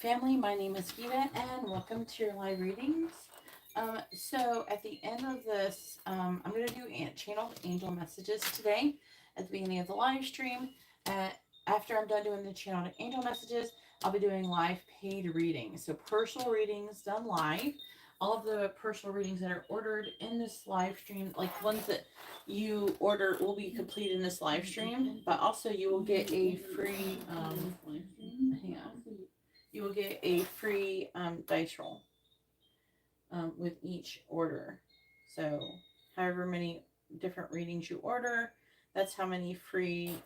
Family, my name is Geeta, and welcome to your live readings. So at the end of this, I'm going to do channeled angel messages today at the beginning of the live stream. After I'm done doing the channeled angel messages, I'll be doing live paid readings. So personal readings done live. All of the personal readings that are ordered in this live stream, like ones that you order, will be complete in this live stream. But also, you will get a free. Hang on. You will get a free dice roll with each order. So, however many different readings you order, that's how many free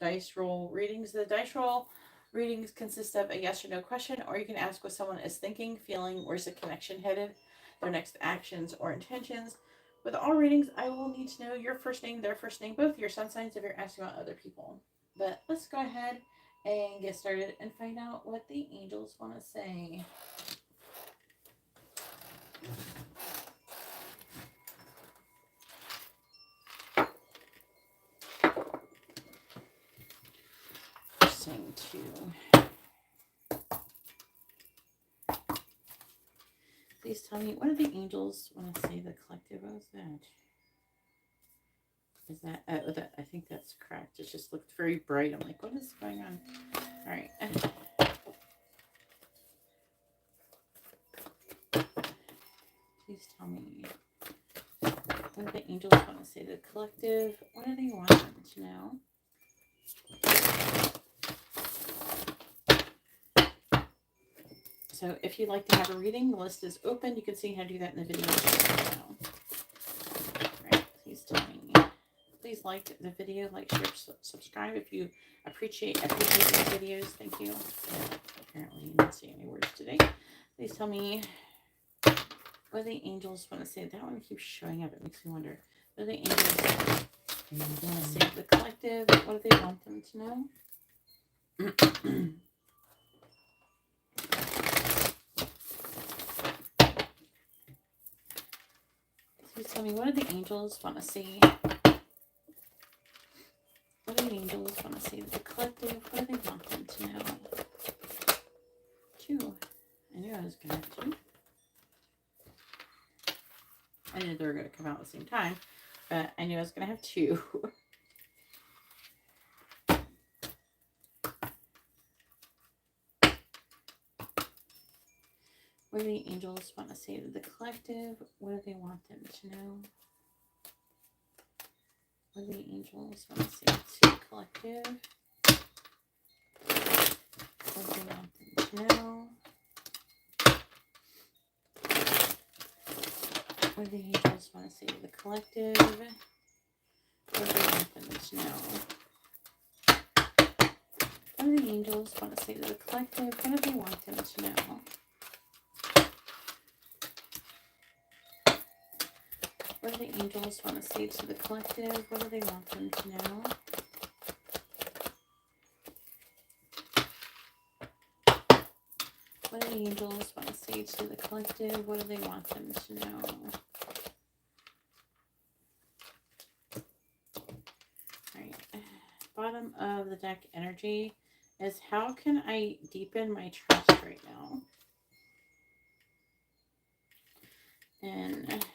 dice roll readings. The dice roll readings consist of a yes or no question, or you can ask what someone is thinking, feeling, where's the connection headed, their next actions or intentions. With all readings, I will need to know your first name, their first name, both your sun signs if you're asking about other people. But let's go ahead and get started and find out what the angels want to say. Sing to. Please tell me, what do the angels want to say? The collective. What was that? Is that? I think that's correct. It just looked very bright. I'm like, what is going on? All right. Please tell me, what do the angels want to say to the collective? What do they want them to know? So if you'd like to have a reading, the list is open. You can see how to do that in the video. All right, please tell me. Please like the video, like, share, subscribe if you appreciate my videos. Thank you. Apparently, you didn't see any words today. Please tell me, what do the angels want to say? That one keeps showing up. It makes me wonder. What do the angels want to say to the collective? What do they want them to know? Please tell me, what do the angels want to say? What do the angels want to say to the collective? What do they want them to know? Two. I knew I was going to have two. I knew they were going to come out at the same time, but I knew I was going to have two. What do the angels want to say to the collective? What do they want them to know? What do the angels want to say to the collective? What do they want them to know? What do the angels want to say to the collective? What do they want them to know? What do the angels want to say to the collective? What do they want them to know? What do the angels want to say to the collective? What do they want them to know? What do the angels want to say to the collective? What do they want them to know? All right. Bottom of the deck energy is, how can I deepen my trust right now? And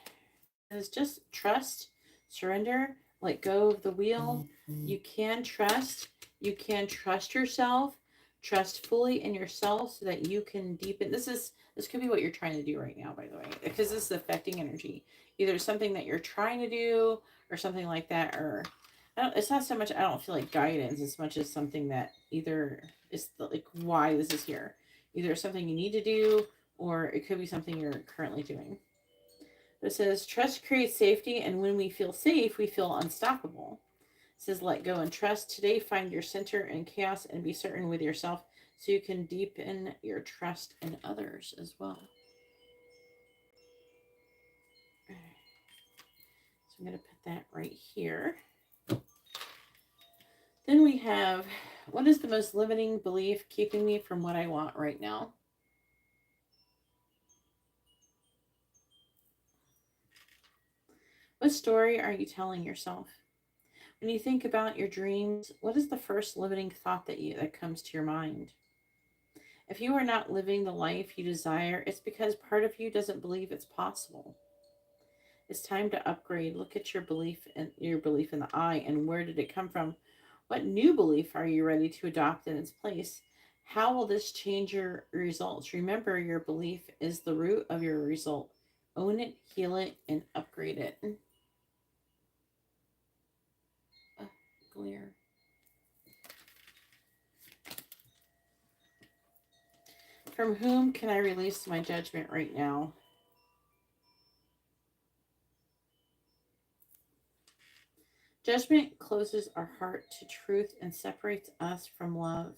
it's just trust, surrender, let go of the wheel. You can trust. You can trust yourself. Trust fully in yourself so that you can deepen. This could be what you're trying to do right now, by the way, because this is affecting energy. Either something that you're trying to do or something like that, or it's not so much, I don't feel like guidance as much as something that either is like why this is here. Either something you need to do, or it could be something you're currently doing. It says, trust creates safety, and when we feel safe, we feel unstoppable. It says, let go and trust. Today, find your center in chaos and be certain with yourself so you can deepen your trust in others as well. So I'm going to put that right here. Then we have, what is the most limiting belief keeping me from what I want right now? What story are you telling yourself? When you think about your dreams, what is the first limiting thought that comes to your mind? If you are not living the life you desire, it's because part of you doesn't believe it's possible. It's time to upgrade. Look at your belief in the I, and where did it come from? What new belief are you ready to adopt in its place? How will this change your results? Remember, your belief is the root of your result. Own it, heal it, and upgrade it. Clear. From whom can I release my judgment right now? Judgment closes our heart to truth and separates us from love.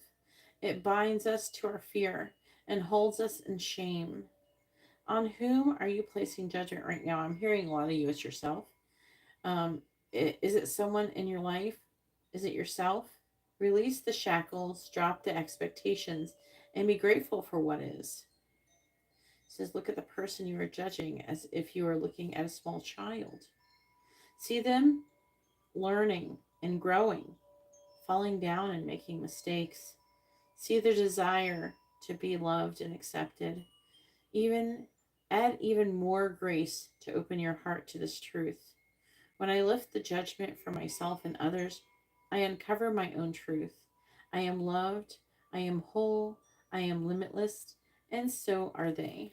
It binds us to our fear and holds us in shame. On whom are you placing judgment right now? I'm hearing a lot of you. It's yourself. Is it someone in your life? Is it yourself? Release the shackles, drop the expectations, and be grateful for what is. It says, look at the person you are judging as if you are looking at a small child. See them learning and growing, falling down and making mistakes. See their desire to be loved and accepted. Add even more grace to open your heart to this truth. When I lift the judgment for myself and others, I uncover my own truth. I am loved, I am whole, I am limitless, and so are they.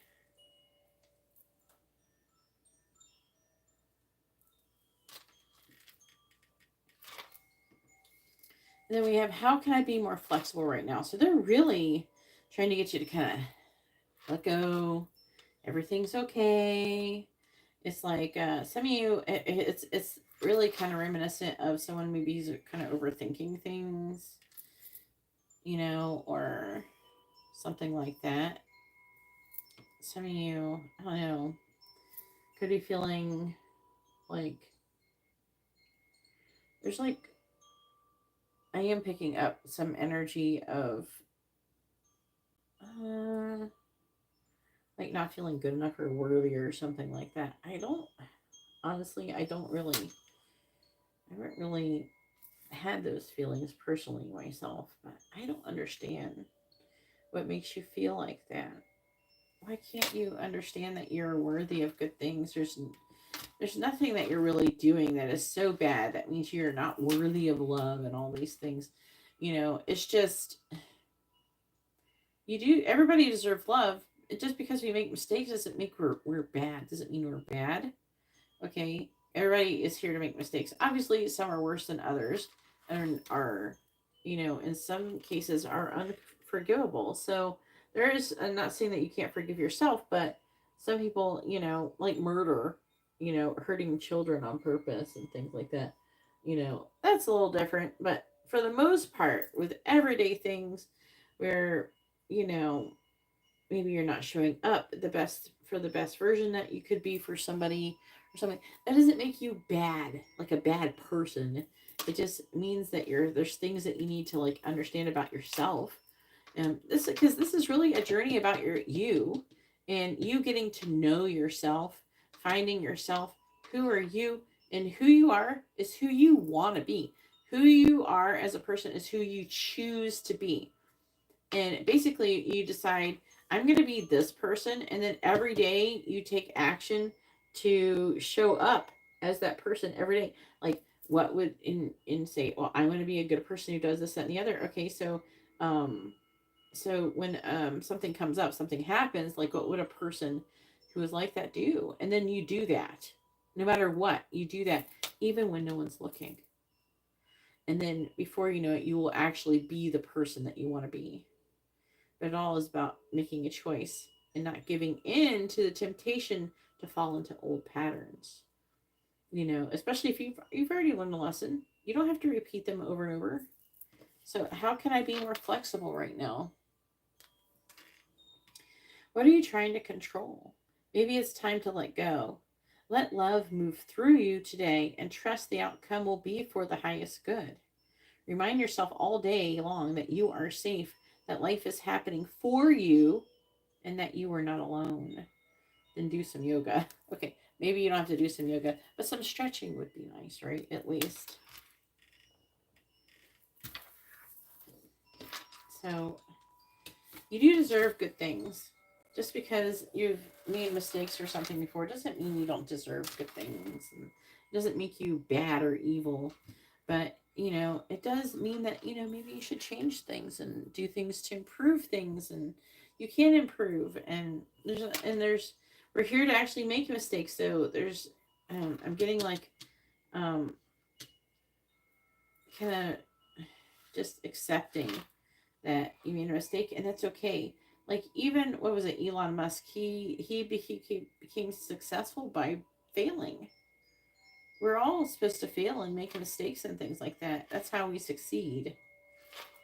And then we have, how can I be more flexible right now? So they're really trying to get you to kind of let go. Everything's okay. It's like some of you, it's really kind of reminiscent of someone maybe who's kind of overthinking things, or something like that. Some of you, I don't know, could be feeling like there's like, I am picking up some energy of like not feeling good enough or worthy or something like that. I haven't really had those feelings personally myself, but I don't understand what makes you feel like that. Why can't you understand that you're worthy of good things? There's nothing that you're really doing that is so bad that means you're not worthy of love and all these things. It's just, everybody deserves love. Just because we make mistakes doesn't make we're bad. Doesn't mean we're bad. Okay, everybody is here to make mistakes. Obviously, some are worse than others, and are, in some cases are unforgivable. So there is, I'm not saying that you can't forgive yourself, but some people, like murder, hurting children on purpose and things like that, that's a little different. But for the most part, with everyday things where, you know, maybe you're not showing up the best version that you could be for somebody or something, that doesn't make you bad, like a bad person. It just means that there's things that you need to like understand about yourself. And because this is really a journey about you and you getting to know yourself, finding yourself. Who are you? And who you are is who you want to be. Who you are as a person is who you choose to be. And basically, you decide, I'm going to be this person. And then every day you take action to show up as that person every day. Like, what would in say, well, I'm going to be a good person who does this, that, and the other. Okay, so when something comes up, something happens, like what would a person who is like that do? And then you do that. No matter what, you do that, even when no one's looking. And then before you know it, you will actually be the person that you want to be. But it all is about making a choice and not giving in to the temptation to fall into old patterns. Especially if you've already learned a lesson. You don't have to repeat them over and over. So how can I be more flexible right now? What are you trying to control? Maybe it's time to let go. Let love move through you today and trust the outcome will be for the highest good. Remind yourself all day long that you are safe, that life is happening for you, and that you are not alone. Then do some yoga. Okay, maybe you don't have to do some yoga, but some stretching would be nice, right? At least. So, You do deserve good things. Just because you've made mistakes or something before doesn't mean you don't deserve good things. And it doesn't make you bad or evil. But, it does mean that, maybe you should change things and do things to improve things. And you can improve. And we're here to actually make mistakes. So I'm getting like, um, kind of just accepting that you made a mistake, and that's okay. Like, even what was it, Elon Musk? He became successful by failing. We're all supposed to fail and make mistakes and things like that. That's how we succeed.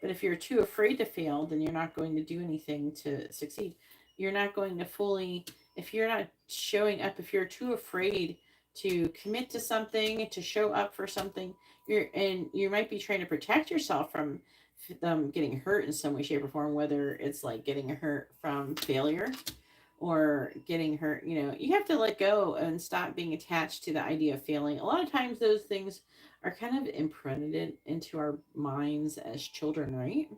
But if you're too afraid to fail, then you're not going to do anything to succeed. You're not going to fully, if you're not showing up, if you're too afraid to commit to something, to show up for something, you might be trying to protect yourself from them getting hurt in some way, shape, or form, whether it's like getting hurt from failure or getting hurt. You have to let go and stop being attached to the idea of failing. A lot of times those things are kind of imprinted into our minds as children, right?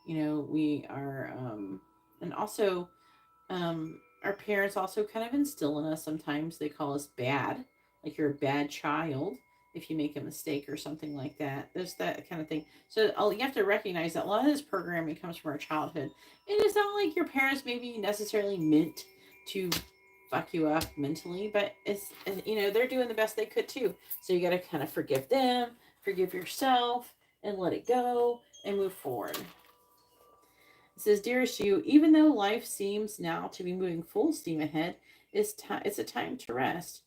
We are, and also, our parents also kind of instill in us, sometimes they call us bad, like you're a bad child if you make a mistake or something like that. There's that kind of thing. So you have to recognize that a lot of this programming comes from our childhood. And it's not like your parents maybe necessarily meant to fuck you up mentally, but they're doing the best they could too. So you got to kind of forgive them, forgive yourself, and let it go and move forward. It says, Dearest you, even though life seems now to be moving full steam ahead, it's a time to rest.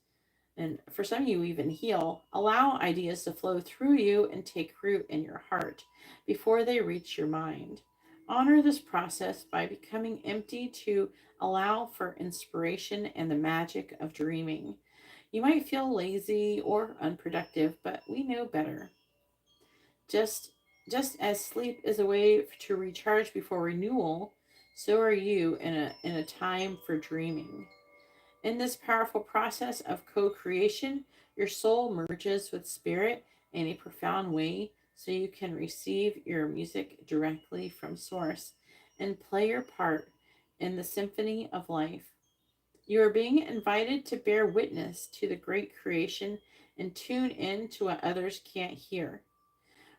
And for some of you, even heal. Allow ideas to flow through you and take root in your heart before they reach your mind. Honor this process by becoming empty to allow for inspiration and the magic of dreaming. You might feel lazy or unproductive, but we know better. Just just as sleep is a way to recharge before renewal, so are you in a time for dreaming. In this powerful process of co-creation, your soul merges with spirit in a profound way so you can receive your music directly from source and play your part in the symphony of life. You are being invited to bear witness to the great creation and tune in to what others can't hear.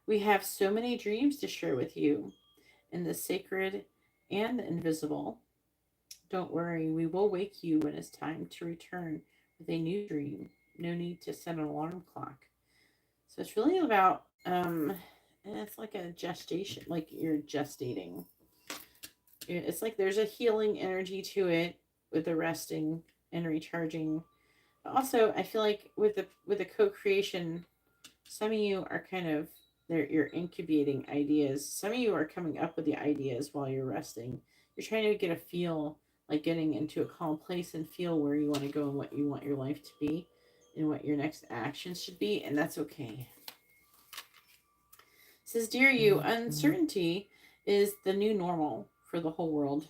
We have so many dreams to share with you in the sacred and the invisible. Don't worry, we will wake you when it's time to return with a new dream. No need to set an alarm clock. So it's really about, it's like a gestation, like you're gestating. It's like there's a healing energy to it with the resting and recharging. But also, I feel like with the co-creation, some of you are kind of you're incubating ideas. Some of you are coming up with the ideas while you're resting. You're trying to get a feel, like getting into a calm place and feel where you want to go and what you want your life to be and what your next actions should be, and that's okay. It says, Dear you, uncertainty is the new normal for the whole world.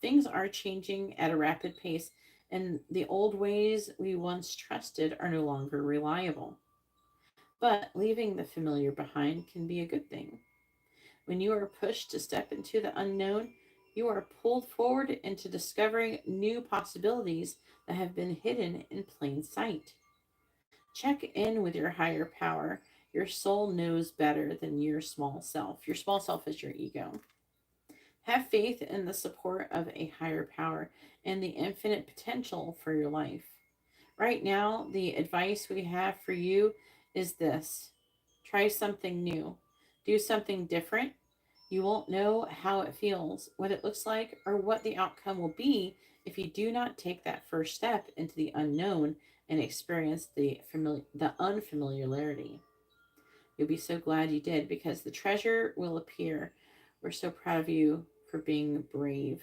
Things are changing at a rapid pace, and the old ways we once trusted are no longer reliable. But leaving the familiar behind can be a good thing. When you are pushed to step into the unknown, you are pulled forward into discovering new possibilities that have been hidden in plain sight. Check in with your higher power. Your soul knows better than your small self. Your small self is your ego. Have faith in the support of a higher power and the infinite potential for your life. Right now, the advice we have for you is this: try something new, do something different. You won't know how it feels, what it looks like, or what the outcome will be if you do not take that first step into the unknown and experience the unfamiliarity. You'll be so glad you did, because the treasure will appear. We're so proud of you for being brave.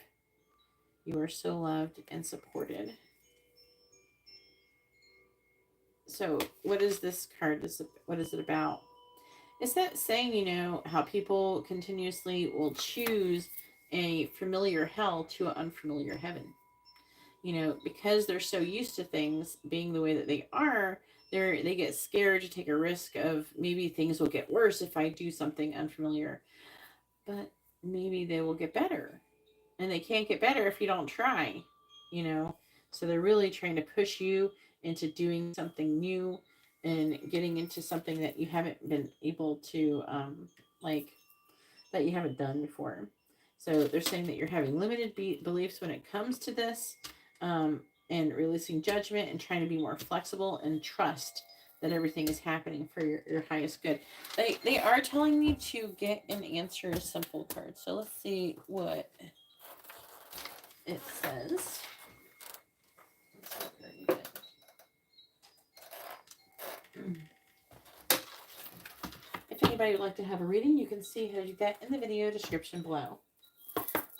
You are so loved and supported. So, what is this card? What is it about? It's that saying, how people continuously will choose a familiar hell to an unfamiliar heaven. Because they're so used to things being the way that they are, they get scared to take a risk of maybe things will get worse if I do something unfamiliar. But maybe they will get better. And they can't get better if you don't try, you know? So they're really trying to push you into doing something new and getting into something that you haven't been able to, like, that you haven't done before. So they're saying that you're having limited beliefs when it comes to this, and releasing judgment and trying to be more flexible and trust that everything is happening for your highest good. They are telling me to get an answer simple card. So let's see what it says. If anybody would like to have a reading, you can see how to do that in the video description below.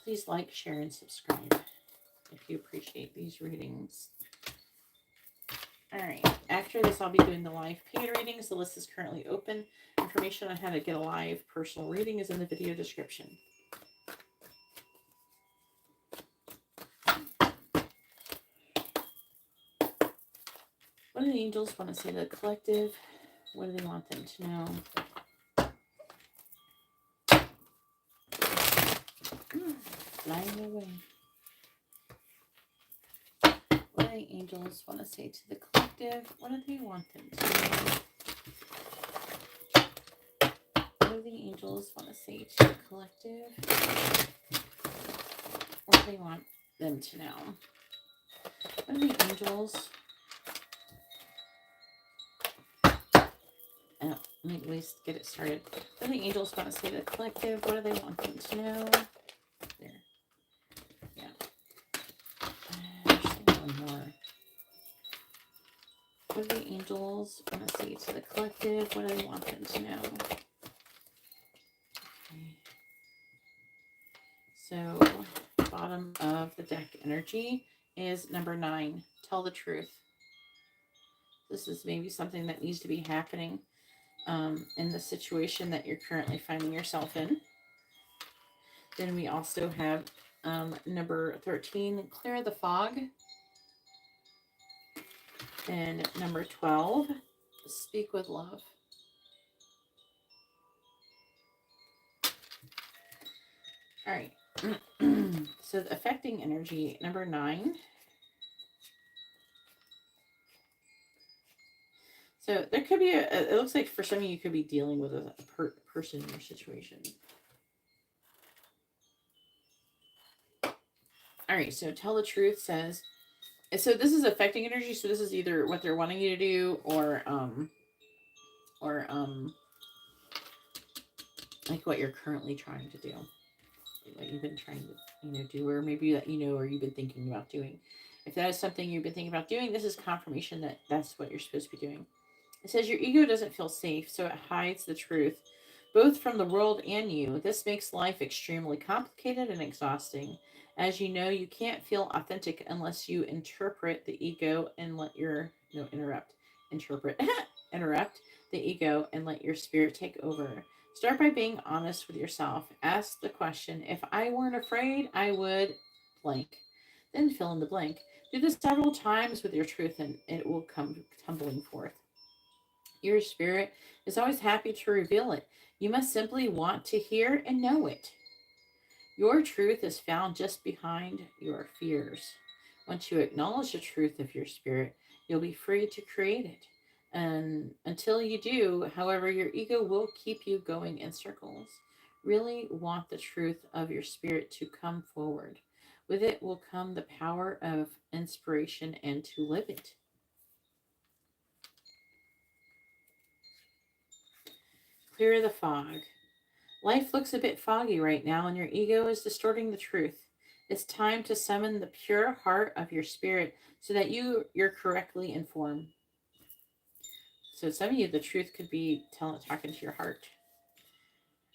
Please like, share, and subscribe if you appreciate these readings. Alright, after this I'll be doing the live paid readings. The list is currently open. Information on how to get a live personal reading is in the video description. What do the angels want to say to the collective? What do they want them to know? Flying away. What do the angels want to say to the collective? What do they want them to know? What do the angels want to say to the collective? What do they want them to know? What do the angels... Oh, let me at least get it started. What do the angels want to say to the collective? What do they want them to know? There. Yeah. Actually, one more. What do the angels want to say to the collective? What do they want them to know? Okay. So, bottom of the deck energy is number 9. Tell the truth. This is maybe something that needs to be happening in the situation that you're currently finding yourself in. Then we also have number 13, clear the fog. And number 12, speak with love. All right. So the affecting energy, number 9. So there could be it looks like for some of you could be dealing with a person in your situation. All right, so tell the truth says, so this is affecting energy. So this is either what they're wanting you to do or like what you're currently trying to do, what you've been trying to, do, or maybe that, or you've been thinking about doing. If that is something you've been thinking about doing, this is confirmation that that's what you're supposed to be doing. It says your ego doesn't feel safe, so it hides the truth, both from the world and you. This makes life extremely complicated and exhausting. As you know, you can't feel authentic unless you interpret the ego and let your interrupt the ego and let your spirit take over. Start by being honest with yourself. Ask the question, if I weren't afraid, I would blank. Then fill in the blank. Do this several times with your truth and it will come tumbling forth. Your spirit is always happy to reveal it. You must simply want to hear and know it. Your truth is found just behind your fears. Once you acknowledge the truth of your spirit, you'll be free to create it. And until you do, however, your ego will keep you going in circles. Really want the truth of your spirit to come forward. With it will come the power of inspiration and to live it. Clear the fog. Life looks a bit foggy right now, and your ego is distorting the truth. It's time to summon the pure heart of your spirit so that you're correctly informed. So some of you, the truth could be talking to your heart.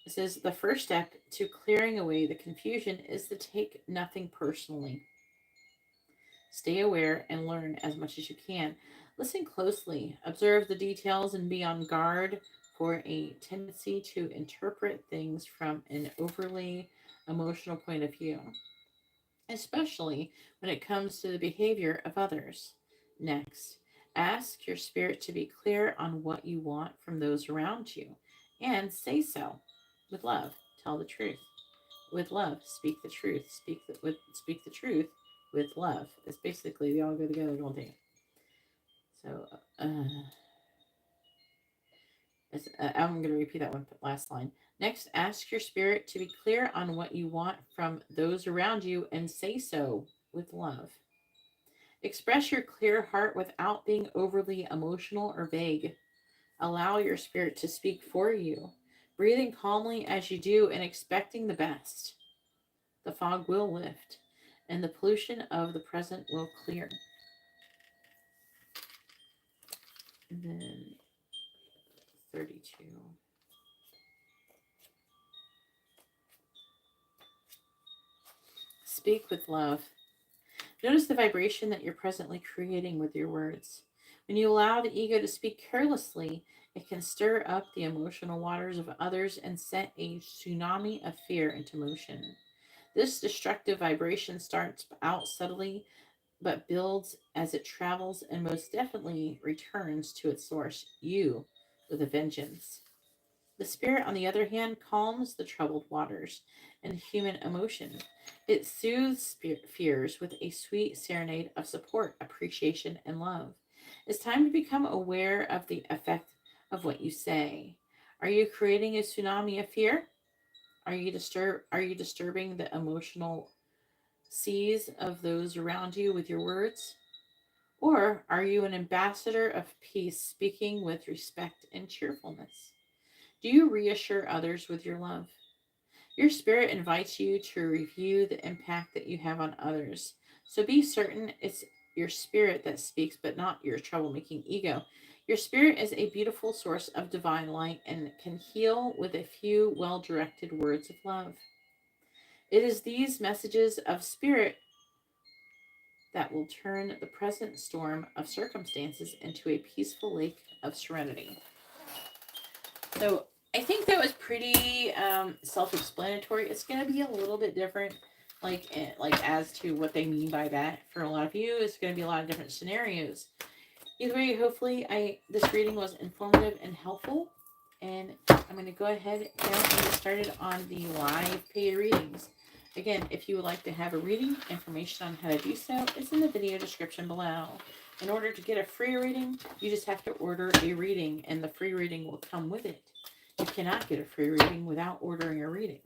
It says the first step to clearing away the confusion is to take nothing personally. Stay aware and learn as much as you can. Listen closely, observe the details, and be on guard for a tendency to interpret things from an overly emotional point of view, especially when it comes to the behavior of others. Next, ask your spirit to be clear on what you want from those around you and say so with love. Tell the truth. with love. Speak the truth. Speak the truth with love. It's basically they all go together, don't they? So I'm going to repeat that one last line. Next, ask your spirit to be clear on what you want from those around you and say so with love. Express your clear heart without being overly emotional or vague. Allow your spirit to speak for you, breathing calmly as you do and expecting the best. The fog will lift, and the pollution of the present will clear. And then 32. Speak with love. Notice the vibration that you're presently creating with your words. When you allow the ego to speak carelessly, it can stir up the emotional waters of others and set a tsunami of fear into motion. This destructive vibration starts out subtly, but builds as it travels and most definitely returns to its source, you, with a vengeance. The spirit, on the other hand, calms the troubled waters and human emotion. It soothes fears with a sweet serenade of support, appreciation, and love. It's time to become aware of the effect of what you say. Are you creating a tsunami of fear? Are you disturbing the emotional seas of those around you with your words? Or are you an ambassador of peace, speaking with respect and cheerfulness? Do you reassure others with your love? Your spirit invites you to review the impact that you have on others. So be certain it's your spirit that speaks, but not your troublemaking ego. Your spirit is a beautiful source of divine light and can heal with a few well-directed words of love. It is these messages of spirit that will turn the present storm of circumstances into a peaceful lake of serenity. So I think that was pretty self-explanatory. It's going to be a little bit different, like as to what they mean by that. For a lot of you, it's going to be a lot of different scenarios. Either way, hopefully this reading was informative and helpful. And I'm going to go ahead now and get started on the live paid readings. Again, if you would like to have a reading, information on how to do so is in the video description below. In order to get a free reading, you just have to order a reading, and the free reading will come with it. You cannot get a free reading without ordering a reading.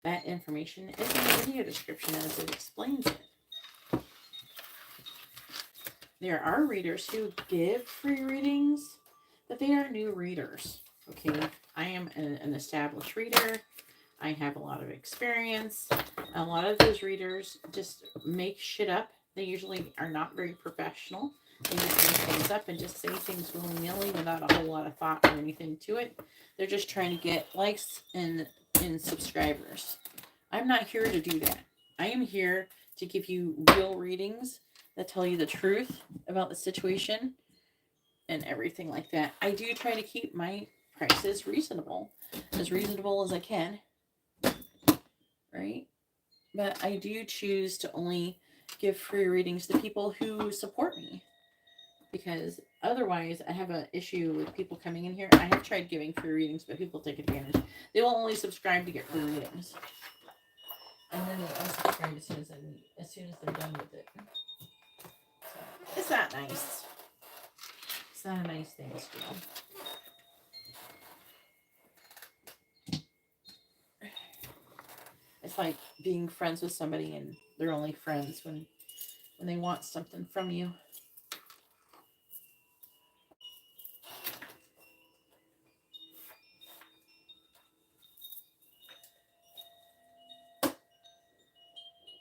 That information is in the video description as it explains it. There are readers who give free readings, but they are new readers. Okay, I am an established reader. I have a lot of experience. A lot of those readers just make shit up. They usually are not very professional. They just make things up and just say things willy-nilly without a whole lot of thought or anything to it. They're just trying to get likes and subscribers. I'm not here to do that. I am here to give you real readings that tell you the truth about the situation and everything like that. I do try to keep my prices reasonable as I can, right? But I do choose to only give free readings to people who support me, because otherwise I have an issue with people coming in here. I have tried giving free readings, but people take advantage. They will only subscribe to get free readings, and then they unsubscribe as soon as they're done with it. So it's not nice. It's not a nice thing to do. It's like being friends with somebody and they're only friends when they want something from you.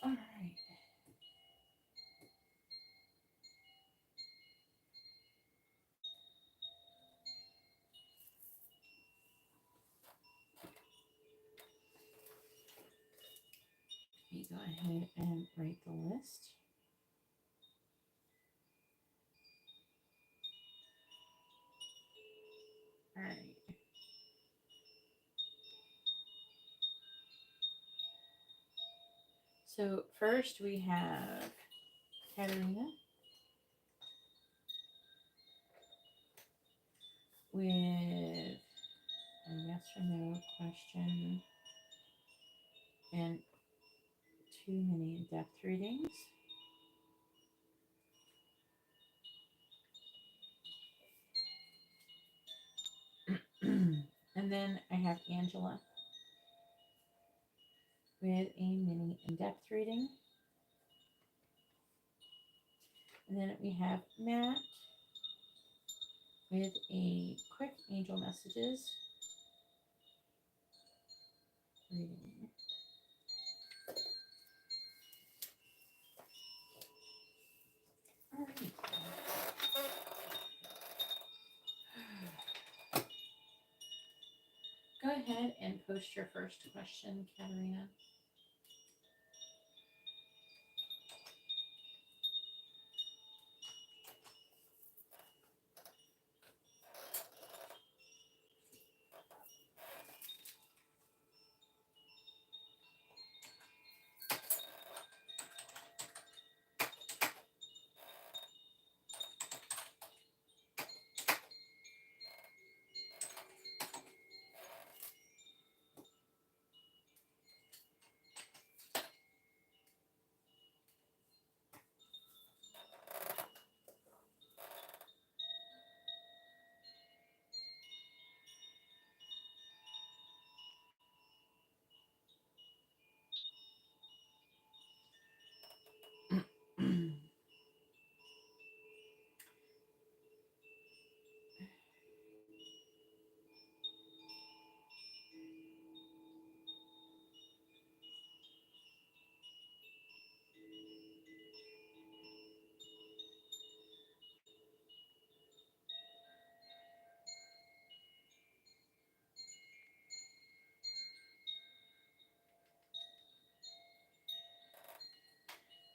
All right. You go ahead and write the list. All right. So first we have Karina with a yes or no question. and too many in-depth readings. And then I have Angela with a mini in-depth reading. And then we have Matt with a quick angel messages reading. All right. Go ahead and post your first question, Katarina.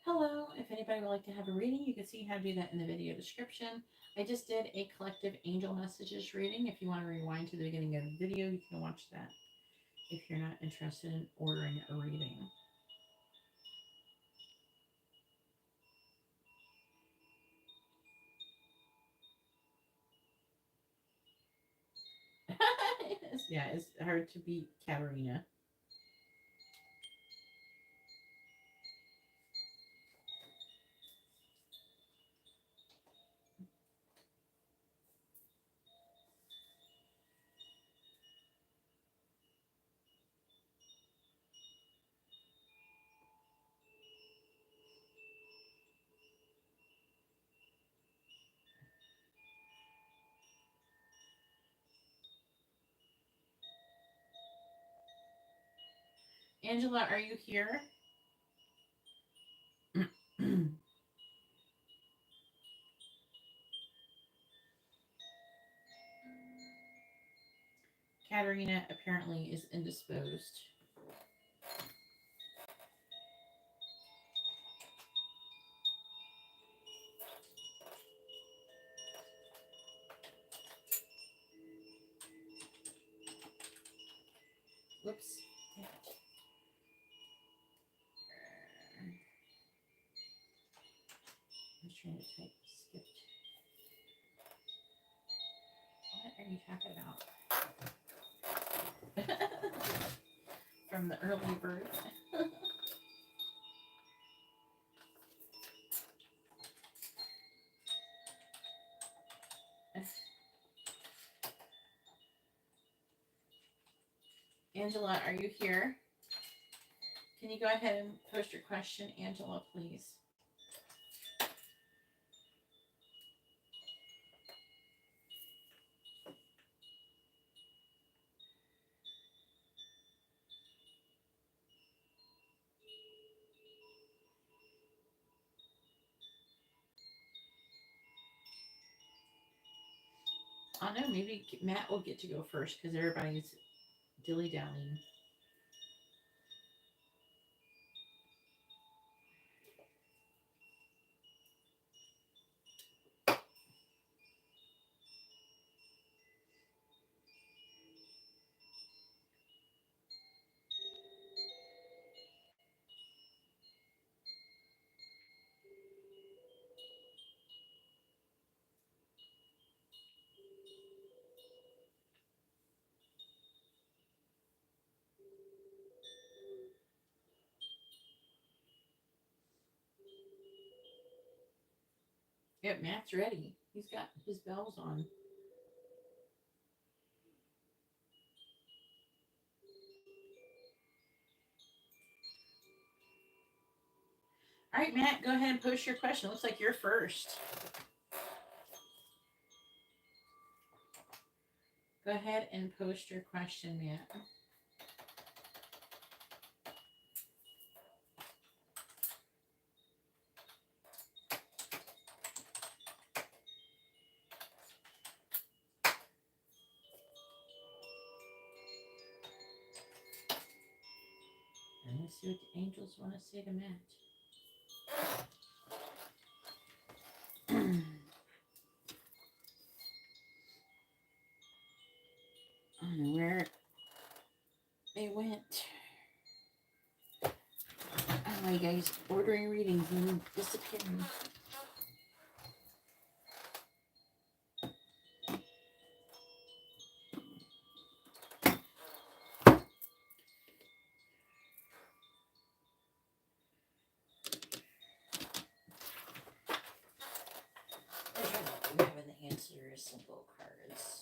Hello, if anybody would like to have a reading, you can see how to do that in the video description. I just did a collective angel messages reading. If you want to rewind to the beginning of the video, you can watch that if you're not interested in ordering a reading. Yeah, it's hard to beat Katarina. Angela, are you here? Katarina apparently is indisposed. Whoops. I was trying to type skipped. What are you talking about? From the early bird. Angela, are you here? Can you go ahead and post your question, Angela, please? I don't know, maybe Matt will get to go first because everybody's dilly-dallying. Yep, Matt's ready. He's got his bells on. All right, Matt, go ahead and post your question. Looks like you're first. Go ahead and post your question, Matt. And let's see what the angels want to say to Matt. I don't know where they went. I don't know, you guys, ordering readings and disappearing. We have an answer symbol cards.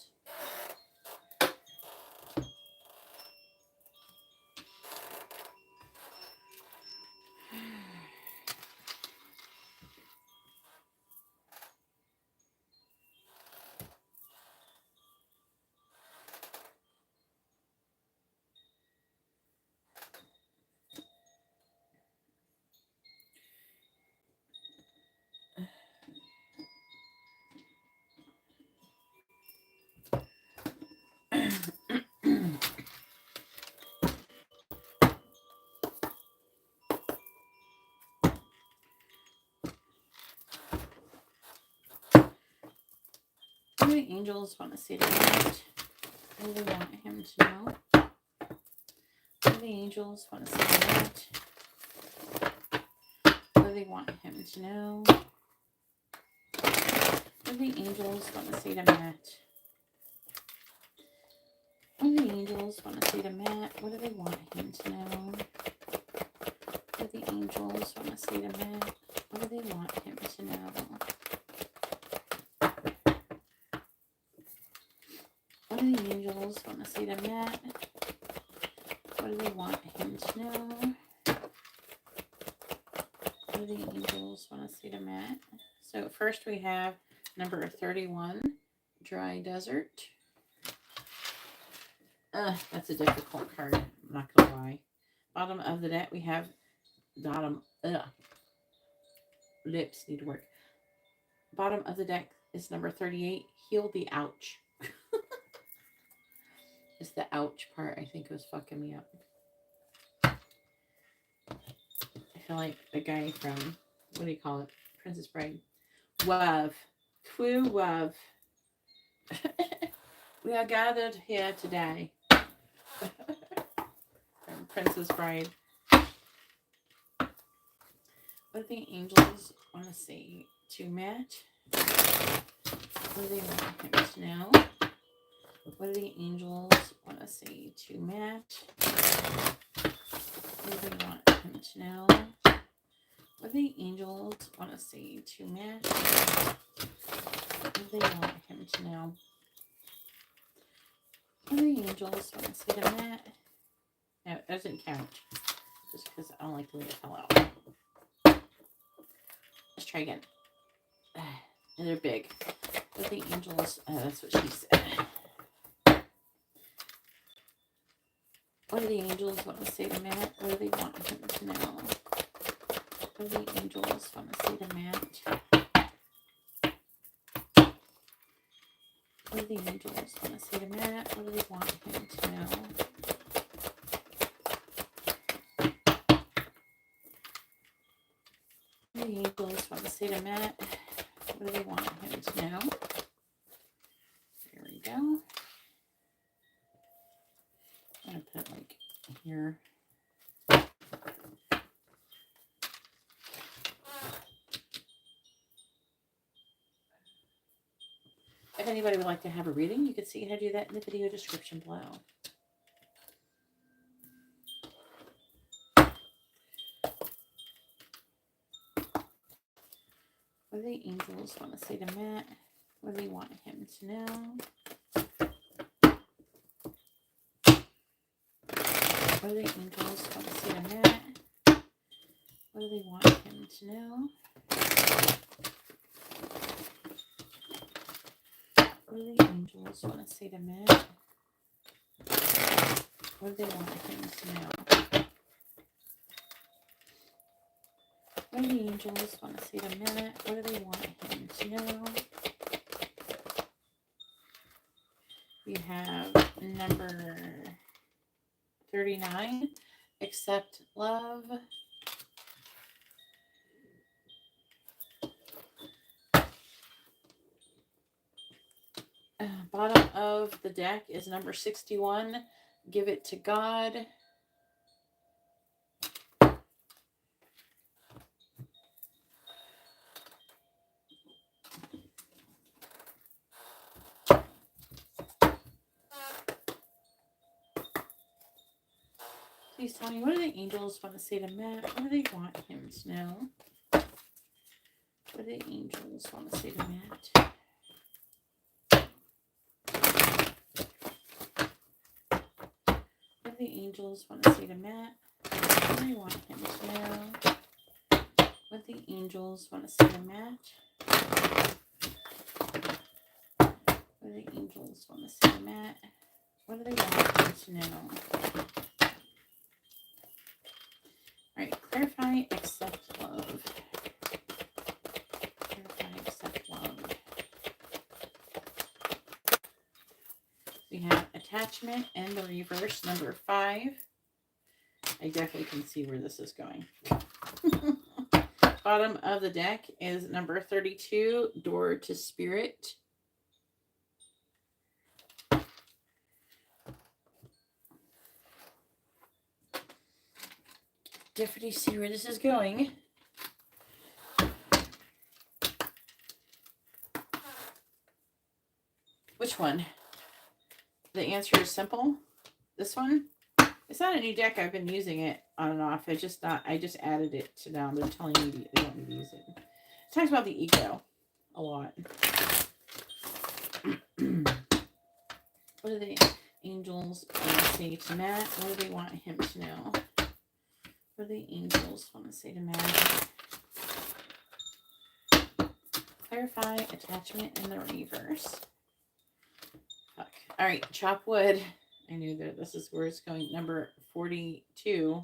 What do the angels want to say to Matt? What do they want him to know? What do the angels want to say to Matt? What do they want him to know? What do the angels want to say to Matt? What do the angels want to say to Matt? What do they want him to know? What do the angels want to say to Matt? What do they want him to know? What do the angels want to say to Matt? What do they want him to know? What do the angels want to say to Matt? So first we have number 31, Dry Desert. That's a difficult card. I'm not going to lie. Bottom of the deck we have lips need to work. Bottom of the deck is number 38, Heal the Ouch. It's the ouch part I think was fucking me up. I feel like the guy from, what do you call it? Princess Bride. Love. True love. We are gathered here today. From Princess Bride. What do the angels want to say to Matt? What do they want him to know? What do the angels want to say to Matt? What do they want him to know? What do the angels want to say to Matt? What do they want him to know? What do the angels want to say to Matt? No, it doesn't count. Just because I don't like the way it fell out. Let's try again. And they're big. What do the angels... that's what she said. What do the angels want to say to Matt? What do they want him to know? What do the angels want to say to Matt? What do the angels want to say to Matt? What do they want him to know? What do the angels want to say to Matt? What do they want him to know? There we go. I'm going to put it like here. If anybody would like to have a reading, you can see how to do that in the video description below. What do the angels want to say to Matt? What do they want him to know? What do the angels want to say to Matt? What do they want him to know? What do the angels want to say to Matt? What do they want him to know? What do the angels want to say to Matt? What do they want him to know? We have number 39, accept love. Bottom of the deck is number 61, give it to God. Please tell me, what do the angels want to say to Matt? What do they want him to know? What do the angels want to say to Matt? What do the angels want to say to Matt? What do they want him to know? What do the angels want to say to Matt? What do the angels want to say to Matt? What do they want him to know? Alright, clarify, accept love. Clarify, accept love. We have attachment and the reverse, number 5. I definitely can see where this is going. Bottom of the deck is number 32, door to spirit. Definitely see where this is going. Which one? The answer is simple. This one? It's not a new deck. I've been using it on and off. I just added it to them. They're telling me they want me to use it. It talks about the ego a lot. What do the angels want to say to Matt? What do they want him to know? What do the angels want to say to Matt? Clarify, attachment, and the reverse. Fuck. All right, chop wood. I knew that this is where it's going. Number 42.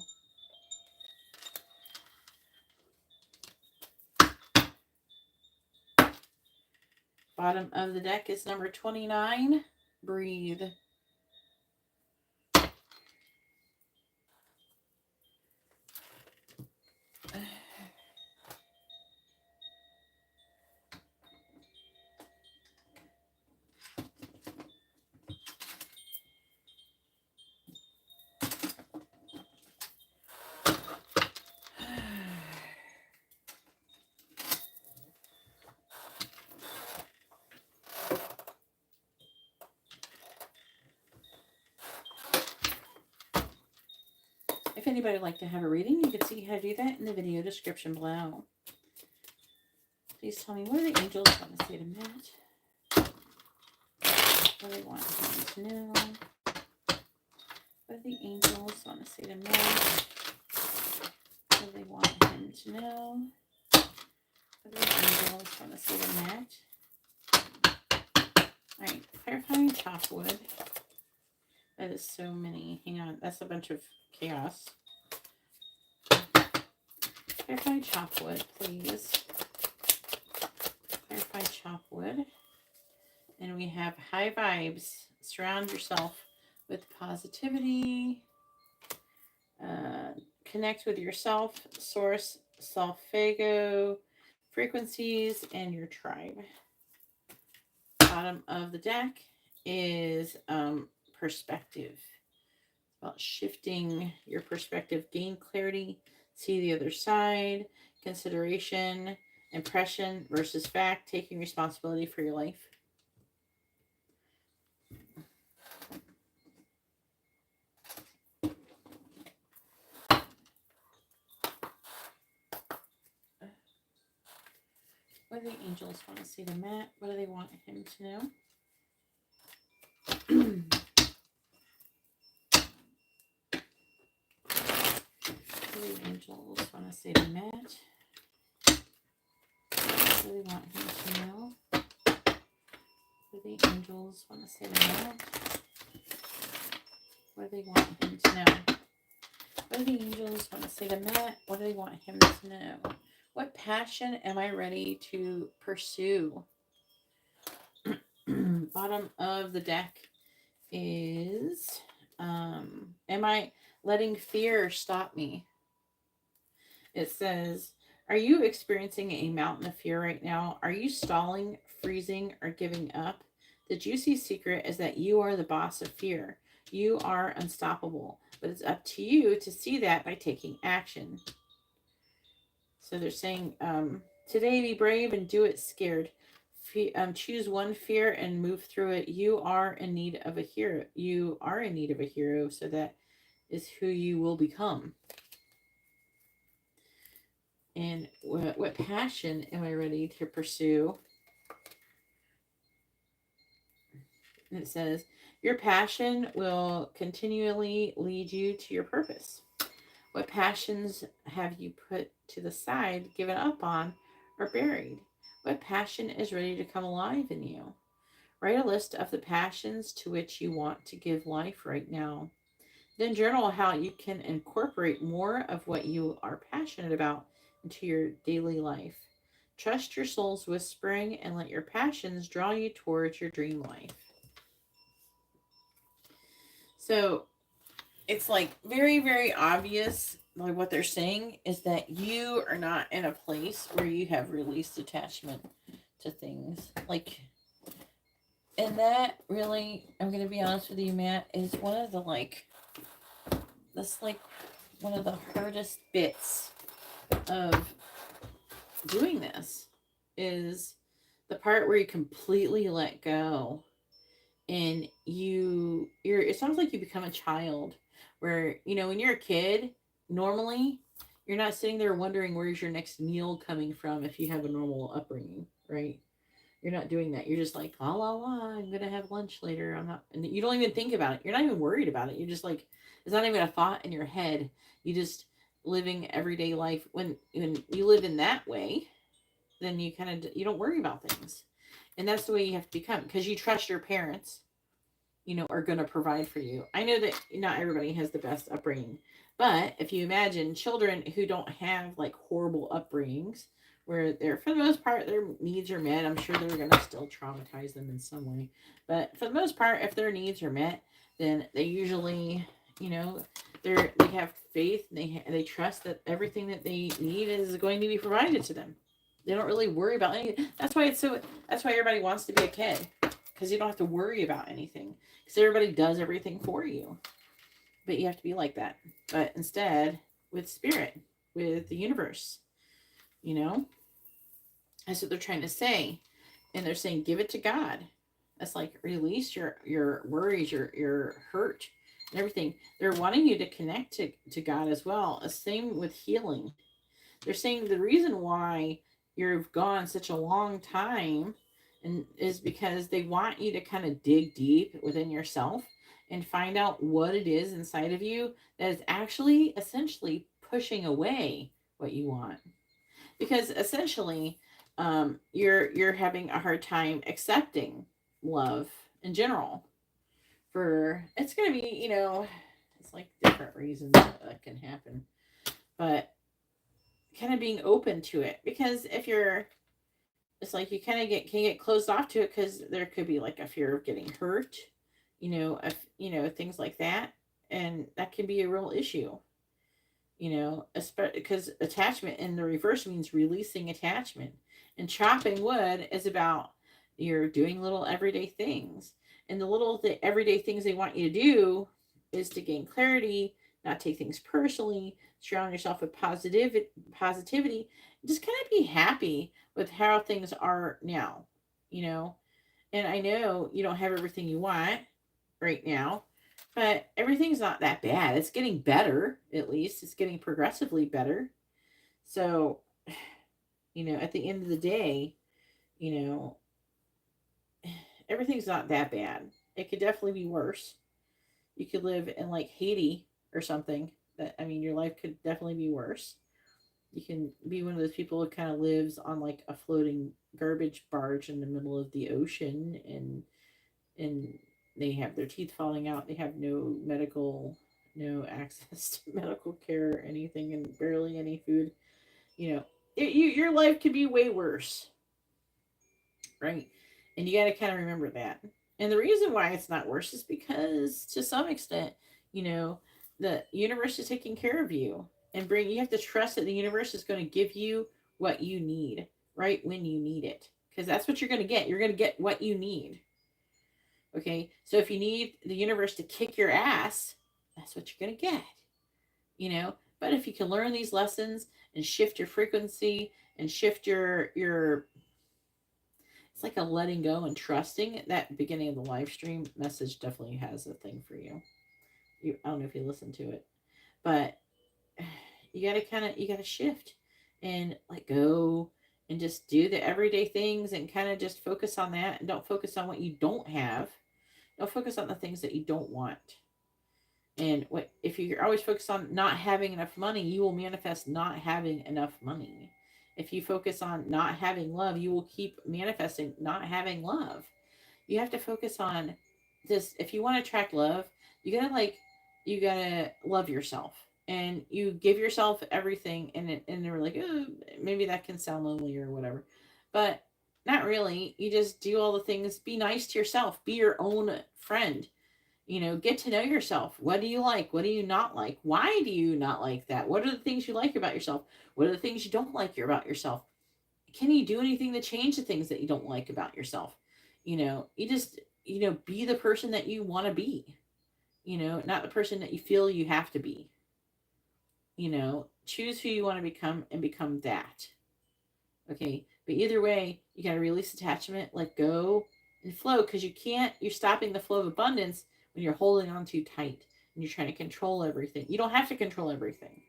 Bottom of the deck is number 29. Breathe. If anybody would like to have a reading, you can see how to do that in the video description below. Please tell me, what do the angels want to say to Matt? What do they want him to know? What do the angels want to say to Matt? What do they want him to know? What do the angels want to say to Matt? Alright, clarifying chop wood. That is so many. Hang on, that's a bunch of chaos. Clarify chop wood, please. Clarify chop wood. And we have high vibes. Surround yourself with positivity. Connect with yourself, source, self-fago, frequencies, and your tribe. Bottom of the deck is perspective. About shifting your perspective, gain clarity, see the other side, consideration, impression versus fact, taking responsibility for your life. What do the angels want to say to Matt? What do they want him to know? What do the angels want to say to Matt? What do they want him to know? What do the angels want to say to Matt? What do they want him to know? What do the angels want to say to Matt? What do they want him to know? What passion am I ready to pursue? Bottom of the deck is, am I letting fear stop me? It says, are you experiencing a mountain of fear right now? Are you stalling, freezing, or giving up? The juicy secret is that you are the boss of fear. You are unstoppable, but it's up to you to see that by taking action. So they're saying, today be brave and do it scared. Choose one fear and move through it. You are in need of a hero. You are in need of a hero, so that is who you will become. And what passion am I ready to pursue? And it says, your passion will continually lead you to your purpose. What passions have you put to the side, given up on, or buried? What passion is ready to come alive in you? Write a list of the passions to which you want to give life right now. Then journal how you can incorporate more of what you are passionate about into your daily life. Trust your soul's whispering and let your passions draw you towards your dream life. So it's like very, very obvious. Like what they're saying is that you are not in a place where you have released attachment to things. Like, and that really, I'm going to be honest with you, Matt, is one of the that's like one of the hardest bits of doing this, is the part where you completely let go and it sounds like you become a child where, when you're a kid, normally you're not sitting there wondering where's your next meal coming from if you have a normal upbringing, right? You're not doing that. You're just like, la la la, I'm gonna have lunch later. I'm not, and you don't even think about it. You're not even worried about it. You're just like, it's not even a thought in your head. You just living everyday life. When you live in that way, then you don't worry about things, and that's the way you have to become, because you trust your parents, are going to provide for you. I know that not everybody has the best upbringing, but if you imagine children who don't have like horrible upbringings, where they're, for the most part, their needs are met, I'm sure they're going to still traumatize them in some way. But for the most part, if their needs are met, then they usually, they have faith, and they trust that everything that they need is going to be provided to them. They don't really worry about anything. That's why everybody wants to be a kid, because you don't have to worry about anything, because everybody does everything for you. But you have to be like that. But instead, with spirit, with the universe, that's what they're trying to say. And they're saying, give it to God. That's like, release your worries, your hurt, and everything. They're wanting you to connect to God as well. Same with healing. They're saying the reason why you've gone such a long time and is because they want you to kind of dig deep within yourself and find out what it is inside of you that is actually essentially pushing away what you want. Because essentially, you're having a hard time accepting love in general. It's going to be, it's like different reasons that can happen, but kind of being open to it, because if you're, it's like you kind of can get closed off to it, because there could be like a fear of getting hurt, things like that, and that can be a real issue, because attachment in the reverse means releasing attachment, and chopping wood is about you're doing little everyday things, and the everyday things they want you to do is to gain clarity, not take things personally, surround yourself with positivity, just kind of be happy with how things are now, and I know you don't have everything you want right now, but everything's not that bad. It's getting better. At least it's getting progressively better. So, You know, at the end of the day, you know, everything's not that bad. It could definitely be worse. You could live in like Haiti or something. That, I mean, your life could definitely be worse. You can be one of those people who kind of lives on like a floating garbage barge in the middle of the ocean, and they have their teeth falling out. They have no access to medical care or anything, and barely any food. You know, your life could be way worse, right? And you got to kind of remember that. And the reason why it's not worse is because, to some extent, you know, the universe is taking care of you, and you have to trust that the universe is going to give you what you need right when you need it, because that's what you're going to get. You're going to get what you need. Okay, so if you need the universe to kick your ass, that's what you're going to get. You know, but if you can learn these lessons and shift your frequency and shift your it's like a letting go and trusting. That beginning of the live stream message definitely has a thing for you. I don't know if you listen to it, but you gotta shift and let go and just do the everyday things and kind of just focus on that, and don't focus on what you don't have. Don't focus on the things that you don't want. And if you're always focused on not having enough money, you will manifest not having enough money. If you focus on not having love, you will keep manifesting not having love. You have to focus on this. If you want to attract love, you gotta love yourself, and you give yourself everything. And they're like, oh, maybe that can sound lonely or whatever, but not really. You just do all the things. Be nice to yourself. Be your own friend. You know, get to know yourself. What do you like? What do you not like? Why do you not like that? What are the things you like about yourself? What are the things you don't like about yourself? Can you do anything to change the things that you don't like about yourself? You know, be the person that you want to be, not the person that you feel you have to be. Choose who you want to become and become that. Okay. But either way, you got to release attachment, let go, and flow, because you're stopping the flow of abundance when you're holding on too tight and you're trying to control everything. You don't have to control everything.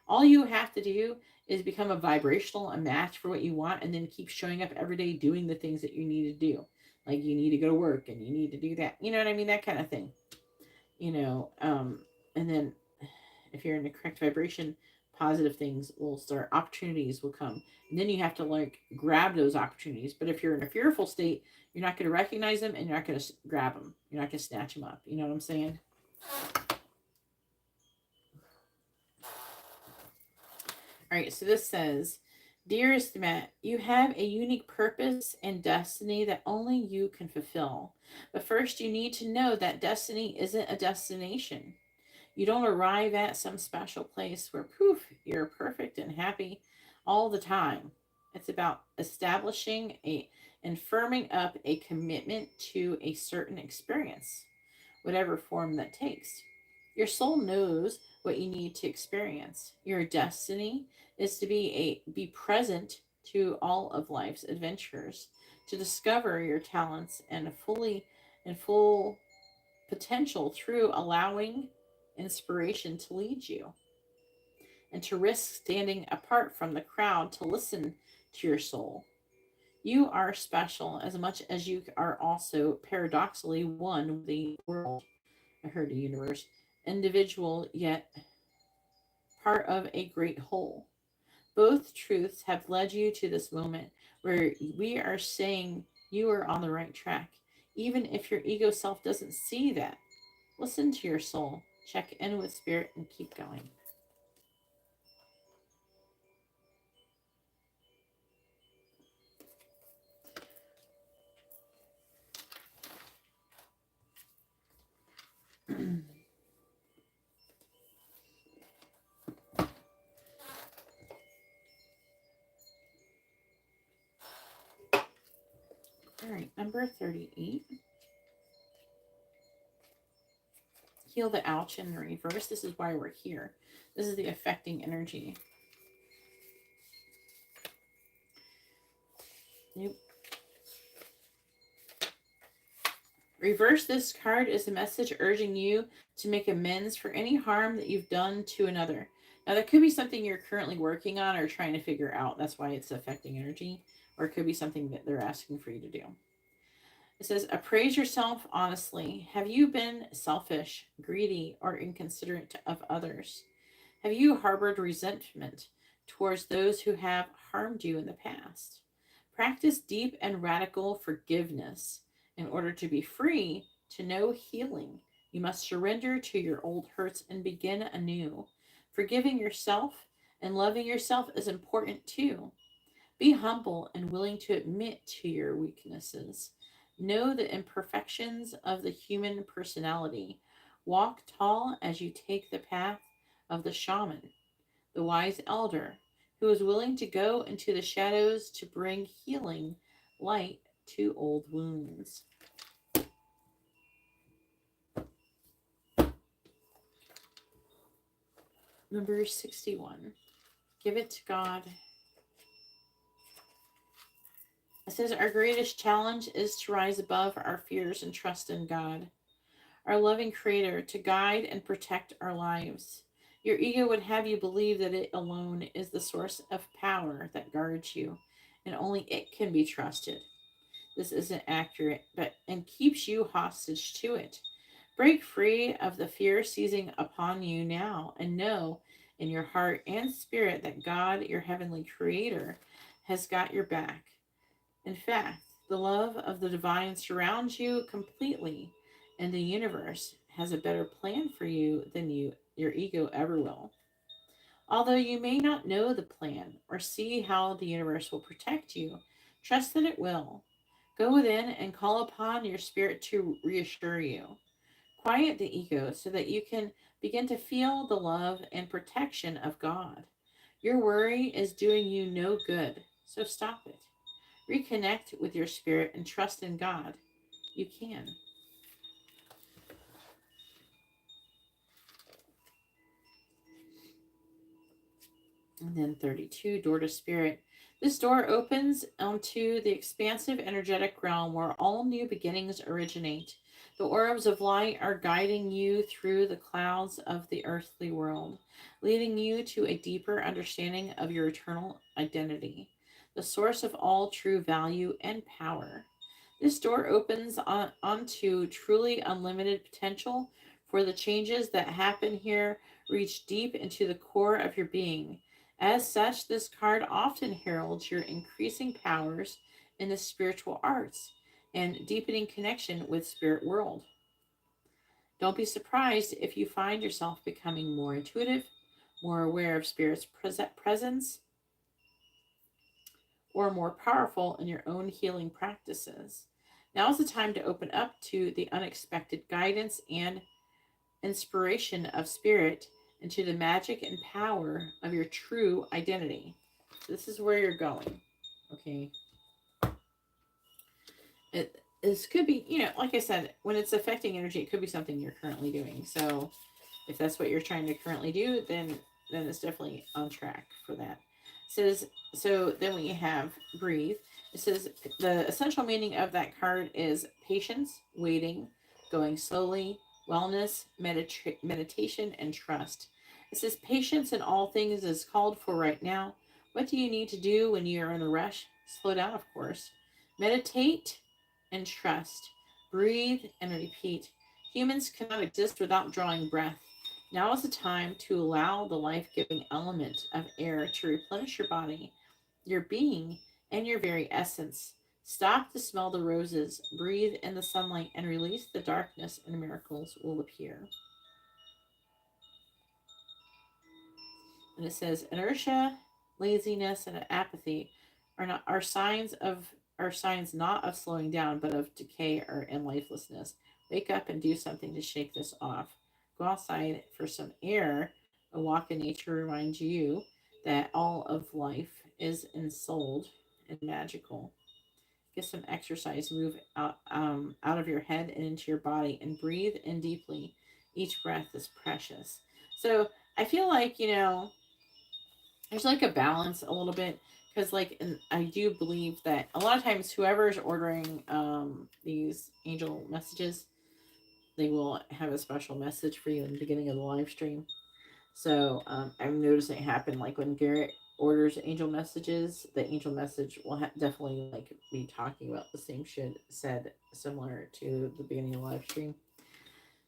All you have to do is become a vibrational, a match for what you want, and then keep showing up every day doing the things that you need to do. Like, you need to go to work and you need to do that. You know what I mean? That kind of thing. And then if you're in the correct vibration, positive things will start, opportunities will come. And then you have to like grab those opportunities. But if you're in a fearful state, you're not going to recognize them and you're not going to grab them. You're not going to snatch them up. You know what I'm saying? All right, so this says, dearest Matt, you have a unique purpose and destiny that only you can fulfill. But first, you need to know that destiny isn't a destination. You don't arrive at some special place where, poof, you're perfect and happy all the time. It's about establishing and firming up a commitment to a certain experience, whatever form that takes. Your soul knows what you need to experience. Your destiny is to be present to all of life's adventures, to discover your talents and full potential through allowing inspiration to lead you, and to risk standing apart from the crowd to listen to your soul. You are special as much as you are also paradoxically one with the world. I heard the universe. Individual, yet part of a great whole. Both truths have led you to this moment where we are saying you are on the right track, even if your ego self doesn't see that. Listen to your soul, check in with spirit, and keep going. All right, number 38. Heal the ouch in reverse. This is why we're here. This is the affecting energy. Nope. Reverse this card is a message urging you to make amends for any harm that you've done to another. Now, there could be something you're currently working on or trying to figure out. That's why it's affecting energy. Or it could be something that they're asking for you to do. It says, appraise yourself honestly. Have you been selfish, greedy, or inconsiderate of others? Have you harbored resentment towards those who have harmed you in the past? Practice deep and radical forgiveness. In order to be free, to know healing, you must surrender to your old hurts and begin anew. Forgiving yourself and loving yourself is important too. Be humble and willing to admit to your weaknesses. Know the imperfections of the human personality. Walk tall as you take the path of the shaman, the wise elder, who is willing to go into the shadows to bring healing light to old wounds. Number 61. Give it to God. It says, our greatest challenge is to rise above our fears and trust in God, our loving Creator, to guide and protect our lives. Your ego would have you believe that it alone is the source of power that guards you, and only it can be trusted. This isn't accurate, and keeps you hostage to it. Break free of the fear seizing upon you now, and know in your heart and spirit that God, your heavenly Creator, has got your back. In fact, the love of the divine surrounds you completely, and the universe has a better plan for you than your ego ever will. Although you may not know the plan or see how the universe will protect you, trust that it will. Go within and call upon your spirit to reassure you. Quiet the ego so that you can begin to feel the love and protection of God. Your worry is doing you no good, so stop it. Reconnect with your spirit and trust in God. You can. And then 32, door to spirit. This door opens onto the expansive energetic realm where all new beginnings originate. The orbs of light are guiding you through the clouds of the earthly world, leading you to a deeper understanding of your eternal identity, the source of all true value and power. This door opens onto truly unlimited potential, for the changes that happen here reach deep into the core of your being. As such, this card often heralds your increasing powers in the spiritual arts and deepening connection with spirit world. Don't be surprised if you find yourself becoming more intuitive, more aware of spirit's presence, or more powerful in your own healing practices. Now is the time to open up to the unexpected guidance and inspiration of spirit, and to the magic and power of your true identity. This is where you're going. Okay. This could be, like I said, when it's affecting energy, it could be something you're currently doing. So if that's what you're trying to currently do, then it's definitely on track for that. It says, so then we have breathe. It says the essential meaning of that card is patience, waiting, going slowly, wellness, meditation, and trust. It says patience in all things is called for right now. What do you need to do when you are in a rush? Slow down, of course. Meditate and trust. Breathe and repeat. Humans cannot exist without drawing breath. Now is the time to allow the life-giving element of air to replenish your body, your being, and your very essence. Stop to smell the roses, breathe in the sunlight, and release the darkness, and miracles will appear. And it says inertia, laziness, and apathy are signs not of slowing down, but of decay and lifelessness. Wake up and do something to shake this off. Go outside for some air. A walk in nature reminds you that all of life is ensouled and magical. Get some exercise. Move out of your head and into your body, and breathe in deeply. Each breath is precious. So I feel like, there's like a balance a little bit, because I do believe that a lot of times whoever is ordering these angel messages, they will have a special message for you in the beginning of the live stream. So I've noticed it happen like when Garrett orders angel messages, the angel message will definitely like be talking about the same shit said similar to the beginning of the live stream.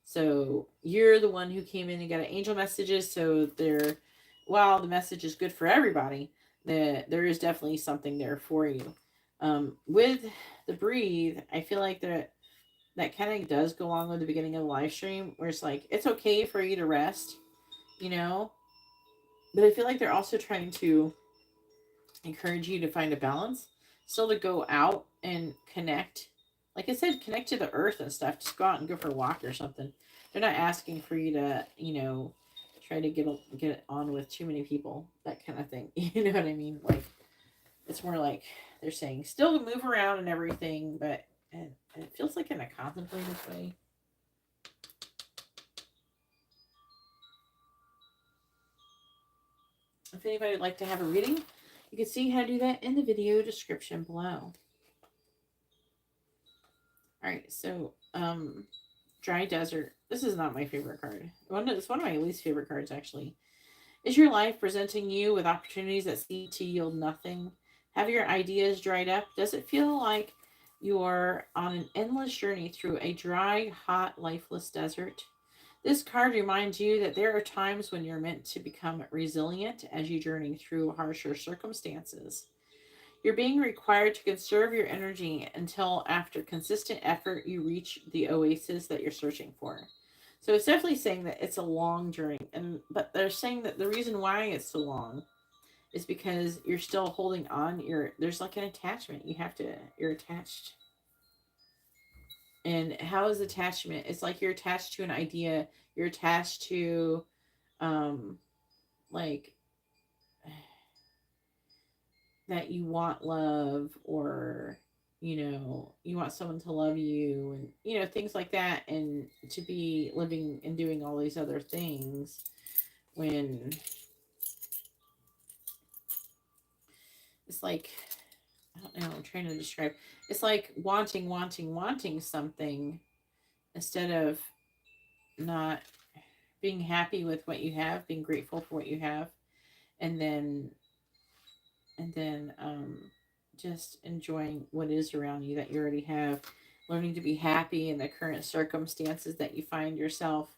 So you're the one who came in and got an angel messages. So there, while the message is good for everybody, there is definitely something there for you. With the breathe, I feel like that kind of does go along with the beginning of the live stream, where it's like it's okay for you to rest, you know. But I feel like they're also trying to encourage you to find a balance, still to go out and connect. Like I said, connect to the earth and stuff. Just go out and go for a walk or something. They're not asking for you to, try to get on with too many people, that kind of thing. You know what I mean? Like it's more like they're saying still move around and everything, but it feels like in a contemplative way. If anybody would like to have a reading, you can see how to do that in the video description below. Alright, so, Dry Desert. This is not my favorite card. It's one of my least favorite cards, actually. Is your life presenting you with opportunities that seem to yield nothing? Have your ideas dried up? Does it feel like you are on an endless journey through a dry, hot, lifeless desert? This card reminds you that there are times when you're meant to become resilient as you journey through harsher circumstances. You're being required to conserve your energy until, after consistent effort, you reach the oasis that you're searching for. So it's definitely saying that it's a long journey, but they're saying that the reason why it's so long is because you're still holding on. There's like an attachment. You're attached. And how is attachment? It's like you're attached to an idea. You're attached to, um, like that you want love, or you want someone to love you, and things like that, and to be living and doing all these other things when it's like, I don't know, I'm trying to describe. It's like wanting something instead of not being happy with what you have, being grateful for what you have, and then just enjoying what is around you that you already have, learning to be happy in the current circumstances that you find yourself,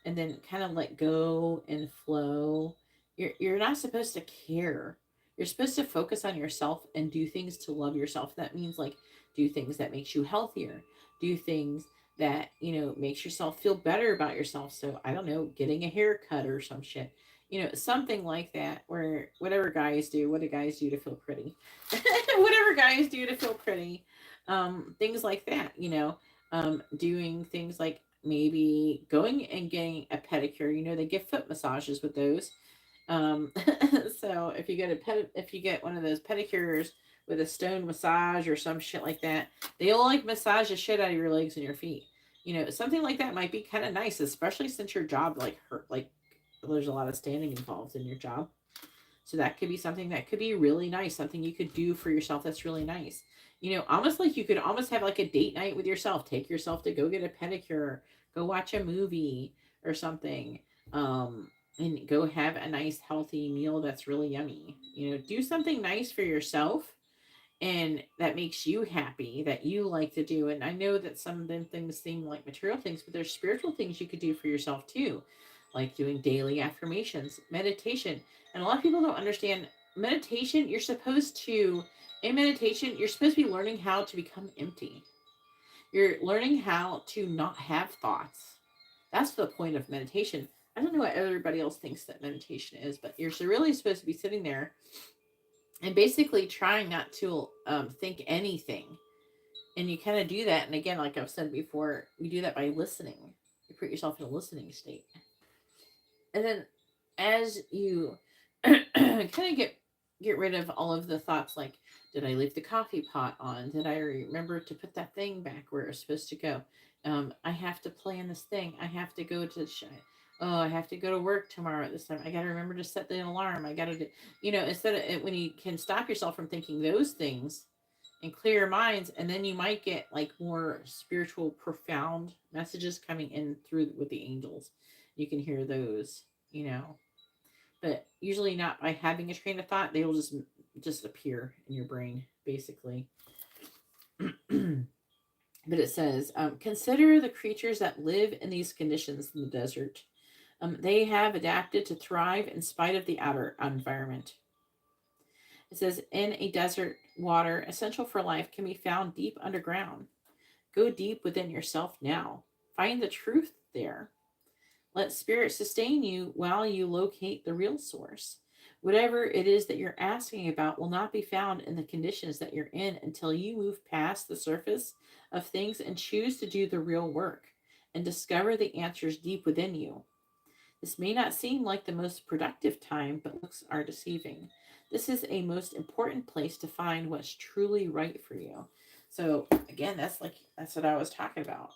and then kind of let go and flow. You're not supposed to care. You're supposed to focus on yourself and do things to love yourself. That means like do things that makes you healthier, do things that makes yourself feel better about yourself. So I don't know, getting a haircut or some shit, something like that, where whatever guys do, what do guys do to feel pretty? Whatever guys do to feel pretty, things like that, doing things like maybe going and getting a pedicure. They give foot massages with those. Um, so if you get one of those pedicures with a stone massage or some shit like that, they'll like massage the shit out of your legs and your feet. Something like that might be kind of nice, especially since your job like hurt, like there's a lot of standing involved in your job. So that could be something that could be really nice, something you could do for yourself that's really nice. Almost like you could almost have like a date night with yourself. Take yourself to go get a pedicure, go watch a movie or something. And go have a nice healthy meal that's really yummy. Do something nice for yourself and that makes you happy, that you like to do. And I know that some of them things seem like material things, but there's spiritual things you could do for yourself too, like doing daily affirmations, meditation. And a lot of people don't understand meditation. In meditation, you're supposed to be learning how to become empty. You're learning how to not have thoughts. That's the point of meditation. I don't know what everybody else thinks that meditation is, but you're really supposed to be sitting there and basically trying not to think anything. And you kind of do that. And again, like I've said before, you do that by listening. You put yourself in a listening state. And then as you kind of get rid of all of the thoughts like, did I leave the coffee pot on? Did I remember to put that thing back where it was supposed to go? I have to plan this thing. I have to go to oh, I have to go to work tomorrow at this time. I got to remember to set the alarm. I got to do, instead of it, when you can stop yourself from thinking those things and clear your minds, and then you might get like more spiritual, profound messages coming in through with the angels. You can hear those, but usually not by having a train of thought. They will just appear in your brain, basically. But it says, consider the creatures that live in these conditions in the desert. They have adapted to thrive in spite of the outer environment. It says, in a desert, water essential for life can be found deep underground. Go deep within yourself now. Find the truth there. Let spirit sustain you while you locate the real source. Whatever it is that you're asking about will not be found in the conditions that you're in until you move past the surface of things and choose to do the real work and discover the answers deep within you. This may not seem like the most productive time, but looks are deceiving. This is a most important place to find what's truly right for you. So again, that's what I was talking about.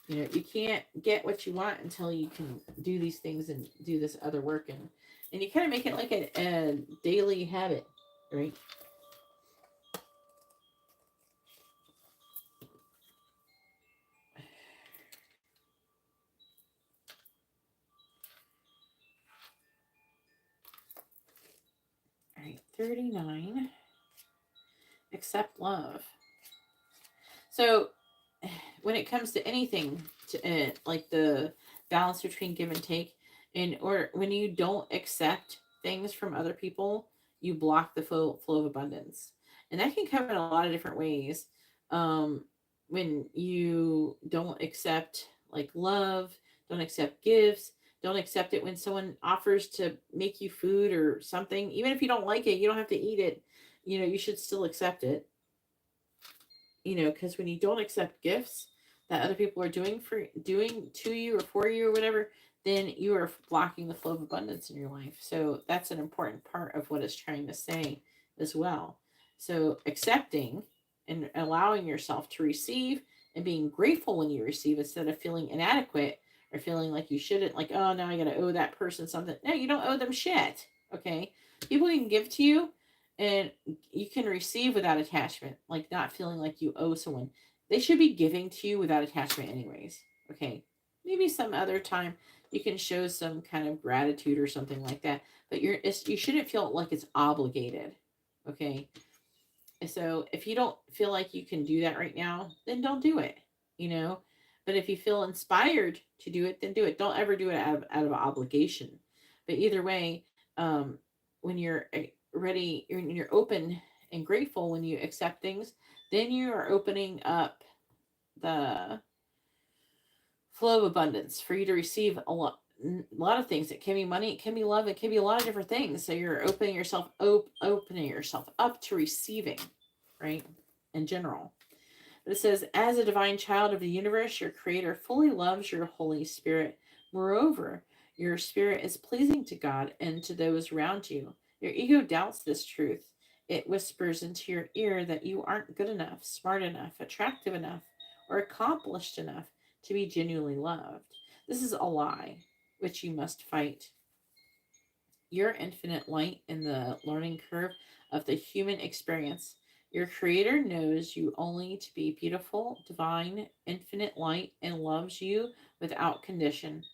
You know, you can't get what you want until you can do these things and do this other work, and you kind of make it like a daily habit, right? All right, 39. Accept love. So when it comes to anything, like the balance between give and take, or when you don't accept things from other people, you block the flow of abundance, and that can come in a lot of different ways. Um, when you don't accept like love, don't accept gifts, don't accept it when someone offers to make you food or something, even if you don't like it, you don't have to eat it. You know, you should still accept it, you know, because when you don't accept gifts that other people are doing to you or for you or whatever, then you are blocking the flow of abundance in your life. So that's an important part of what it's trying to say as well. So accepting and allowing yourself to receive and being grateful when you receive instead of feeling inadequate or feeling like you shouldn't, like, oh, now I gotta owe that person something. No, you don't owe them shit. Okay, people can give to you, and you can receive without attachment, like not feeling like you owe someone. They should be giving to you without attachment anyways. Okay, maybe some other time you can show some kind of gratitude or something like that, but you shouldn't feel like it's obligated. Okay, so if you don't feel like you can do that right now, then don't do it, you know. But if you feel inspired to do it, then do it. Don't ever do it out of obligation. But either way, um, when you're ready, when you're open and grateful, when you accept things, then you are opening up the flow of abundance for you to receive a lot of things. It can be money, it can be love, it can be a lot of different things. So you're opening yourself up to receiving, right? In general. But it says, as a divine child of the universe, your creator fully loves your Holy Spirit. Moreover, your spirit is pleasing to God and to those around you. Your ego doubts this truth. It whispers into your ear that you aren't good enough, smart enough, attractive enough, or accomplished enough to be genuinely loved. This is a lie, which you must fight. Your infinite light in the learning curve of the human experience. Your creator knows you only to be beautiful, divine, infinite light, and loves you without condition.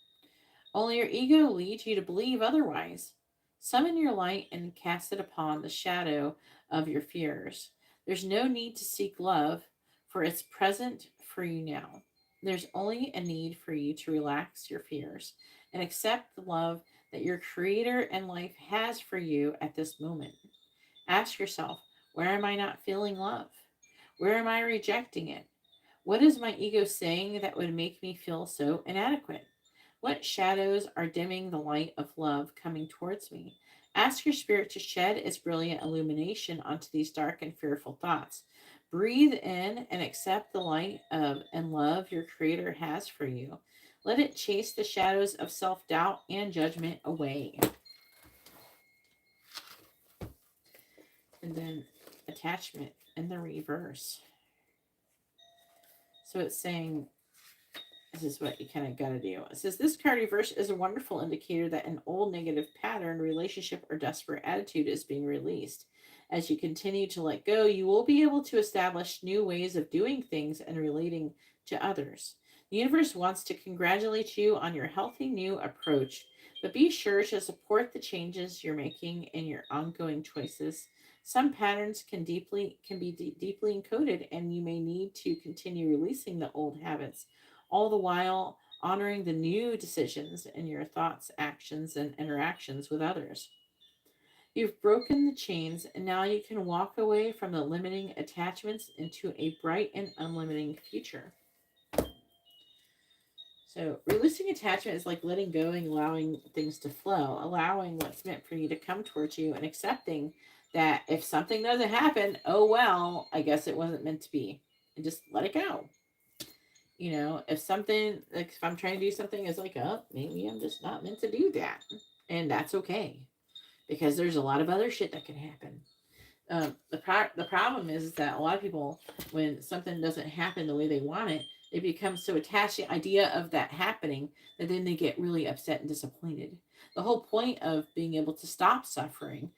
Only your ego leads you to believe otherwise. Summon your light and cast it upon the shadow of your fears. There's no need to seek love, for it's present for you now. There's only a need for you to relax your fears and accept the love that your creator and life has for you at this moment. Ask yourself, where am I not feeling love? Where am I rejecting it? What is my ego saying that would make me feel so inadequate? What shadows are dimming the light of love coming towards me? Ask your spirit to shed its brilliant illumination onto these dark and fearful thoughts. Breathe in and accept the light of and love your creator has for you. Let it chase the shadows of self-doubt and judgment away. And then attachment in the reverse. So it's saying, this is what you kind of got to do. It says, this card reverse is a wonderful indicator that an old negative pattern, relationship, or desperate attitude is being released. As you continue to let go, you will be able to establish new ways of doing things and relating to others. The universe wants to congratulate you on your healthy new approach, But be sure to support the changes you're making in your ongoing choices. Some patterns can be deeply encoded, and you may need to continue releasing the old habits, all the while honoring the new decisions in your thoughts, actions, and interactions with others. You've broken the chains, and now you can walk away from the limiting attachments into a bright and unlimiting future. So, releasing attachment is like letting go and allowing things to flow, allowing what's meant for you to come towards you, and accepting that if something doesn't happen, oh well, I guess it wasn't meant to be. And just let it go. You know, if something, like if I'm trying to do something, it's like, oh, maybe I'm just not meant to do that. And that's okay, because there's a lot of other shit that can happen. The problem is that a lot of people, when something doesn't happen the way they want it, they become so attached to the idea of that happening that then they get really upset and disappointed. The whole point of being able to stop suffering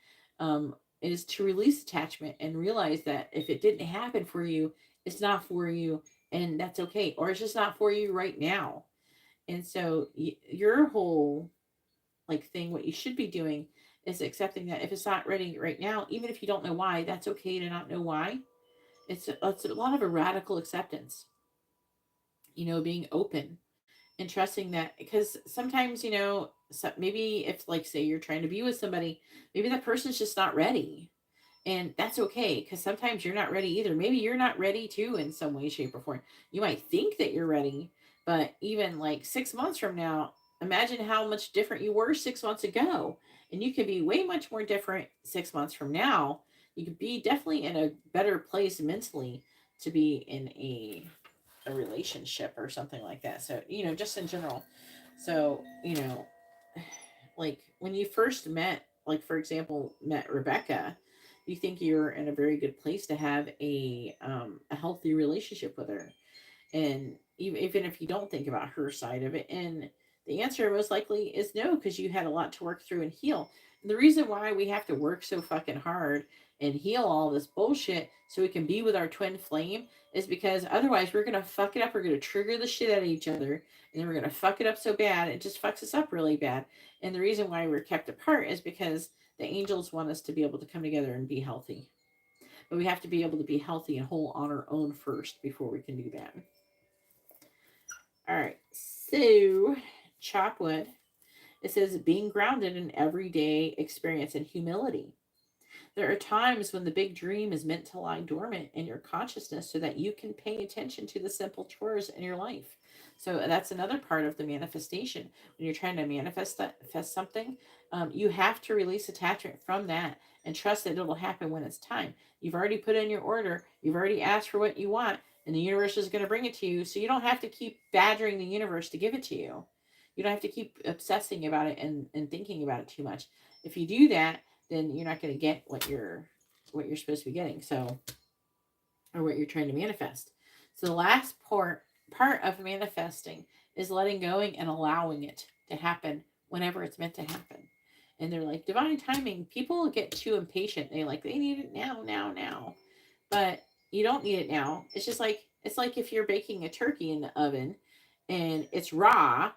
is to release attachment and realize that if it didn't happen for you, it's not for you, and that's okay, or it's just not for you right now. And so your whole like thing, what you should be doing is accepting that if it's not ready right now, even if you don't know why, that's okay to not know why. It's a lot of a radical acceptance, being open and trusting that, because sometimes, maybe if, like, say you're trying to be with somebody, maybe that person's just not ready. And that's okay, because sometimes you're not ready either. Maybe you're not ready too in some way, shape, or form. You might think that you're ready, but even like 6 months from now, imagine how much different you were 6 months ago. And you could be way much more different 6 months from now. You could be definitely in a better place mentally to be in a relationship or something like that. So, just in general. So, like when you first met, like for example, met Rebecca, you think you're in a very good place to have a healthy relationship with her, and even if you don't think about her side of it, and the answer most likely is no, because you had a lot to work through and heal. And the reason why we have to work so fucking hard and heal all this bullshit so we can be with our twin flame is because otherwise we're gonna fuck it up. We're gonna trigger the shit out of each other, and then we're gonna fuck it up so bad it just fucks us up really bad. And the reason why we're kept apart is because the angels want us to be able to come together and be healthy. But we have to be able to be healthy and whole on our own first before we can do that. All right. So, Chopwood, it says being grounded in everyday experience and humility. There are times when the big dream is meant to lie dormant in your consciousness so that you can pay attention to the simple chores in your life. So that's another part of the manifestation. When you're trying to manifest something, you have to release attachment from that and trust that it'll happen when it's time. You've already put in your order. You've already asked for what you want, and the universe is going to bring it to you. So you don't have to keep badgering the universe to give it to you. You don't have to keep obsessing about it and thinking about it too much. If you do that, then you're not going to get what you're supposed to be getting. So, or what you're trying to manifest. So the last part of manifesting is letting going and allowing it to happen whenever it's meant to happen. And they're like divine timing. People get too impatient. They need it now, now, now. But you don't need it now. It's like if you're baking a turkey in the oven and it's raw.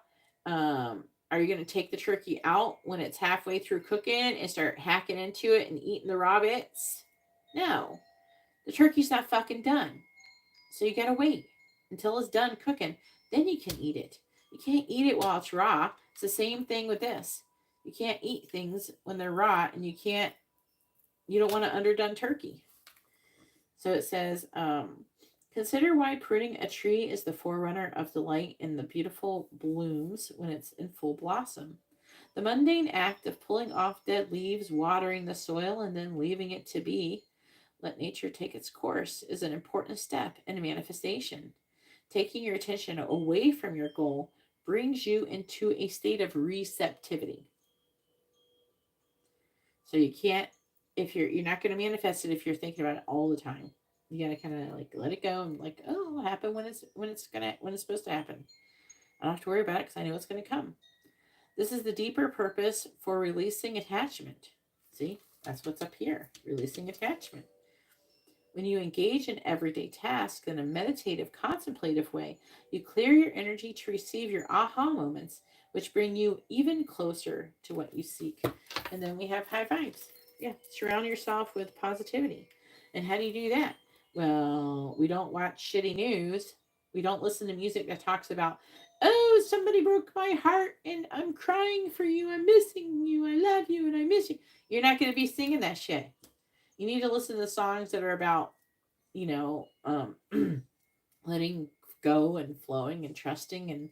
Are you going to take the turkey out when it's halfway through cooking and start hacking into it and eating the raw bits? No, the turkey's not fucking done. So you gotta wait until it's done cooking. Then you can eat it. You can't eat it while it's raw. It's the same thing with this. You can't eat things when they're raw, and you don't want an underdone turkey. So it says, consider why pruning a tree is the forerunner of delight in the beautiful blooms when it's in full blossom. The mundane act of pulling off dead leaves, watering the soil, and then leaving it to be, let nature take its course, is an important step in a manifestation. Taking your attention away from your goal brings you into a state of receptivity. So you can't, if you're not going to manifest it if you're thinking about it all the time. You got to kind of like let it go and like, oh, it'll happen when it's supposed to happen. I don't have to worry about it because I know it's going to come. This is the deeper purpose for releasing attachment. See, that's what's up here, releasing attachment. When you engage in everyday tasks in a meditative, contemplative way, you clear your energy to receive your aha moments, which bring you even closer to what you seek. And then we have high vibes. Yeah, surround yourself with positivity. And how do you do that? Well, we don't watch shitty news. We don't listen to music that talks about, oh, somebody broke my heart and I'm crying for you. I'm missing you. I love you and I miss you. You're not going to be singing that shit. You need to listen to songs that are about, you know, letting go and flowing and trusting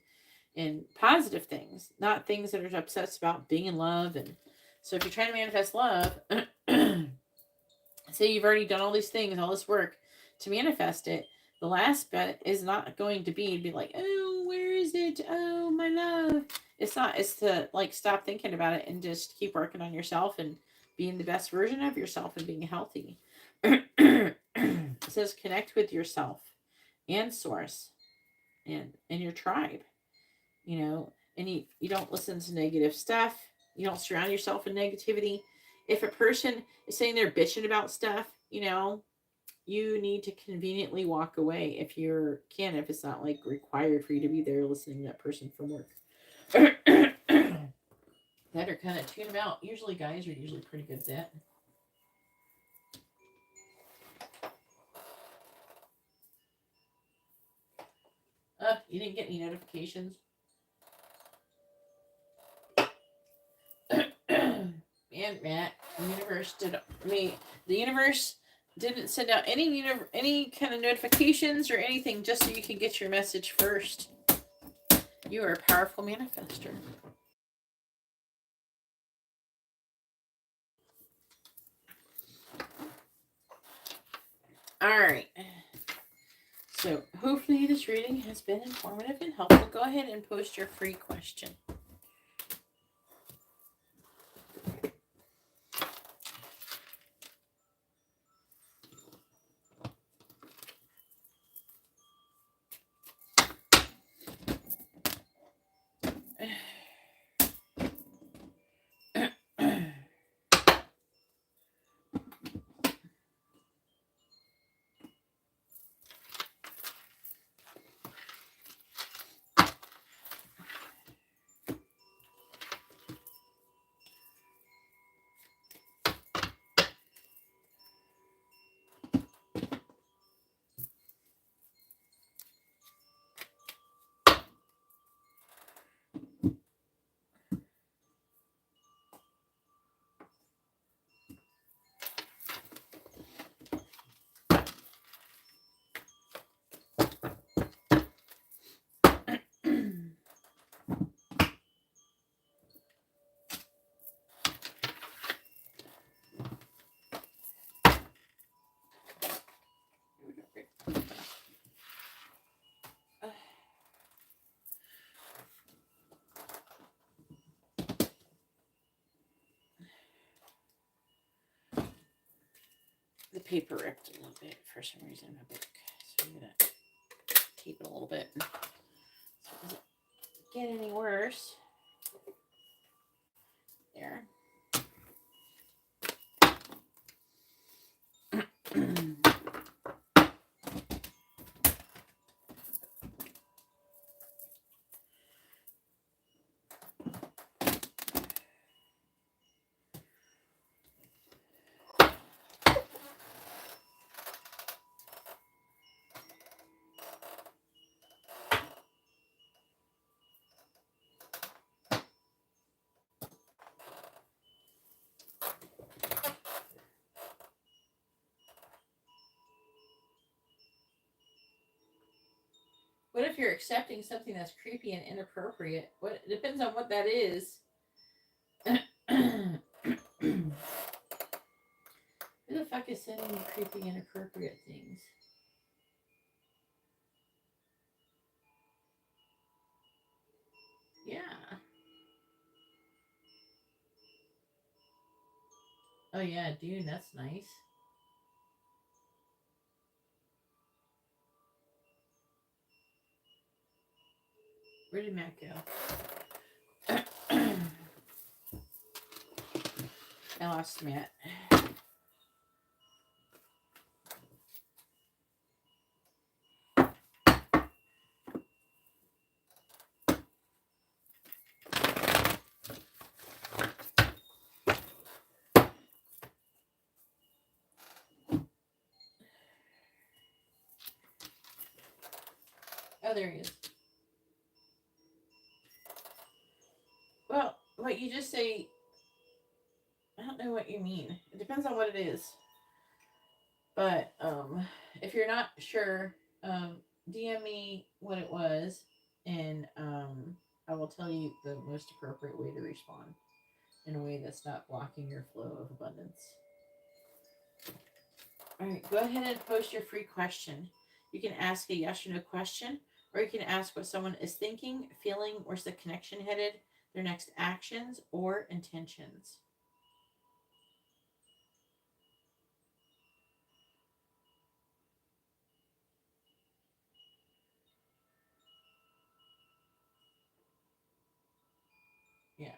and positive things, not things that are obsessed about being in love. And so if you're trying to manifest love, say you've already done all these things, all this work to manifest it, the last bit is not going to be like, oh, where is it? Oh, my love. It's not. It's to like stop thinking about it and just keep working on yourself and being the best version of yourself and being healthy. It says connect with yourself and source and your tribe, you know, and you don't listen to negative stuff. You don't surround yourself with negativity. If a person is saying they're bitching about stuff, you know, you need to conveniently walk away if if it's not like required for you to be there listening to that person from work. That or kind of tune them out. Usually guys are usually pretty good at that. You didn't get any notifications? Man, Matt, the universe didn't send out any kind of notifications or anything just so you can get your message first. You are a powerful manifester. All right. So hopefully this reading has been informative and helpful. Go ahead and post your free question. The paper ripped a little bit for some reason in my book. So I'm going to tape it a little bit. So it doesn't get any worse. There. What if you're accepting something that's creepy and inappropriate? What it depends on what that is. Who the fuck is sending you creepy, inappropriate things? Yeah. Oh yeah, dude, that's nice. Where did Matt go? I lost Matt. Oh, there he is. Well, what you just say, I don't know what you mean. It depends on what it is. But if you're not sure, DM me what it was, and I will tell you the most appropriate way to respond in a way that's not blocking your flow of abundance. All right, go ahead and post your free question. You can ask a yes or no question, or you can ask what someone is thinking, feeling, where's the connection headed, their next actions or intentions. Yeah.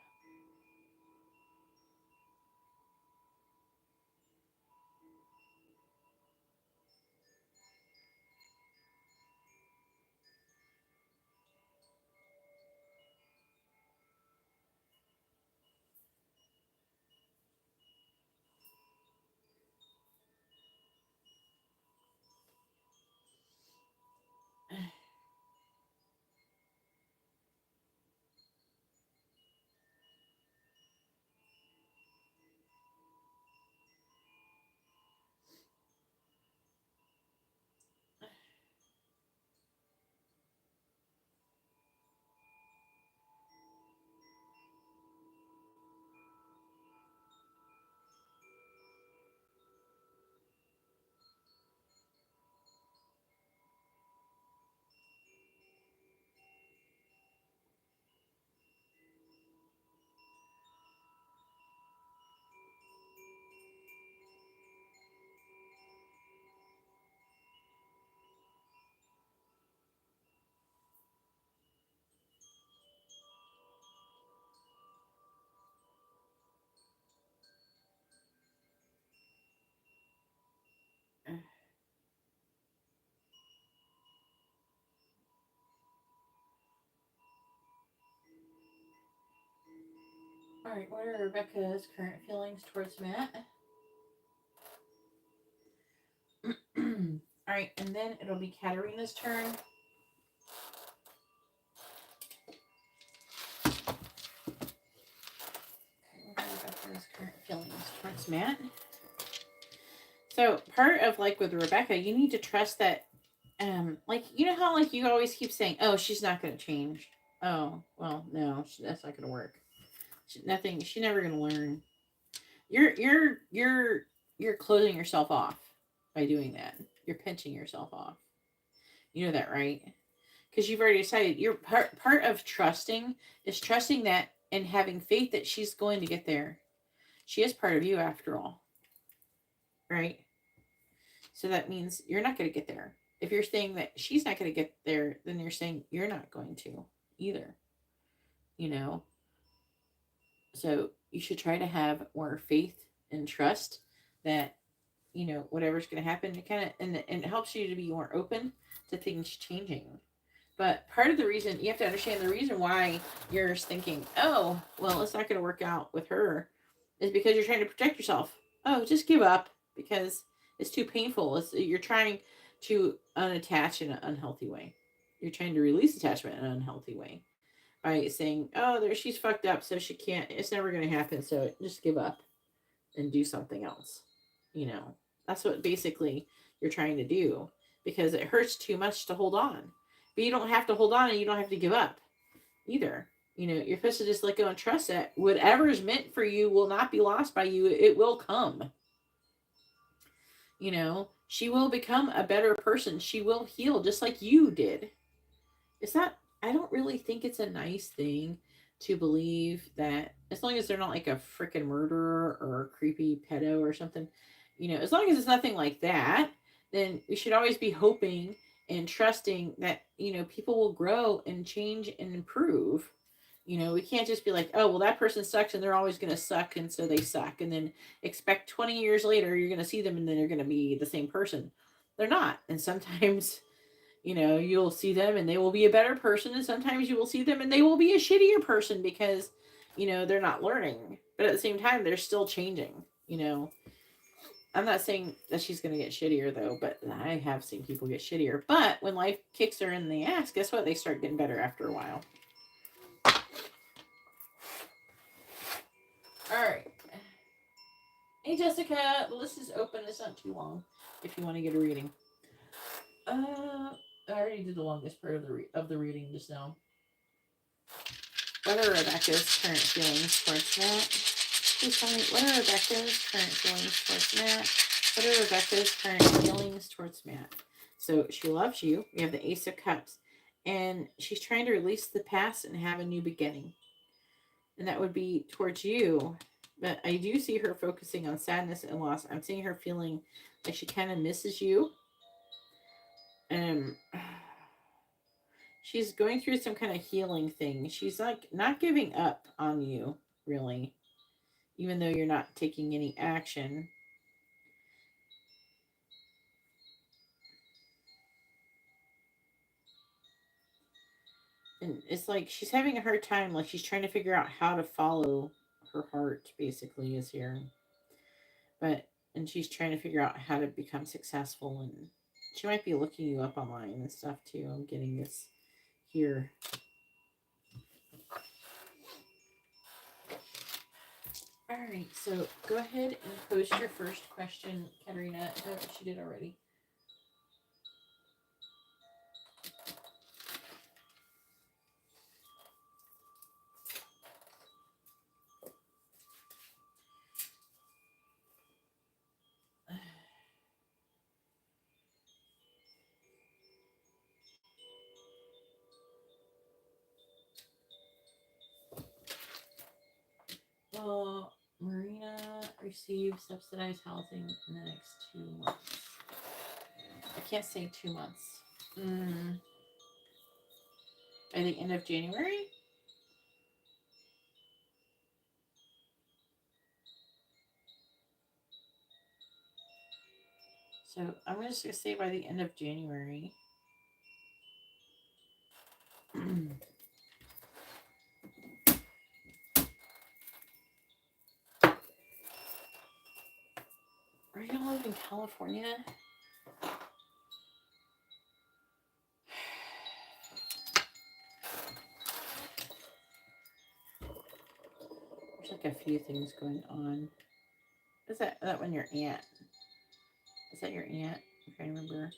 All right, what are Rebecca's current feelings towards Matt? All right, and then it'll be Katarina's turn. What are Rebecca's current feelings towards Matt? So part of like with Rebecca, you need to trust that, like you know how like you always keep saying, "Oh, she's not going to change." Oh, well, no, that's not going to work. Nothing. She's never going to learn. You're closing yourself off by doing that. You're pinching yourself off. You know that, right? Because you've already decided. You're part of trusting is trusting that and having faith that she's going to get there. She is part of you after all, right? So that means you're not going to get there. If you're saying that she's not going to get there, then you're saying you're not going to either. You know, so you should try to have more faith and trust that whatever's going to happen. It kind of and it helps you to be more open to things changing. But part of the reason you have to understand the reason why you're thinking, oh, well, it's not going to work out with her, is because you're trying to protect yourself. Oh, just give up because it's too painful. You're trying to unattach in an unhealthy way. You're trying to release attachment in an unhealthy way by saying, oh, there she's fucked up, so she can't. It's never going to happen. So just give up and do something else. That's what basically you're trying to do because it hurts too much to hold on. But you don't have to hold on and you don't have to give up either. You're supposed to just let go and trust that whatever is meant for you will not be lost by you. It will come. She will become a better person. She will heal just like you did. I don't really think it's a nice thing to believe that as long as they're not like a freaking murderer or a creepy pedo or something, as long as it's nothing like that, then we should always be hoping and trusting that, people will grow and change and improve. We can't just be like, oh, well, that person sucks and they're always going to suck. And so they suck. And then expect 20 years later, you're going to see them and then they're going to be the same person. They're not. And sometimes, you'll see them and they will be a better person. And sometimes you will see them and they will be a shittier person because, they're not learning. But at the same time, they're still changing, I'm not saying that she's going to get shittier, though, but I have seen people get shittier. But when life kicks her in the ass, guess what? They start getting better after a while. All right. Hey, Jessica. The list is open. It's not too long if you want to get a reading. I already did the longest part of the reading just now. What are Rebecca's current feelings towards Matt? Please tell me, what are Rebecca's current feelings towards Matt? What are Rebecca's current feelings towards Matt? So she loves you. We have the Ace of Cups. And she's trying to release the past and have a new beginning. And that would be towards you. But I do see her focusing on sadness and loss. I'm seeing her feeling like she kind of misses you. She's going through some kind of healing thing. She's like not giving up on you, really. Even though you're not taking any action. And it's like she's having a hard time. Like she's trying to figure out how to follow her heart, basically, is here. And she's trying to figure out how to become successful. And she might be looking you up online and stuff, too. I'm getting this here. All right, so go ahead and post your first question, Katerina. Oh, she did already. Will Marina receive subsidized housing in the next 2 months? I can't say 2 months. By the end of January? So I'm just going to say by the end of January. Are you gonna live in California? There's like a few things going on. Is that one your aunt? Is that your aunt? I'm trying to remember.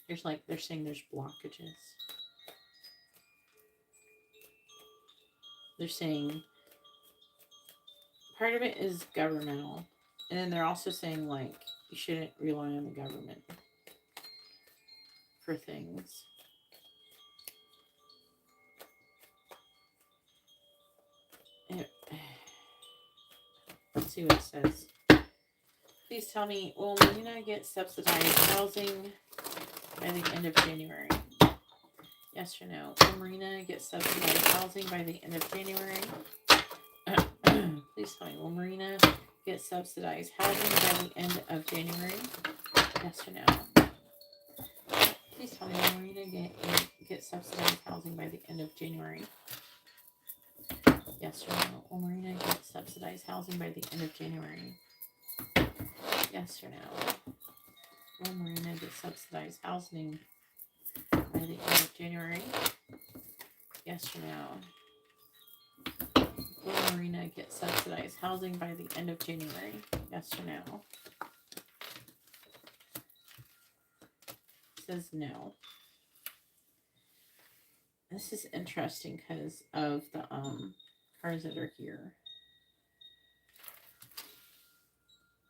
There's like, they're saying there's blockages. They're saying part of it is governmental. And then they're also saying like, you shouldn't rely on the government for things. Let's see what it says. Please tell me, will Marina get subsidized housing by the end of January? Yes or no? Will Marina get subsidized housing by the end of January? Please tell me, will Marina get subsidized housing by the end of January? Yes or no? Please tell me, will Marina get subsidized housing by the end of January? Yes or no? Will Marina get subsidized housing by the end of January? Yes or no? Will Marina get subsidized housing by the end of January? Yes or no? Will Marina get subsidized housing by the end of January? Yes or no? It says no. This is interesting because of the cards that are here.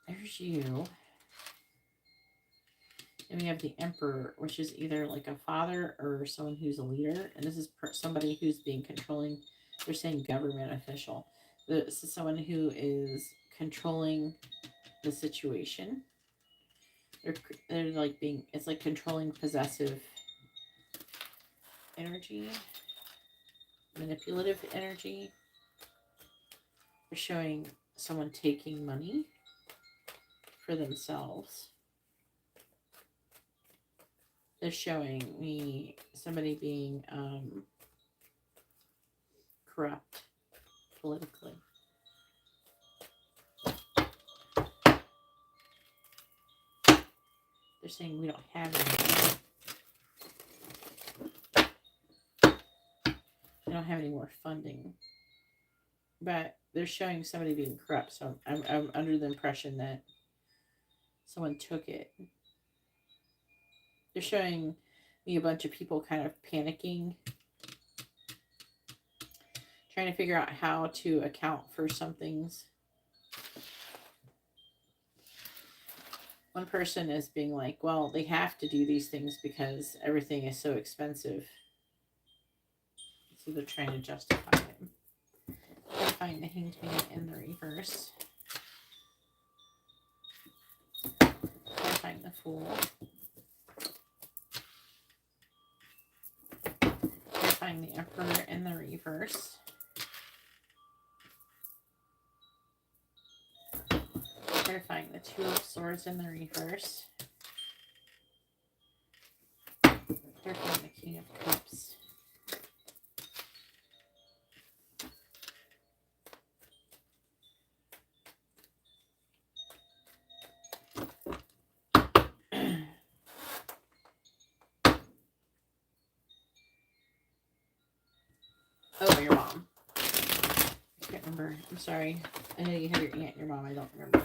There's you. And we have the Emperor, which is either like a father or someone who's a leader. And this is somebody who's being controlling. They're saying government official. This is someone who is controlling the situation. They're like being, it's like controlling, possessive energy, manipulative energy. They're showing someone taking money for themselves. They're showing me somebody being corrupt politically. They're saying we don't have anything. We don't have any more funding. But they're showing somebody being corrupt. So I'm under the impression that someone took it. They're showing me a bunch of people kind of panicking, trying to figure out how to account for some things. One person is being like, well, they have to do these things because everything is so expensive. So they're trying to justify it. I find the Hanged Man in the reverse. I find the Fool. I find the Emperor in the reverse. Clarifying the Two of Swords in the reverse. Clarifying the King of Cups. Oh, your mom. I can't remember. I'm sorry. I know you have your aunt and your mom. I don't remember.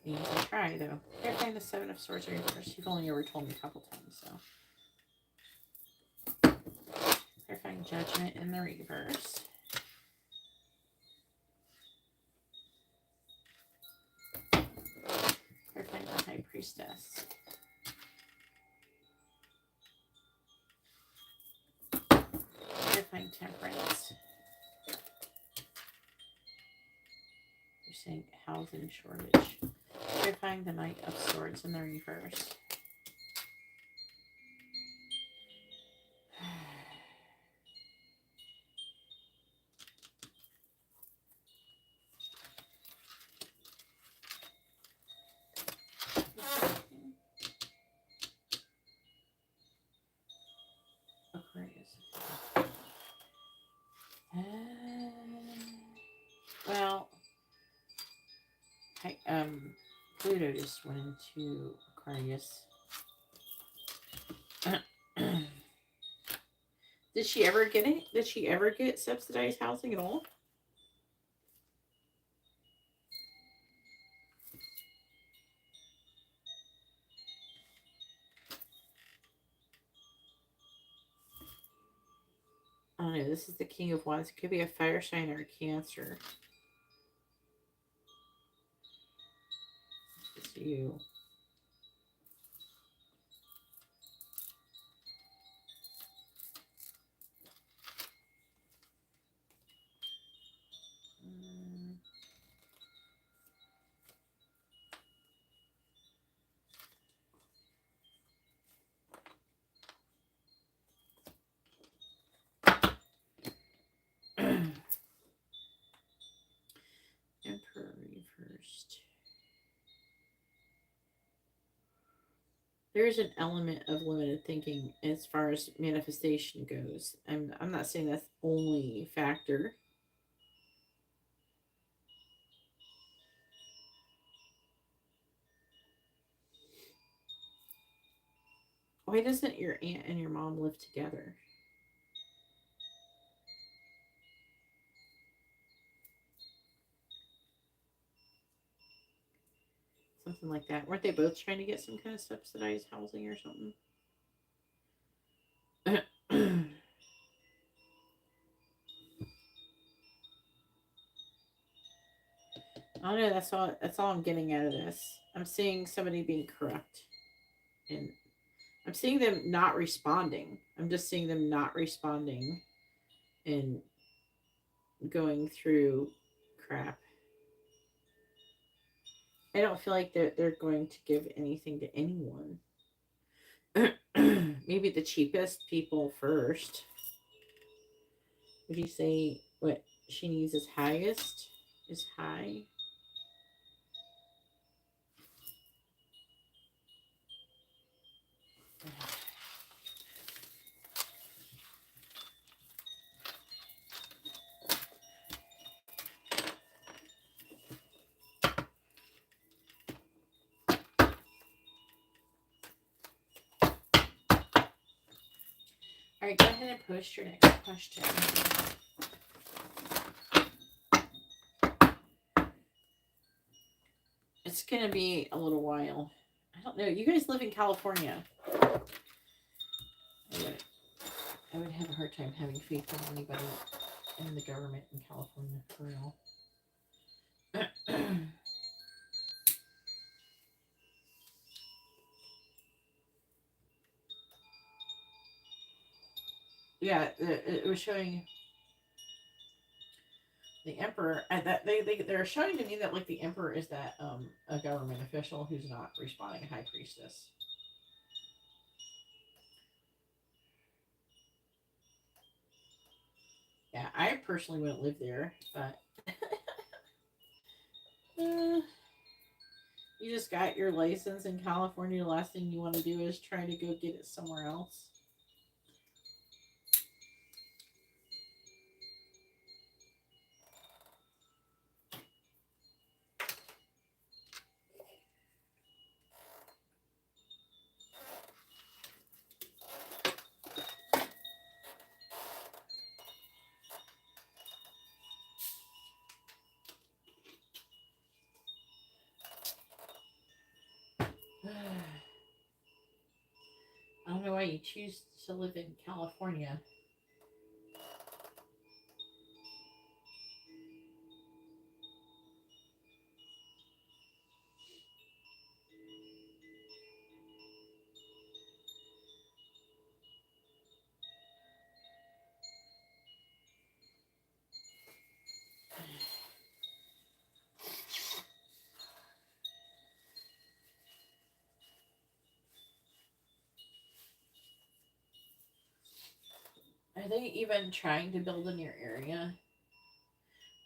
Means I try, though. Clarifying the Seven of Swords in reverse. You've only ever told me a couple times, so. Clarifying Judgment in the reverse. Clarifying the High Priestess. Clarifying Temperance. You're saying housing shortage. Clarifying the Knight of Swords in the reverse. Aquarius. Well, Pluto just went into Aquarius. Did she ever get it? Did she ever get subsidized housing at all? I don't know. This is the King of Wands. It could be a fire sign or a Cancer. It's you. Emperor reversed. There is an element of limited thinking as far as manifestation goes. I'm not saying that's the only factor. Why doesn't your aunt and your mom live together? Something like that. Weren't they both trying to get some kind of subsidized housing or something? I don't know. That's all I'm getting out of this. I'm seeing somebody being corrupt, and I'm seeing them not responding. I'm just seeing them not responding and going through crap. I don't feel like they're going to give anything to anyone. Maybe the cheapest people first. Would you say what she needs is highest? Is high? All right, go ahead and post your next question. It's going to be a little while. I don't know. You guys live in California. I would have a hard time having faith in anybody in the government in California, for real. Yeah, it was showing the emperor. That they're showing to me that like the emperor is that a government official who's not responding high priestess. Yeah, I personally wouldn't live there, but you just got your license in California. The last thing you want to do is try to go get it somewhere else. I don't know why you choose to live in California. Are they even trying to build in your area?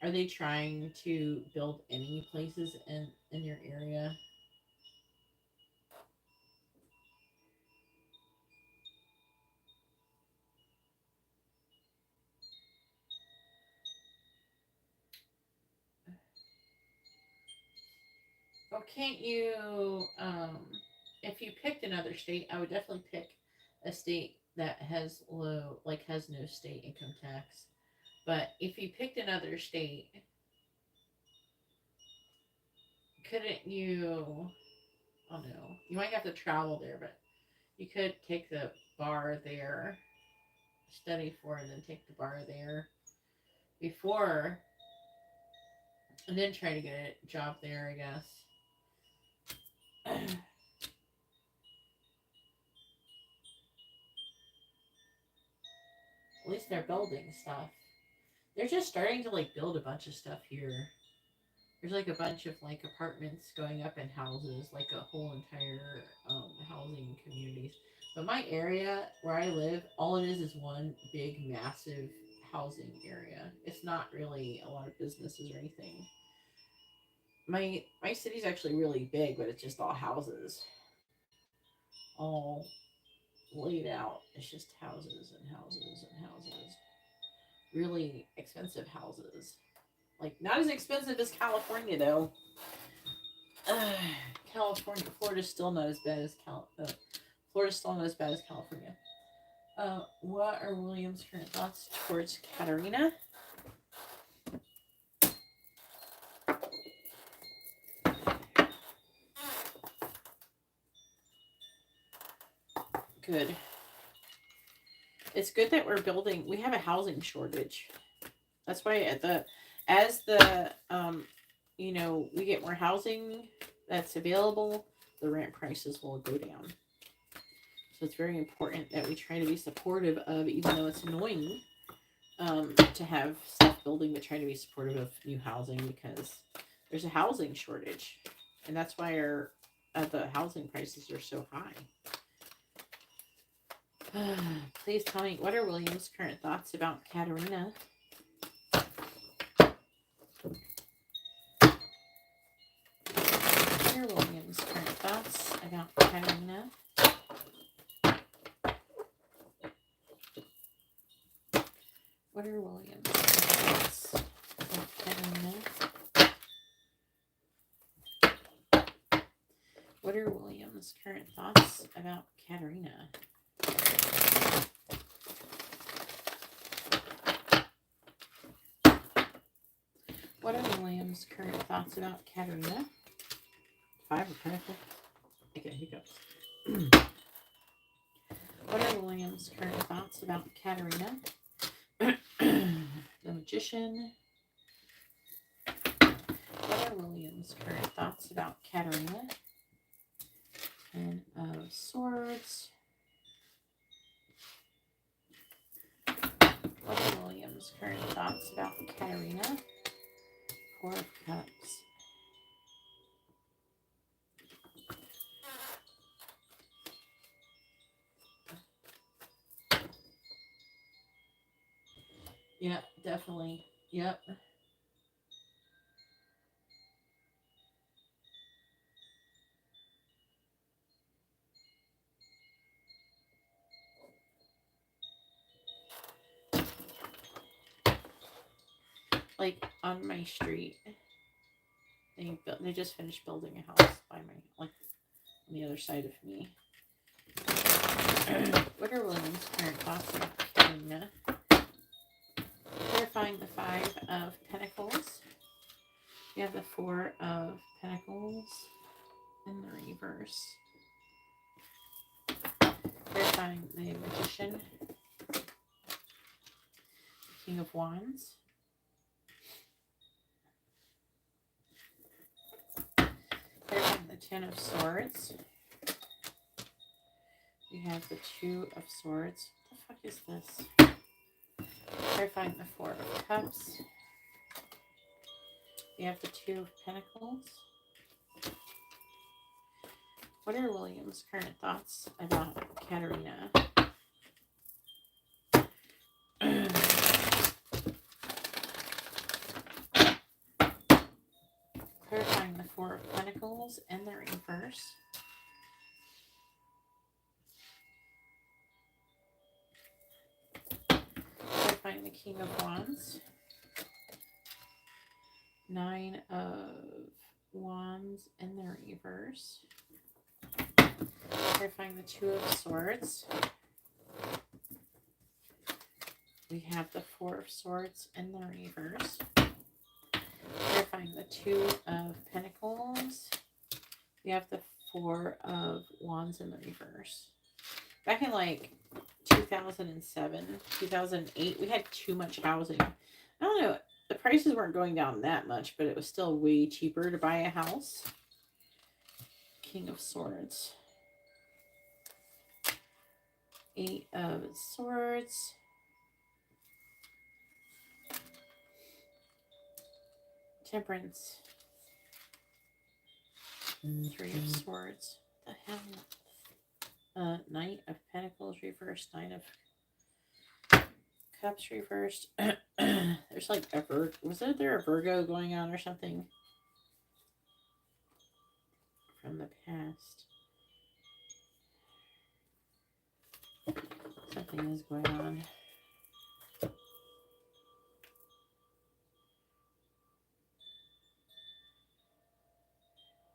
Are they trying to build any places in your area? Well, can't you, if you picked another state, I would definitely pick a state that has low, like has no state income tax. But if you picked another state, couldn't you, oh no, you might have to travel there, but you could take the bar there, study for, and then take the bar there before, and then try to get a job there, I guess. At least they're building stuff. They're just starting to like build a bunch of stuff here. There's like a bunch of like apartments going up in houses, like a whole entire housing communities. But my area where I live, all it is one big massive housing area. It's not really a lot of businesses or anything. My city's actually really big, but it's just all houses, all laid out. It's just houses and houses and houses. Really expensive houses. Like not as expensive as California though. California, Florida's still not as bad as Florida's still not as bad as California. What are William's current thoughts towards Katarina? Good. It's good that we're building. We have a housing shortage. That's why as the we get more housing that's available, the rent prices will go down. So it's very important that we try to be supportive of, even though it's annoying to have stuff building, but try to be supportive of new housing because there's a housing shortage. And that's why the housing prices are so high. Please tell me, what are William's current thoughts about Katerina? What are William's current thoughts about Katerina? What are William's thoughts about Katerina? What are William's current thoughts about Katerina? What are William's current thoughts about Katerina? 5 of Pentacles. Okay, hiccups. What are William's current thoughts about Katerina? The Magician. What are William's current thoughts about Katerina? 10 of Swords. What are William's current thoughts about Katerina? 4 of Cups. Yep, definitely. Yep. Like on my street, they just finished building a house by my, like, on the other side of me. What are William's current thoughts about Karina? Clarifying the 5 of Pentacles. You have the 4 of Pentacles in the reverse. Clarifying the Magician. King of Wands. Clarifying the 10 of Swords. You have the 2 of Swords. What the fuck is this? Clarifying the 4 of Cups. You have the 2 of Pentacles. What are William's current thoughts about Katerina? Clarifying the 4 of Pentacles in the reverse. Clarifying the King of Wands. 9 of Wands in the reverse. Clarifying the 2 of Swords. We have the 4 of Swords in the reverse. Clarifying the 2 of Pentacles. We have the 4 of Wands in the reverse. Back in like 2007, 2008, we had too much housing. I don't know. The prices weren't going down that much, but it was still way cheaper to buy a house. King of Swords. 8 of Swords. Temperance. 3 of Swords. What the hell? Knight of Pentacles reversed. 9 of Cups reversed. There's like a there a Virgo going on or something from the past? Something is going on.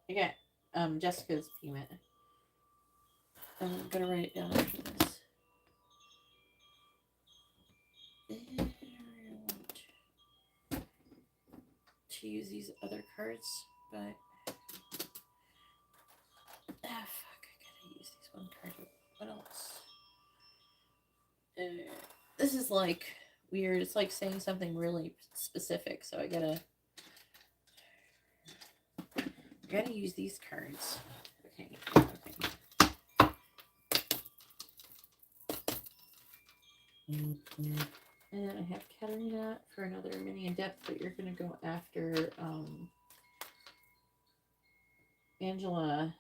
I got Jessica's payment. I'm gonna write it down after this. I want to use these other cards, but fuck, I gotta use these one card. What else? This is like weird. It's like saying something really specific, so I gotta use these cards. Okay. And I have Katerina for another mini in depth, but you're gonna go after Angela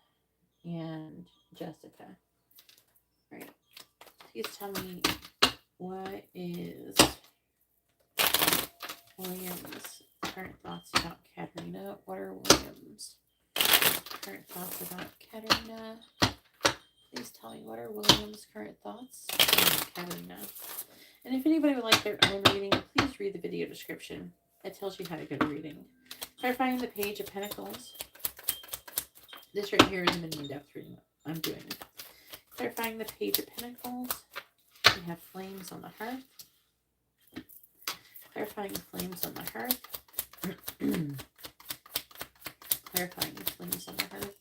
and Jessica. Right. Please tell me, what is William's current thoughts about Katerina? What are William's current thoughts about Katerina? Please tell me, what are William's current thoughts about Katerina? And if anybody would like their own reading, please read the video description. It tells you how to get a reading. Clarifying the Page of Pentacles. This right here is a mini in-depth reading I'm doing. Clarifying the Page of Pentacles. We have Flames on the Hearth. Clarifying Flames on the Hearth. Clarifying Flames on the Hearth.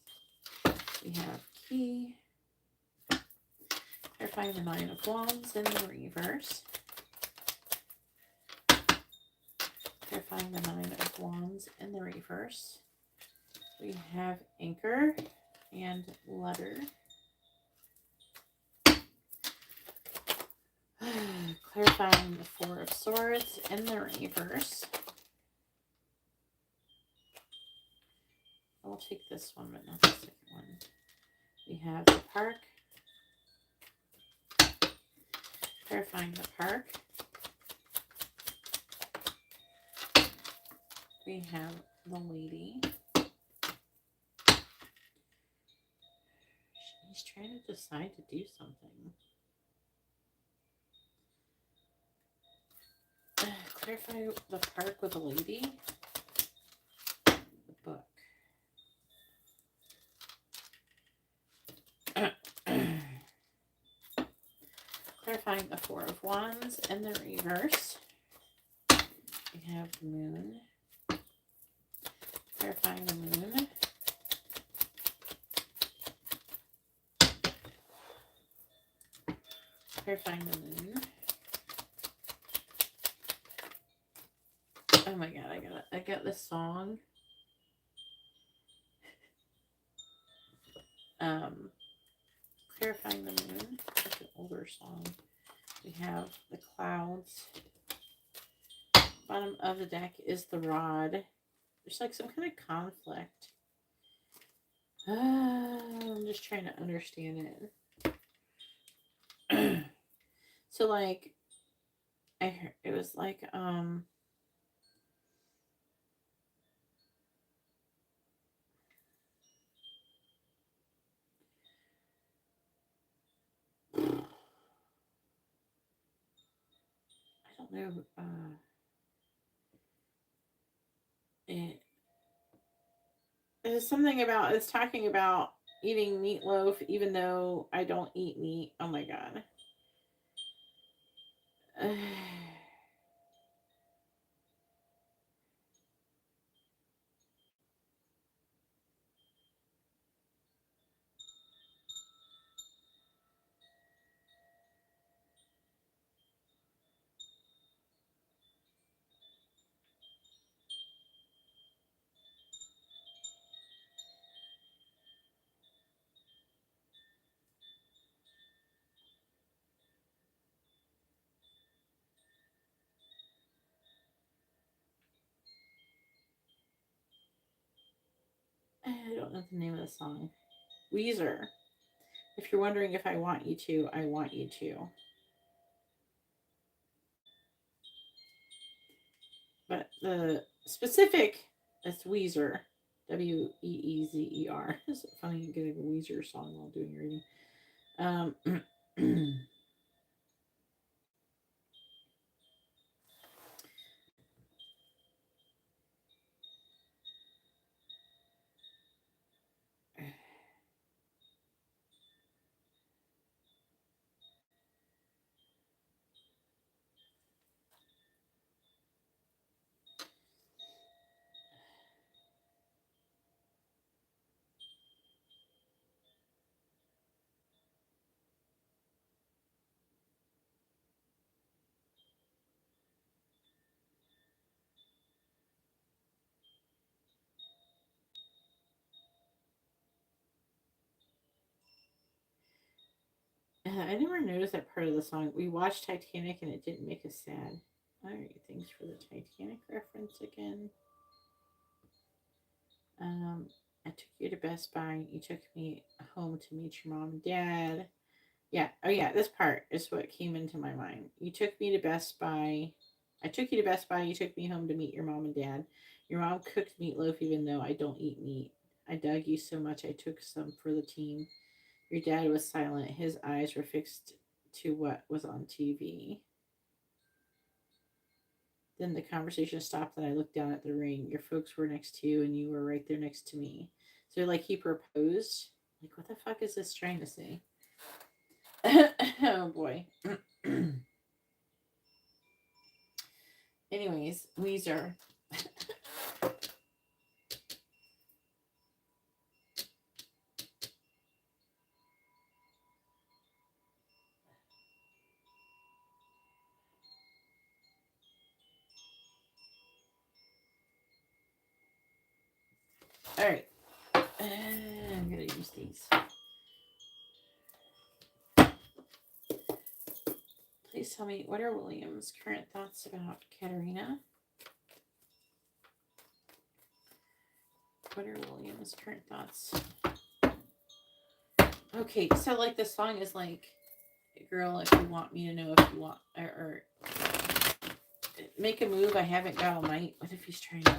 We have Key. Clarifying the Nine of Wands in the reverse. Clarifying the Nine of Wands in the reverse. We have Anchor and Letter. Clarifying the Four of Swords in the reverse. I'll take this one, but not the second one. We have the Park. Clarifying the Park. We have the Lady. She's trying to decide to do something. Clarify the Park with the Lady. The Book. Clarifying the Four of Wands in the reverse. We have the Moon. Clarifying the Moon. Clarifying the Moon. Oh my god, I got this song. Clarifying the Moon. It's an older song. We have the Clouds. Bottom of the deck is the Rod. There's like some kind of conflict. I'm just trying to understand it. So like, I heard it was like, I don't know, it's something about, it's talking about eating meatloaf even though I don't eat meat. Oh my god. I don't know the name of the song. Weezer. If you're wondering if I want you to, I want you to. But the specific, it's Weezer. Weezer. It's funny getting a Weezer song while doing reading. I never noticed that part of the song. We watched Titanic and it didn't make us sad. Alright, thanks for the Titanic reference again. I took you to Best Buy. You took me home to meet your mom and dad. Yeah. Oh, yeah. This part is what came into my mind. You took me to Best Buy. I took you to Best Buy. You took me home to meet your mom and dad. Your mom cooked meatloaf even though I don't eat meat. I dug you so much I took some for the team. Your dad was silent. His eyes were fixed to what was on TV. Then the conversation stopped and I looked down at the ring. Your folks were next to you and you were right there next to me. So like he proposed. Like what the fuck is this trying to say? Oh boy. Anyways, Weezer. All right. I'm going to use these. Please tell me, what are William's current thoughts about Katerina? What are William's current thoughts? Okay, so like the song is like, girl, if you want me to know if you want, or make a move, I haven't got all night. What if he's trying to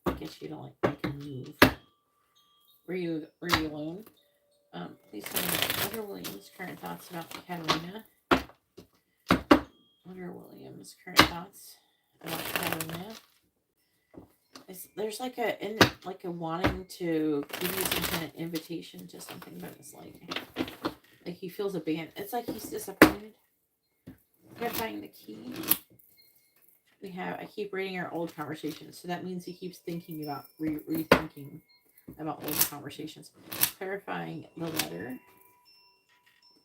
like get you to like make a move? Were you alone? Please tell me, what are William's current thoughts about Katerina? What are William's current thoughts about Katerina? There's like a wanting to give you some kind of invitation to something, but it's like he feels abandoned. It's like he's disappointed. Clarifying the key. I keep reading our old conversations, so that means he keeps thinking about rethinking about old conversations. Clarifying the letter.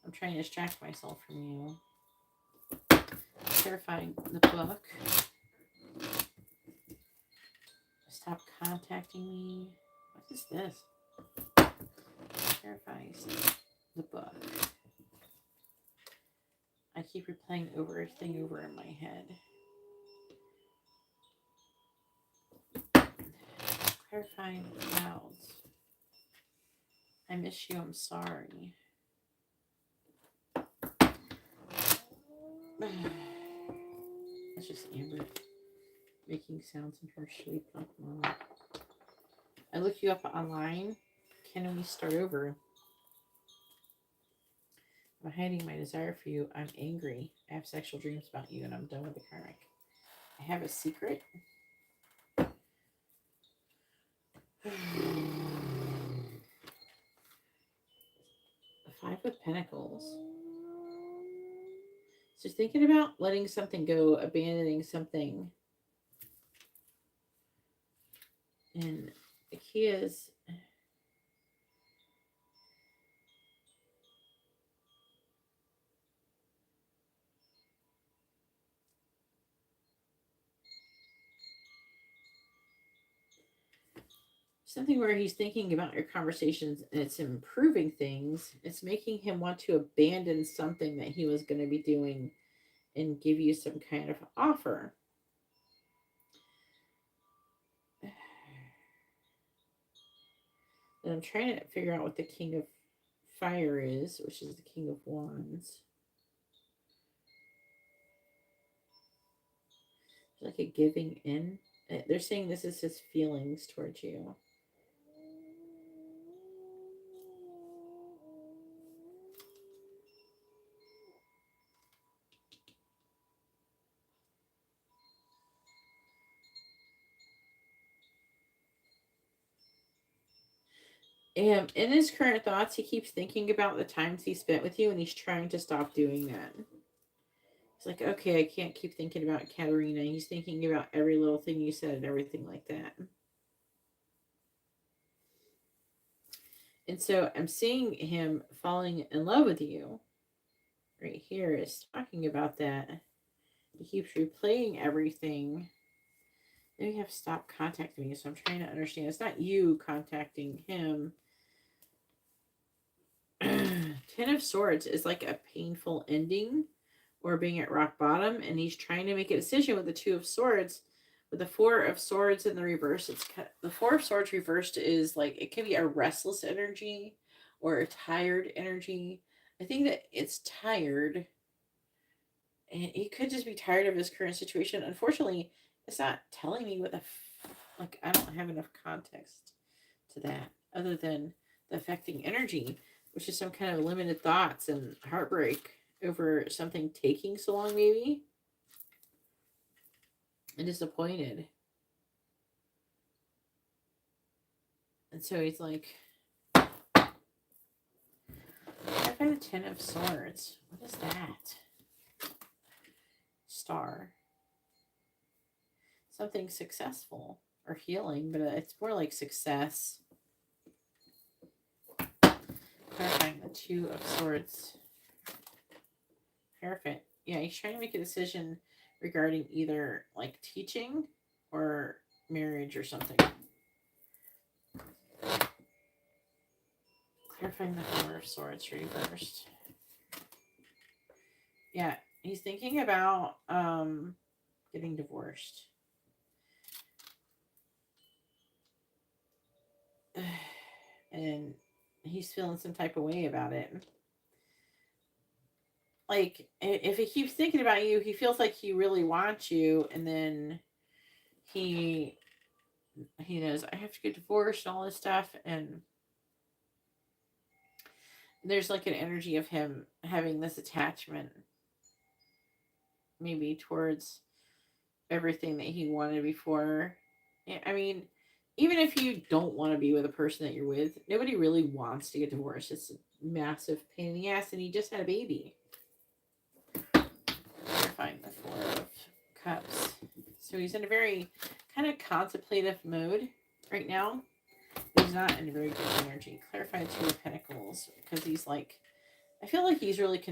I'm trying to distract myself from you. Clarifying the book. Stop contacting me. What is this? Clarifies the book. I keep replaying everything over in my head. Clarifying the clouds. I miss you. I'm sorry. That's just Amber making sounds in her sleep. I look you up online. Can we start over? I'm hiding my desire for you. I'm angry. I have sexual dreams about you, and I'm done with the karmic. I have a secret. The Five of Pentacles. So thinking about letting something go, abandoning something. And the key is something where he's thinking about your conversations and it's improving things. It's making him want to abandon something that he was going to be doing and give you some kind of offer. And I'm trying to figure out what the King of Fire is, which is the King of Wands. Like a giving in. They're saying this is his feelings towards you. In his current thoughts, he keeps thinking about the times he spent with you, and he's trying to stop doing that. He's like, okay, I can't keep thinking about Katerina. He's thinking about every little thing you said and everything like that. And so I'm seeing him falling in love with you. Right here is talking about that. He keeps replaying everything. Then you have stopped contacting me. So I'm trying to understand. It's not you contacting him. Ten of Swords is like a painful ending or being at rock bottom, and he's trying to make a decision with the Two of Swords, With the Four of Swords in the reverse, the Four of Swords reversed is like, it could be a restless energy or a tired energy. I think that it's tired. And he could just be tired of his current situation. Unfortunately, it's not telling me what like, I don't have enough context to that other than the affecting energy, which is some kind of limited thoughts and heartbreak over something taking so long, maybe. And disappointed. And so he's like, I find the Ten of Swords. What is that? Star. Something successful or healing, but it's more like success. Clarifying the Two of Swords. Perfect. Yeah, he's trying to make a decision regarding either like teaching or marriage or something. Clarifying the Four of Swords reversed. Yeah, he's thinking about getting divorced. And he's feeling some type of way about it. Like, if he keeps thinking about you, he feels like he really wants you, and then he knows, I have to get divorced and all this stuff, and there's like an energy of him having this attachment maybe towards everything that he wanted before. I mean, even if you don't want to be with a person that you're with, nobody really wants to get divorced. It's a massive pain in the ass, and he just had a baby. Find the Four of Cups. So he's in a very kind of contemplative mode right now. He's not in a very good energy. Clarify Two of Pentacles, because he's like, I feel like he's really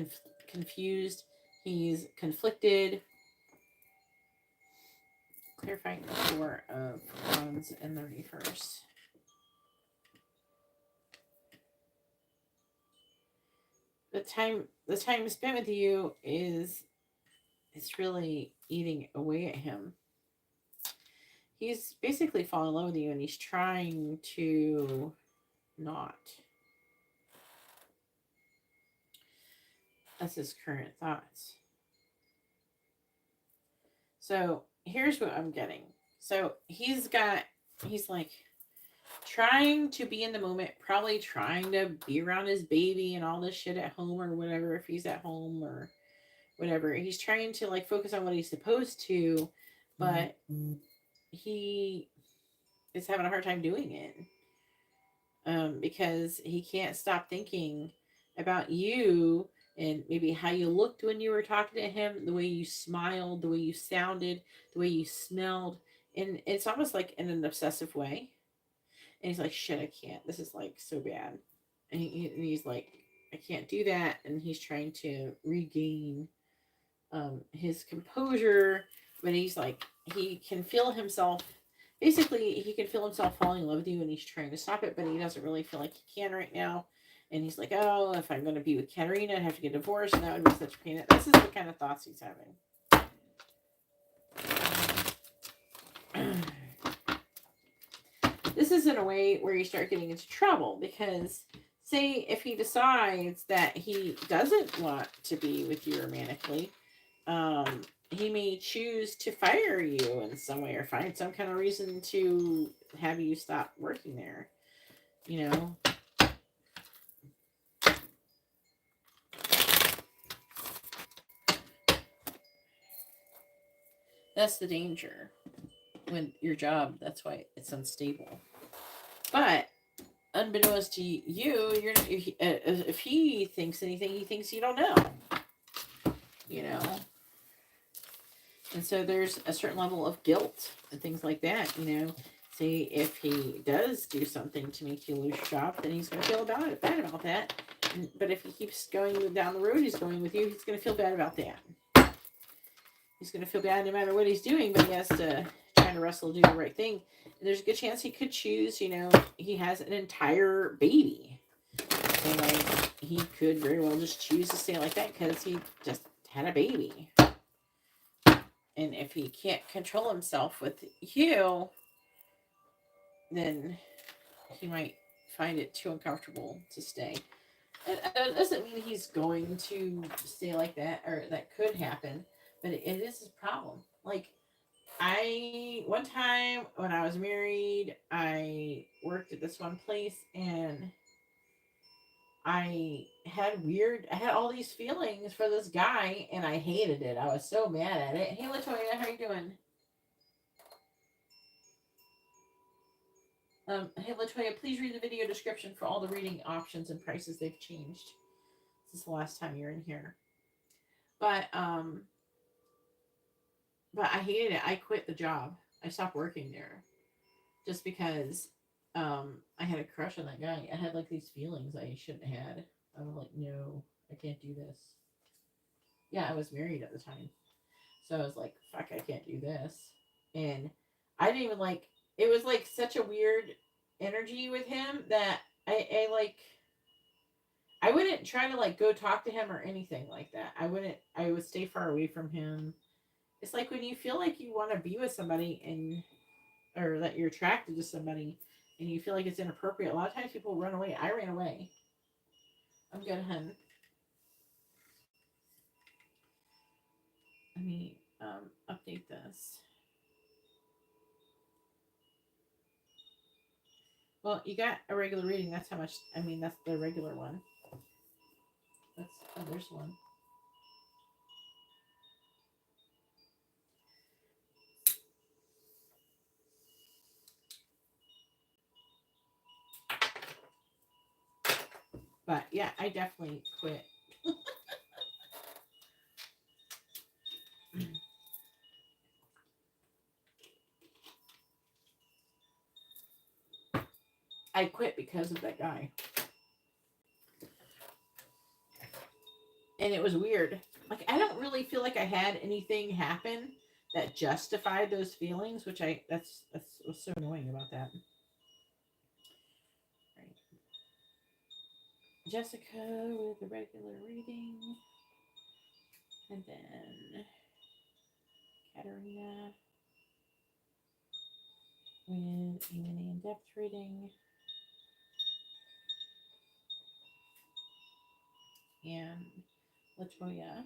confused. He's conflicted. Clarifying the Four of Wands in the reverse. The time spent with you is, it's really eating away at him. He's basically falling in love with you, and he's trying to not. That's his current thoughts. So here's what I'm getting. So he's like trying to be in the moment, probably trying to be around his baby and all this shit at home or whatever, if he's at home or whatever. He's trying to like focus on what he's supposed to, but he is having a hard time doing it. Because he can't stop thinking about you and maybe how you looked when you were talking to him, the way you smiled, the way you sounded, the way you smelled. And it's almost like in an obsessive way. And he's like, shit, I can't. This is like so bad. And he's like, I can't do that. And he's trying to regain his composure. But he's like, he can feel himself. Basically, he can feel himself falling in love with you, and he's trying to stop it, but he doesn't really feel like he can right now. And he's like, oh, if I'm going to be with Karina, I'd have to get divorced, and that would be such a pain. This is the kind of thoughts he's having. This is in a way where you start getting into trouble, because say if he decides that he doesn't want to be with you romantically, he may choose to fire you in some way or find some kind of reason to have you stop working there. You know? That's the danger with your job. That's why it's unstable. But unbeknownst to you, if he thinks anything, he thinks you don't know. You know? And so there's a certain level of guilt and things like that, you know. Say if he does do something to make you lose your job, then he's going to feel bad about that. But if he keeps going down the road he's going with you, he's going to feel bad about that. He's going to feel bad no matter what he's doing, but he has to try to wrestle to do the right thing. And there's a good chance he could choose, you know, he has an entire baby. So, like, he could very well just choose to stay like that because he just had a baby. And if he can't control himself with you, then he might find it too uncomfortable to stay. And it doesn't mean he's going to stay like that, or that could happen, but it is his problem. Like, one time when I was married, I worked at this one place, and I had all these feelings for this guy, and I hated it. I was so mad at it. Hey, Latoya, how you doing? Hey, Latoya, please read the video description for all the reading options and prices they've changed. This is the last time you're in here. But I hated it. I quit the job. I stopped working there just because I had a crush on that guy. I had like these feelings I shouldn't have had. I was like, no, I can't do this. Yeah, I was married at the time. So I was like, fuck, I can't do this. And I didn't even like, it was like such a weird energy with him that I wouldn't try to like go talk to him or anything like that. I would stay far away from him. It's like when you feel like you want to be with somebody or that you're attracted to somebody and you feel like it's inappropriate. A lot of times people run away. I ran away. I'm good, hun. Let me update this. Well, you got a regular reading. That's how much. I mean, that's the regular one. There's one. But yeah, I definitely quit. I quit because of that guy. And it was weird. Like, I don't really feel like I had anything happen that justified those feelings, which that's what's so annoying about that. Right. Jessica with the regular reading. And then Katarina with a mini in-depth reading. And Latoya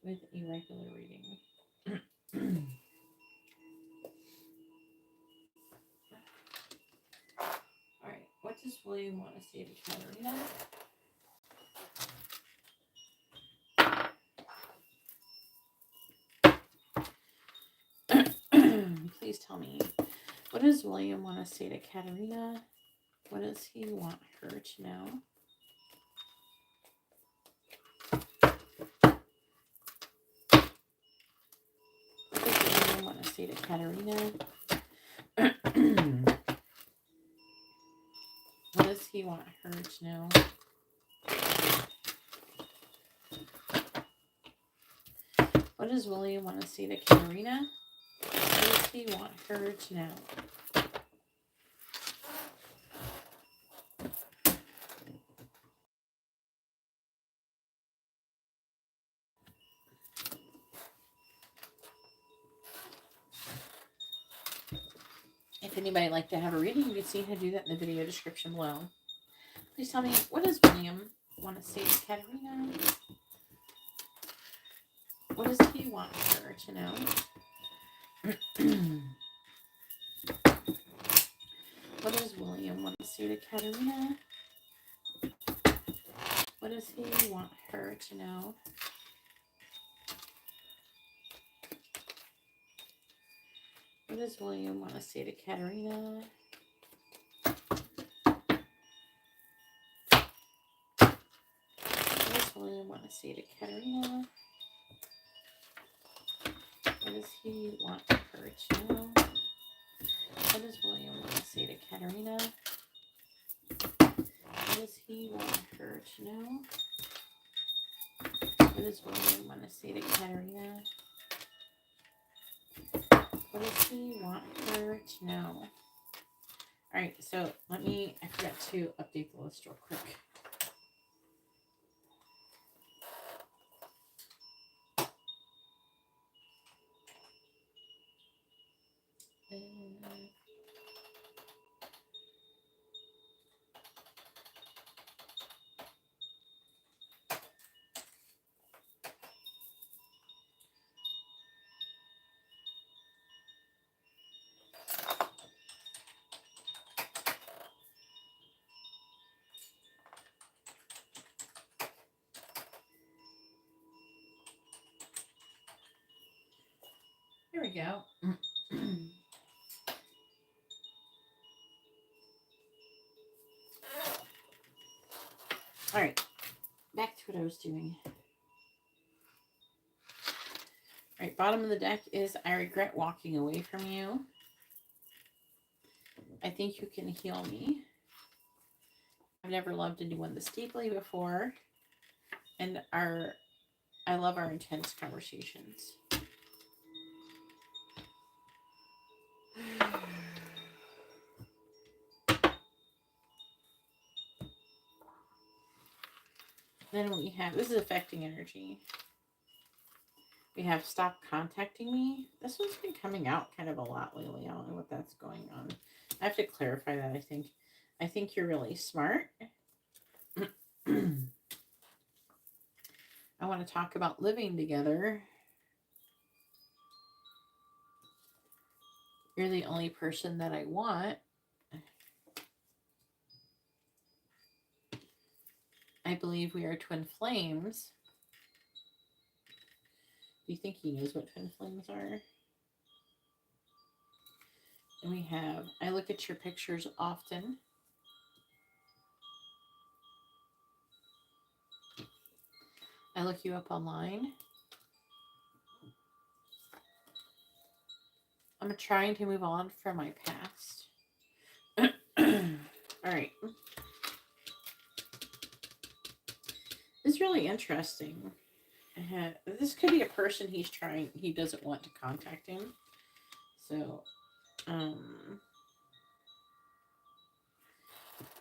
with a regular reading. Alright, what does William want to say to Katarina? Please tell me. What does William want to say to Katarina? What does he want her to know? What does William want to say to Katarina? What does he want her to know? What does William want to say to Karina? What does he want her to know? If anybody would like to have a reading, you can see how to do that in the video description below. Please tell me, what does William want to say to Katarina? What does he want her to know? What does William want to say to Katarina? What does he want her to know? What does William want to say to Katarina? What does William want to say to Katarina? What does he want her to know? What does William want to say to Katarina? What does he want her to know? What does William want to say to Katarina? What does he want her to know? Alright, so I forgot to update the list real quick. Here we go. All right, back to what I was doing. All right, bottom of the deck is I regret walking away from you. I think you can heal me. I've never loved anyone this deeply before. And I love our intense conversations. Then we have, this is affecting energy. We have stop contacting me. This one's been coming out kind of a lot lately. I don't know what that's going on. I have to clarify that, I think. I think you're really smart. I want to talk about living together. You're the only person that I want. I believe we are twin flames. Do you think he knows what twin flames are? And we have, I look at your pictures often. I look you up online. I'm trying to move on from my past. All right. It's really interesting. This could be a person he doesn't want to contact him. So, I'm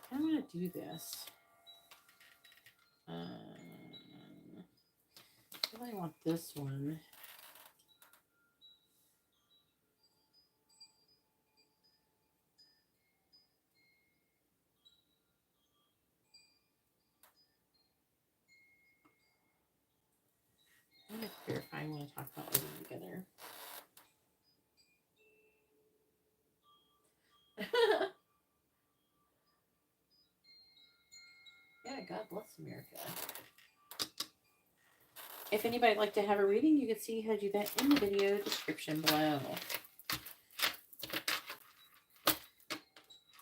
going to do this. I really want this one. I'm going to clarify. I want to talk about living together. Yeah, God bless America. If anybody'd like to have a reading, you can see how to do that in the video description below.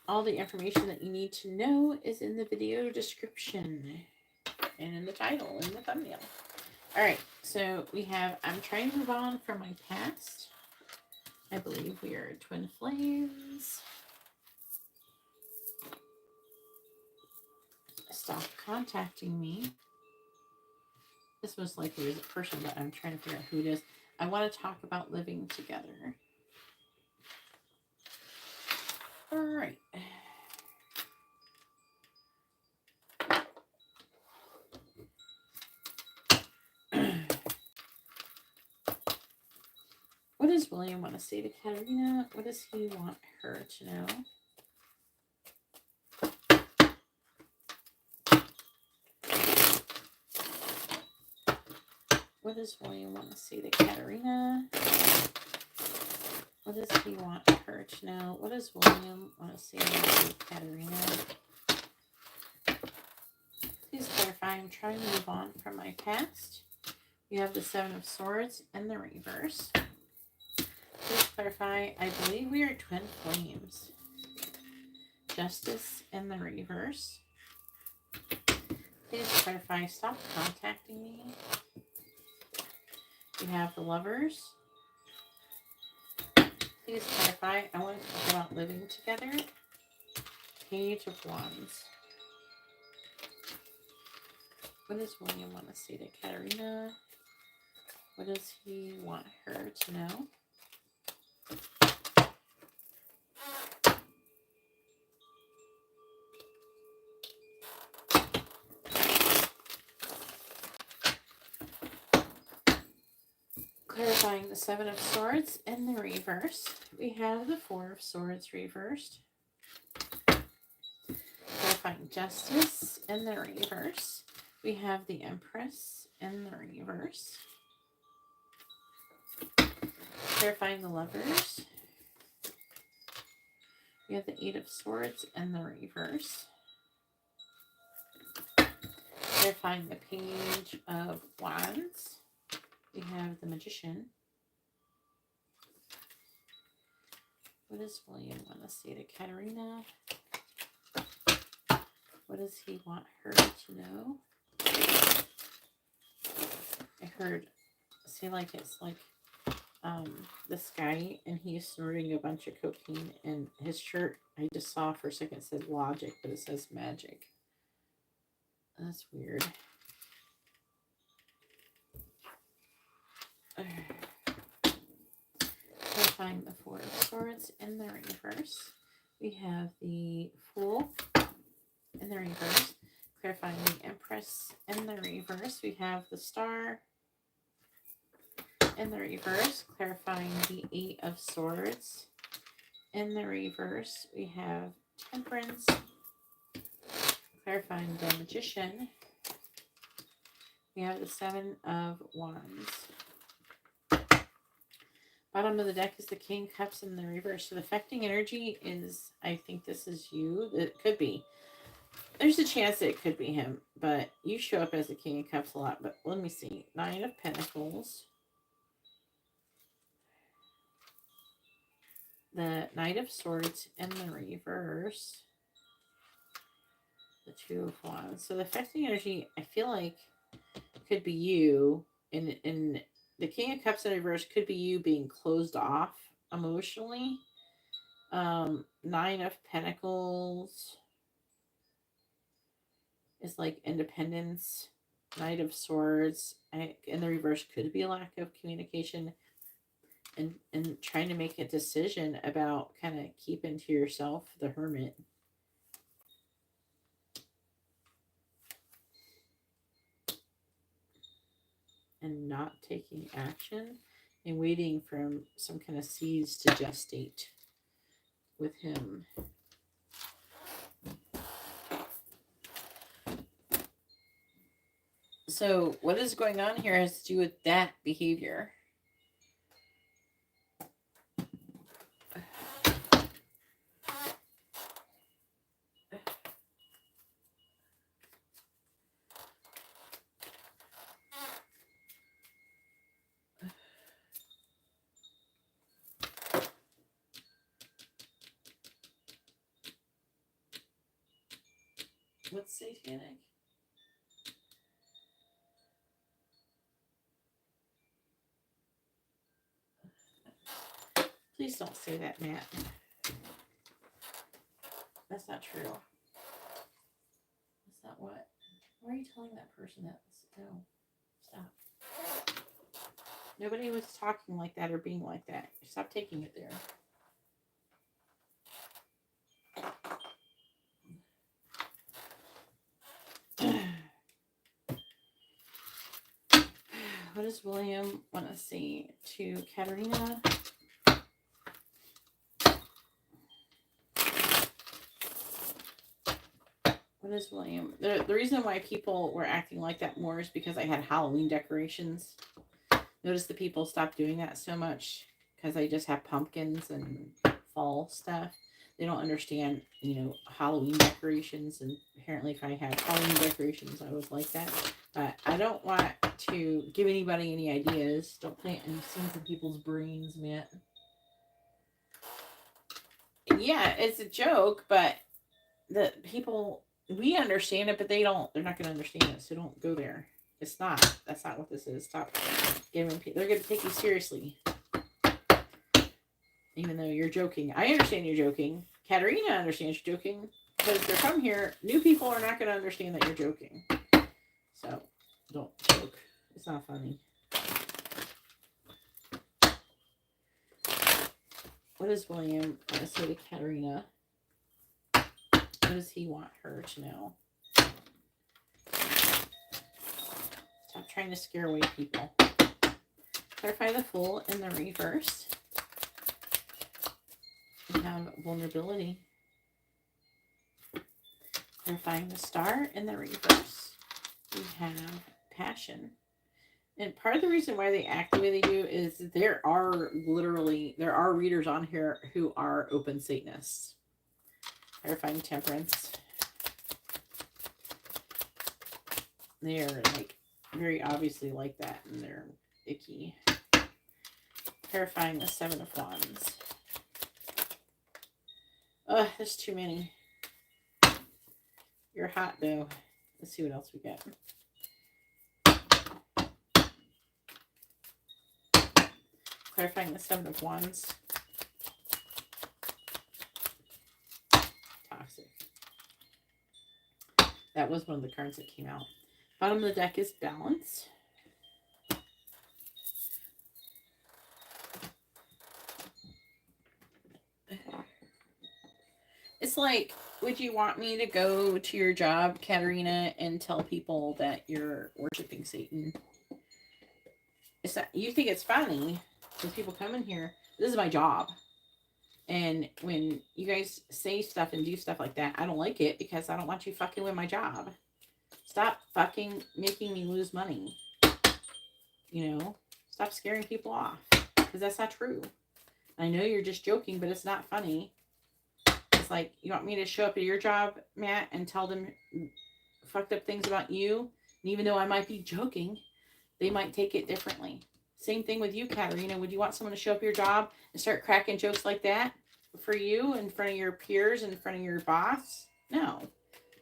All the information that you need to know is in the video description and in the title and the thumbnail. All right, so we have, I'm trying to move on from my past. I believe we are twin flames. Stop contacting me. This most likely is a person, but I'm trying to figure out who it is. I want to talk about living together. All right. What does William want to say to Karina? What does he want her to know? What does William want to say to Karina? What does he want her to know? What does William want to say to Karina? Please clarify. I'm trying to move on from my past. You have the Seven of Swords and the reverse. Please clarify. I believe we are twin flames. Justice and the reverse. Please clarify. Stop contacting me. You have the Lovers. Please clarify. I want to talk about living together. Page of Wands. What does William want to say to Karina? What does he want her to know? Clarifying the Seven of Swords in the reverse. We have the Four of Swords reversed. Clarifying Justice in the reverse. We have the Empress in the reverse. Clarifying the Lovers. We have the Eight of Swords in the reverse. Clarifying the Page of Wands. We have the Magician. What does William want to say to Karina? What does he want her to know? I heard, say like it's like this guy and he's snorting a bunch of cocaine and his shirt, I just saw for a second, said logic, but it says magic. That's weird. Clarifying the Four of Swords in the reverse. We have the Fool in the reverse. Clarifying the Empress in the reverse. We have the Star in the reverse. Clarifying the Eight of Swords in the reverse. We have Temperance. Clarifying the Magician. We have the Seven of Wands. Bottom of the deck is the King of Cups in the reverse. So the affecting energy is, I think this is you. It could be. There's a chance that it could be him, but you show up as the King of Cups a lot. But let me see. Nine of Pentacles. The Knight of Swords in the reverse. The Two of Wands. So the affecting energy, I feel like, could be you. In the King of Cups in reverse could be you being closed off emotionally. Nine of Pentacles is like independence. Knight of Swords in the reverse could be a lack of communication and trying to make a decision about kind of keeping to yourself, the Hermit. And not taking action and waiting for some kind of seeds to gestate with him. So what is going on here has to do with that behavior. What's satanic? Please don't say that, Matt. That's not true. That's not what. Why are you telling that person that? No. Stop. Nobody was talking like that or being like that. Stop taking it there. What does William want to say to Karina? What is William? The reason why people were acting like that more is because I had Halloween decorations. Notice the people stopped doing that so much because I just have pumpkins and fall stuff. They don't understand, Halloween decorations. And apparently if I had Halloween decorations, I was like that. But I don't want to give anybody any ideas. Don't plant any seeds in people's brains, man. Yeah, it's a joke, but the people, we understand it, but they're not going to understand it. So don't go there. It's not. That's not what this is. Stop giving people. They're going to take you seriously. Even though you're joking. I understand you're joking. Katerina understands you're joking. Because if they're from here, new people are not going to understand that you're joking. So, don't joke. It's not funny. What does William want to say to Katerina? What does he want her to know? Stop trying to scare away people. Clarify the Fool in the reverse. We have Vulnerability. Clarifying the Star in the reverse. We have Passion. And part of the reason why they act the way they do is there are readers on here who are open Satanists. Clarifying Temperance. They're like very obviously like that, and they're icky. Clarifying the Seven of Wands. Ugh, there's too many. You're hot though. Let's see what else we got. Clarifying the Seven of Wands. Toxic. That was one of the cards that came out. Bottom of the deck is Balance. It's like, would you want me to go to your job, Katerina, and tell people that you're worshiping Satan? It's not, you think it's funny because people come in here. This is my job. And when you guys say stuff and do stuff like that, I don't like it because I don't want you fucking with my job. Stop fucking making me lose money. You know? Stop scaring people off. Because that's not true. I know you're just joking, but it's not funny. It's like, you want me to show up at your job, Matt, and tell them fucked up things about you? And even though I might be joking, they might take it differently. Same thing with you, Katerina. Would you want someone to show up at your job and start cracking jokes like that for you in front of your peers, in front of your boss? No.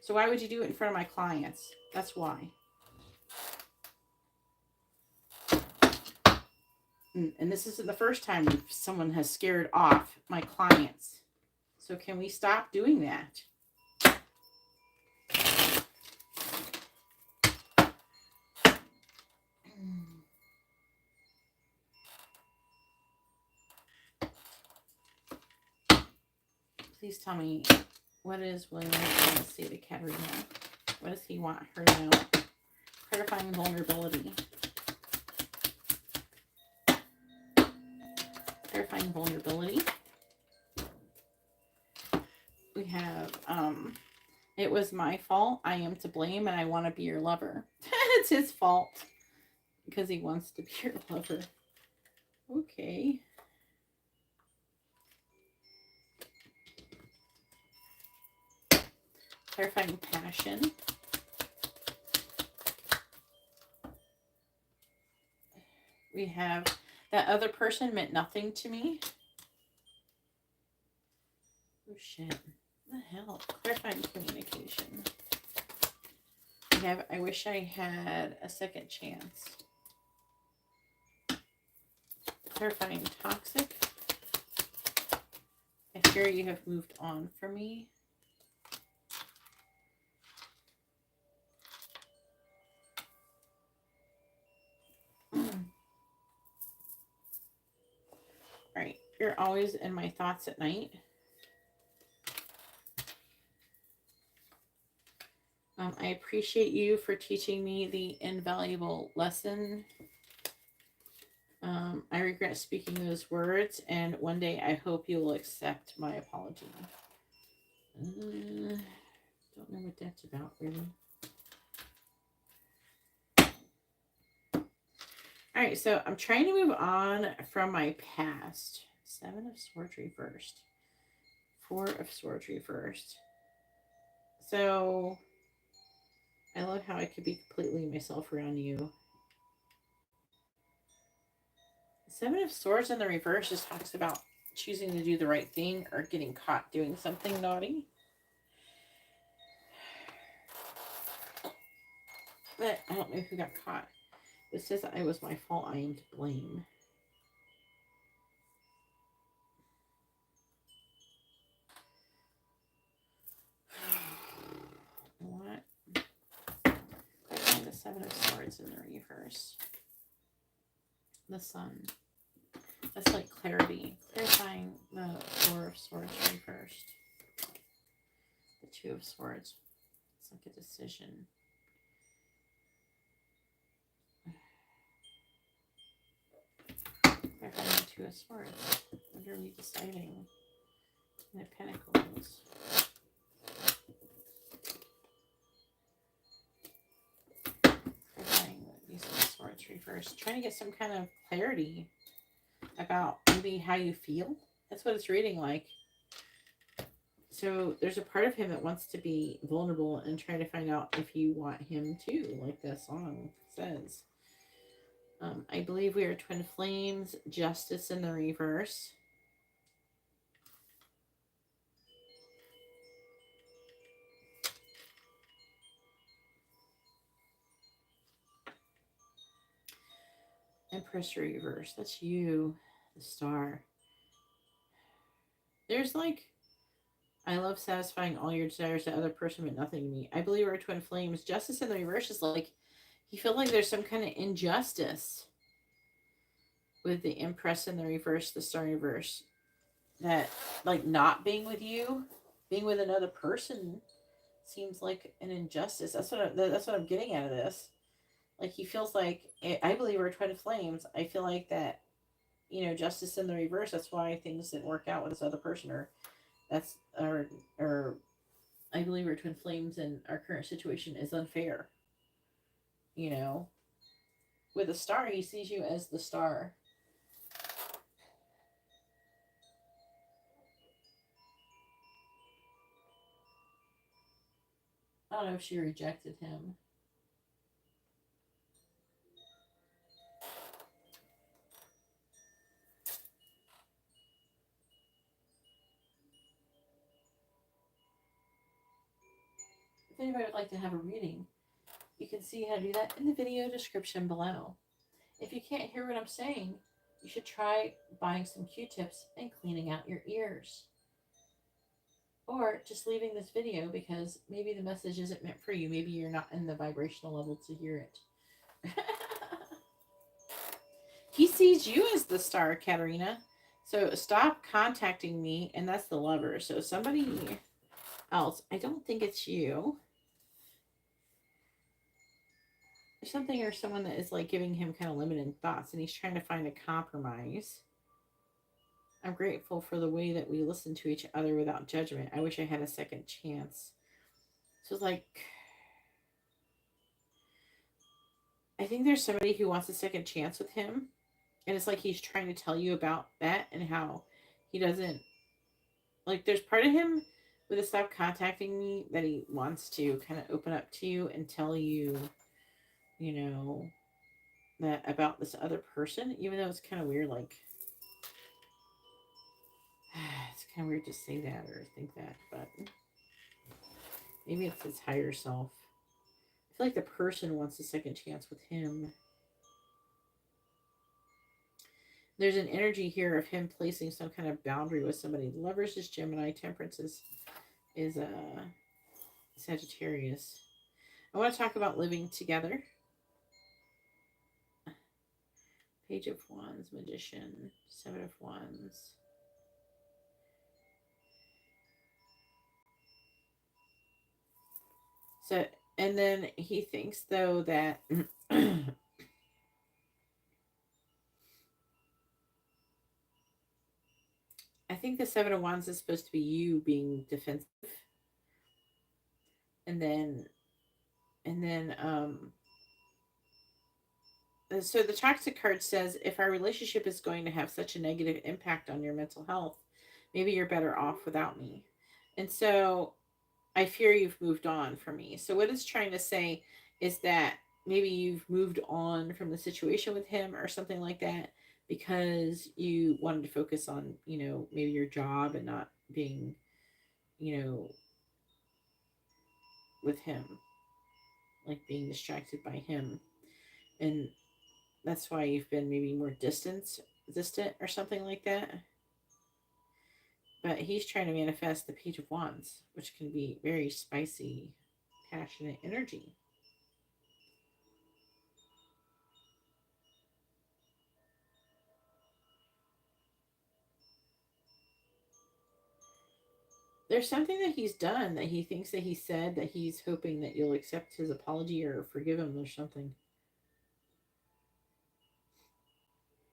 So why would you do it in front of my clients? That's why. And this isn't the first time someone has scared off my clients. So can we stop doing that? Please tell me, what is William going to say to Katerina? What does he want her to know? Clarifying Vulnerability. Clarifying Vulnerability. We have, it was my fault. I am to blame and I want to be your lover. It's his fault because he wants to be your lover. Okay. Clarifying Passion. We have that other person meant nothing to me. Oh shit. What the hell? Clarifying Communication. We have I wish I had a second chance. Clarifying Toxic. I fear you have moved on from me. Alright, you're always in my thoughts at night. I appreciate you for teaching me the invaluable lesson. I regret speaking those words, and one day I hope you will accept my apology. Don't know what that's about, really. Alright, so I'm trying to move on from my past. Seven of Swords reversed. Four of Swords reversed. So, I love how I could be completely myself around you. Seven of Swords in the reverse just talks about choosing to do the right thing or getting caught doing something naughty. But I don't know who got caught. It says that it was my fault. I am to blame. What? I find the Seven of Swords in the reverse. The Sun. That's like clarity. Clarifying the Four of Swords reversed. The Two of Swords. It's like a decision. They're having Two of Swords. What are we deciding? The Pentacles. These are the Swords reversed. Trying to get some kind of clarity about maybe how you feel. That's what it's reading like. So there's a part of him that wants to be vulnerable and try to find out if you want him too, like that song says. I believe we are twin flames. Justice in the reverse. Empress reverse. That's you, the Star. There's like, I love satisfying all your desires to other person, but nothing to me. I believe we're twin flames. Justice in the reverse is like, you feel like there's some kind of injustice with the Empress in the reverse, the Star in reverse. That, like, not being with you, being with another person seems like an injustice. That's what I'm getting out of this. Like, he feels like, I believe we're twin flames. I feel like that, you know, justice in the reverse. That's why things didn't work out with this other person, or I believe we're twin flames, and our current situation is unfair. You know, with a Star, he sees you as the Star. I don't know if she rejected him. If anybody would like to have a reading, you can see how to do that in the video description below. If you can't hear what I'm saying, you should try buying some Q-tips and cleaning out your ears. Or just leaving this video because maybe the message isn't meant for you. Maybe you're not in the vibrational level to hear it. He sees you as the Star, Katarina. So stop contacting me, and that's the Lover. So somebody else. I don't think it's you. There's something or someone that is like giving him kind of limited thoughts, and he's trying to find a compromise. I'm grateful for the way that we listen to each other without judgment. I wish I had a second chance. So it's like, I think there's somebody who wants a second chance with him. And it's like he's trying to tell you about that and how he doesn't, like, there's part of him with the stop contacting me that he wants to kind of open up to you and tell you, you know, that about this other person, even though it's kind of weird, like, it's kind of weird to say that or think that, but maybe it's his higher self. I feel like the person wants a second chance with him. There's an energy here of him placing some kind of boundary with somebody. Lovers is Gemini. Temperance is Sagittarius. I want to talk about living together. Page of Wands, Magician, Seven of Wands. So, and then he thinks, though, that I think the Seven of Wands is supposed to be you being defensive. And then, so the Toxic card says, if our relationship is going to have such a negative impact on your mental health, maybe you're better off without me. And so I fear you've moved on from me. So what it's trying to say is that maybe you've moved on from the situation with him or something like that because you wanted to focus on, you know, maybe your job and not being, you know, with him, like being distracted by him. And that's why you've been maybe more distant or something like that. But he's trying to manifest the Page of Wands, which can be very spicy, passionate energy. There's something that he's done that he thinks that he said that he's hoping that you'll accept his apology or forgive him or something.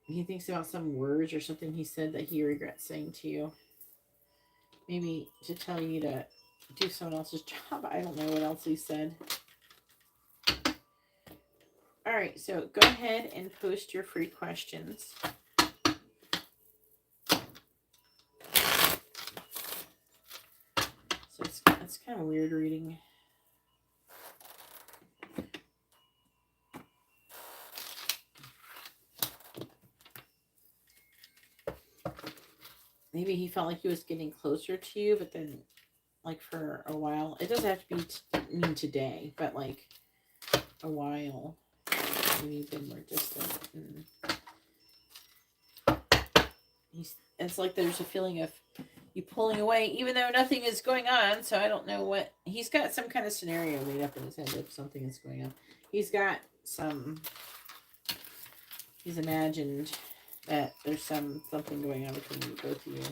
he thinks about some words or something he said that he regrets saying to you. Maybe to tell you to do someone else's job. I don't know what else he said. All right, so go ahead and post your free questions. So it's kind of weird reading. Maybe he felt like he was getting closer to you, but then, like, for a while, it doesn't have to be mean today, but like a while, maybe you've been more distant. It's like there's a feeling of you pulling away, even though nothing is going on. So I don't know what he's got. Some kind of scenario made up in his head of something is going on. He's got some. He's imagined that there's something going on between you, both of you.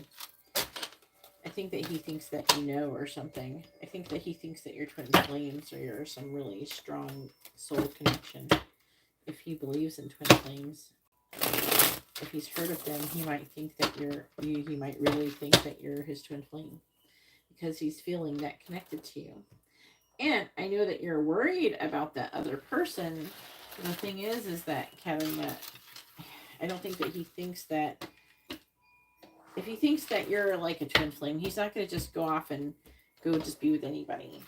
I think that he thinks that you know or something. I think that he thinks that you're twin flames or you're some really strong soul connection. If he believes in twin flames, if he's heard of them, he might think that he might really think that you're his twin flame because he's feeling that connected to you. And I know that you're worried about that other person. The thing is that Karina, I don't think that he thinks that. If he thinks that you're like a twin flame, he's not going to just go off and go just be with anybody.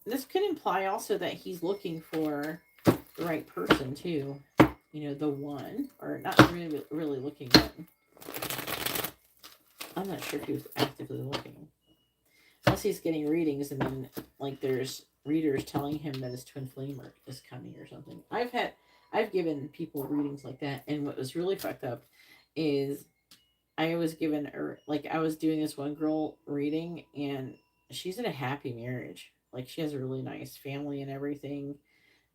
This could imply also that he's looking for the right person too. You know, the one, or not really looking, but I'm not sure if he was actively looking. Unless he's getting readings and then like there's readers telling him that his twin flame is coming or something. I've given people readings like that, and what was really fucked up is I was given her, like, I was doing this one girl reading, and she's in a happy marriage. Like, she has a really nice family and everything,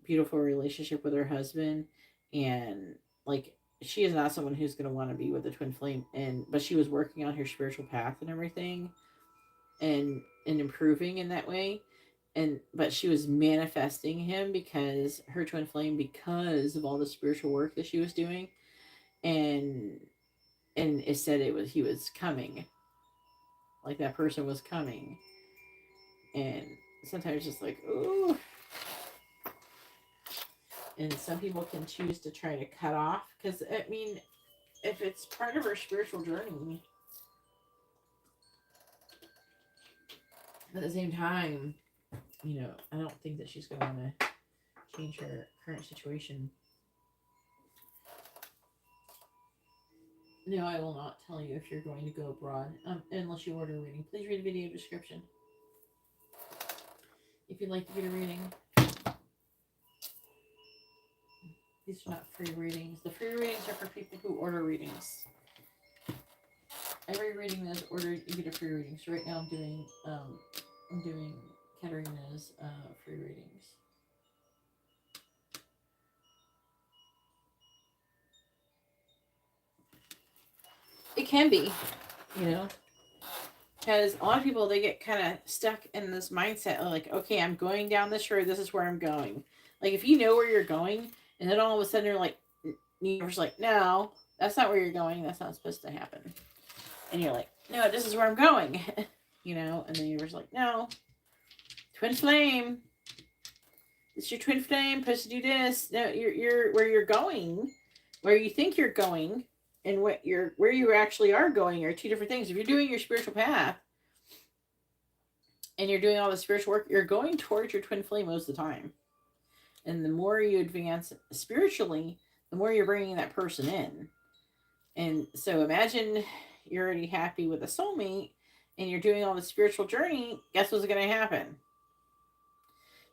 beautiful relationship with her husband, and like, she is not someone who's going to want to be with a twin flame. But she was working on her spiritual path and everything, and improving in that way. But she was manifesting him because her twin flame, because of all the spiritual work that she was doing, and it said he was coming, like that person was coming. And sometimes just like, ooh. And some people can choose to try to cut off, because I mean, if it's part of her spiritual journey, at the same time, you know, I don't think that she's going to want to change her current situation. No, I will not tell you if you're going to go abroad, unless you order a reading. Please read the video description if you'd like to get a reading. These are not free readings. The free readings are for people who order readings. Every reading that is ordered, you get a free reading. So right now I'm doing Karina's free readings. It can be, you know, because a lot of people, they get kind of stuck in this mindset of like, okay, I'm going down this road. This is where I'm going. Like, if you know where you're going, and then all of a sudden you're like, universe, like, no, that's not where you're going. That's not supposed to happen. And you're like, no, this is where I'm going. You know, and then you're like, no, twin flame. It's your twin flame supposed to do this. No, you're where you're going, where you think you're going, and where you actually are going are two different things. If you're doing your spiritual path and you're doing all the spiritual work, you're going towards your twin flame most of the time. And the more you advance spiritually, the more you're bringing that person in. And so imagine you're already happy with a soulmate and you're doing all the spiritual journey. Guess what's going to happen?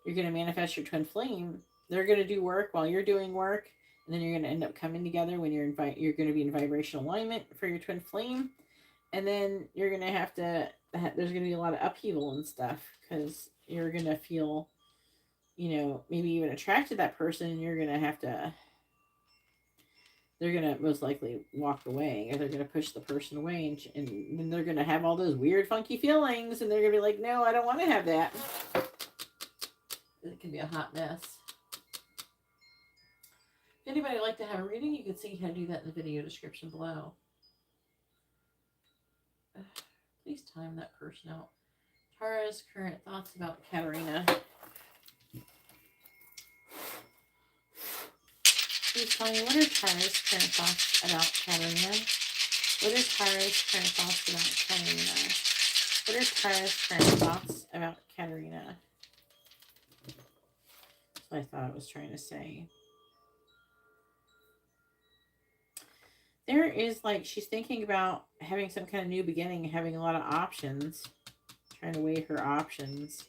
You're going to manifest your twin flame. They're going to do work while you're doing work. And then you're going to end up coming together when you're going to be in vibrational alignment for your twin flame. And then you're going to have to, there's going to be a lot of upheaval and stuff, because you're going to feel, you know, maybe even attracted to that person, and you're going to have to, they're going to most likely walk away, or they're going to push the person away, and then they're going to have all those weird, funky feelings, and they're going to be like, no, I don't want to have that. It can be a hot mess. If anybody would like to have a reading, you can see how to do that in the video description below. Please time that person out. Tara's current thoughts about Karina. Please tell me, what are Tara's current thoughts about Karina? What are Tara's current thoughts about Karina? What are Tara's current thoughts about Karina? That's what I thought I was trying to say. There is, like, she's thinking about having some kind of new beginning, having a lot of options. Trying to weigh her options.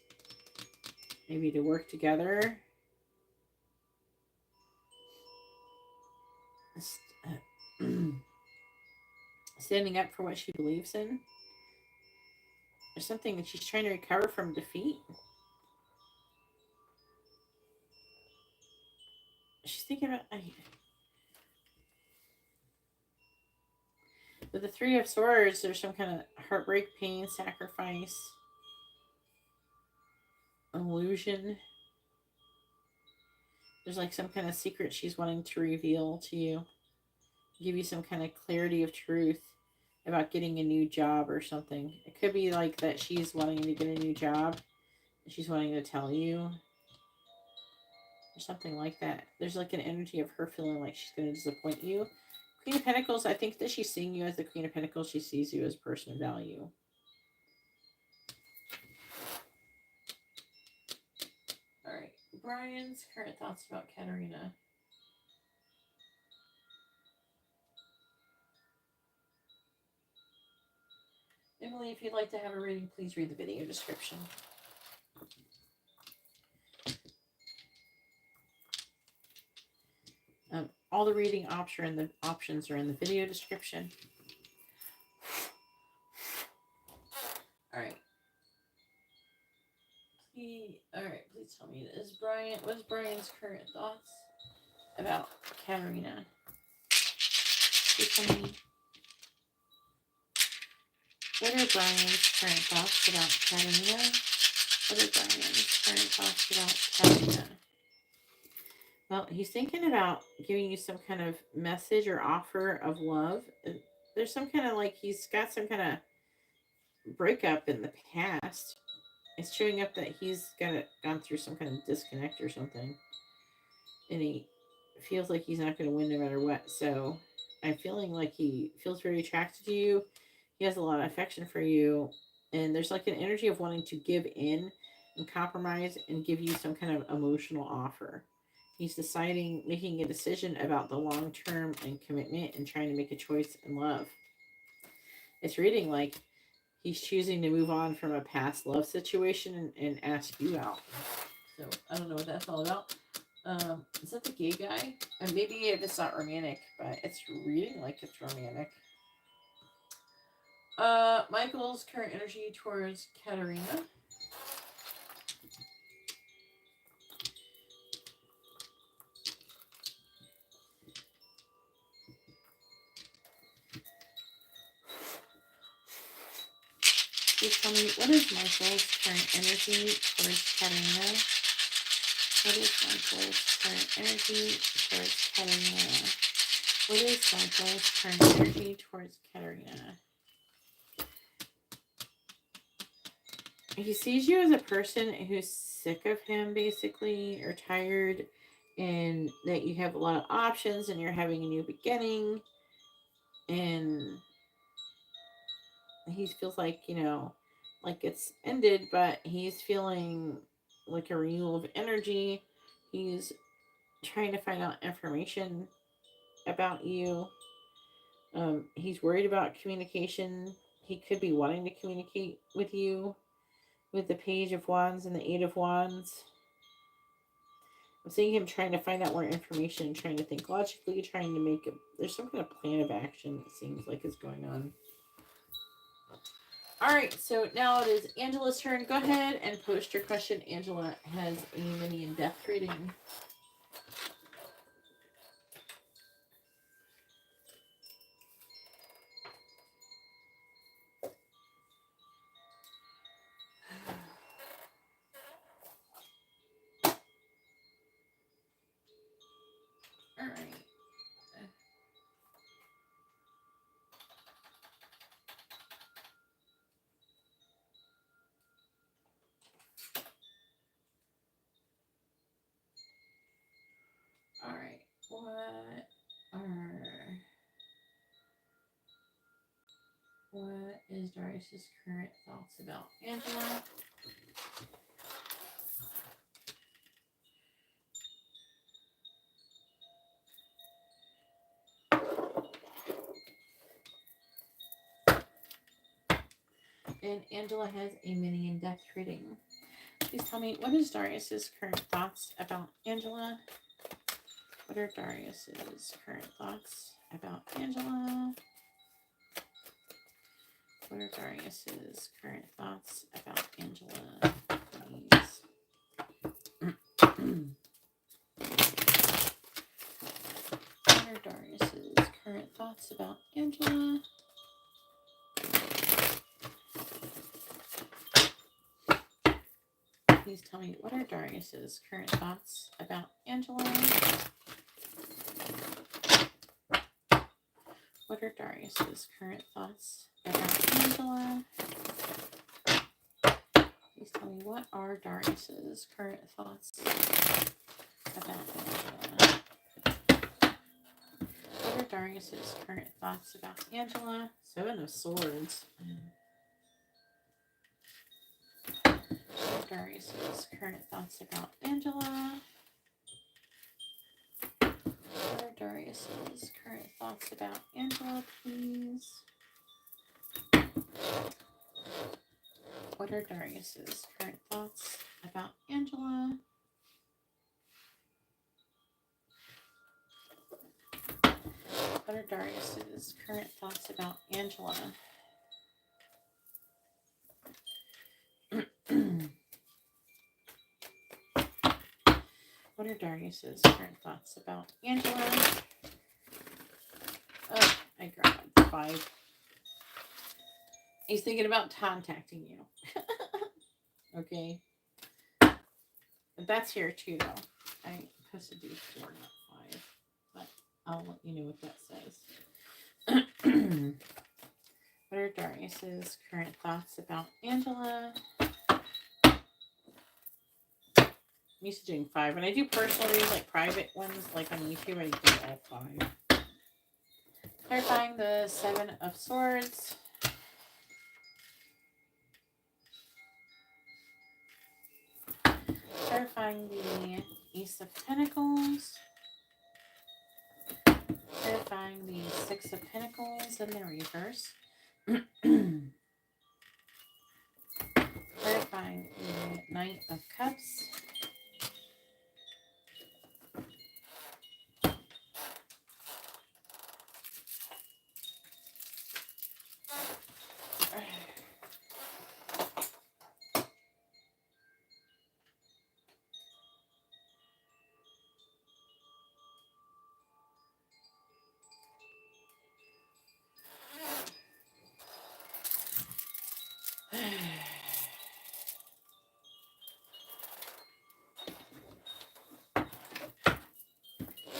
Maybe to work together. Standing up for what she believes in. There's something that she's trying to recover from defeat. She's thinking about... With the Three of Swords, there's some kind of heartbreak, pain, sacrifice, illusion. There's like some kind of secret she's wanting to reveal to you. Give you some kind of clarity of truth about getting a new job or something. It could be like that she's wanting to get a new job. She's wanting to tell you. Or something like that. There's like an energy of her feeling like she's going to disappoint you. Queen of Pentacles, I think that she's seeing you as the Queen of Pentacles. She sees you as a person of value. All right. Brian's current thoughts about Karina. Emily, if you'd like to have a reading, please read the video description. All the reading options are in the video description. All right. Please tell me, what's Brian's current thoughts about Karina? Please tell me, what are Brian's current thoughts about Karina? What are Brian's current thoughts about Karina? Well, he's thinking about giving you some kind of message or offer of love. There's some kind of, like, he's got some kind of breakup in the past. It's showing up that he's gone through some kind of disconnect or something. And he feels like he's not going to win no matter what. So I'm feeling like he feels very attracted to you. He has a lot of affection for you. And there's like an energy of wanting to give in and compromise and give you some kind of emotional offer. He's making a decision about the long term and commitment and trying to make a choice in love. It's reading like he's choosing to move on from a past love situation and ask you out. So I don't know what that's all about. Is that the gay guy? And maybe if it's not romantic, but it's reading like it's romantic. Michael's current energy towards Karina. Please tell me, what is Michael's current energy towards Karina? What is Michael's current energy towards Karina? What is Michael's current energy towards Karina? He sees you as a person who's sick of him, basically, or tired, and that you have a lot of options and you're having a new beginning. And he feels like, like it's ended, but he's feeling like a renewal of energy. He's trying to find out information about you. He's worried about communication. He could be wanting to communicate with you with the Page of Wands and the Eight of Wands. I'm seeing him trying to find out more information, trying to think logically, trying to make there's some kind of plan of action it seems like is going on. All right, so now it is Angela's turn. Go ahead and post your question. Angela has a mini in-depth reading. All right. All right. What is Darius's current thoughts about Angela? And Angela has a mini in-depth reading. Please tell me, what is Darius's current thoughts about Angela? What are Darius's current thoughts about Angela? What are Darius's current thoughts about Angela, please? What are Darius's current thoughts about Angela? Please tell me, what are Darius's current thoughts about Angela? What are Darius's current thoughts about Angela? Please tell me, what are Darius's current thoughts about Angela? What are Darius's current thoughts about Angela? 7 of Swords. What are Darius's current thoughts about Angela? What are Darius's current thoughts about Angela, please? What are Darius's current thoughts about Angela? What are Darius's current thoughts about Angela? What are Darius's current thoughts about Angela? Oh, I grabbed 5. He's thinking about contacting you. Okay. But that's here too, though. I posted these 4, not 5. But I'll let you know what that says. What are Darius's current thoughts about Angela? I'm used to doing 5. When I do personal reads, like private ones, like on YouTube, I do all 5. Clarifying the 7 of Swords. Clarifying the Ace of Pentacles. Clarifying the 6 of Pentacles in the reverse. Clarifying the Knight of Cups.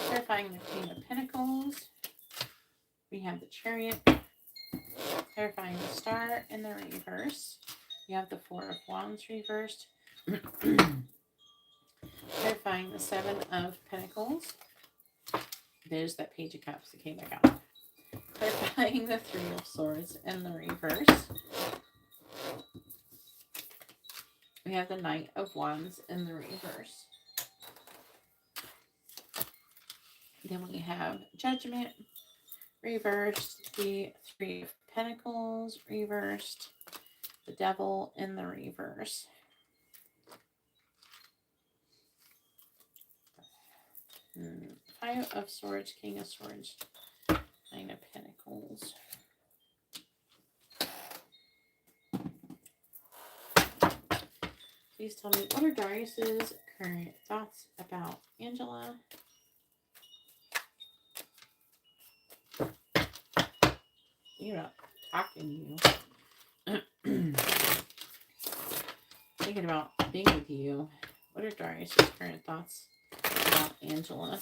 Clarifying the Queen of Pentacles. We have the Chariot. Clarifying the Star in the reverse. We have the 4 of Wands reversed. Clarifying the 7 of Pentacles. There's that Page of Cups that came back out. Clarifying the 3 of Swords in the reverse. We have the Knight of Wands in the reverse. Then we have Judgment reversed, the 3 of Pentacles reversed, the Devil in the reverse. Five of Swords, King of Swords, 9 of Pentacles. Please tell me, what are Darius's current thoughts about Angela? You're not talking to you. Thinking about being with you. What are Darius's current thoughts about Angela?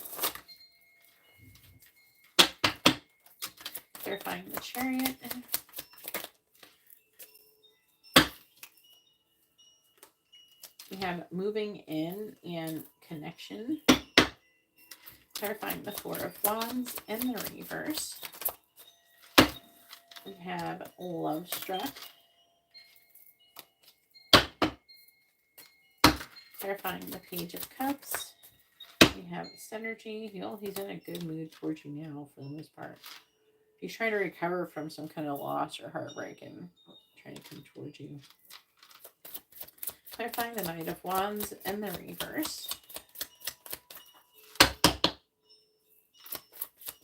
Clarifying the Chariot. We have moving in and connection. Clarifying the Four of Wands in the reverse. We have Love Struck. Clarifying the Page of Cups. We have Synergy. He's in a good mood towards you now for the most part. He's trying to recover from some kind of loss or heartbreak and trying to come towards you. Clarifying the Knight of Wands in the reverse.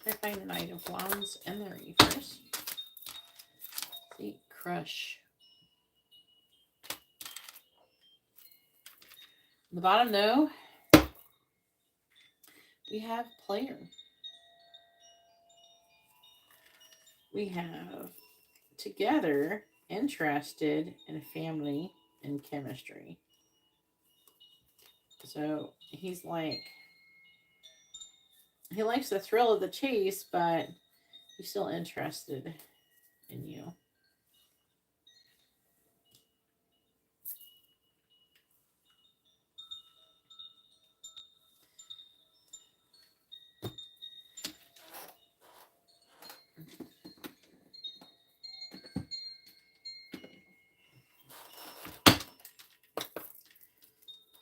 Clarifying the Knight of Wands in the reverse. The Crush. On the bottom, though, we have Player. We have Together, Interested, in Family, and Chemistry. So he's like, he likes the thrill of the chase, but he's still interested in you.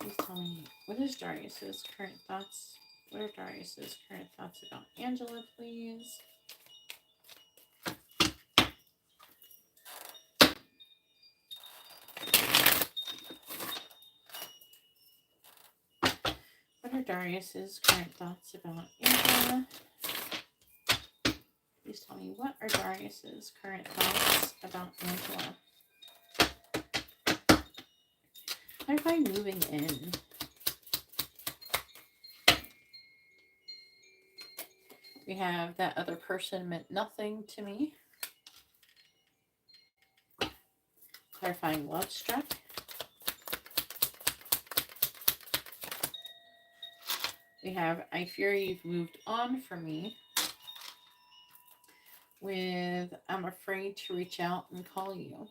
Please tell me, what is Darius's current thoughts? What are Darius's current thoughts about Angela, please? What are Darius's current thoughts about Angela? Please tell me, what are Darius's current thoughts about Angela? Clarify moving in. We have that other person meant nothing to me. Clarifying Love Struck. We have I fear you've moved on from me. With I'm afraid to reach out and call you.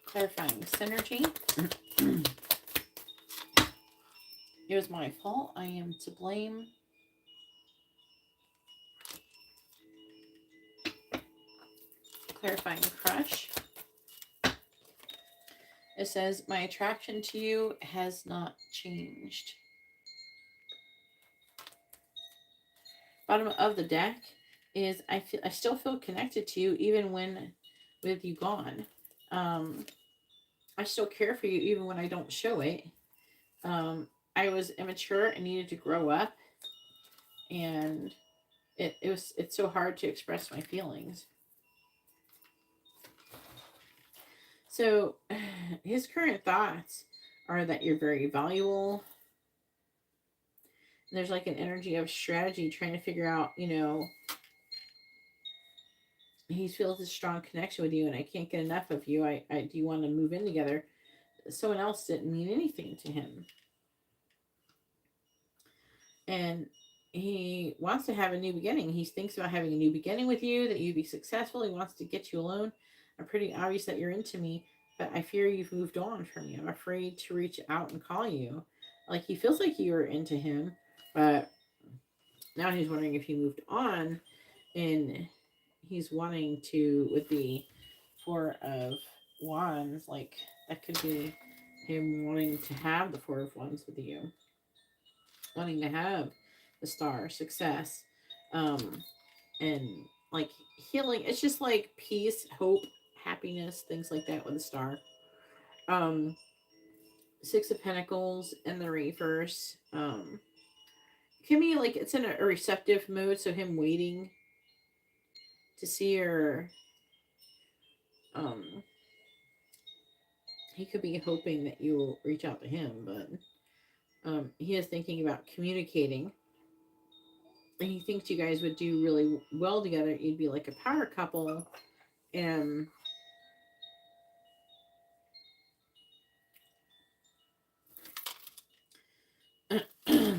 Clarifying Synergy. It was my fault. I am to blame. Clarifying Crush. It says, my attraction to you has not changed. Bottom of the deck is I still feel connected to you even when with you gone. I still care for you even when I don't show it. I was immature and needed to grow up, and it's so hard to express my feelings. So his current thoughts are that you're very valuable. And there's like an energy of strategy trying to figure out, you know, he feels a strong connection with you and I can't get enough of you. I do you want to move in together? Someone else didn't mean anything to him. And he wants to have a new beginning. He thinks about having a new beginning with you, that you'd be successful. He wants to get you alone. I'm pretty obvious that you're into me, but I fear you've moved on from me. I'm afraid to reach out and call you. Like, he feels like you're into him, but now he's wondering if you moved on, and he's wanting to, with the Four of Wands, like, that could be him wanting to have the Four of Wands with you. Wanting to have the Star, success, and like healing. It's just like peace, hope, happiness, things like that with the Star. Six of Pentacles in the reverse. Can be like it's in a receptive mood, so him waiting to see her. He could be hoping that you will reach out to him, but he is thinking about communicating. And he thinks you guys would do really well together. You'd be like a power couple. And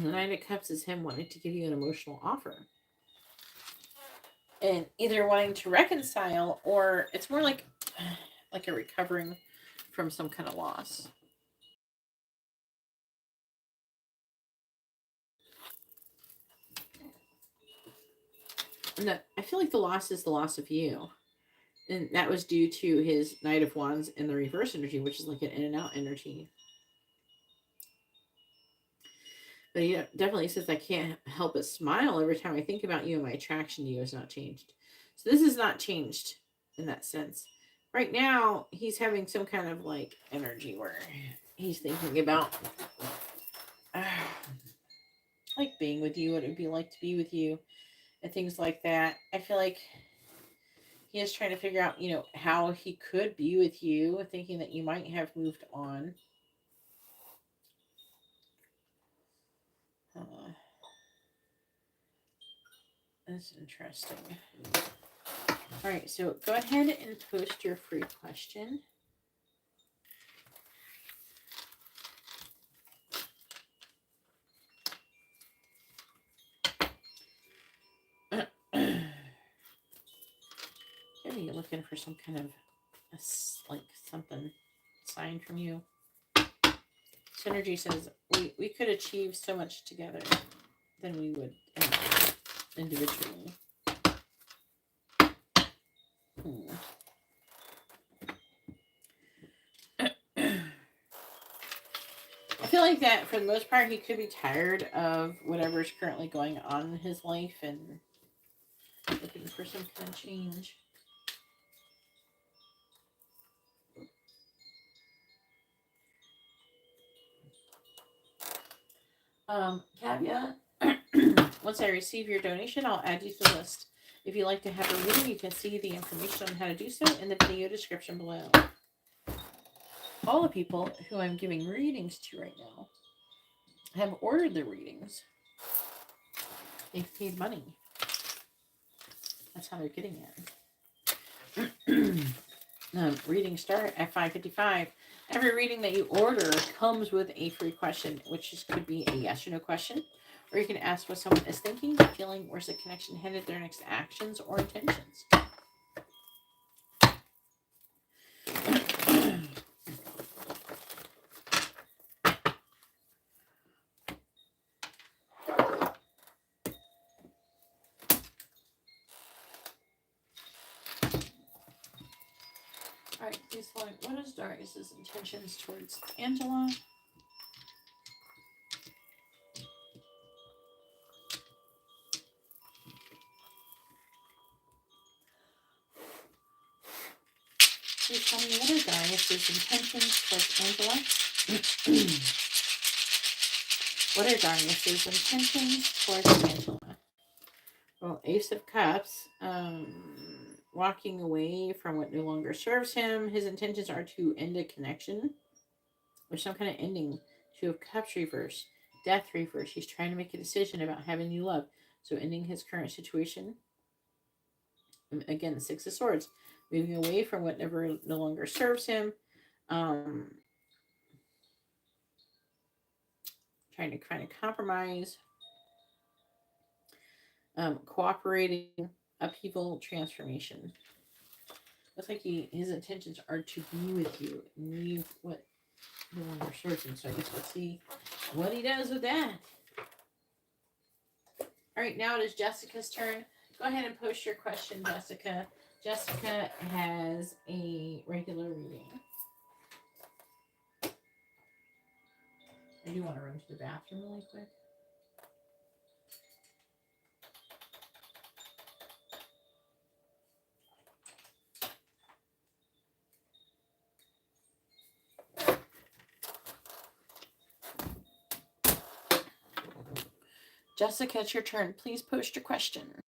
The Knight of Cups is him wanting to give you an emotional offer. And either wanting to reconcile, or it's more like a recovering from some kind of loss. And I feel like the loss is the loss of you. And that was due to his Knight of Wands in the reverse energy, which is like an in and out energy. But he definitely says, I can't help but smile every time I think about you, and my attraction to you has not changed. So this is not changed in that sense. Right now, he's having some kind of like energy where he's thinking about like being with you, what it would be like to be with you, and things like that. I feel like he is trying to figure out, how he could be with you, thinking that you might have moved on. That's interesting. All right, so go ahead and post your free question. Maybe you're looking for some kind of something sign from you. Synergy says we could achieve so much together than we would individually. I feel like that for the most part he could be tired of whatever's currently going on in his life and looking for some kind of change. Caveat. Once I receive your donation, I'll add you to the list. If you'd like to have a reading, you can see the information on how to do so in the video description below. All the people who I'm giving readings to right now have ordered their readings. They've paid money. That's how they're getting it. Readings start at $5.55. Every reading that you order comes with a free question, which could be a yes or no question. Or you can ask what someone is thinking, feeling, where's the connection headed, their next actions or intentions. Alright, please tell me, what is Darius's intentions towards Angela? Please tell me, what are Darius's intentions towards Angela? What are Darius's intentions towards Angela? Well, Ace of Cups, walking away from what no longer serves him. His intentions are to end a connection or some kind of ending. Two of Cups reverse, Death reverse. He's trying to make a decision about having new love. So ending his current situation. Again, the Six of Swords, moving away from what no longer serves him. Trying to kind of compromise. Cooperating, upheaval, transformation. Looks like his intentions are to be with you and leave what no longer serves him. So I guess we'll see what he does with that. All right, now it is Jessica's turn. Go ahead and post your question, Jessica. Jessica has a regular reading. I do want to run to the bathroom really quick. Jessica, it's your turn. Please post your question.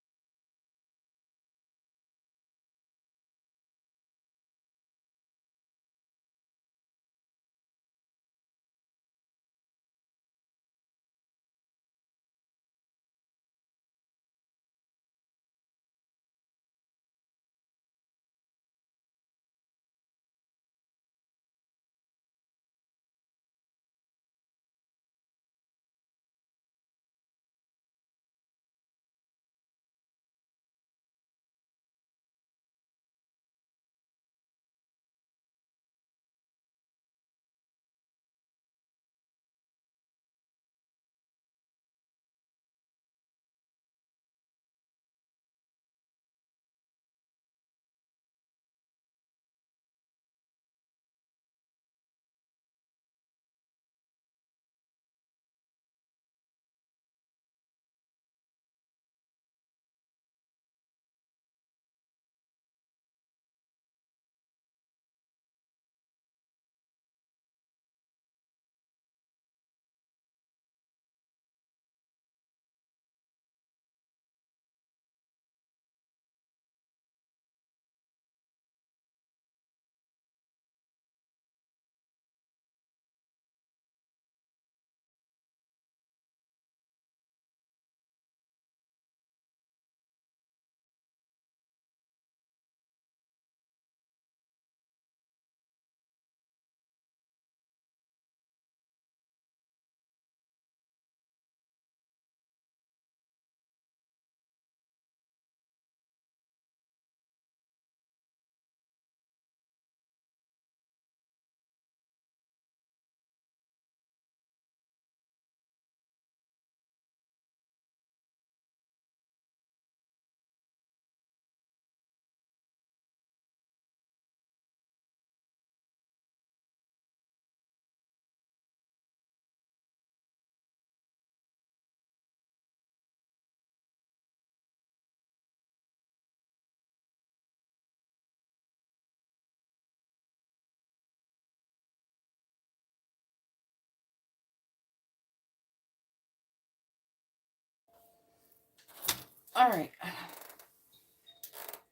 All right.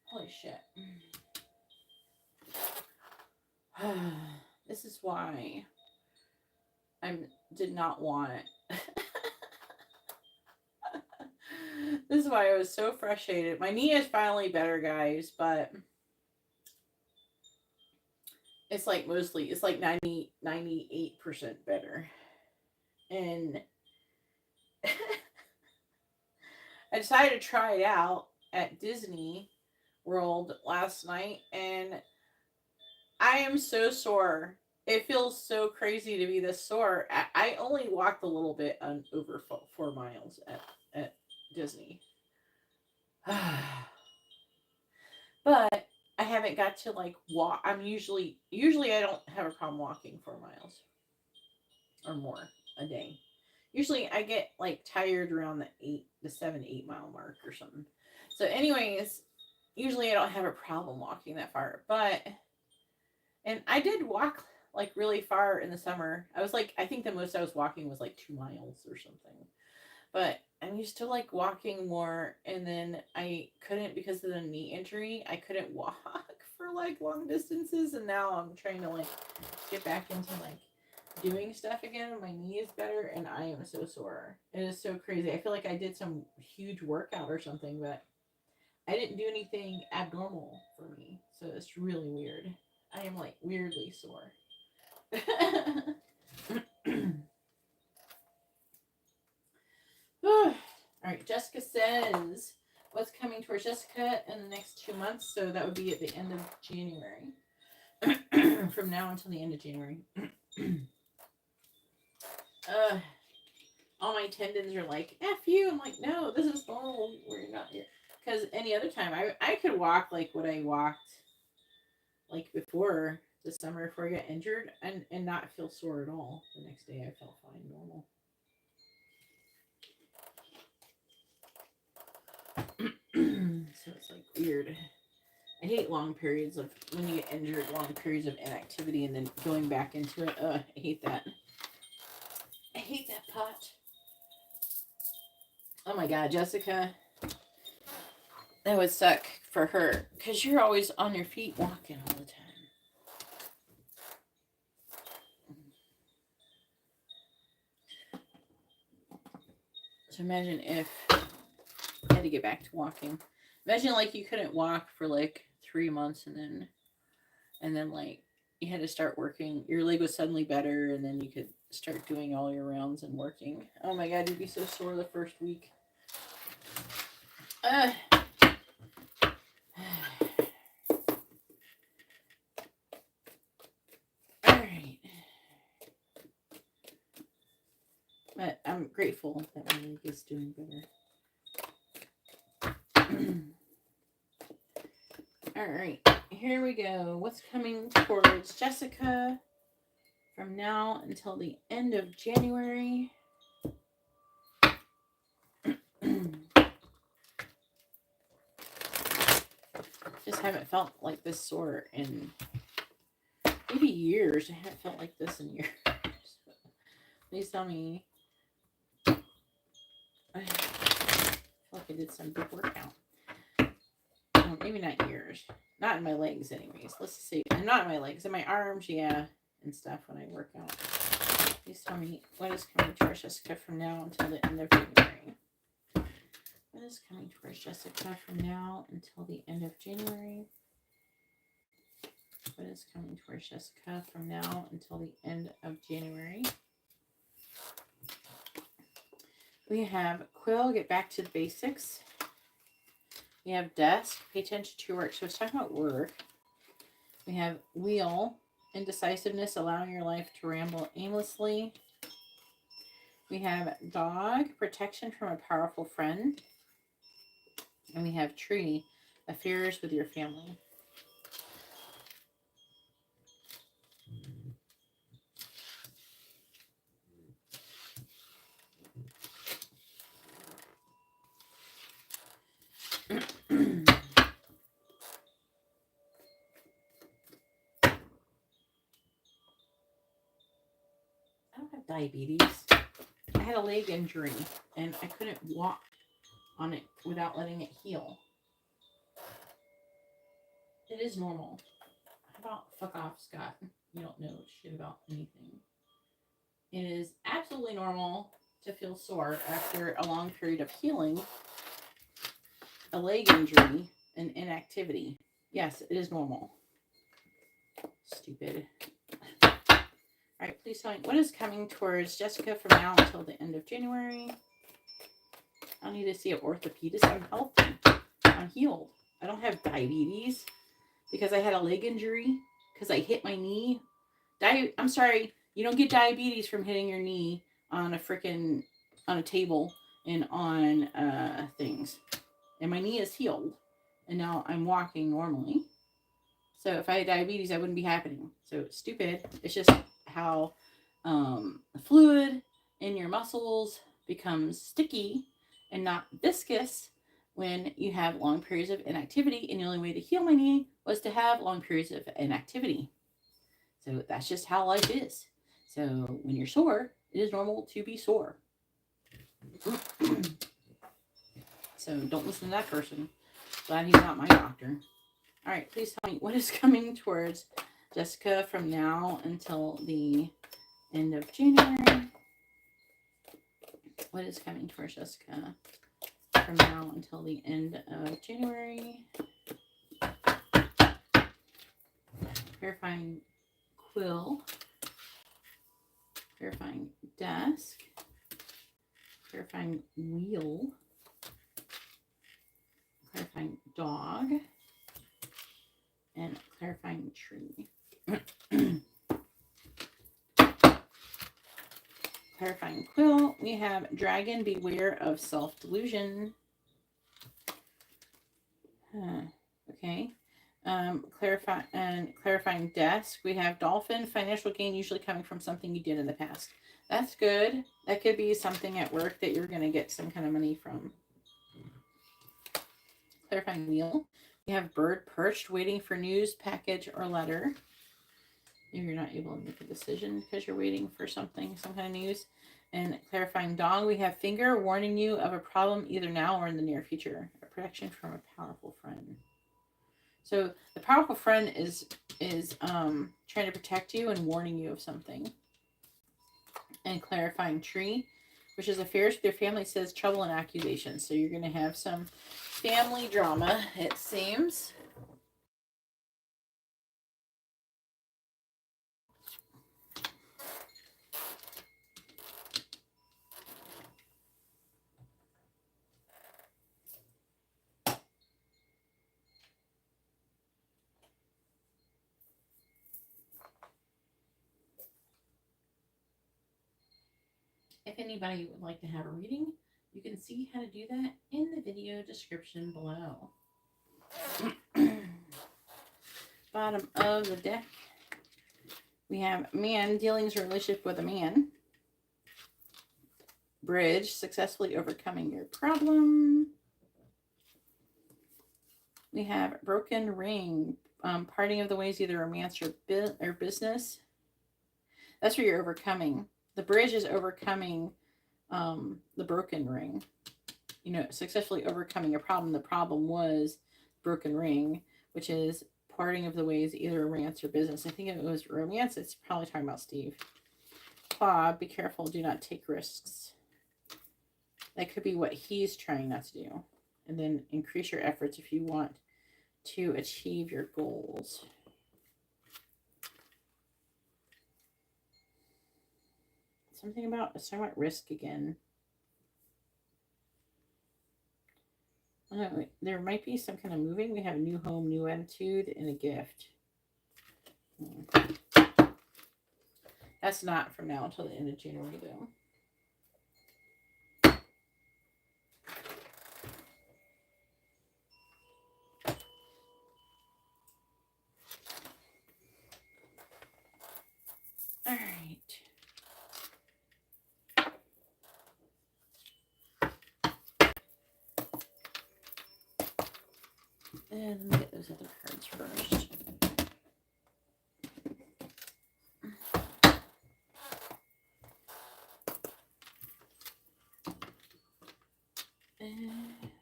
Holy shit. This is why I did not want it. This is why I was so frustrated. My knee is finally better, guys, but it's like mostly, it's like 98% better. And I decided to try it out at Disney World last night, and I am so sore. It feels so crazy to be this sore. I only walked a little bit on over 4 miles at Disney. But I haven't got to like walk. I'm usually I don't have a problem walking 4 miles or more a day. Usually I get like tired around the 7-8 mile mark or something. So anyways, usually I don't have a problem walking that far, and I did walk like really far in the summer. I was like, I think the most I was walking was like 2 miles or something. But I'm used to like walking more, and then I couldn't, because of the knee injury, I couldn't walk for like long distances, and now I'm trying to like get back into like doing stuff again. My knee is better, and I am so sore. It is so crazy. I feel like I did some huge workout or something, but I didn't do anything abnormal for me. So it's really weird. I am like weirdly sore. All right, Jessica says, what's coming towards Jessica in the next 2 months? So that would be at the end of January. From now until the end of January. All my tendons are like, F you. I'm like, no, this is normal. We're not here. Because any other time, I could walk like what I walked like before the summer before I got injured, and not feel sore at all. The next day I felt fine, normal. So it's like weird. I hate long periods of, when you get injured, long periods of inactivity and then going back into it. I hate that. I hate that pot. Oh my God, Jessica. That would suck for her, because you're always on your feet walking all the time. So imagine if I had to get back to walking. Imagine like you couldn't walk for like 3 months, and then like you had to start working. Your leg was suddenly better, and then you could start doing all your rounds and working. Oh my God, you'd be so sore the first week. All right. But I'm grateful that my leg is doing better. All right, here we go. What's coming towards Jessica from now until the end of January? Just haven't felt like this sore in maybe years. I haven't felt like this in years. Please tell me. I feel like I did some big workout. Maybe not years. Not in my legs, anyways. Let's see. Not in my legs. In my arms, yeah, and stuff when I work out. Please tell me what is coming towards Jessica from now until the end of January. What is coming towards Jessica from now until the end of January? What is coming towards Jessica from now until the end of January? We have Quill, get back to the basics. We have Desk, pay attention to your work. So it's talking about work. We have Wheel, indecisiveness, allowing your life to ramble aimlessly. We have Dog, protection from a powerful friend. And we have Tree, affairs with your family. I don't have diabetes. I had a leg injury and I couldn't walk on it without letting it heal. It is normal. How about fuck off, Scott? You don't know shit about anything. It is absolutely normal to feel sore after a long period of healing, a leg injury, and inactivity. Yes, it is normal. Stupid. All right, please tell me what is coming towards Jessica from now until the end of January. I don't need to see an orthopedist. I'm healthy. I'm healed. I don't have diabetes because I had a leg injury because I hit my knee. I'm sorry. You don't get diabetes from hitting your knee on a table and on things. And my knee is healed. And now I'm walking normally. So if I had diabetes, that wouldn't be happening. So it's stupid. It's just how fluid in your muscles becomes sticky and not viscous when you have long periods of inactivity. And the only way to heal my knee was to have long periods of inactivity. So that's just how life is. So when you're sore, it is normal to be sore. So don't listen to that person. Glad he's not my doctor. All right, please tell me what is coming towards Jessica from now until the end of January. What is coming towards Jessica from now until the end of January? Verifying quill. Verifying desk. Clarifying wheel. Clarifying dog. And clarifying tree. Clarifying quill. We have dragon, beware of self-delusion. Okay. Clarifying desk. We have dolphin, financial gain usually coming from something you did in the past. That's good. That could be something at work that you're going to get some kind of money from. Clarifying wheel. We have bird perched, waiting for news, package, or letter. If you're not able to make a decision because you're waiting for something, some kind of news. And clarifying dog, we have finger, warning you of a problem either now or in the near future. A protection from a powerful friend. So the powerful friend is trying to protect you and warning you of something. And clarifying tree, which is affairs with your family, says trouble and accusations. So you're going to have some family drama, it seems. If anybody would like to have a reading, you can see how to do that in the video description below. Bottom of the deck, we have man, dealings or relationship with a man. Bridge, successfully overcoming your problem. We have broken ring, parting of the ways, either romance or business. That's where you're overcoming. The bridge is overcoming the broken ring. You know, successfully overcoming a problem. The problem was broken ring, which is parting of the ways, either romance or business. I think it was romance. It's probably talking about Steve. Claw, be careful. Do not take risks. That could be what he's trying not to do. And then increase your efforts if you want to achieve your goals. Something about risk again. There might be some kind of moving. We have a new home, new attitude, and a gift. That's not from now until the end of January, though. All right. And let me get those other cards first. And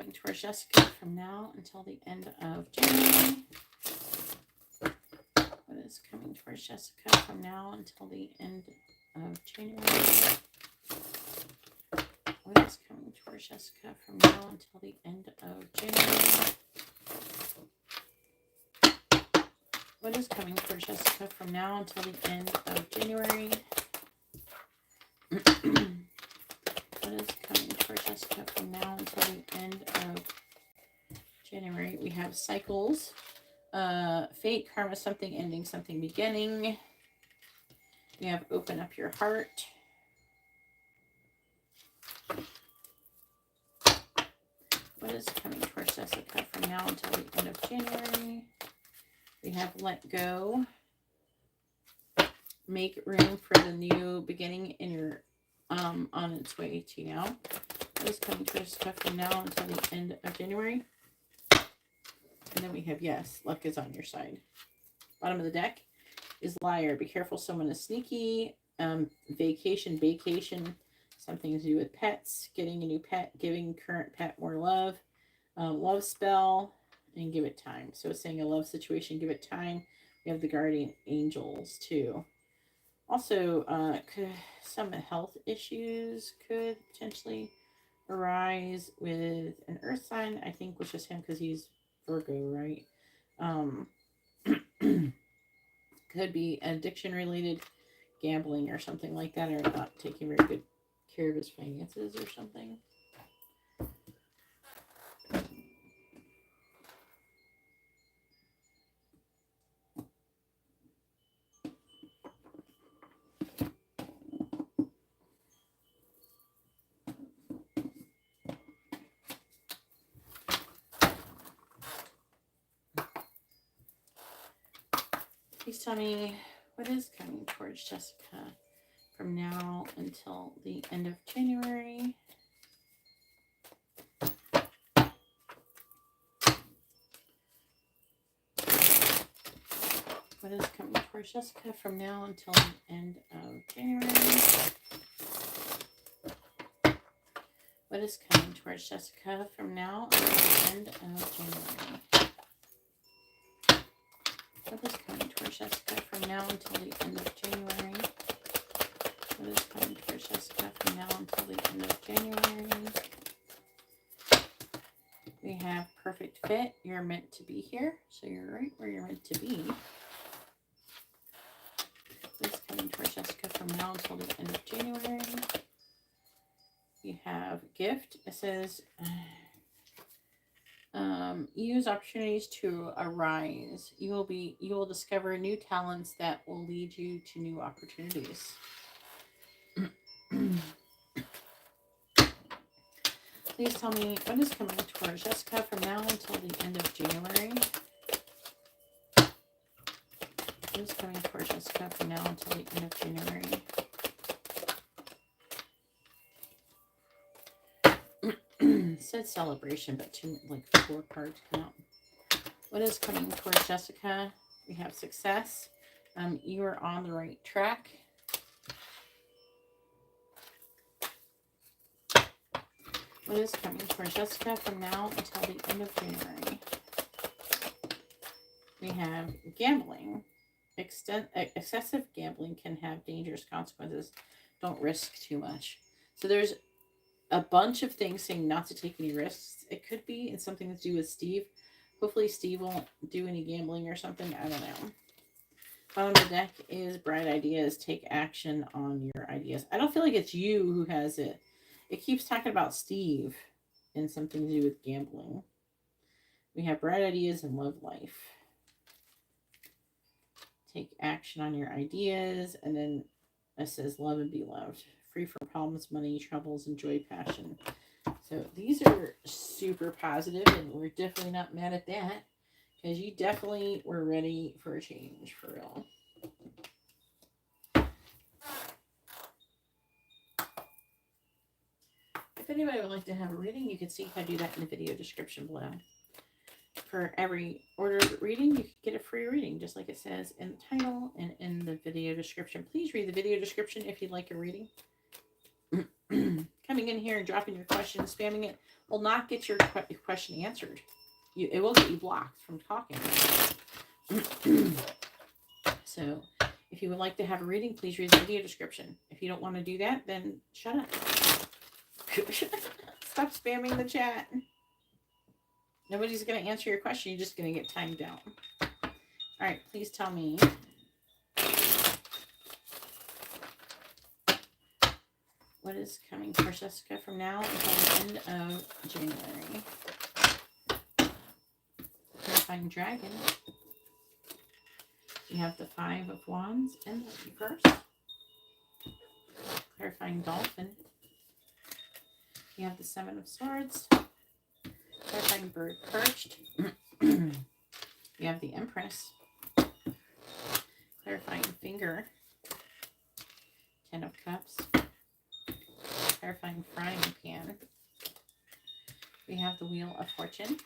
coming towards Jessica from now until the end of January? What is coming towards Jessica from now until the end of January? What is coming towards Jessica from now until the end of January? What is coming towards Jessica from now until the end of January? What is coming towards Jessica from now until the end of January? We have cycles, fate, karma, something ending, something beginning. We have open up your heart. What is coming towards Jessica from now until the end of January? We have let go. Make room for the new beginning in your on its way to you now. What is coming towards Jessica from now until the end of January? And then we have yes, luck is on your side. Bottom of the deck is liar. Be careful, someone is sneaky. Vacation, something to do with pets, getting a new pet, giving current pet more love. Love spell, and give it time. So it's saying a love situation, give it time. We have the guardian angels too. Also, some health issues could potentially arise with an earth sign, I think, which is him because he's Virgo, right? Could be addiction related, gambling or something like that, or not taking very good care of his finances or something. Please tell me what is coming towards Jessica from now until the end of January. What is coming towards Jessica from now until the end of January? What is coming towards Jessica from now until the end of January? What is coming towards Jessica from now until the end of January? What is coming towards Jessica from now until the end of January? We have perfect fit. You're meant to be here. So you're right where you're meant to be. What is coming towards Jessica from now until the end of January? We have gift. It says use opportunities to arise. You will discover new talents that will lead you to new opportunities. Please tell me what is coming towards Jessica from now until the end of January. What is coming towards Jessica from now until the end of January? It said celebration, but like 4 cards come out. What is coming towards Jessica? We have success. You are on the right track. What is coming towards Jessica from now until the end of January? We have gambling. Excessive gambling can have dangerous consequences. Don't risk too much. So there's a bunch of things saying not to take any risks. It could be it's something to do with Steve. Hopefully Steve won't do any gambling or something. I don't know. Bottom of the deck is bright ideas. Take action on your ideas. I don't feel like it's you who has it. It keeps talking about Steve and something to do with gambling. We have bright ideas and love life. Take action on your ideas. And then it says love and be loved. Free from problems, money, troubles, and joy, passion. So these are super positive, and we're definitely not mad at that because you definitely were ready for a change for real. If anybody would like to have a reading, you can see how to do that in the video description below. For every ordered reading, you can get a free reading, just like it says in the title and in the video description. Please read the video description if you'd like a reading. Come coming in here and dropping your question, spamming it, will not get your question answered. It will get you blocked from talking. So if you would like to have a reading, please read the video description. If you don't want to do that, then shut up. Stop spamming the chat. Nobody's going to answer your question. You're just going to get timed out. All right, please tell me. What is coming for Jessica from now until the end of January? Clarifying Dragon. You have the 5 of Wands in the reverse. Clarifying Dolphin. You have the 7 of Swords. Clarifying Bird Perched. You have the Empress. Clarifying Finger. 10 of Cups. Clarifying Frying Pan. We have the Wheel of Fortune.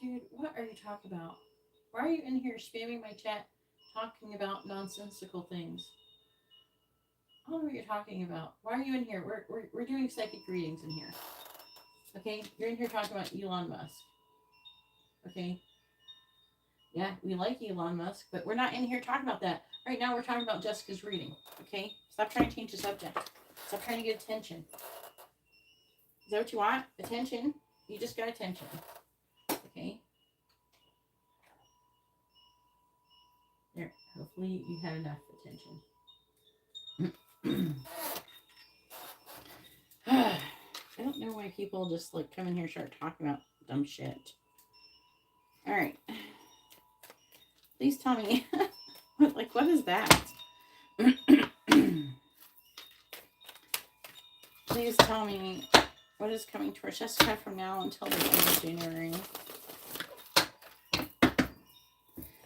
Dude, what are you talking about? Why are you in here spamming my chat talking about nonsensical things? I don't know what you're talking about. Why are you in here? We're doing psychic readings in here. Okay? You're in here talking about Elon Musk. Okay? Yeah, we like Elon Musk, but we're not in here talking about that. Right now we're talking about Jessica's reading. Okay? Stop trying to change the subject. Stop trying to get attention. Is that what you want? Attention? You just got attention. Okay? There. Hopefully you had enough attention. I don't know why people just like come in here and start talking about dumb shit. All right. Please tell me, what is that? Please tell me what is coming towards Jessica from now until the end of January.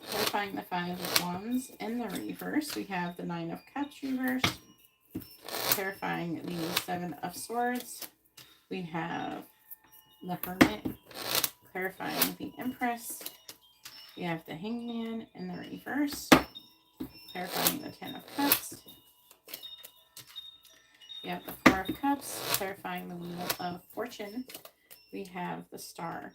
Clarifying the 5 of Wands in the reverse. We have the 9 of Cups reverse. Clarifying the 7 of Swords. We have the Hermit. Clarifying the Empress. We have the Hangman in the reverse. Clarifying the 10 of Cups. We have the 4 of Cups. Clarifying the Wheel of Fortune. We have the Star.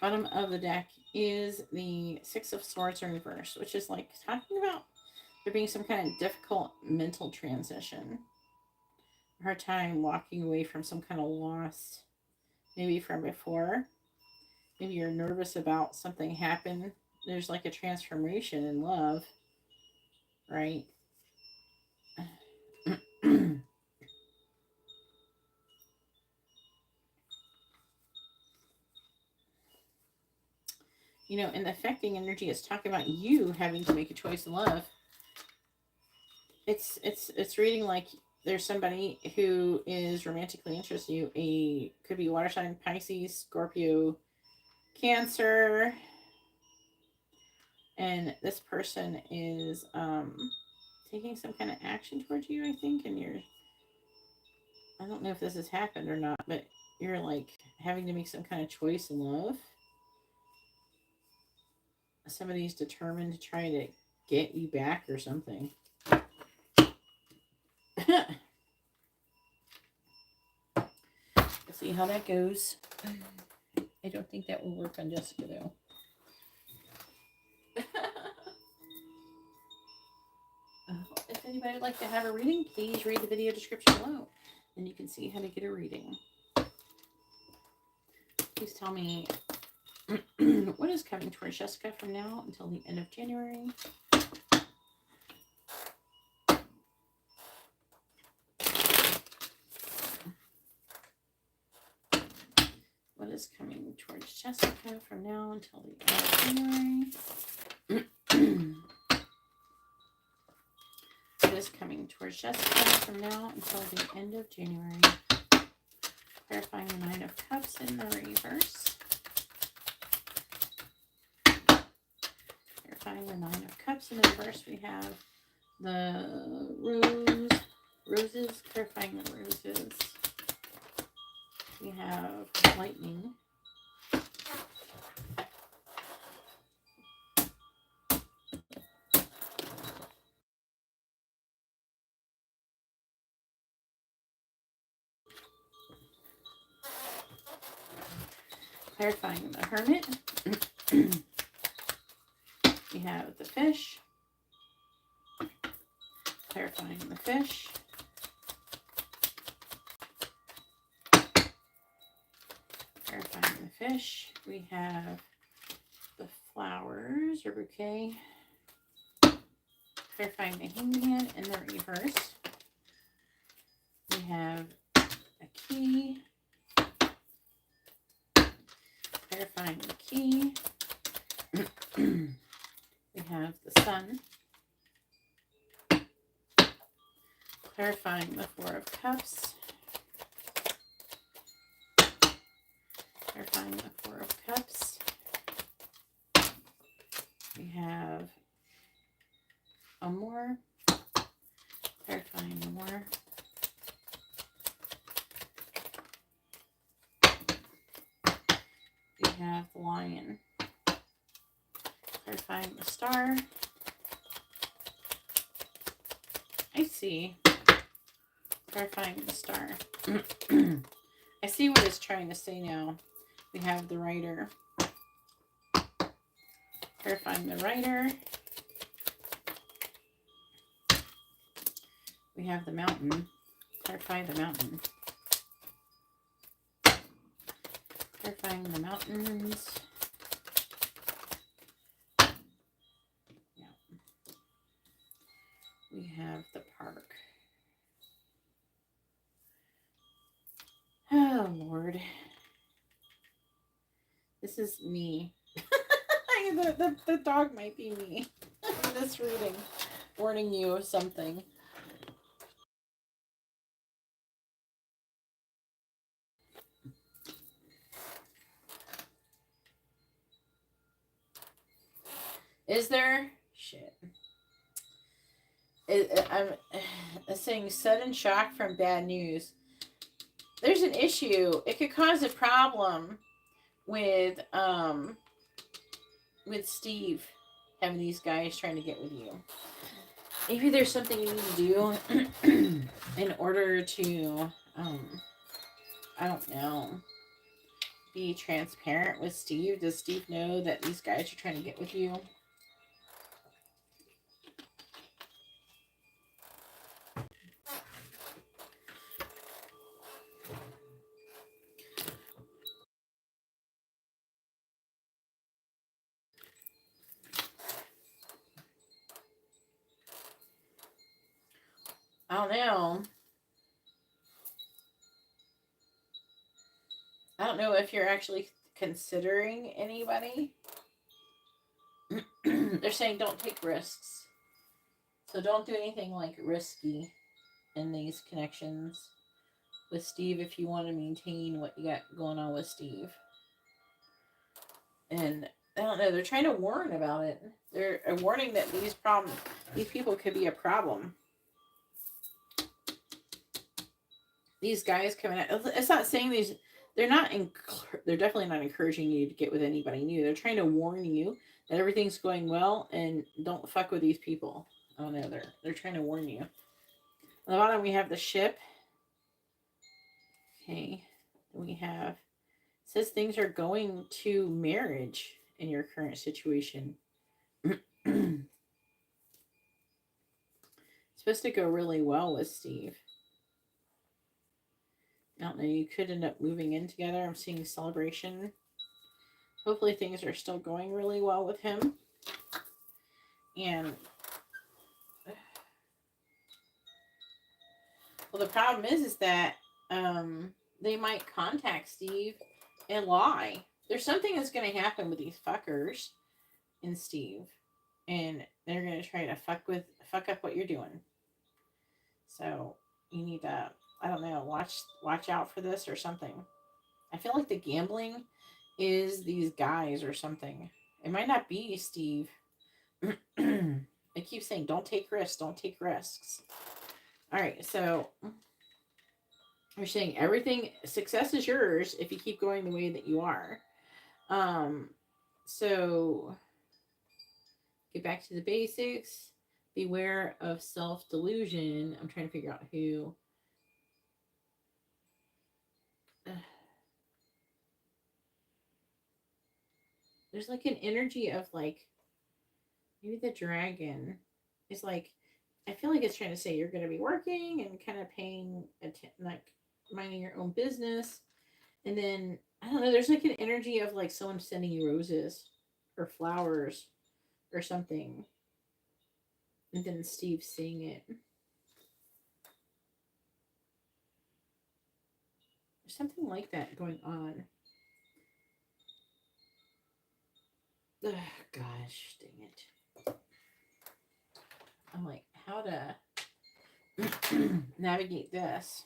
Bottom of the deck is the 6 of Swords in reverse, which is like talking about there being some kind of difficult mental transition. A hard time walking away from some kind of loss, maybe from before. Maybe you're nervous about something happen. There's like a transformation in love, right? You know, and the affecting energy is talking about you having to make a choice in love. It's reading like there's somebody who is romantically interested in you. Could be water sign, Pisces, Scorpio, Cancer. And this person is taking some kind of action towards you, I think, and I don't know if this has happened or not, but you're like having to make some kind of choice in love. Somebody's determined to try to get you back or something. Let's see how that goes. I don't think that will work on Jessica, though. If anybody would like to have a reading, please read the video description below, and you can see how to get a reading. Please tell me what is coming towards Jessica from now until the end of January. What is coming towards Jessica from now until the end of January? is coming towards Jessica from now until the end of January. Clarifying the Nine of Cups in the reverse. Clarifying the Nine of Cups in the reverse. We have the roses. Clarifying the roses. We have lightning. Clarifying the Hermit. We have the Fish. Clarifying the Fish. Clarifying the Fish. We have the Flowers or Bouquet. Clarifying the Hangman in the reverse. We have a Key. Clarifying the Key. We have the Sun. Clarifying the Four of Cups. Clarifying the Four of Cups. We have Amour. Clarifying Amour. We have the Lion. Clarifying the Star. I see. Clarifying the Star. I see what it's trying to say now. We have the Rider. Clarifying the Rider. We have the Mountain. Clarify the Mountain. Clarifying the Mountains. Yeah. We have the Park. Oh, Lord. This is me. the dog might be me. This reading. Warning you of something. Is there? Shit. I'm saying sudden shock from bad news. There's an issue. It could cause a problem with Steve having these guys trying to get with you. Maybe there's something you need to do in order to I don't know, be transparent with Steve. Does Steve know that these guys are trying to get with you? I don't know. I don't know if you're actually considering anybody. They're saying don't take risks. So don't do anything like risky in these connections with Steve if you want to maintain what you got going on with Steve. And I don't know, they're trying to warn about it. They're warning that these people could be a problem. These guys coming out, it's not saying they're definitely not encouraging you to get with anybody new. They're trying to warn you that everything's going well and don't fuck with these people. Oh no, they're trying to warn you. On the bottom we have the Ship. Okay. We have, says things are going to marriage in your current situation. It's supposed to go really well with Steve. I don't know, you could end up moving in together. I'm seeing celebration. Hopefully things are still going really well with him. And well, the problem is that they might contact Steve and lie. There's something that's going to happen with these fuckers and Steve, and they're going to try to fuck up what you're doing. So you need to, I don't know, watch out for this or something. I feel like the gambling is these guys or something. It might not be Steve. I keep saying, don't take risks, don't take risks. All right, so you're saying everything, success is yours if you keep going the way that you are. So get back to the basics. Beware of self-delusion. I'm trying to figure out who. There's like an energy of like, maybe the dragon is like, I feel like it's trying to say you're going to be working and kind of paying like minding your own business. And then, I don't know, there's like an energy of like someone sending you roses or flowers or something. And then Steve seeing it. There's something like that going on. Ugh, gosh, dang it. I'm like, how to navigate this?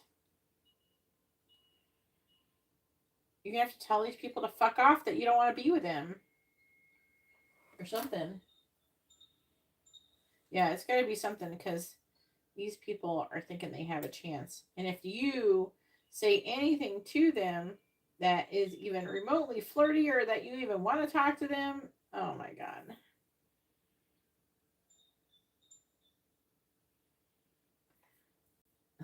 You're going to have to tell these people to fuck off that you don't want to be with them. Or something. Yeah, it's got to be something because these people are thinking they have a chance. And if you say anything to them that is even remotely flirty or that you even want to talk to them, oh my God.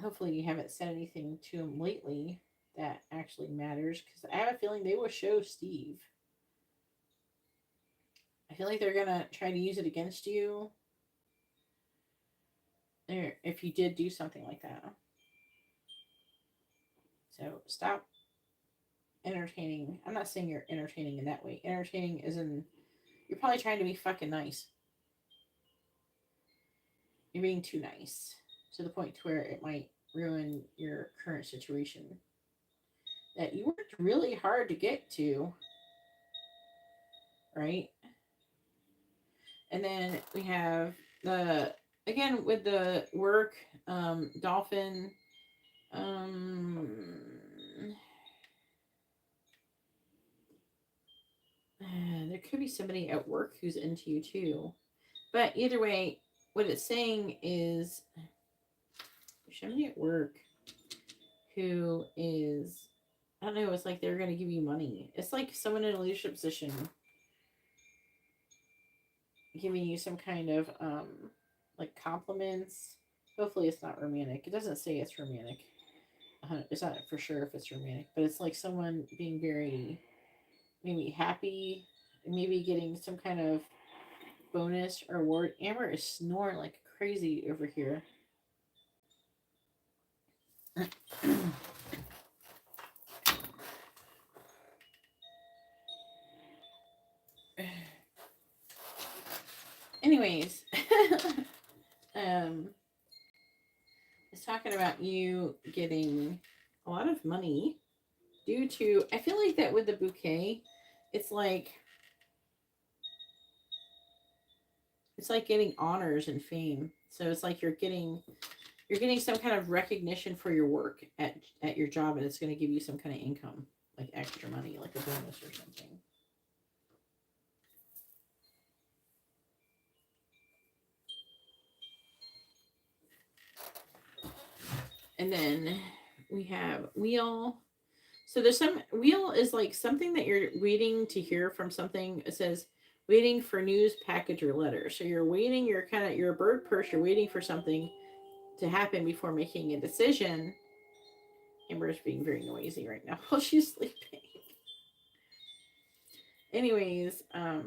Hopefully you haven't said anything to them lately that actually matters, because I have a feeling they will show Steve. I feel like they're going to try to use it against you if you did do something like that. So stop entertaining. I'm not saying you're entertaining in that way. Entertaining is in, you're probably trying to be fucking nice. You're being too nice to the point to where it might ruin your current situation that you worked really hard to get to, right? And then we have the, again with the work, dolphin, there could be somebody at work who's into you too. But either way, what it's saying is there's somebody at work who is, I don't know, it's like they're going to give you money. It's like someone in a leadership position giving you some kind of like compliments. Hopefully it's not romantic. It doesn't say it's romantic. It's not for sure if it's romantic, but it's like someone being very maybe happy, maybe getting some kind of bonus or award. Amber is snoring like crazy over here. Anyways, it's talking about you getting a lot of money due to, I feel like that with the bouquet, it's like getting honors and fame. So it's like you're getting some kind of recognition for your work at your job, and it's going to give you some kind of income, like extra money, like a bonus or something. And then we have wheel. So there's some, wheel is like something that you're waiting to hear from something. It says waiting for news, package, or letter. So you're waiting, you're a bird purse, you're waiting for something to happen before making a decision. Amber's being very noisy right now while she's sleeping. Anyways, oh,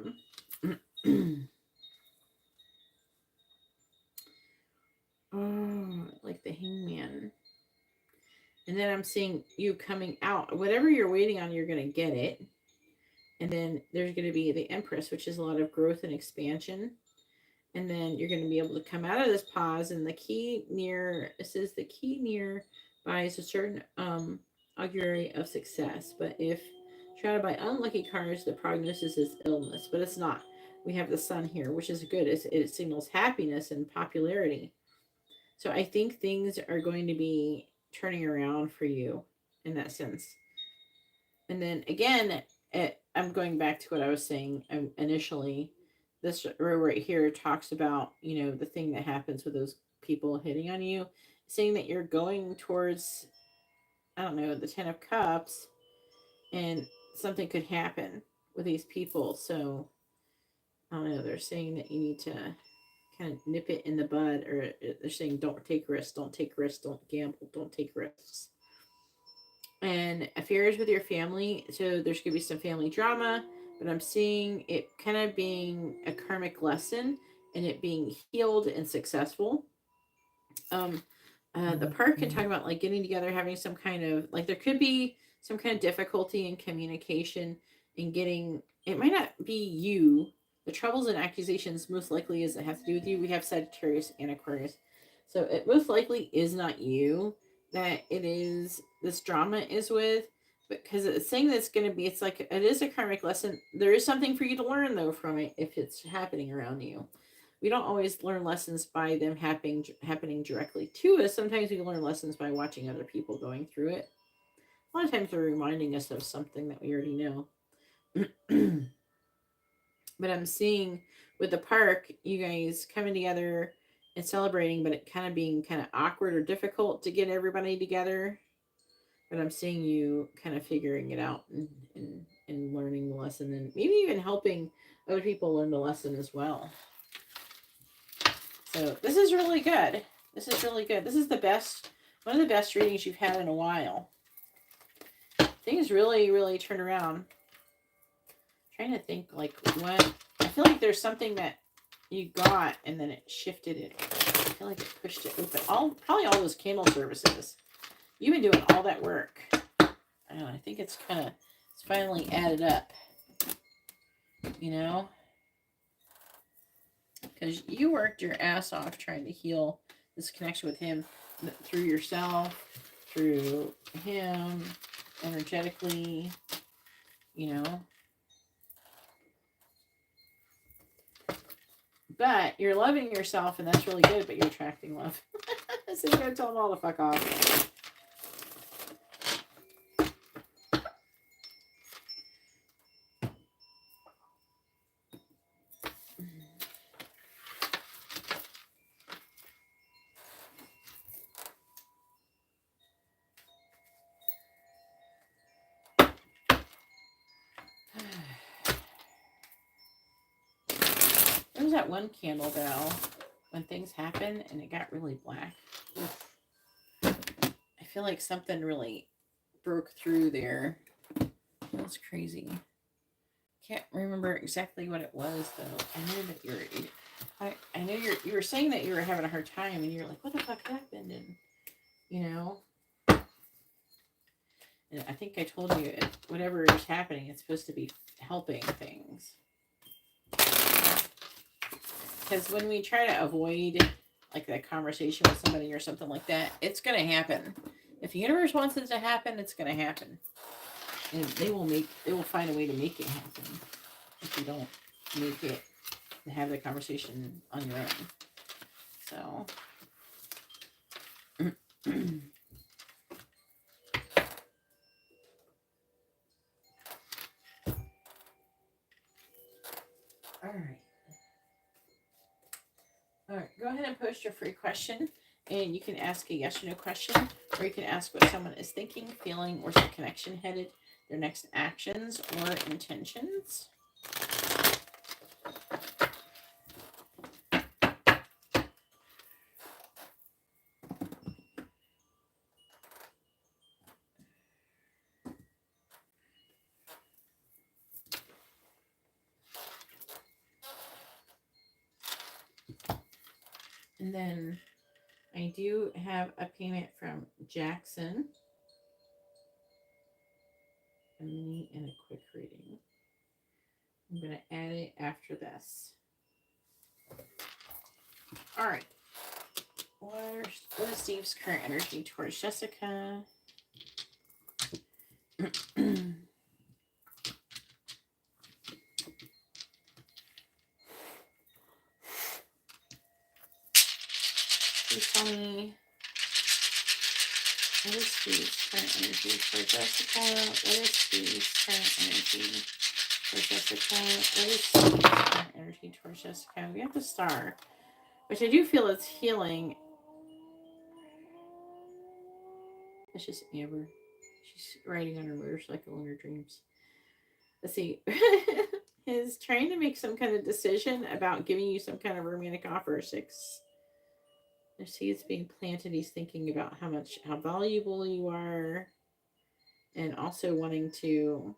like the hangman. And then I'm seeing you coming out. Whatever you're waiting on, you're going to get it. And then there's going to be the Empress, which is a lot of growth and expansion. And then you're going to be able to come out of this pause. And the key near, it says the key nearby is a certain augury of success. But if shrouded by unlucky cards, the prognosis is illness. But it's not. We have the sun here, which is good. It signals happiness and popularity. So I think things are going to be turning around for you in that sense. And then again, I'm going back to what I was saying initially. This row right here talks about, you know, the thing that happens with those people hitting on you, saying that you're going towards, I don't know, the 10 of Cups, and something could happen with these people. So I don't know, they're saying that you need to kind of nip it in the bud, or they're saying don't take risks, don't take risks, don't gamble, don't take risks. And affairs with your family, so there's going to be some family drama, but I'm seeing it kind of being a karmic lesson and it being healed and successful. The part can talk about like getting together, having some kind of, like, there could be some kind of difficulty in communication and getting, it might not be you. The troubles and accusations most likely is it have to do with you. We have Sagittarius and Aquarius. So it most likely is not you that it is, this drama is with, because it's saying that's going to be, it's like, it is a karmic lesson. There is something for you to learn though from it if it's happening around you. We don't always learn lessons by them happening directly to us. Sometimes we learn lessons by watching other people going through it. A lot of times they're reminding us of something that we already know. But I'm seeing with the park, you guys coming together and celebrating, but it kind of being kind of awkward or difficult to get everybody together. But I'm seeing you kind of figuring it out and learning the lesson, and maybe even helping other people learn the lesson as well. So this is really good. This is really good. This is the best, one of the best readings you've had in a while. Things really, really turned around. I'm trying to think like what, I feel like there's something that you got and then it shifted it. I feel like it pushed it open. Probably all those candle services. You've been doing all that work. I don't know, I think it's kind of, it's finally added up. You know? Because you worked your ass off trying to heal this connection with him through yourself, through him, energetically, you know. But you're loving yourself, and that's really good, but you're attracting love. So you're going to tell them all to fuck off. There was that one candle, though, when things happen and it got really black. Oof. I feel like something really broke through there. That was crazy. Can't remember exactly what it was, though. I knew that I know you were saying that you were having a hard time, and you're like, what the fuck happened? And, you know, and I think I told you, whatever is happening, it's supposed to be helping things. Because when we try to avoid like that conversation with somebody or something like that, it's going to happen. If the universe wants it to happen, it's going to happen. And they will find a way to make it happen if you don't make it and have the conversation on your own. So all right, go ahead and post your free question, and you can ask a yes or no question, or you can ask what someone is thinking, feeling, where's the connection headed, their next actions or intentions. And then I do have a payment from Jackson. A mini and a quick reading. I'm going to add it after this. All right. What is Steve's current energy towards Jessica? Please tell me What is Steve's current energy for Jessica? What is Steve's current energy for Jessica? What is Steve's current energy towards Jessica? We have the star, which I do feel is healing. It's just Amber. She's riding on her motorcycle in her dreams. Let's see. Is trying to make some kind of decision about giving you some kind of romantic offer. 6. There's seeds being planted. He's thinking about how valuable you are, and also wanting to.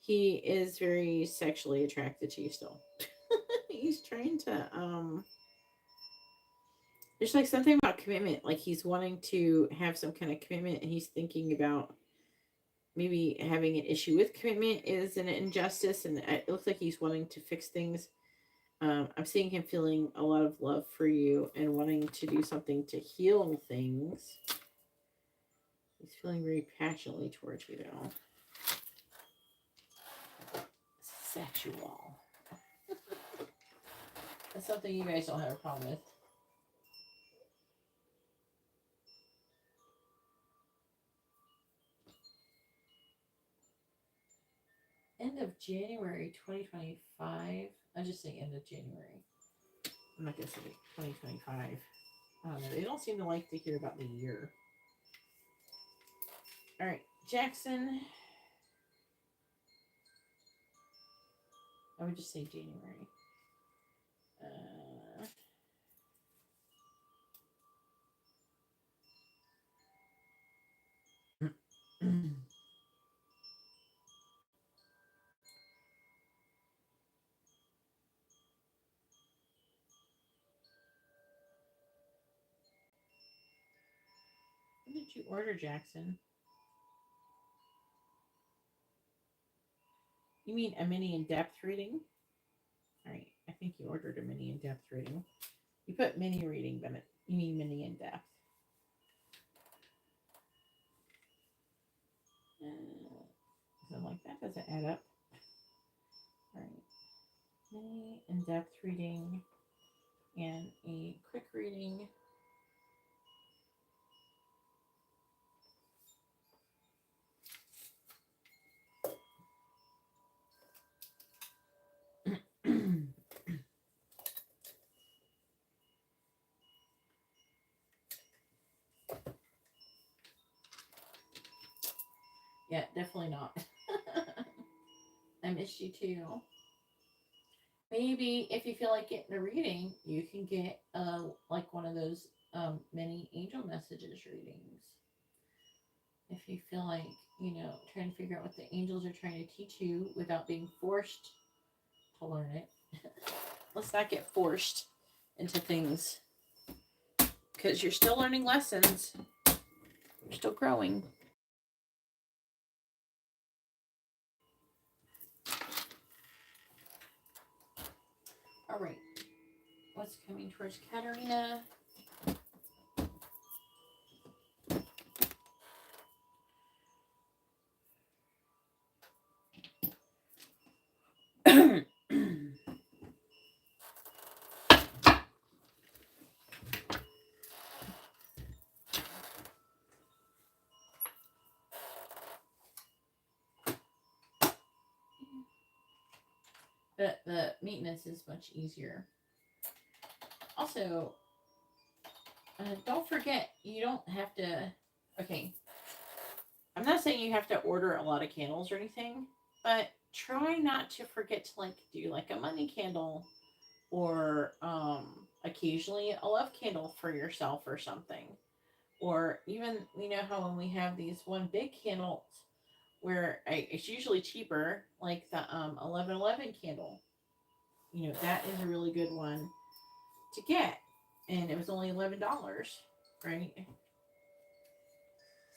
He is very sexually attracted to you still. He's trying to. There's like something about commitment. Like he's wanting to have some kind of commitment, and he's thinking about maybe having an issue with commitment is an injustice, and it looks like he's wanting to fix things. I'm seeing him feeling a lot of love for you and wanting to do something to heal things. He's feeling very passionately towards you, though. Sexual. That's something you guys don't have a problem with. End of January 2025. I'll just say end of January. I'm not going to say 2025. I don't know. They don't seem to like to hear about the year. All right. Jackson. I would just say January. What did you order, Jackson? You mean a mini in-depth reading? All right. I think you ordered a mini in-depth reading. You put mini reading, but you mean mini in-depth. Something like that doesn't add up. All right. Mini in-depth reading and a quick reading. Yeah, definitely not. I missed you too. Maybe if you feel like getting a reading, you can get like one of those mini angel messages readings. If you feel like, trying to figure out what the angels are trying to teach you without being forced to learn it. Let's not get forced into things, because you're still learning lessons. You're still growing. All right. What's coming towards Katarina? But the maintenance is much easier. Also, don't forget, you don't have to, okay, I'm not saying you have to order a lot of candles or anything, but try not to forget to do a money candle, or occasionally a love candle for yourself or something. Or even, how when we have these one big candles where it's usually cheaper, like the 1111 candle. That is a really good one to get. And it was only $11, right?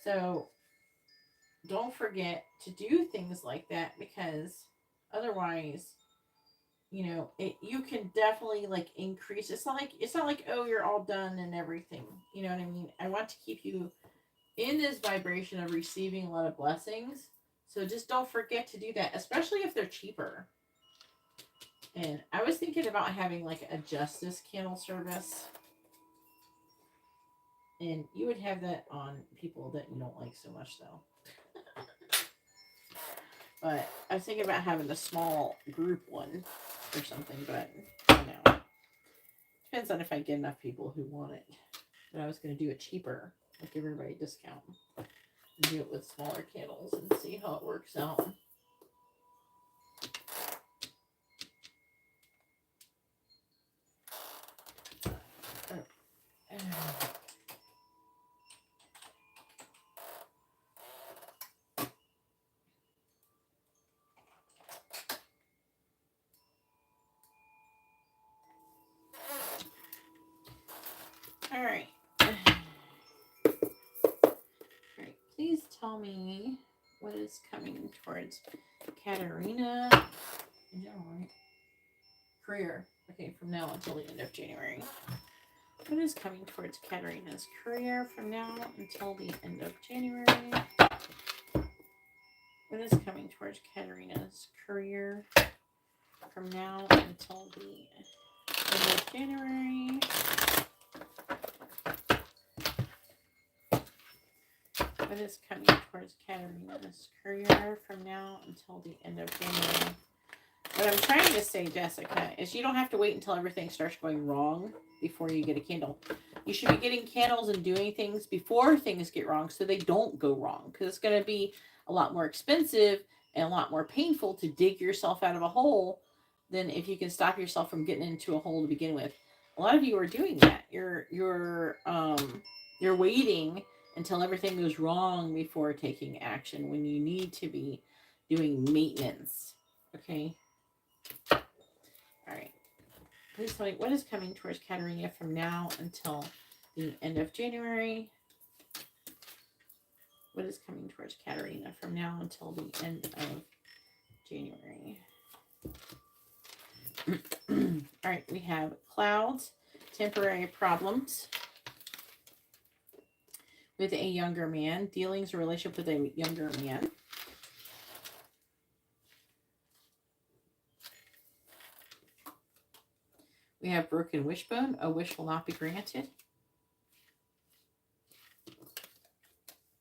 So don't forget to do things like that, because otherwise, you can definitely increase. It's not like, oh, you're all done and everything. You know what I mean? I want to keep you in this vibration of receiving a lot of blessings. So just don't forget to do that, especially if they're cheaper. And I was thinking about having a justice candle service. And you would have that on people that you don't like so much, though. But I was thinking about having a small group one or something, but I don't know. Depends on if I get enough people who want it. But I was going to do it cheaper, like give everybody a discount. And do it with smaller candles and see how it works out. All right. Alright, please tell me what is coming towards Katerina. Yeah, right. Career. Okay, from now until the end of January. What is coming towards Katerina's career from now until the end of January? What is coming towards Katerina's career from now until the end of January? What is coming towards Katerina's career from now until the end of January? What I'm trying to say, Jessica, is you don't have to wait until everything starts going wrong before you get a candle. You should be getting candles and doing things before things get wrong so they don't go wrong. Because it's going to be a lot more expensive and a lot more painful to dig yourself out of a hole than if you can stop yourself from getting into a hole to begin with. A lot of you are doing that. You're waiting until everything goes wrong before taking action when you need to be doing maintenance. Okay? All right. Please tell me what is coming towards Katerina from now until the end of January. What is coming towards Katerina from now until the end of January? All right, we have clouds, temporary problems with a younger man, dealings or relationship with a younger man. We have broken wishbone, a wish will not be granted.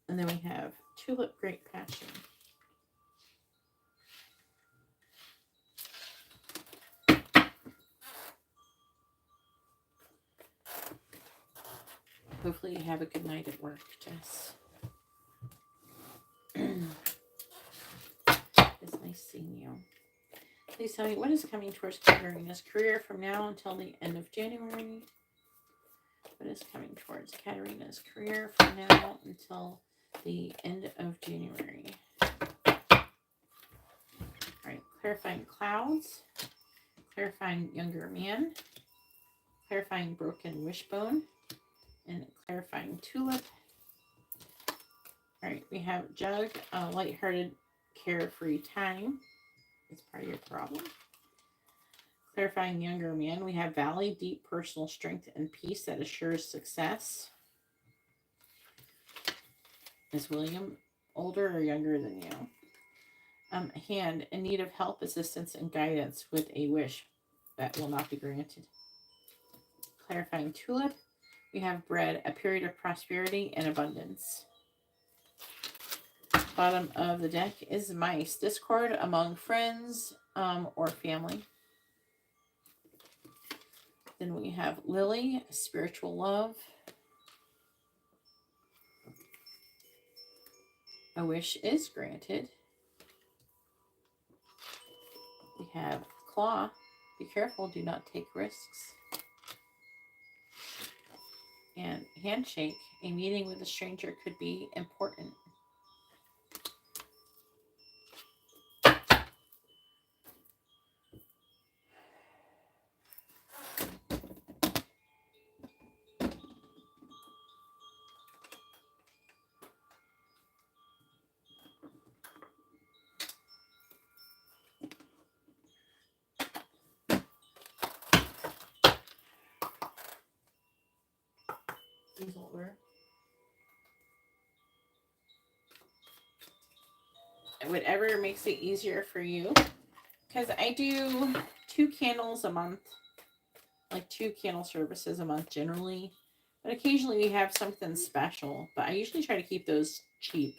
And then we have tulip, great passion. Hopefully you have a good night at work, Jess. It's nice seeing you. Please tell me what is coming towards Katerina's career from now until the end of January. What is coming towards Katerina's career from now until the end of January? All right, clarifying clouds, clarifying younger man, clarifying broken wishbone, and clarifying tulip. All right, we have jug, lighthearted, carefree time. It's part of your problem. Clarifying younger man, we have valley, deep personal strength and peace that assures success. Is William older or younger than you? Hand, in need of help, assistance, and guidance with a wish that will not be granted. Clarifying tulip, we have bread, a period of prosperity and abundance. Bottom of the deck is mice, discord among friends or family. Then we have lily, spiritual love. A wish is granted. We have claw, be careful, do not take risks. And handshake, a meeting with a stranger could be important. He's older. Whatever makes it easier for you. Because I do 2 candles a month. Like 2 candle services a month generally. But occasionally we have something special. But I usually try to keep those cheap.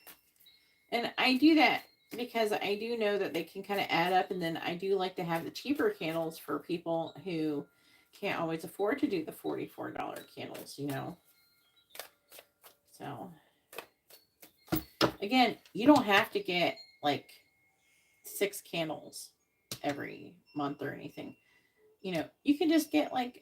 And I do that because I do know that they can kind of add up. And then I do like to have the cheaper candles for people who can't always afford to do the $44 candles, you know. So, again, you don't have to get like 6 candles every month or anything. You know, you can just get like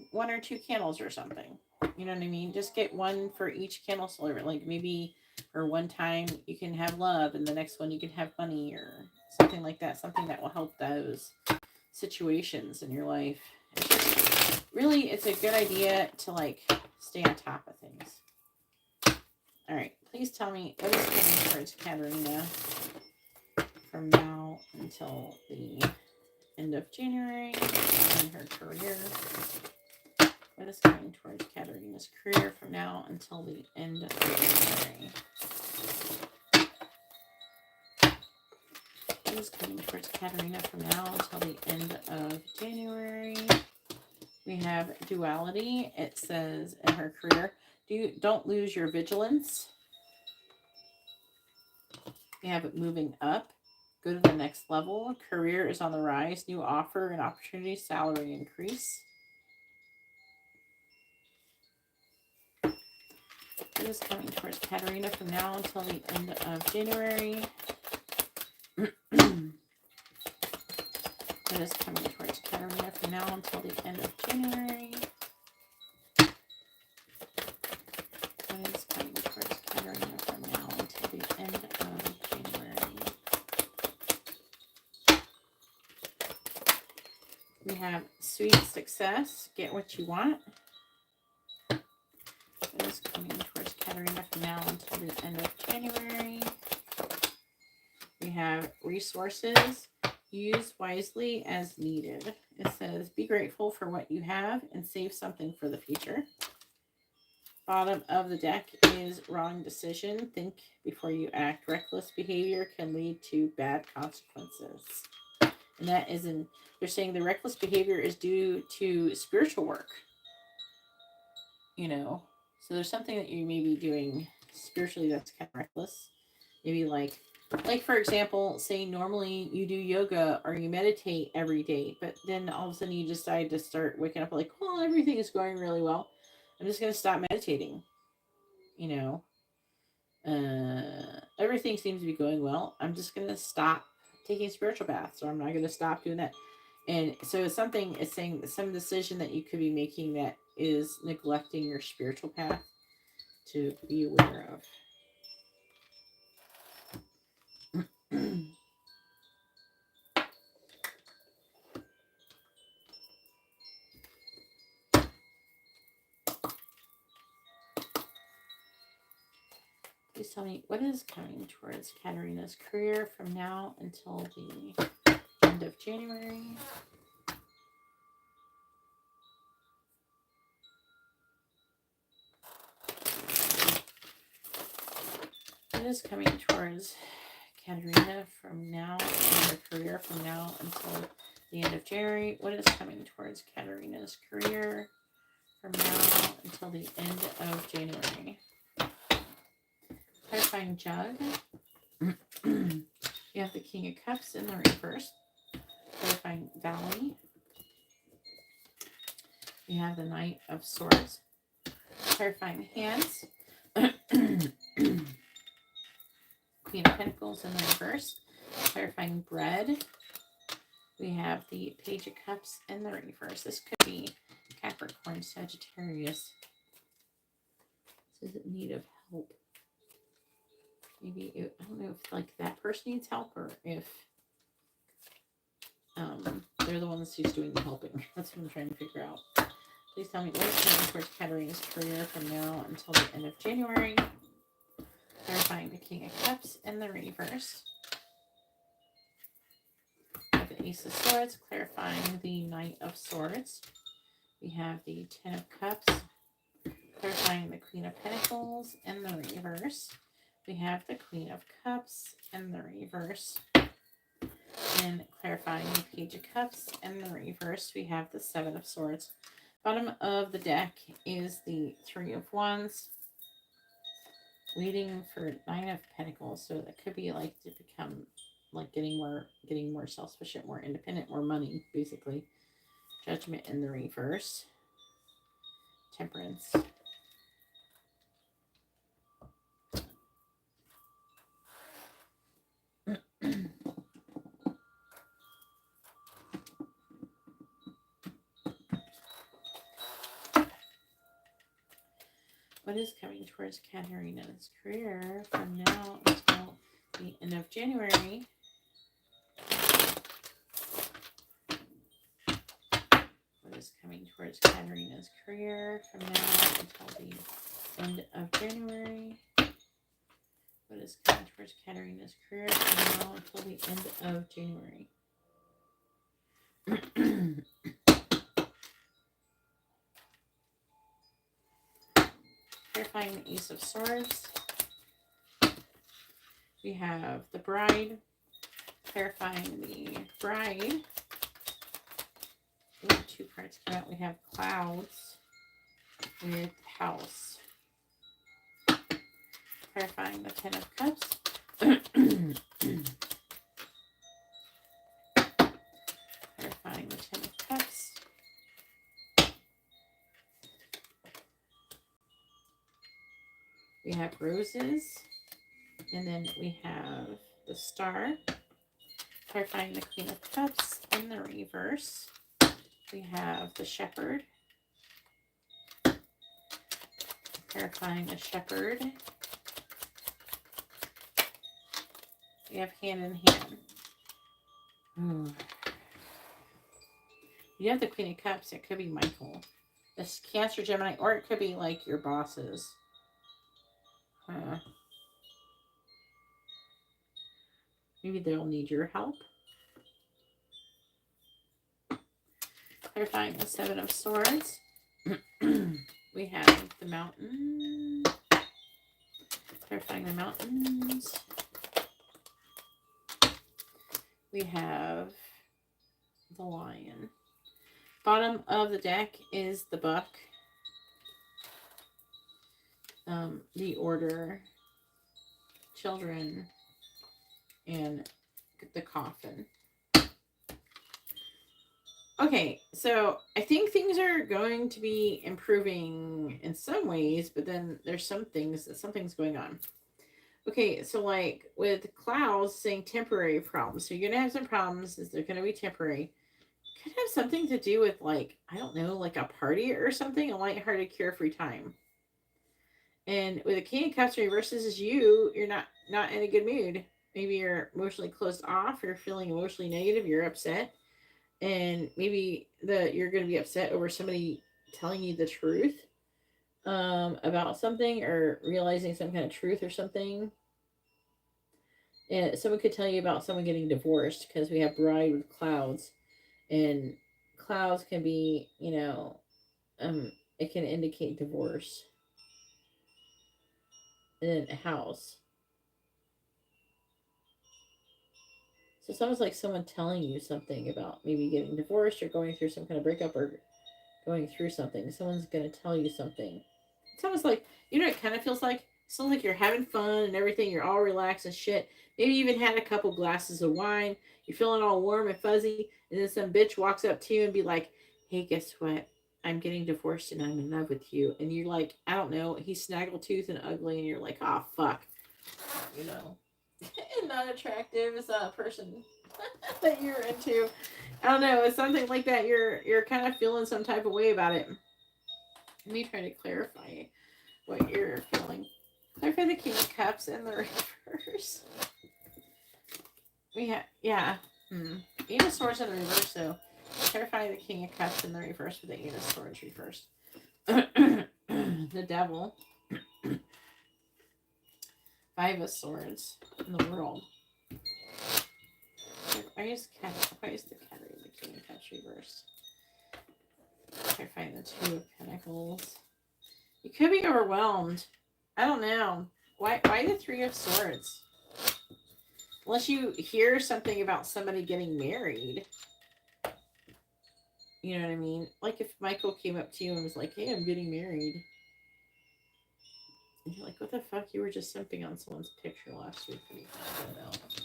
1 or 2 candles or something. You know what I mean? Just get one for each candle flavor. Like maybe, or one time you can have love and the next one you can have money or something like that. Something that will help those situations in your life. It's just, really, it's a good idea to like stay on top of things. All right, please tell me what is coming towards Katerina from now until the end of January in her career. What is coming towards Katerina's career from now until the end of January? What is coming towards Katerina from now until the end of January? We have duality. It says in her career, don't lose your vigilance. We have it moving up. Go to the next level. Career is on the rise. New offer and opportunity. Salary increase. What is coming towards Katerina from now until the end of January? What is coming towards Katerina from now until the end of January? What is coming towards Katerina from now until the end of January? We have sweet success. Get what you want. What is coming towards Katerina from now until the end of January? We have resources. Use wisely as needed. It says, be grateful for what you have and save something for the future. Bottom of the deck is wrong decision. Think before you act. Reckless behavior can lead to bad consequences. And that is they're saying the reckless behavior is due to spiritual work. You know, so there's something that you may be doing spiritually that's kind of reckless. Maybe like for example, say normally you do yoga or you meditate every day, but then all of a sudden you decide to start waking up like, well, everything is going really well. I'm just going to stop meditating. You know, everything seems to be going well. I'm just going to stop taking spiritual baths, or I'm not going to stop doing that. And so something is saying some decision that you could be making that is neglecting your spiritual path to be aware of. Please tell me what is coming towards Katerina's career from now until the end of January. What is coming towards Katerina from now, in her career from now until the end of January? What is coming towards Katerina's career from now until the end of January? Clarifying jug. You have the King of Cups in the reverse. Clarifying Valley. You have the Knight of Swords. Clarifying Hands. Queen of Pentacles in the reverse. Clarifying Bread. We have the Page of Cups in the reverse. This could be Capricorn, Sagittarius. This is in need of help. Maybe, I don't know if like that person needs help or if they're the ones who's doing the helping. That's what I'm trying to figure out. Please tell me what is coming towards Katerina's career from now until the end of January. Clarifying the King of Cups in the reverse. We have the Ace of Swords, clarifying the Knight of Swords. We have the Ten of Cups, clarifying the Queen of Pentacles in the reverse. We have the Queen of Cups in the reverse. And clarifying the Page of Cups in the reverse, we have the Seven of Swords. Bottom of the deck is the Three of Wands. Waiting for Nine of Pentacles. So that could be like to become like getting more self-sufficient, more independent, more money, basically. Judgment in the reverse. Temperance. What is coming towards Karina's career from now until the end of January? What is coming towards Karina's career from now until the end of January? What is coming towards Karina's career from now until the end of January? Clarifying the Ace of Swords. We have the Bride. Clarifying the Bride. We have two cards come out. We have Clouds with House. Clarifying the Ten of Cups. Clarifying the Ten of Cups. We have Roses. And then we have the Star. Clarifying the Queen of Cups in the reverse. We have the Shepherd. Clarifying the Shepherd. We have Hand in Hand. You have the Queen of Cups. It could be Michael. This Cancer, Gemini, or it could be like your bosses. Maybe they'll need your help. Clarifying the Seven of Swords. We have the Mountain. Clarifying the Mountains. We have the Lion. Bottom of the deck is the Buck. The Order. Children. And the Coffin. Okay, so I think things are going to be improving in some ways, but then there's something's going on. Okay, so like with Clouds saying temporary problems. So you're going to have some problems. They're going to be temporary. Could have something to do with like, I don't know, like a party or something, a lighthearted, carefree time. And with the King of Cups reverses is you're not in a good mood. Maybe you're emotionally closed off. You're feeling emotionally negative. You're upset. And maybe you're going to be upset over somebody telling you the truth about something or realizing some kind of truth or something. And someone could tell you about someone getting divorced because we have Bride with Clouds. And Clouds can be, it can indicate divorce. And then a House. So it's almost like someone telling you something about maybe getting divorced or going through some kind of breakup or going through something. Someone's going to tell you something. It's almost like, what it kind of feels like? It feels like you're having fun and everything. You're all relaxed and shit. Maybe you even had a couple glasses of wine. You're feeling all warm and fuzzy. And then some bitch walks up to you and be like, hey, guess what? I'm getting divorced and I'm in love with you. And you're like, I don't know. He's snaggletooth and ugly. And you're like, oh, fuck. And not attractive is a person that you're into. I don't know. It's something like that. You're kind of feeling some type of way about it. Let me try to clarify what you're feeling. Clarify the King of Cups in the reverse. We have, Eight of Swords in the reverse, though. Clarify the King of Cups in the reverse with the Eight of Swords reversed. The Devil. Five of Swords in the World. Why is the King of Cups reversed? Clarifying the Two of Pentacles. You could be overwhelmed. I don't know. Why the Three of Swords? Unless you hear something about somebody getting married. You know what I mean? Like if Michael came up to you and was like, hey, I'm getting married. And you're like, what the fuck? You were just simping on someone's picture last week when you found that out.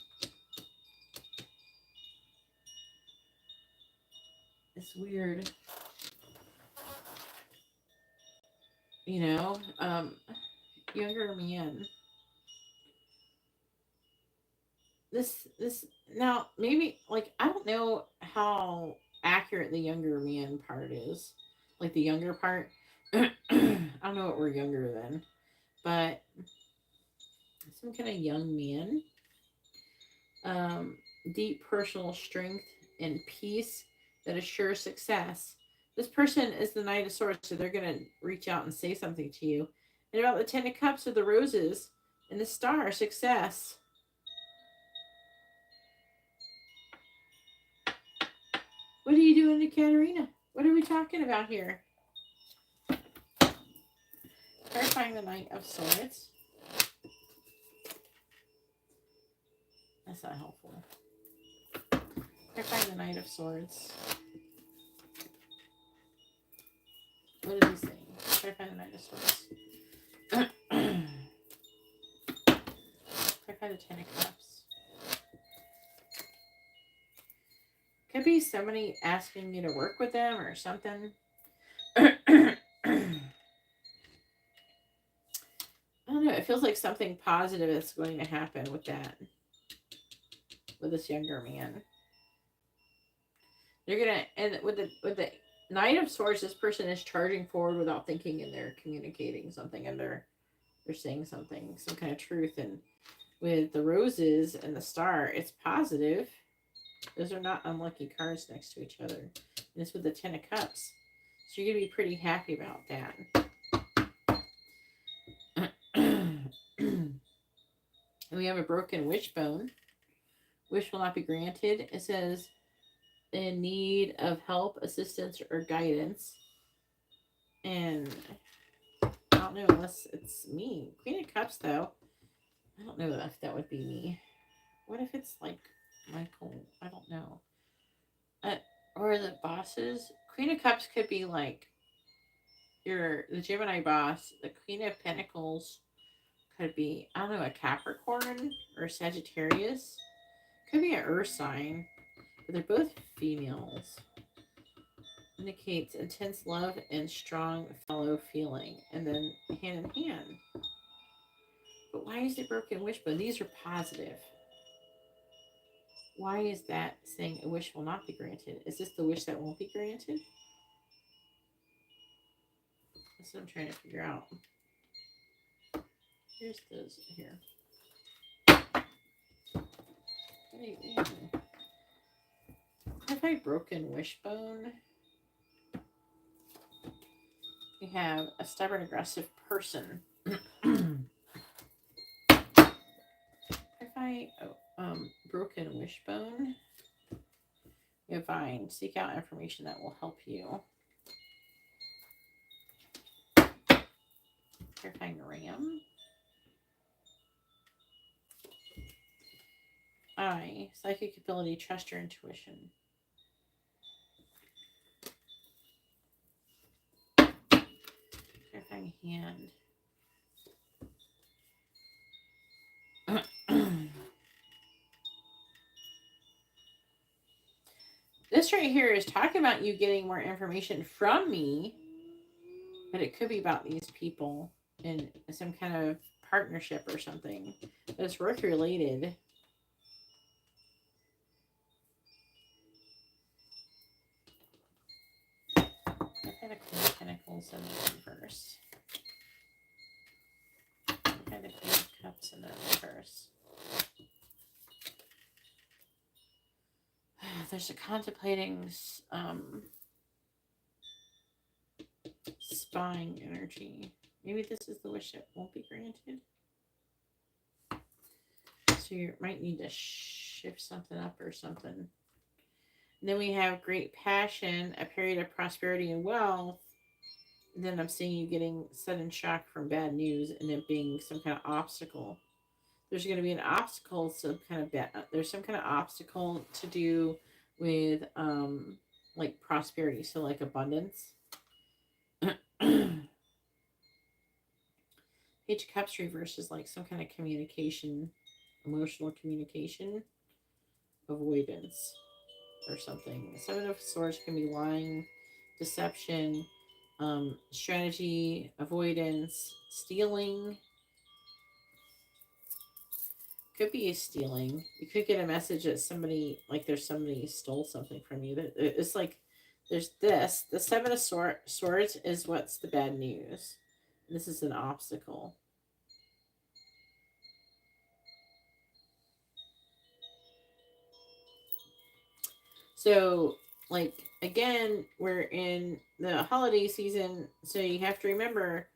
It's weird. You know, younger man. This now maybe like I don't know how accurate the younger man part is. Like the younger part. I don't know what we're younger than, but some kind of young man. Um, deep personal strength and peace that assures success. This person is the Knight of Swords, so they're gonna reach out and say something to you. And about the Ten of Cups of the Roses and the Star, success. What are you doing to Katarina? What are we talking about here? Clarifying the Knight of Swords. That's not helpful. Clarifying the Knight of Swords. What is he saying? Clarifying the Knight of Swords. Clarify the Ten of Cups. Could be somebody asking you to work with them or something. I don't know. It feels like something positive is going to happen with that. With this younger man. They're gonna, and with the Knight of Swords, this person is charging forward without thinking, and they're communicating something, and they're saying something, some kind of truth. And with the Roses and the Star, it's positive. Those are not unlucky cards next to each other. And it's with the Ten of Cups. So you're going to be pretty happy about that. And we have a broken wishbone. Wish will not be granted. It says, in need of help, assistance, or guidance. And I don't know unless it's me. Queen of Cups, though. I don't know if that would be me. What if it's like Michael? I don't know. Or the bosses. Queen of Cups could be like the Gemini boss. The Queen of Pentacles could be, I don't know, a Capricorn or a Sagittarius. Could be an Earth sign. But they're both females. Indicates intense love and strong fellow feeling. And then hand in hand. But why is it broken wishbone? These are positive. Why is that saying a wish will not be granted? Is this the wish that won't be granted? That's what I'm trying to figure out. Here's those here. Have I broken wishbone? We have a stubborn, aggressive person. If I broken wishbone, we have Vine. Seek out information that will help you. Terrifying Ram. I, psychic ability, trust your intuition. Terrifying Hand. This right here is talking about you getting more information from me, but it could be about these people in some kind of partnership or something. But it's work related. I had a Queen of Pentacles in the reverse. I had a Queen of Cups in the reverse. There's a contemplating spying energy. Maybe this is the wish that won't be granted. So you might need to shift something up or something. And then we have great passion, a period of prosperity and wealth. And then I'm seeing you getting sudden shock from bad news and it being some kind of obstacle. There's going to be an obstacle, there's some kind of obstacle to do with like prosperity, so like abundance. Page of Cups reverse is like some kind of communication, emotional communication, avoidance, or something. Seven of Swords can be lying, deception, strategy, avoidance, stealing. Could be a stealing. You could get a message that somebody, like there's somebody stole something from you. That it's like there's this. The Seven of Swords is what's the bad news. This is an obstacle. So, like, again, we're in the holiday season, so you have to remember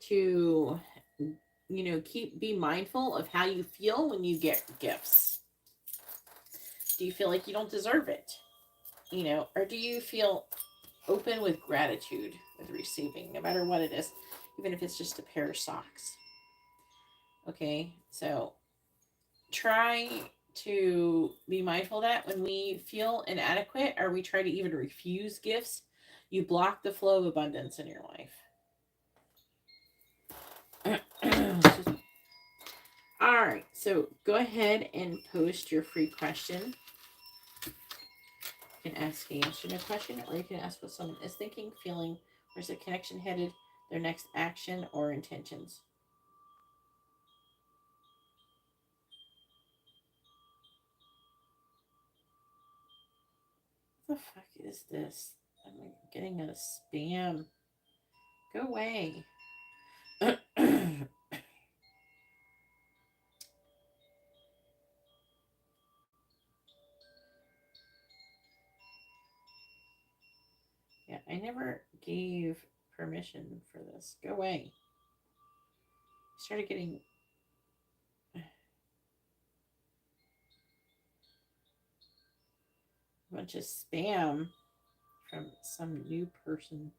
to, be mindful of how you feel when you get gifts. Do you feel like you don't deserve it? Or do you feel open with gratitude with receiving, no matter what it is, even if it's just a pair of socks? Okay, so try to be mindful of that. When we feel inadequate or we try to even refuse gifts, you block the flow of abundance in your life. All right, so go ahead and post your free question. You can ask a yes or no question, or you can ask what someone is thinking, feeling, where's the connection headed, their next action or intentions. What the fuck is this? I'm getting a spam. Go away. Yeah, I never gave permission for this. Go away. I started getting a bunch of spam from some new person.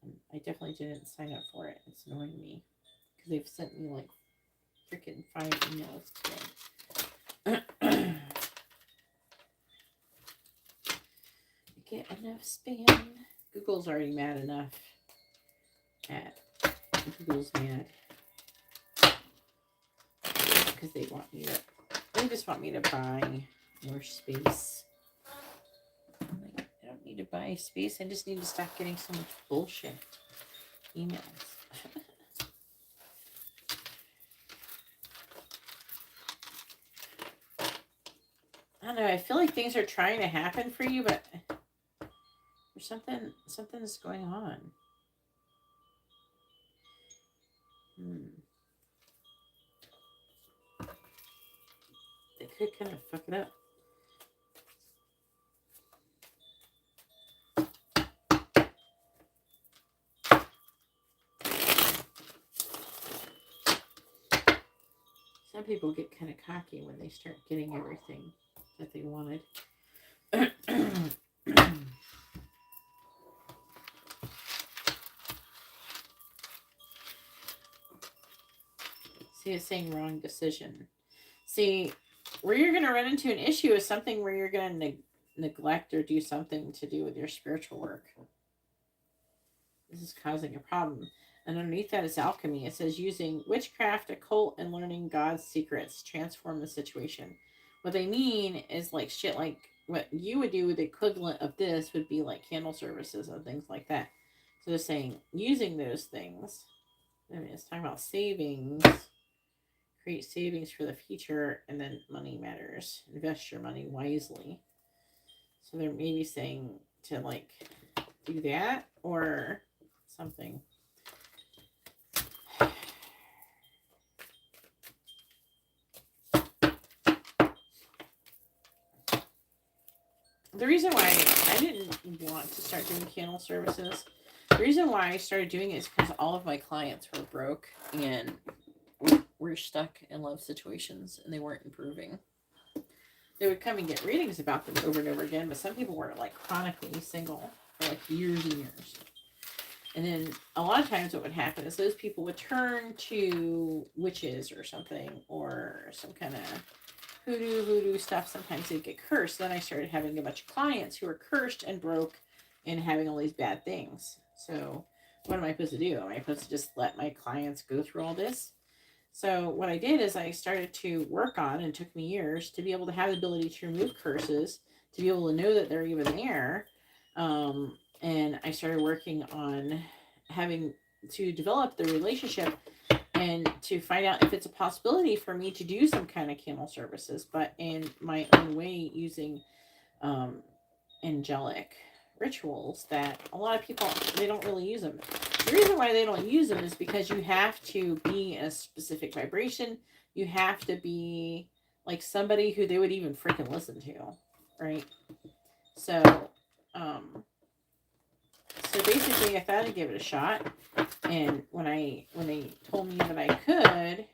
And I definitely didn't sign up for it. It's annoying me. Because they've sent me like freaking 5 emails today. Get enough spam. Google's already mad enough. Google's mad. Because they just want me to buy more space. I don't need to buy space. I just need to stop getting so much bullshit emails. I don't know. I feel like things are trying to happen for you, but there's something's going on. They could kind of fuck it up. Some people get kind of cocky when they start getting everything that they wanted. See, it's saying wrong decision. See, where you're going to run into an issue is something where you're going to neglect or do something to do with your spiritual work. This is causing a problem. And underneath that is alchemy. It says using witchcraft, occult, and learning God's secrets transform the situation. What they mean is like shit like what you would do, the equivalent of this would be like candle services and things like that. So they're saying using those things. I mean, it's talking about savings. Create savings for the future, and then money matters. Invest your money wisely. So they're maybe saying to like do that or something. The reason why I didn't want to start doing candle services, the reason why I started doing it is because all of my clients were broke and were stuck in love situations and they weren't improving. They would come and get readings about them over and over again, but some people were like chronically single for like years and years. And then a lot of times what would happen is those people would turn to witches or something, or some kind of hoodoo stuff, sometimes they get cursed. Then I started having a bunch of clients who were cursed and broke and having all these bad things. So what am I supposed to do? Am I supposed to just let my clients go through all this? So what I did is I started to work on, and it took me years to be able to have the ability to remove curses, to be able to know that they're even there. And I started working on having to develop the relationship and to find out if it's a possibility for me to do some kind of candle services, but in my own way, using angelic rituals that a lot of people, they don't really use them. The reason why they don't use them is because you have to be in a specific vibration. You have to be like somebody who they would even freaking listen to, right? So basically I thought I'd give it a shot, and when they told me that I could,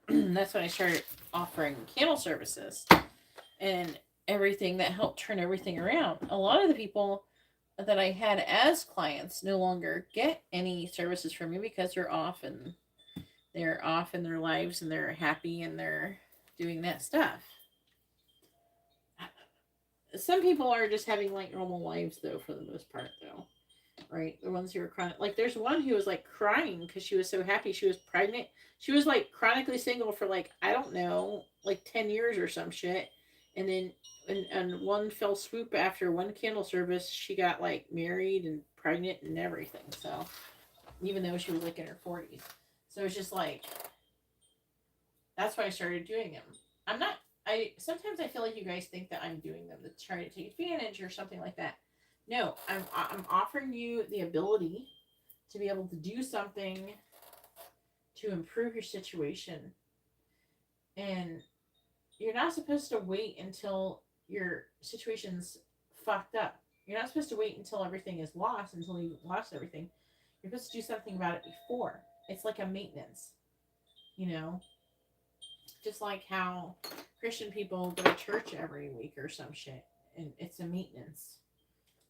that's when I started offering candle services and everything that helped turn everything around. A lot of the people that I had as clients no longer get any services from me because they're off in their lives and they're happy and they're doing that stuff. Some people are just having like normal lives though, for the most part though. Right? The ones who are chronic, like there's one who was like crying because she was so happy she was pregnant. She was like chronically single for like, I don't know, like 10 years or some shit. And then in one fell swoop, after one candle service, she got like married and pregnant and everything. So even though she was like in her 40s. So it's just like, that's why I started doing them. Sometimes I feel like you guys think that I'm doing them to try to take advantage or something like that. No, I'm offering you the ability to be able to do something to improve your situation. And you're not supposed to wait until your situation's fucked up. You're not supposed to wait until everything is lost, until you lost everything. You're supposed to do something about it before. It's like a maintenance, you know? Just like how Christian people go to church every week or some shit. And it's a maintenance.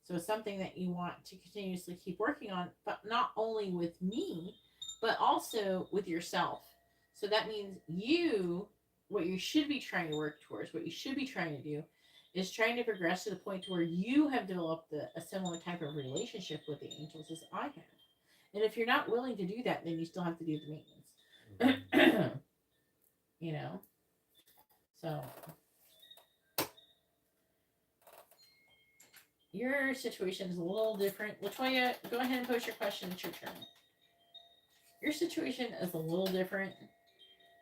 So it's something that you want to continuously keep working on, but not only with me, but also with yourself. So that means what you should be trying to work towards, what you should be trying to do, is trying to progress to the point to where you have developed a similar type of relationship with the angels as I have. And if you're not willing to do that, then you still have to do the maintenance. You know? So your situation is a little different. Latoya, go ahead and post your question. It's your turn. Your situation is a little different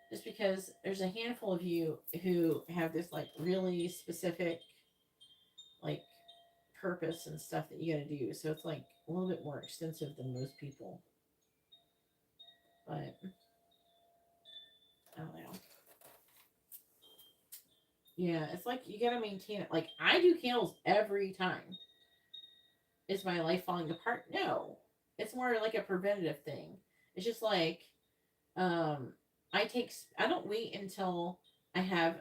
just because there's a handful of you who have this like really specific like purpose and stuff that you got to do. So it's like a little bit more extensive than most people. But I don't know. Yeah, it's like you got to maintain it. Like I do candles every time. Is my life falling apart? No. It's more like a preventative thing. It's just like I don't wait until I have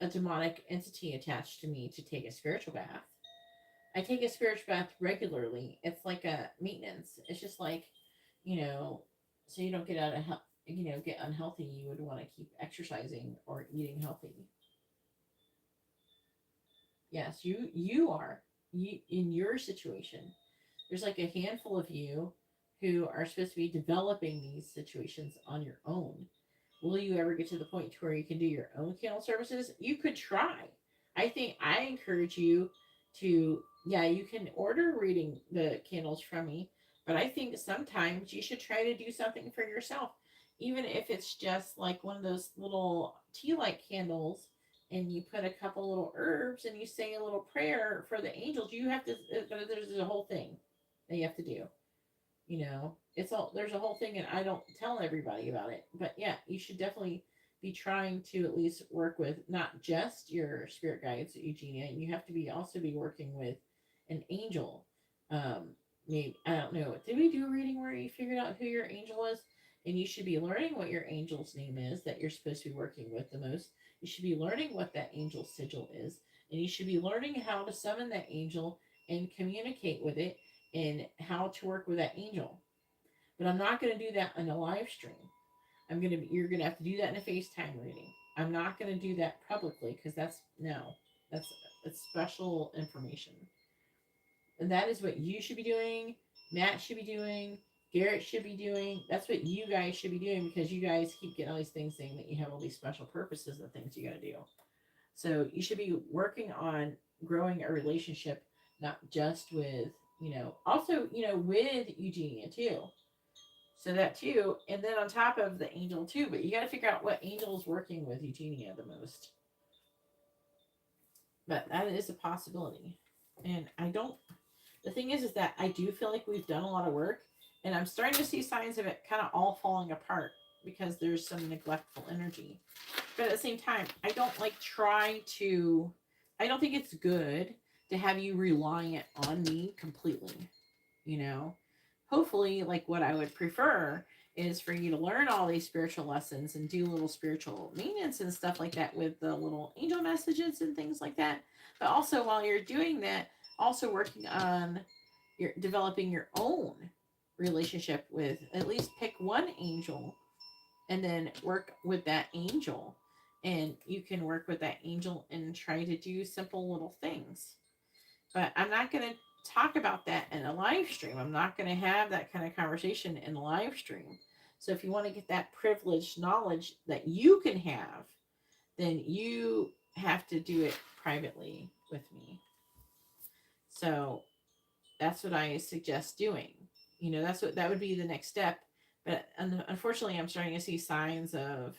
a demonic entity attached to me to take a spiritual bath. I take a spiritual bath regularly. It's like a maintenance. It's just like, so you don't get out of get unhealthy. You would want to keep exercising or eating healthy. Yes, you are. In your situation, there's like a handful of you who are supposed to be developing these situations on your own. Will you ever get to the point to where you can do your own candle services? You could try. I encourage you to, you can order reading the candles from me, but I think sometimes you should try to do something for yourself. Even if it's just like one of those little tea light candles and you put a couple little herbs and you say a little prayer for the angels. You have to, there's a whole thing that you have to do. There's a whole thing, and I don't tell everybody about it. But yeah, you should definitely be trying to at least work with not just your spirit guides, Eugenia. You have to also be working with an angel. Maybe, I don't know. Did we do a reading where you figured out who your angel is? And you should be learning what your angel's name is that you're supposed to be working with the most. You should be learning what that angel sigil is, and you should be learning how to summon that angel and communicate with it and how to work with that angel. But I'm not going to do that in a live stream. You're going to have to do that in a FaceTime reading. I'm not going to do that publicly because that's special information. And that is what you should be doing. Matt should be doing. Garrett should be doing. That's what you guys should be doing because you guys keep getting all these things saying that you have all these special purposes and things you got to do. So you should be working on growing a relationship, not just with, also, with Eugenia too. So that too. And then on top of the angel too. But you got to figure out what angel is working with Eugenia the most. But that is a possibility. And the thing is that I do feel like we've done a lot of work. And I'm starting to see signs of it kind of all falling apart because there's some neglectful energy. But at the same time, I don't I don't think it's good to have you reliant on me completely. Hopefully, like what I would prefer is for you to learn all these spiritual lessons and do little spiritual maintenance and stuff like that with the little angel messages and things like that. But also while you're doing that, also working on developing your own relationship with, at least pick one angel and then work with that angel. And you can work with that angel and try to do simple little things. But I'm not going to talk about that in a live stream. I'm not going to have that kind of conversation in a live stream. So if you want to get that privileged knowledge that you can have, then you have to do it privately with me. So that's what I suggest doing. That would be the next step. But unfortunately, I'm starting to see signs of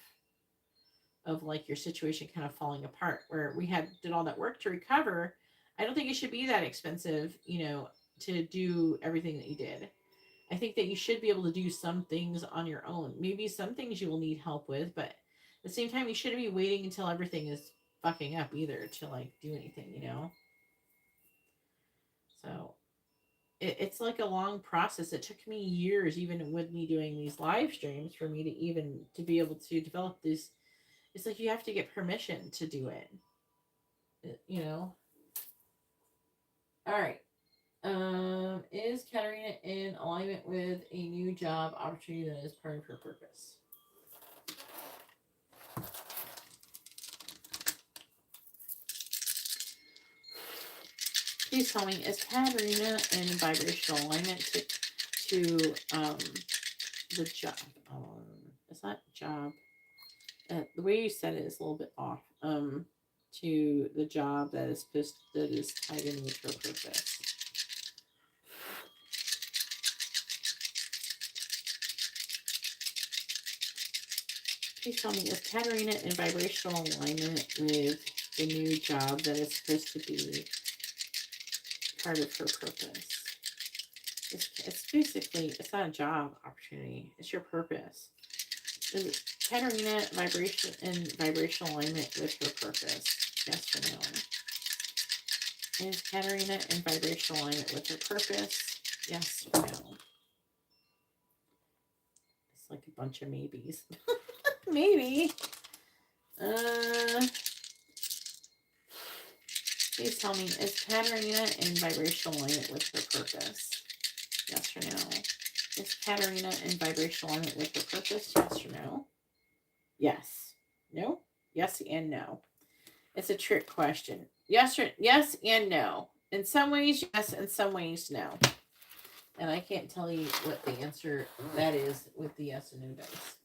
like your situation kind of falling apart, where we did all that work to recover. I don't think it should be that expensive, to do everything that you did. I think that you should be able to do some things on your own. Maybe some things you will need help with, but at the same time, you shouldn't be waiting until everything is fucking up either to like do anything, So it's like a long process. It took me years, even with me doing these live streams, for me to be able to develop this. It's like you have to get permission to do it. All right. Is Katarina in alignment with a new job opportunity that is part of her purpose? Please tell me, is Katarina in vibrational alignment to the job? It's not job. The way you said it is a little bit off. To the job that is tied in with her purpose. Please tell me, is Katarina in vibrational alignment with the new job that is supposed to be part of her purpose? It's basically, it's not a job opportunity. It's your purpose. Is Katarina in vibrational alignment with her purpose? Yes or no? Is Katarina in vibrational alignment with her purpose? Yes or no? It's like a bunch of maybes. Maybe. Please tell me, is Katarina in vibrational alignment with her purpose? Yes or no? Is Katarina in vibrational alignment with her purpose? Yes or no? Yes. No? Yes and no. It's a trick question. Yes and no. In some ways, yes. In some ways, no. And I can't tell you what the answer that is with the yes and no dice.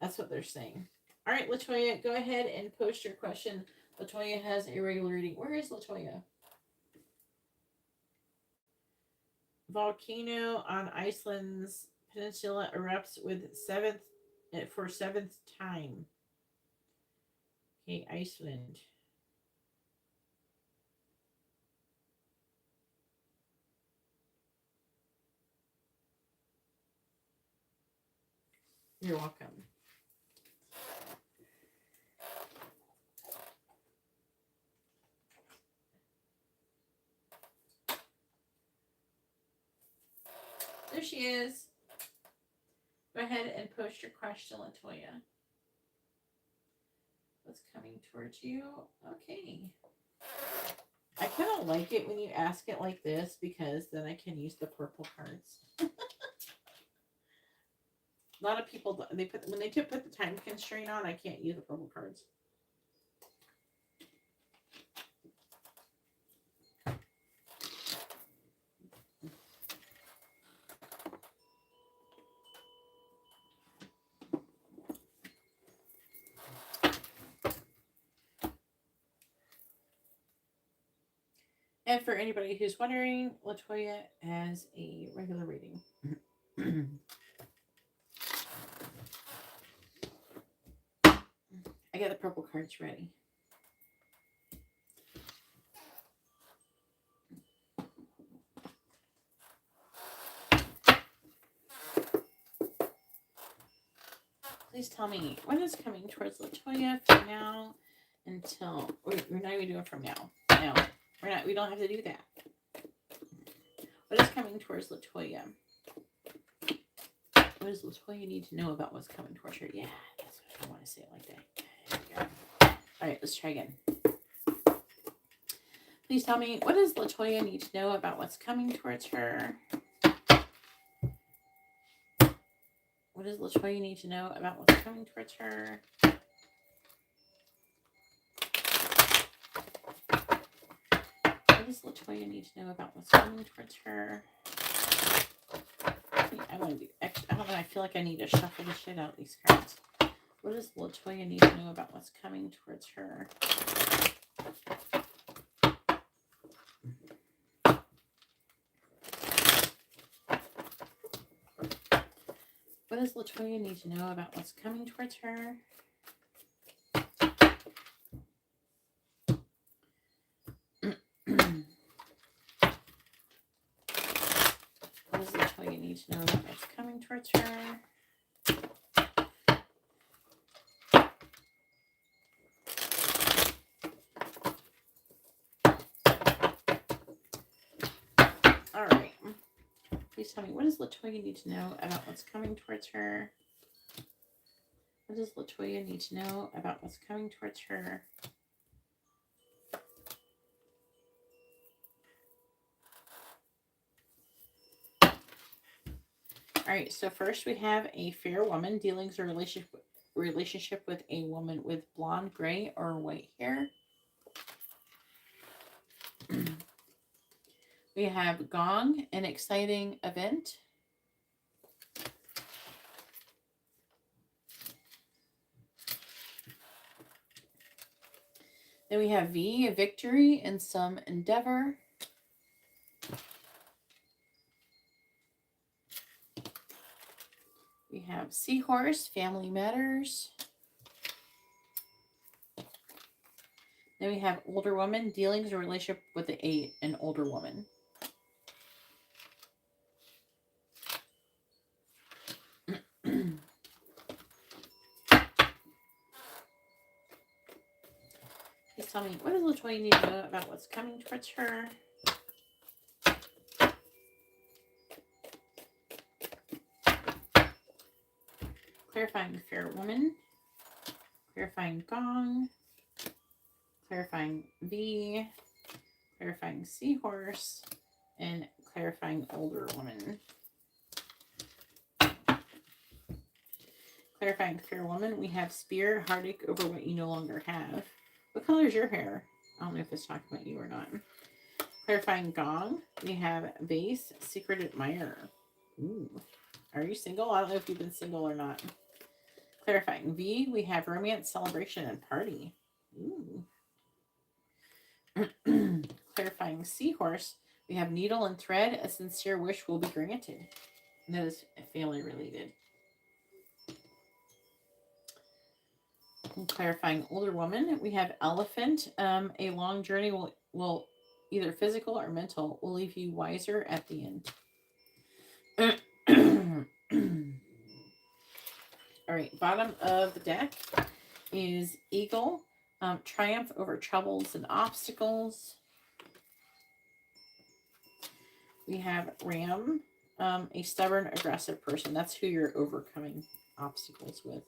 That's what they're saying. All right, Latoya, go ahead and post your question. Latoya has a regular reading. Where is Latoya? Volcano on Iceland's peninsula erupts for seventh time. Okay, Iceland. You're welcome. There she is. Go ahead and post your question, Latoya. What's coming towards you? Okay. I kind of like it when you ask it like this because then I can use the purple cards. lot of people, when they put the time constraint on, I can't use the purple cards. And for anybody who's wondering, Latoya has a regular reading. I got the purple cards ready. Please tell me what is coming towards Latoya from now until we're not even doing from now. No, we're not. We don't have to do that. What is coming towards Latoya? What does Latoya need to know about what's coming towards her? Yeah, that's what I want to say it like that. There we go. All right, let's try again. Please tell me, what does Latoya need to know about what's coming towards her? What does Latoya need to know about what's coming towards her? What does Latoya need to know about what's coming towards her? I want to do extra. I don't know. I feel like I need to shuffle the shit out of these cards. What does Latoya need to know about what's coming towards her? What does Latoya need to know about what's coming towards her? What does Latoya need to know about what's coming towards her? All right. Please tell me, what does Latoya need to know about what's coming towards her? What does Latoya need to know about what's coming towards her? All right, so first we have a fair woman, dealings or relationship with a woman with blonde, gray, or white hair. We have gong, an exciting event. Then we have V, a victory in some endeavor. We have seahorse, family matters. Then we have older woman, dealings or relationship with an older woman. Please tell me, what does Latoya need to know about what's coming towards her? Clarifying fair woman, clarifying gong, clarifying V, clarifying seahorse, and clarifying older woman. Clarifying fair woman, we have spear, heartache over what you no longer have. What color is your hair? I don't know if it's talking about you or not. Clarifying gong, we have base, secret admirer. Ooh. Are you single? I don't know if you've been single or not. Clarifying V, we have romance, celebration, and party. Ooh. Clarifying seahorse, we have needle and thread, a sincere wish will be granted. And that is family related. And clarifying older woman, we have elephant, a long journey will either physical or mental will leave you wiser at the end. All right, bottom of the deck is eagle, triumph over troubles and obstacles. We have ram, a stubborn, aggressive person. That's who you're overcoming obstacles with.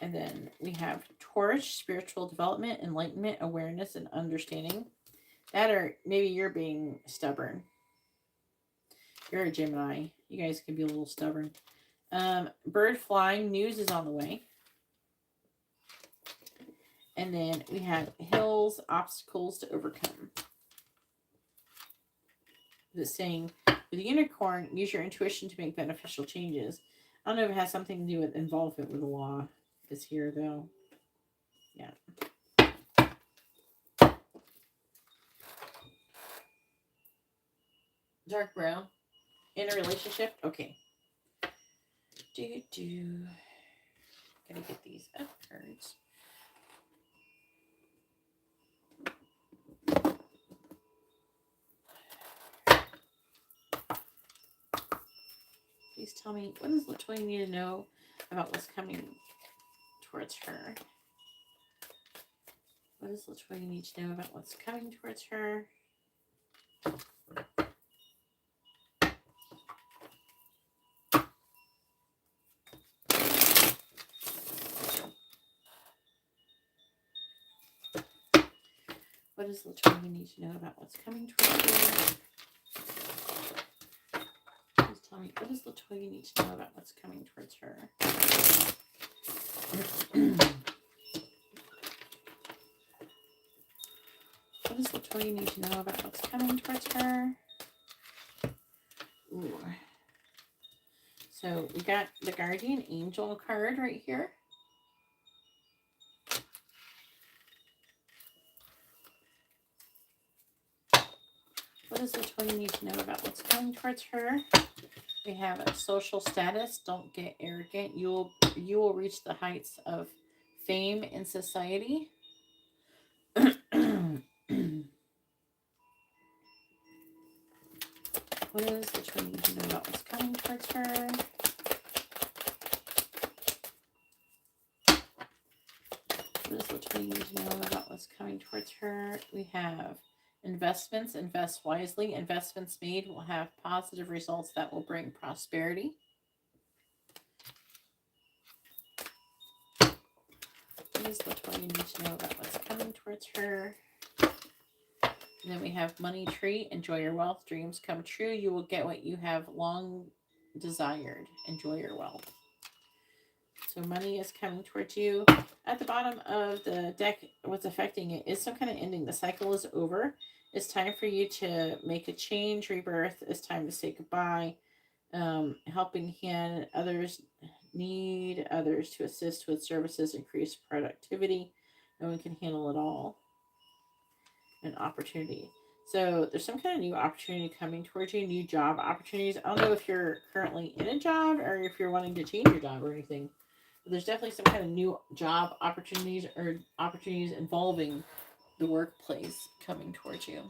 And then we have Taurus, spiritual development, enlightenment, awareness, and understanding. That or maybe you're being stubborn. You're a Gemini. You guys can be a little stubborn. Bird flying, news is on the way. And then we have hills, obstacles to overcome. It's saying, with the unicorn, use your intuition to make beneficial changes. I don't know if it has something to do with involvement with the law. Is here, though. Yeah. Dark brown. In a relationship? Okay. Gotta get these up cards. Please tell me, what does Latoya need to know about what's coming towards her? What does Latoya need to know about what's coming towards her? What does Latoya need to know about what's coming towards her? Please tell me, what does Latoya need to know about what's coming towards her? What does Latoya need to know about what's coming towards her? Ooh. So we got the Guardian Angel card right here. What does Latoya need to know about what's coming towards her? We have a social status. Don't get arrogant. You will reach the heights of fame in society. What does Latoya need to know about what's coming towards her? What does Latoya need to know about what's coming towards her? We have investments. Invest wisely. Investments made will have positive results that will bring prosperity. What does Latoya need to know about what's coming towards her? And then we have money tree. Enjoy your wealth. Dreams come true. You will get what you have long desired. Enjoy your wealth. So money is coming towards you. At the bottom of the deck, what's affecting it is some kind of ending. The cycle is over. It's time for you to make a change, rebirth. It's time to say goodbye. Helping hand. Others need others to assist with services, increase productivity. No one can handle it all. An opportunity. So there's some kind of new opportunity coming towards you, new job opportunities. I don't know if you're currently in a job or if you're wanting to change your job or anything. But there's definitely some kind of new job opportunities or opportunities involving the workplace coming towards you.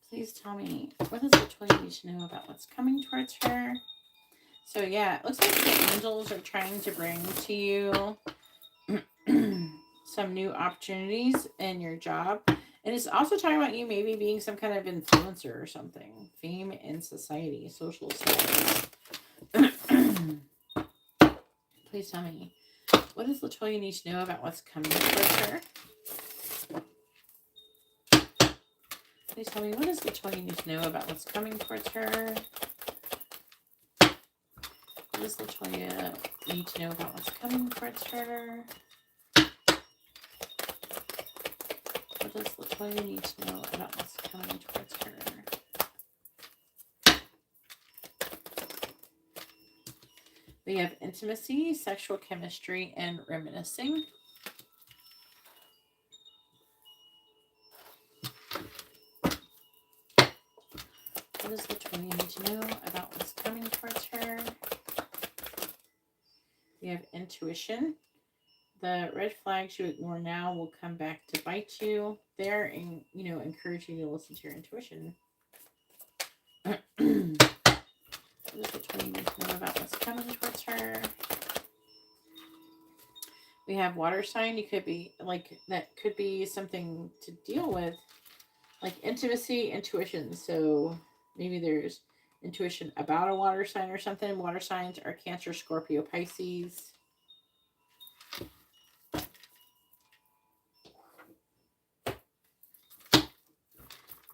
Please tell me, what does Latoya need to know about what's coming towards her? So yeah, it looks like the angels are trying to bring to you some new opportunities in your job. And it's also talking about you maybe being some kind of influencer or something. Fame in society, social status. Please tell me, what does Latoya need to know about what's coming towards her? Please tell me, what does Latoya need to know about what's coming towards her? What does Latoya need to know about what's coming towards her? What does Latoya need to know about what's coming towards her? We have intimacy, sexual chemistry, and reminiscing. What does Latoya need to know about what's coming towards her? We have intuition. The red flags you ignore now will come back to bite you. They're, encouraging you to listen to your intuition. What is the twin need to know about what's coming towards her? We have water sign. You could be like, that could be something to deal with, like intimacy, intuition. So maybe there's intuition about a water sign or something. Water signs are Cancer, Scorpio, Pisces.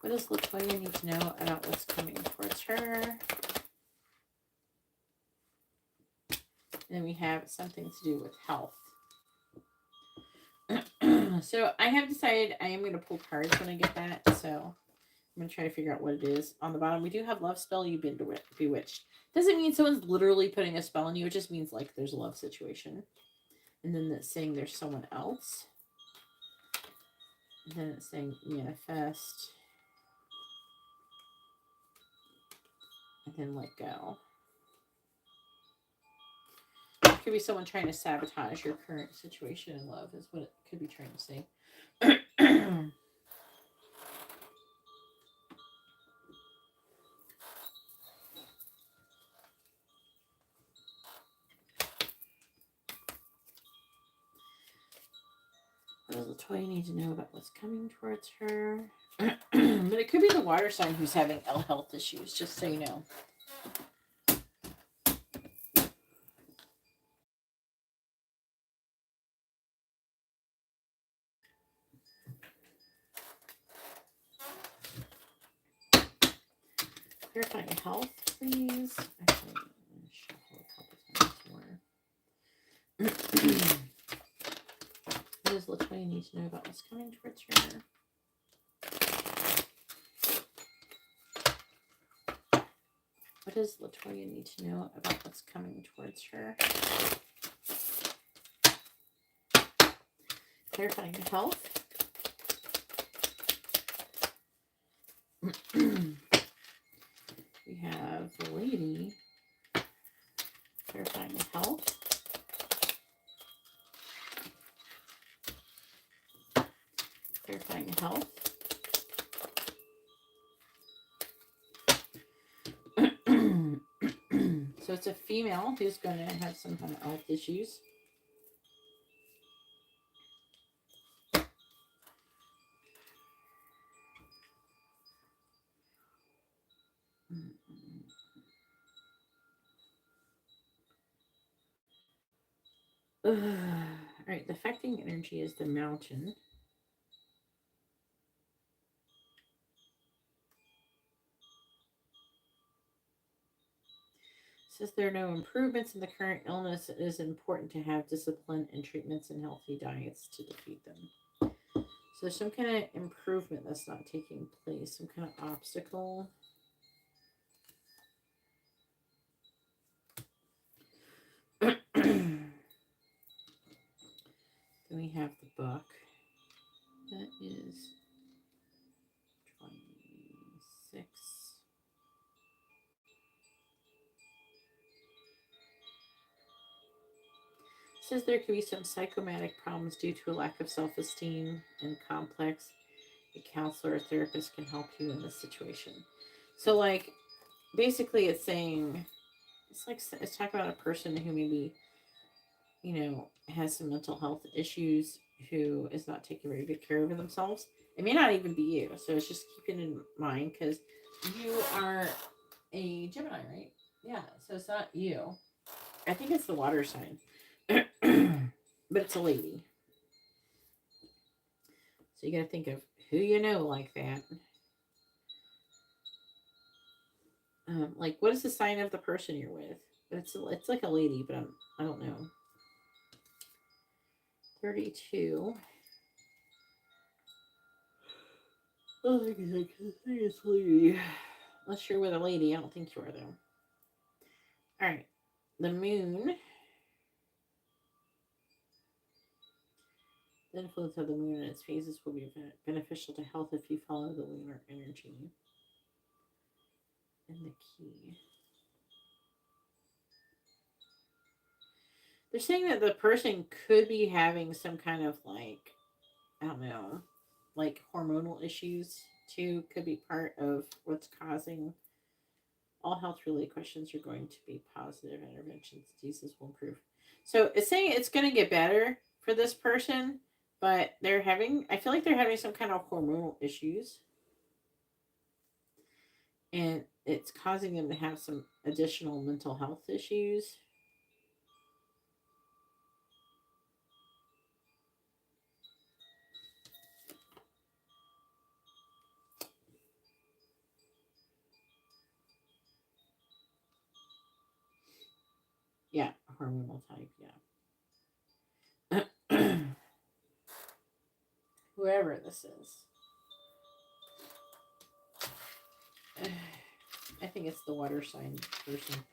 What does Latoya need to know about what's coming towards her? And then we have something to do with health. So I have decided I am going to pull cards when I get that. So I'm going to try to figure out what it is. On the bottom, we do have love spell. You've been bewitched. Doesn't mean someone's literally putting a spell on you. It just means like there's a love situation. And then it's saying there's someone else. And then it's saying manifest. And then let go. It could be someone trying to sabotage your current situation in love is what it could be trying to say. What does Latoya need to know about what's coming towards her? But it could be the water sign who's having ill health issues, just so you know. Clarifying health, please. Actually, I'm going to shuffle a couple times more. What does Latoya need to know about what's coming towards her? What does Latoya need to know about what's coming towards her? Clarifying health. We have the lady. Clarifying health. Clarifying health. So it's a female who's going to have some kind of health issues. All right, the affecting energy is the mountain. Since there are no improvements in the current illness, it is important to have discipline and treatments and healthy diets to defeat them. So there's some kind of improvement that's not taking place, some kind of obstacle. Then we have the book. That is 26. Says there could be some psychomatic problems due to a lack of self-esteem and complex. A counselor or therapist can help you in this situation. So, like, basically, it's saying it's talking about a person who maybe has some mental health issues, who is not taking very good care of themselves. It may not even be you, so it's just keeping in mind because you are a Gemini, right? Yeah, so it's not you. I think it's the water sign. But it's a lady. So you got to think of who you know like that. Like, what is the sign of the person you're with? It's like a lady, but I don't know. 32. I think it's lady. Unless you're with a lady, I don't think you are though. All right, the moon. The influence of the moon and its phases will be beneficial to health if you follow the lunar energy. And the key. They're saying that the person could be having some kind of like, I don't know, like hormonal issues too. Could be part of what's causing. All health related questions are going to be positive interventions. Jesus will improve. So it's saying it's going to get better for this person, but they're having, I feel like they're having some kind of hormonal issues. And it's causing them to have some additional mental health issues. Yeah, hormonal type, yeah. Whoever this is. I think it's the water sign person.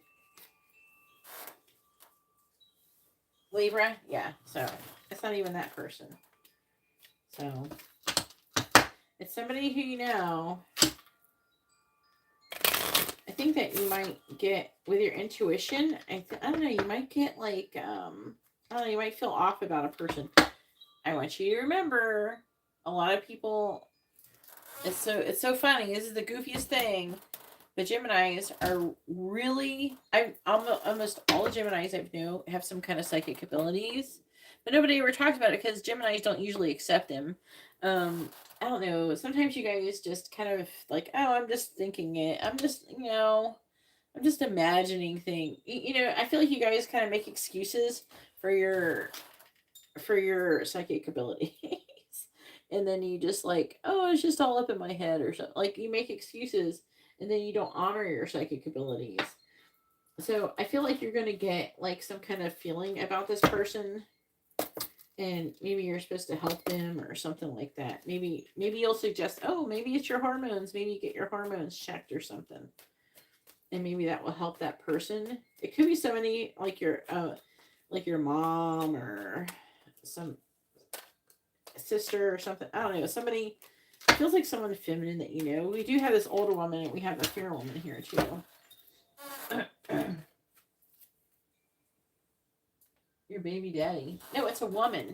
Libra? Yeah, so it's not even that person. So it's somebody who you know. I think that you might get with your intuition. I don't know. You might get like I don't know. You might feel off about a person. I want you to remember, a lot of people. It's so funny. This is the goofiest thing. The Geminis are really. Almost all the Geminis I know have some kind of psychic abilities, but nobody ever talks about it because Geminis don't usually accept them. I don't know. Sometimes you guys just kind of like, oh, I'm just thinking it. I'm just, I'm just imagining things. I feel like you guys kind of make excuses for your psychic abilities. And then you just like, oh, it's just all up in my head or something. Like you make excuses and then you don't honor your psychic abilities. So I feel like you're going to get like some kind of feeling about this person, and maybe you're supposed to help them or something like that. Maybe you'll suggest, oh, maybe it's your hormones. Maybe you get your hormones checked or something. And maybe that will help that person. It could be somebody like your mom or some sister or something. I don't know. Somebody, it feels like someone feminine that you know. We do have this older woman and we have a fair woman here too. Your baby daddy. No, it's a woman.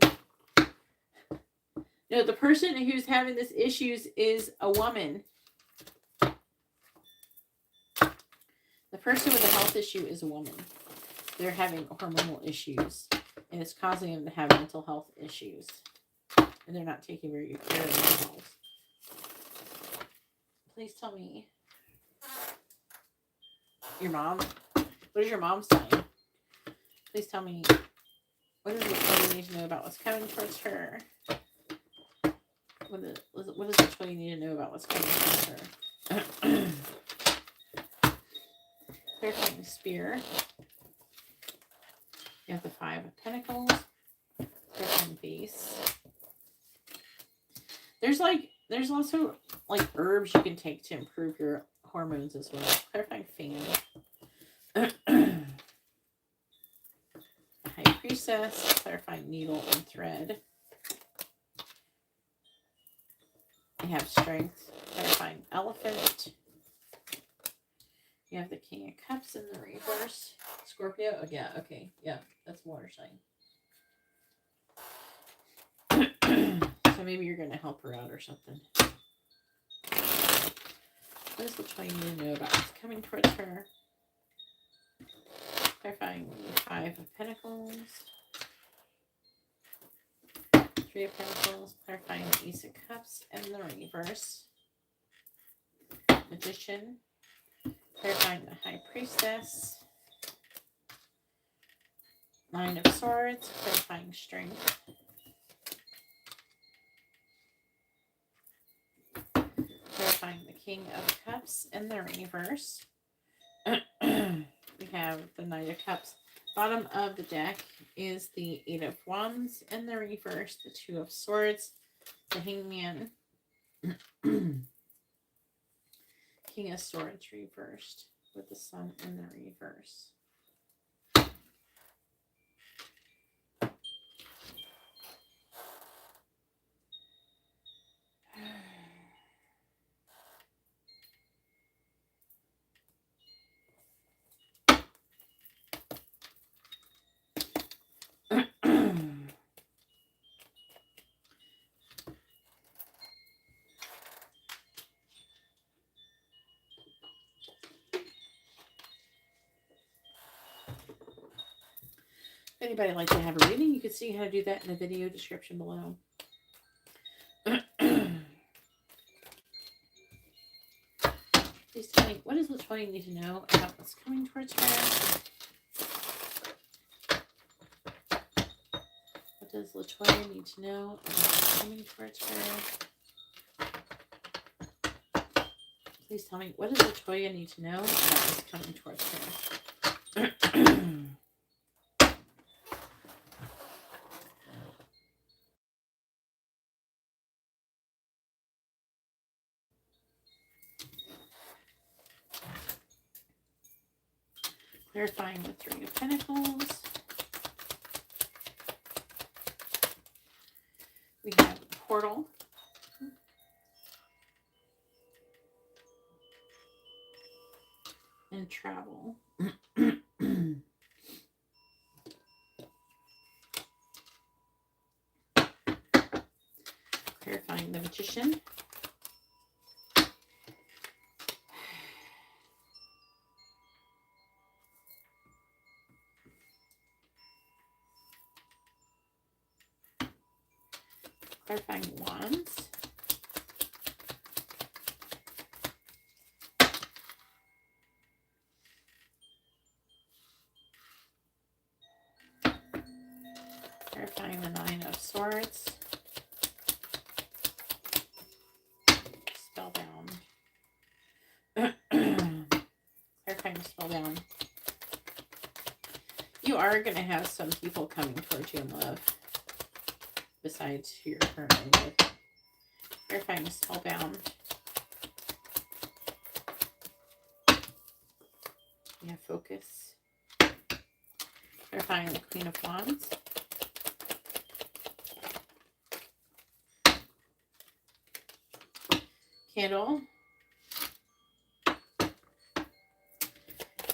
No, the person who's having this issues is a woman. The person with the health issue is a woman. They're having hormonal issues, and it's causing them to have mental health issues. And they're not taking very good care of themselves. Please tell me. Your mom? What is your mom's sign? Please tell me. What is it you need to know about what's coming towards her? What is it you need to know about what's coming towards her? Clarifying spear. You have the 5 of Pentacles. Clarifying base. There's also like herbs you can take to improve your hormones as well. Clarifying fan. High Priestess. Clarifying needle and thread. You have strength. Clarifying elephant. You have the King of Cups in the reverse. Scorpio. Oh yeah. Okay. Yeah. That's water sign. So maybe you're going to help her out or something. What is what you need to know about what's coming towards her? Clarifying 5 of Pentacles. 3 of Pentacles. Clarifying the Ace of Cups and the reverse. Magician. Clarifying the High Priestess. 9 of Swords. Clarifying strength. Clarifying the King of Cups in the reverse. We have the Knight of Cups. Bottom of the deck is the 8 of Wands in the reverse. The 2 of Swords. The Hangman. King of Swords reversed with the Sun in the reverse. anybody would like to have a reading, you can see how to do that in the video description below. Please tell me, what does Latoya need to know about what's coming towards her? What does Latoya need to know about what's coming towards her? Please tell me, what does Latoya need to know about what's coming towards her? Clarifying the Three of Pentacles. We have Portal. And Travel. Clarifying the Magician. Clarifying Wands. Clarifying the Nine of Swords. Spellbound. Clarifying Spellbound. You are going to have some people coming towards you in love. Besides who you're currently with. Clarifying Spellbound. You have Focus. Clarifying the Queen of Wands. Candle.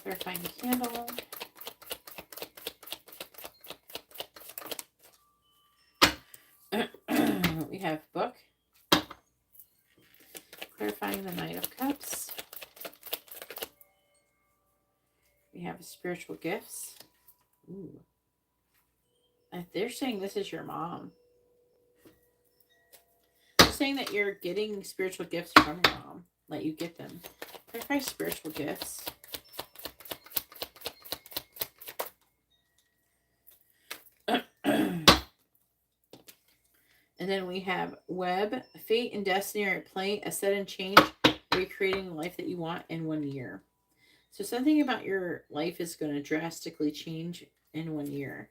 Clarifying Candle. We have Book. Clarifying the Knight of Cups. We have Spiritual Gifts. Ooh. They're saying this is your mom. They're saying that you're getting spiritual gifts from your mom. Let you get them. Clarify spiritual gifts. And then we have Web. Fate and destiny are at play. A sudden change. Recreating the life that you want in 1 year. So something about your life is going to drastically change in 1 year.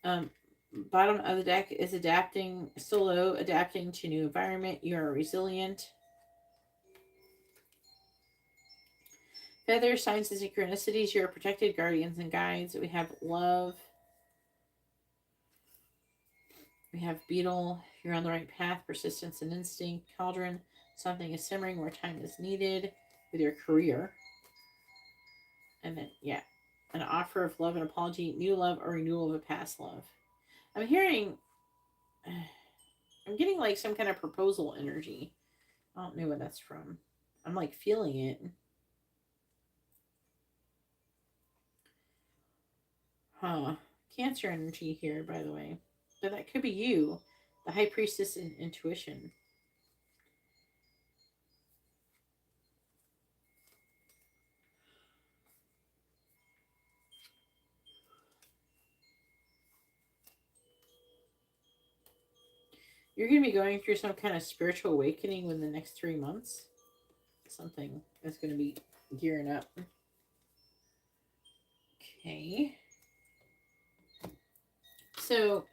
Bottom of the deck is adapting. Solo. Adapting to new environment. You are resilient. Feather. Signs and synchronicities. You are protected. Guardians and guides. We have Love. We have Beetle. You're on the right path. Persistence and instinct. Cauldron. Something is simmering where time is needed with your career. And then, yeah, an offer of love and apology. New love or renewal of a past love. I'm hearing, I'm getting like some kind of proposal energy. I don't know where that's from. I'm like feeling it. Huh. Cancer energy here, by the way. But that could be you. The High Priestess in intuition. You're going to be going through some kind of spiritual awakening within the next 3 months. Something that's going to be gearing up. Okay. So,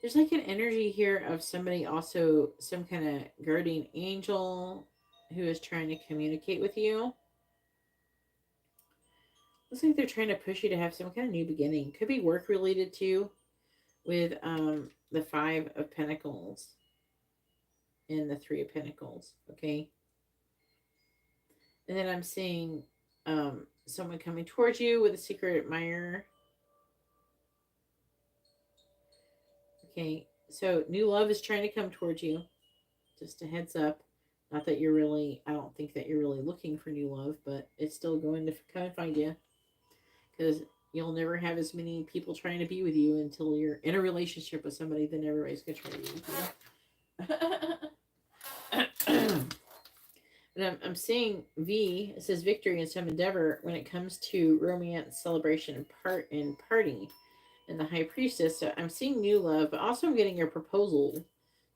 there's like an energy here of somebody also, some kind of guardian angel who is trying to communicate with you. Looks like they're trying to push you to have some kind of new beginning. Could be work related too, with the Five of Pentacles and the Three of Pentacles. Okay. And then I'm seeing someone coming towards you with a secret admirer. Okay, so new love is trying to come towards you. Just a heads up. Not that you're really, I don't think that you're really looking for new love, but it's still going to come and find you. Because you'll never have as many people trying to be with you until you're in a relationship with somebody, then everybody's going to try to be with you. And I'm seeing V, it says victory in some endeavor when it comes to romance, celebration, and party. And the high priestess. So I'm seeing new love, but also I'm getting your proposal.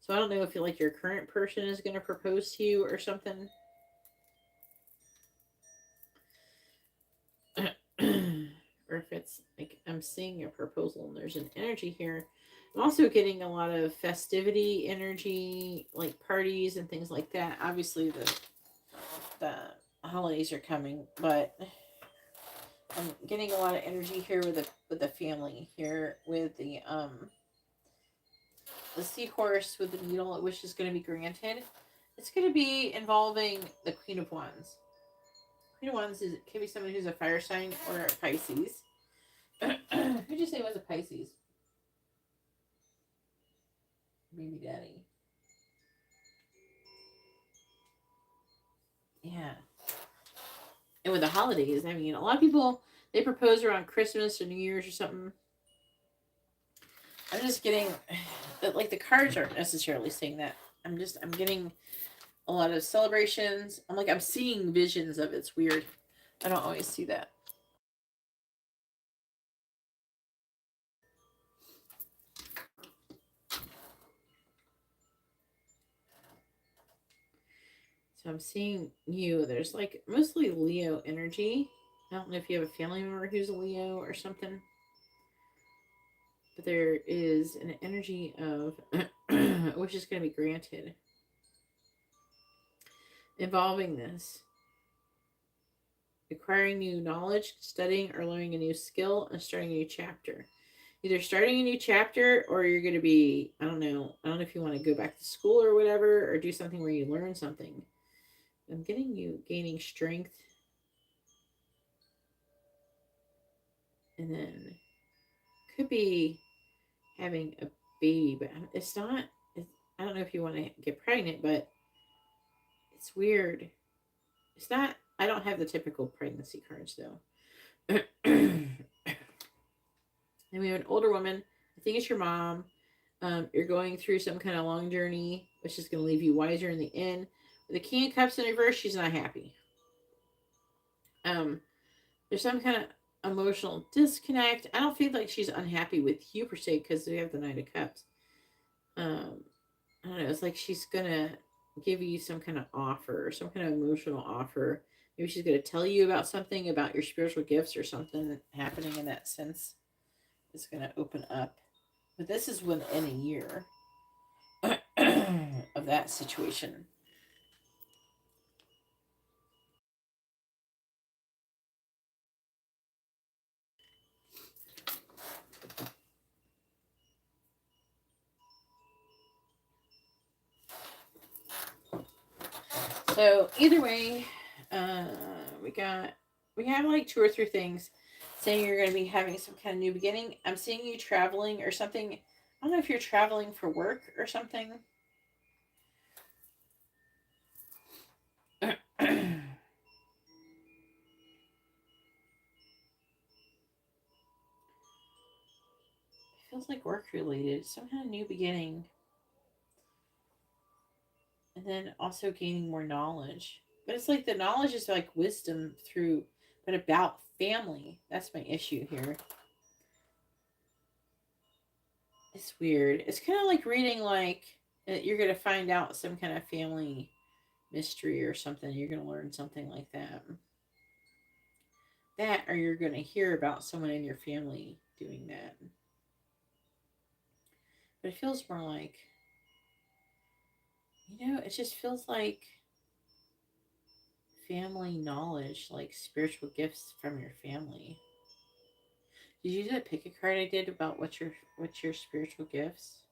So I don't know if you like your current person is going to propose to you or something. Or if it's like I'm seeing a proposal and there's an energy here. I'm also getting a lot of festivity energy, like parties and things like that. Obviously the holidays are coming, but I'm getting a lot of energy here with the family here with the seahorse with the needle, which is going to be granted. It's going to be involving the Queen of Wands. Queen of Wands can be someone who's a fire sign or a Pisces. Who'd you say was a Pisces? Baby daddy. Yeah. And with the holidays, I mean, a lot of people, they propose around Christmas or New Year's or something. I'm just getting, like, the cards aren't necessarily saying that. I'm getting a lot of celebrations. I'm seeing visions of it. It's weird. I don't always see that. So I'm seeing you. There's like mostly Leo energy. I don't know if you have a family member who's a Leo or something. But there is an energy of which is going to be granted involving this. Acquiring new knowledge, studying or learning a new skill, and starting a new chapter. Either starting a new chapter or you're going to be, I don't know if you want to go back to school or whatever, or do something where you learn something. I'm getting you gaining strength. And then could be having a baby, but it's not, I don't know if you want to get pregnant, but it's weird. It's not, I don't have the typical pregnancy cards though. And we have an older woman. I think it's your mom. You're going through some kind of long journey, which is going to leave you wiser in the end. With the King of Cups in reverse, she's not happy. There's some kind of emotional disconnect. I don't feel like she's unhappy with you per se because we have the Knight of Cups. I don't know. It's like she's gonna give you some kind of offer, some kind of emotional offer. Maybe she's gonna tell you about something about your spiritual gifts or something happening in that sense. It's gonna open up. But this is within a year of that situation. So either way, we have like two or three things saying you're going to be having some kind of new beginning. I'm seeing you traveling or something. I don't know if you're traveling for work or something. Feels like work related, some kind of new beginning. And then also gaining more knowledge. But it's like the knowledge is like wisdom through, but about family. That's my issue here. It's weird. It's kind of like reading like you're going to find out some kind of family mystery or something. You're going to learn something like that. That or you're going to hear about someone in your family doing that. But it feels more like, it just feels like family knowledge, like spiritual gifts from your family. Did you do that pick a card I did about what's your spiritual gifts?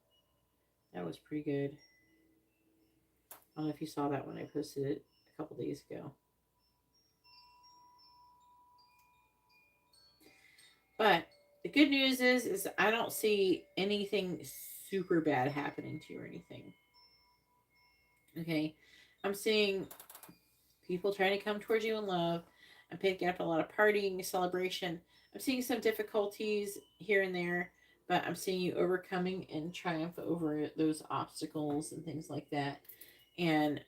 That was pretty good. I don't know if you saw that when I posted it a couple days ago. But the good news is I don't see anything super bad happening to you or anything. Okay. I'm seeing people trying to come towards you in love. I'm picking up a lot of partying, celebration. I'm seeing some difficulties here and there, but I'm seeing you overcoming and triumph over those obstacles and things like that. And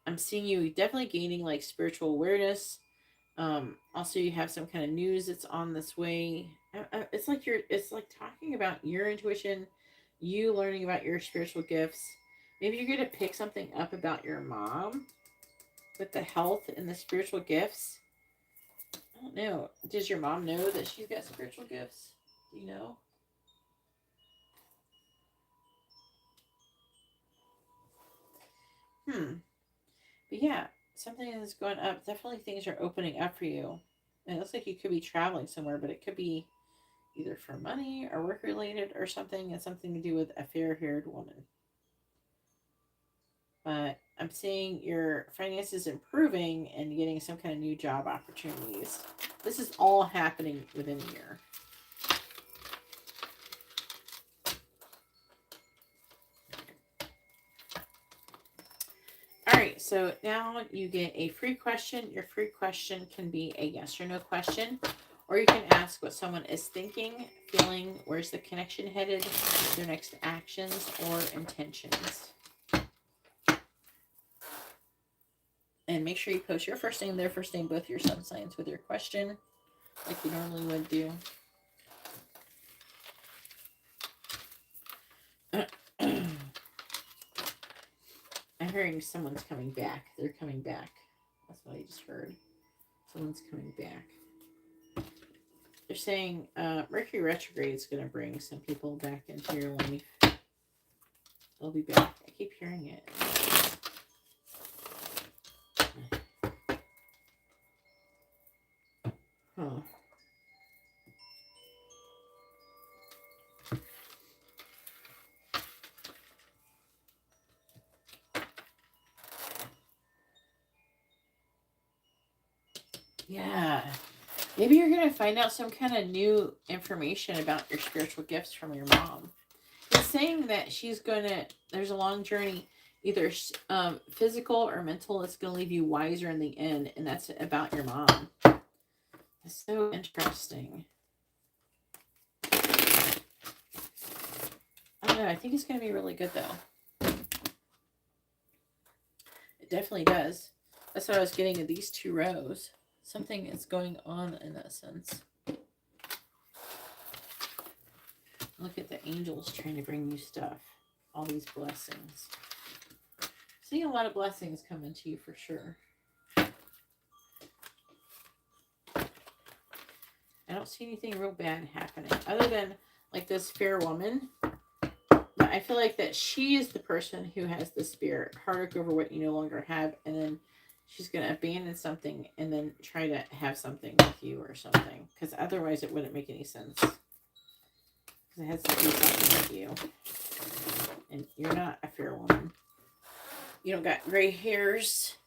I'm seeing you definitely gaining like spiritual awareness. Also, you have some kind of news that's on this way. It's like it's like talking about your intuition, you learning about your spiritual gifts. Maybe you're going to pick something up about your mom with the health and the spiritual gifts. I don't know. Does your mom know that she's got spiritual gifts? Do you know? But yeah, something is going up. Definitely things are opening up for you. And it looks like you could be traveling somewhere, but it could be either for money or work related or something. It's something to do with a fair haired woman. But I'm seeing your finances improving and getting some kind of new job opportunities. This is all happening within a year. All right, so now you get a free question. Your free question can be a yes or no question, or you can ask what someone is thinking, feeling, where's the connection headed, their next actions or intentions. And make sure you post your first name, their first name, both your sun signs with your question, like you normally would do. I'm hearing someone's coming back. They're coming back. That's what I just heard. Someone's coming back. They're saying Mercury retrograde is going to bring some people back into your life. They'll be back. I keep hearing it. Huh. Yeah. Maybe you're going to find out some kind of new information about your spiritual gifts from your mom. It's saying that she's going to, there's a long journey, either physical or mental, that's going to leave you wiser in the end. And that's about your mom. It's so interesting. I don't know. I think it's going to be really good, though. It definitely does. That's what I was getting in these two rows. Something is going on in that sense. Look at the angels trying to bring you stuff. All these blessings. Seeing a lot of blessings coming to you for sure. I don't see anything real bad happening. Other than like this fair woman. But I feel like that she is the person who has the spirit. Heartache over what you no longer have. And then she's going to abandon something and then try to have something with you or something. Because otherwise it wouldn't make any sense. Because it has to do something with you. And you're not a fair woman. You don't got gray hairs.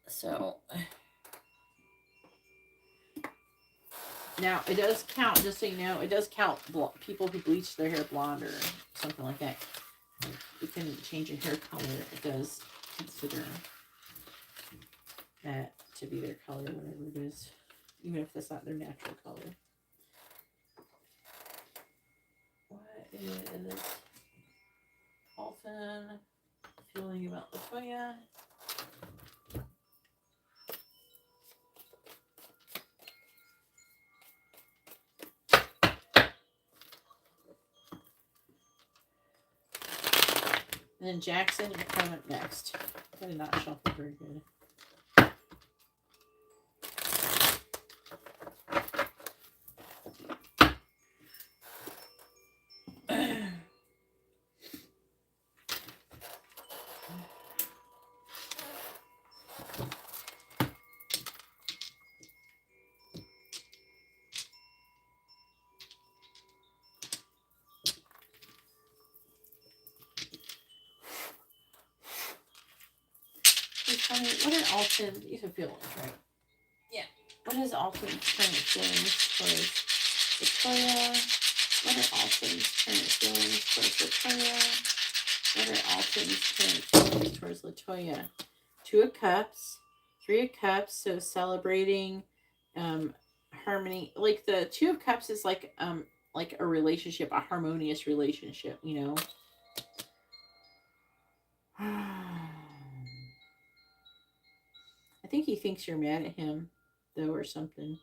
So now it does count, just so you know, it does count people who bleach their hair blonde or something like that. You can change your hair color. It does consider that to be their color, whatever it is, even if that's not their natural color. What is Alton feeling about Latoya? And then Jackson, you're coming up next. I did not shuffle very good. What are Alton's? These are feelings, right? Yeah. What What is Alton's current feelings towards Latoya? What are Alton's current feelings towards Latoya? What are Alton's current feelings towards Latoya? 2 of Cups, 3 of Cups, so celebrating harmony. Like the 2 of Cups is like a relationship, a harmonious relationship, you know. I think he thinks you're mad at him, though, or something.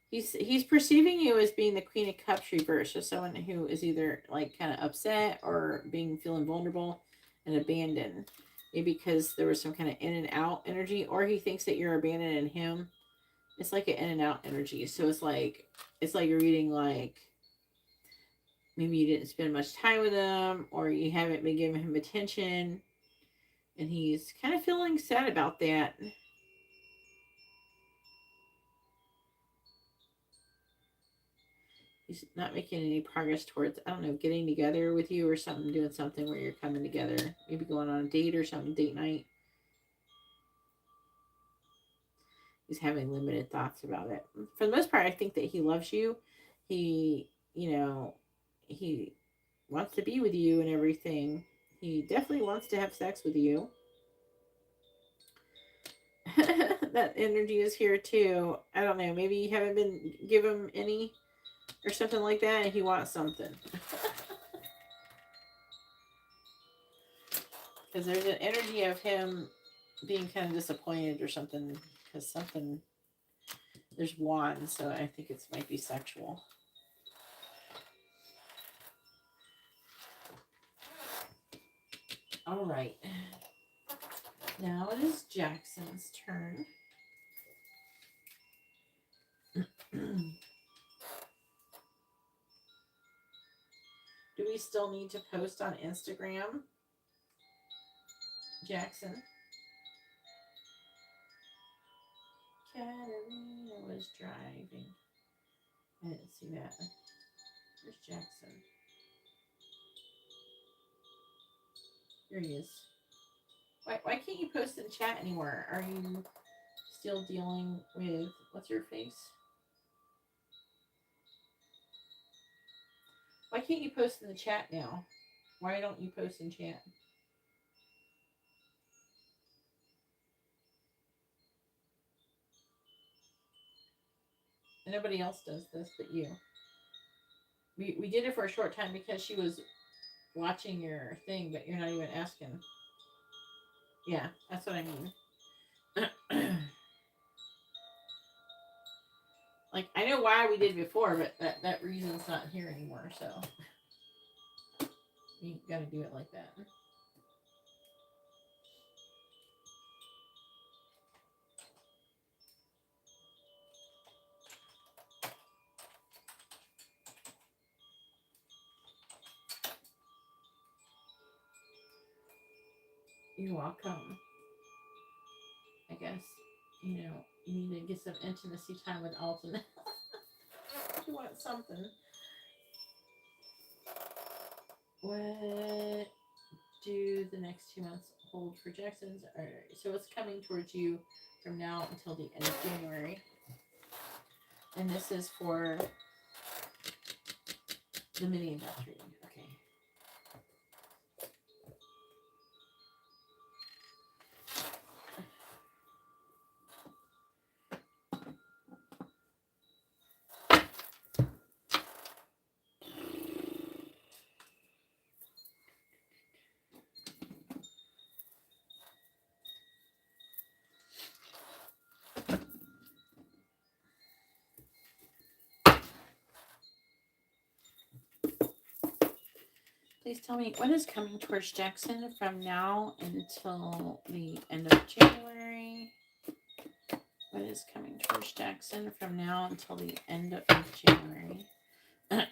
He's perceiving you as being the Queen of Cups reversed, so someone who is either like kind of upset or feeling vulnerable and abandoned. Maybe because there was some kind of in and out energy, or he thinks that you're abandoning him. It's like an in and out energy. So it's like you're reading like maybe you didn't spend much time with him, or you haven't been giving him attention, and he's kind of feeling sad about that. He's not making any progress towards, I don't know, getting together with you or something, doing something where you're coming together. Maybe going on a date or something, date night. He's having limited thoughts about it. For the most part, I think that he loves you. He, you know, he wants to be with you and everything. He definitely wants to have sex with you. That energy is here too. I don't know. Maybe you haven't been give him any or something like that, and he wants something. Because there's an energy of him being kind of disappointed or something. Because something, there's wands, so I think it might be sexual. All right. Now it is Jackson's turn. Do we still need to post on Instagram? Jackson. Karina was driving. I didn't see that. Where's Jackson? Here he is. Why can't you post in chat anymore? Are you still dealing with, what's your face? Why can't you post in the chat now? Why don't you post in chat? And nobody else does this but you. We did it for a short time because she was watching your thing, but you're not even asking. Yeah, that's what I mean. Like, I know why we did before, but that reason's not here anymore, so you gotta do it like that. You're welcome. I guess, you need to get some intimacy time with Alton. You want something. What do the next 2 months hold for Jackson's? All right, so it's coming towards you from now until the end of January. And this is for the mini in-depth reading. Okay. Please tell me what is coming towards Jackson from now until the end of January. What is coming towards Jackson from now until the end of January? What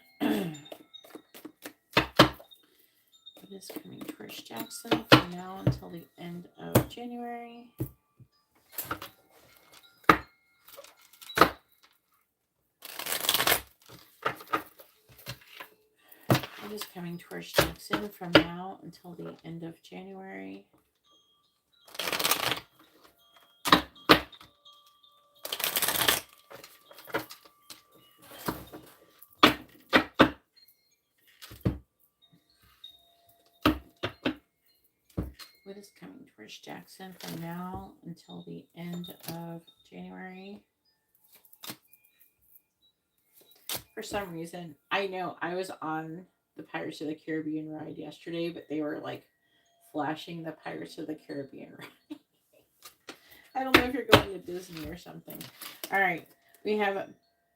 is coming towards Jackson from now until the end of January? What is coming towards Jackson from now until the end of January? What is coming towards Jackson from now until the end of January? For some reason, I know I was on the Pirates of the Caribbean ride yesterday, but they were like flashing the Pirates of the Caribbean ride. I don't know if you're going to Disney or something. All right. We have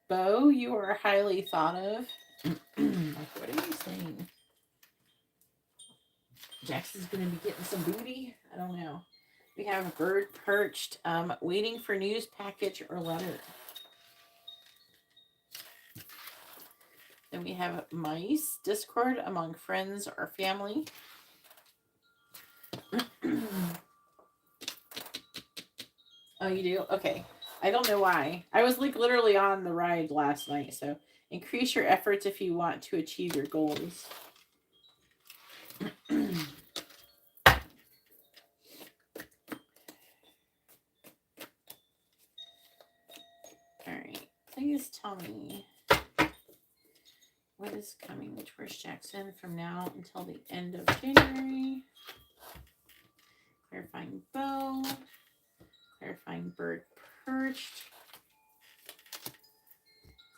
Bo. You are highly thought of. Like, what are you saying? Jackson's going to be getting some booty? I don't know. We have Bird perched, waiting for news package or letter. Then we have mice, discord among friends or family. Oh, you do? Okay. I don't know why. I was like literally on the ride last night. So increase your efforts if you want to achieve your goals. All right. Please tell me what is coming towards Jackson from now until the end of January. Clarifying bow. Clarifying bird perched.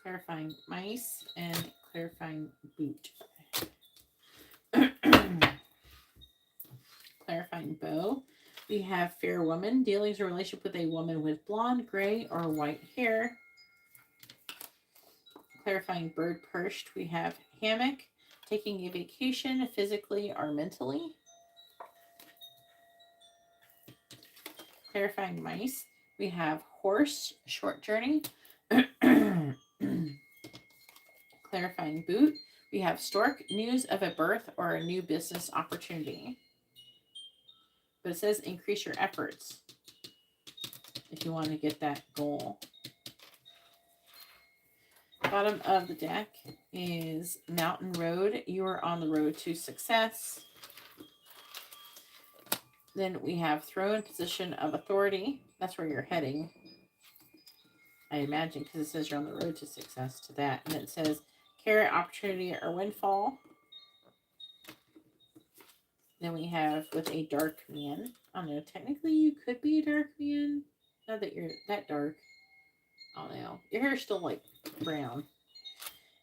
Clarifying mice. And clarifying boot. Clarifying bow. We have fair woman. Dealings or relationship with a woman with blonde, gray, or white hair. Clarifying bird perched. We have hammock. Taking a vacation physically or mentally. Clarifying mice. We have horse, short journey. Clarifying boot. We have stork, news of a birth or a new business opportunity. But it says increase your efforts if you want to get that goal. Bottom of the deck is Mountain Road. You are on the road to success. Then we have Throne, position of authority. That's where you're heading, I imagine, because it says you're on the road to success to that. And it says carrot, opportunity, or windfall. Then we have with a dark man. I don't know. Technically, you could be a dark man. Not that you're that dark. I don't know. Your hair's still like brown.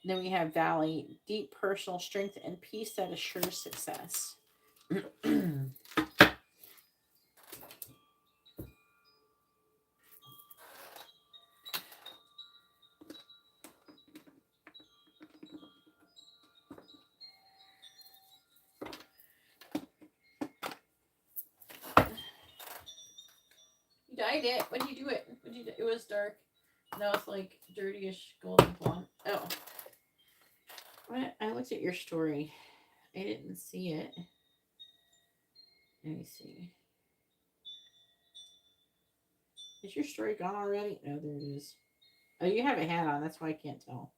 And then we have Valley, deep personal strength and peace that assures success. You dyed it. When did you do it? It was dark. Now it's like dirtyish golden blonde. Oh. What? I looked at your story. I didn't see it. Let me see. Is your story gone already? No, there it is. Oh, you have a hat on. That's why I can't tell.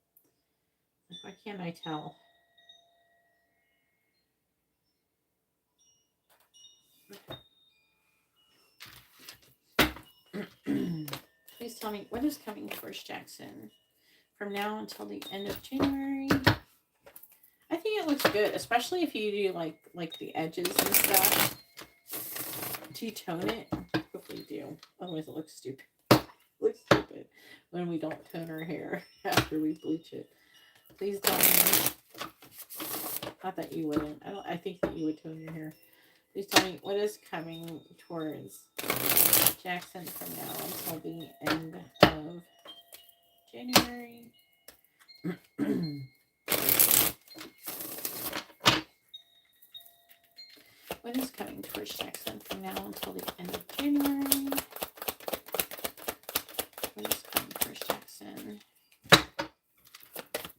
Why can't I tell? Please tell me what is coming towards Jackson from now until the end of January. I think it looks good, especially if you do like the edges and stuff. Do you tone it? Hopefully you do. Otherwise it looks stupid. It looks stupid when we don't tone our hair after we bleach it. Please tell me. Not that you wouldn't. I think that you would tone your hair. Please tell me what is coming towards Jackson from now until the end of January. What is coming towards Jackson from now until the end of January? What is coming towards Jackson?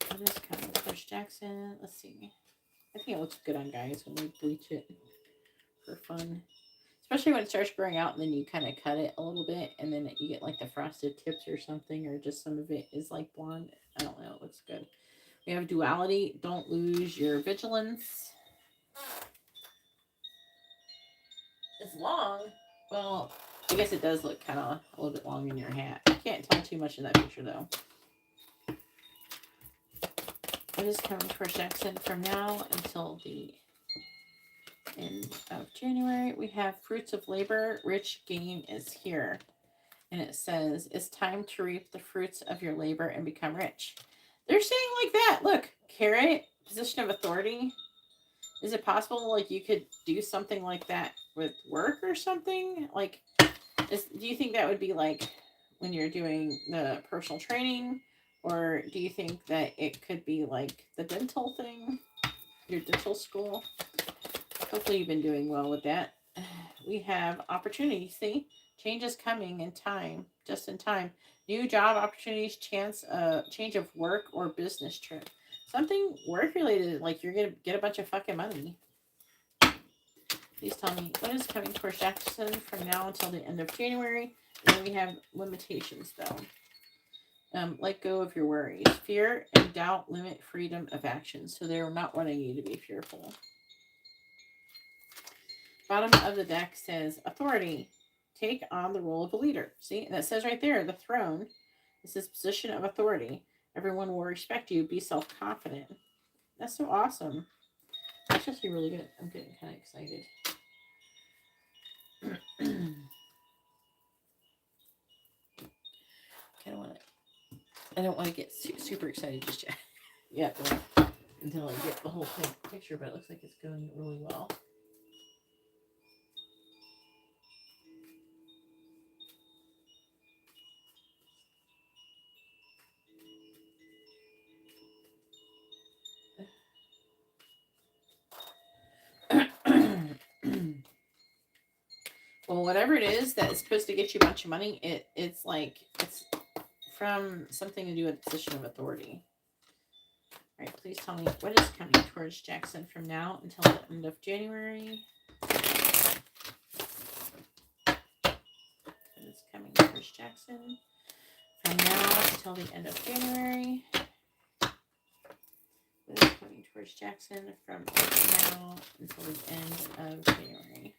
What is coming towards Jackson? Let's see. I think it looks good on guys when we bleach it for fun. Especially when it starts growing out and then you kind of cut it a little bit and then you get like the frosted tips or something, or just some of it is like blonde. I don't know. It looks good. We have duality. Don't lose your vigilance. It's long. Well, I guess it does look kind of a little bit long in your hat. I can't tell too much in that picture though. What is coming towards Jackson from now until the end of January? right, we have fruits of labor, rich gain is here. And it says, it's time to reap the fruits of your labor and become rich. They're saying like that. Look, carrot, position of authority. Is it possible, like, you could do something like that with work or something? Like, do you think that would be, like, when you're doing the personal training? Or do you think that it could be, like, the dental thing? Your dental school? Hopefully you've been doing well with that. We have opportunities, see? Change is coming in time, just in time. New job opportunities, change of work or business trip. Something work related, like you're going to get a bunch of fucking money. Please tell me, what is coming towards Jackson from now until the end of January? And then we have limitations, though. Let go of your worries. Fear and doubt limit freedom of action. So they're not wanting you to be fearful. Bottom of the deck says authority. Take on the role of a leader. See, and it says right there, the throne. This is position of authority. Everyone will respect you. Be self-confident. That's so awesome. That's actually really good. I'm getting kind of excited. I don't want to get super excited just yet. Until I get the whole picture, but it looks like it's going really well. Well, whatever it is that is supposed to get you a bunch of money, it's from something to do with position of authority. All right, please tell me what is coming towards Jackson from now until the end of January. What is coming towards Jackson from now until the end of January? What is coming towards Jackson from now until the end of January?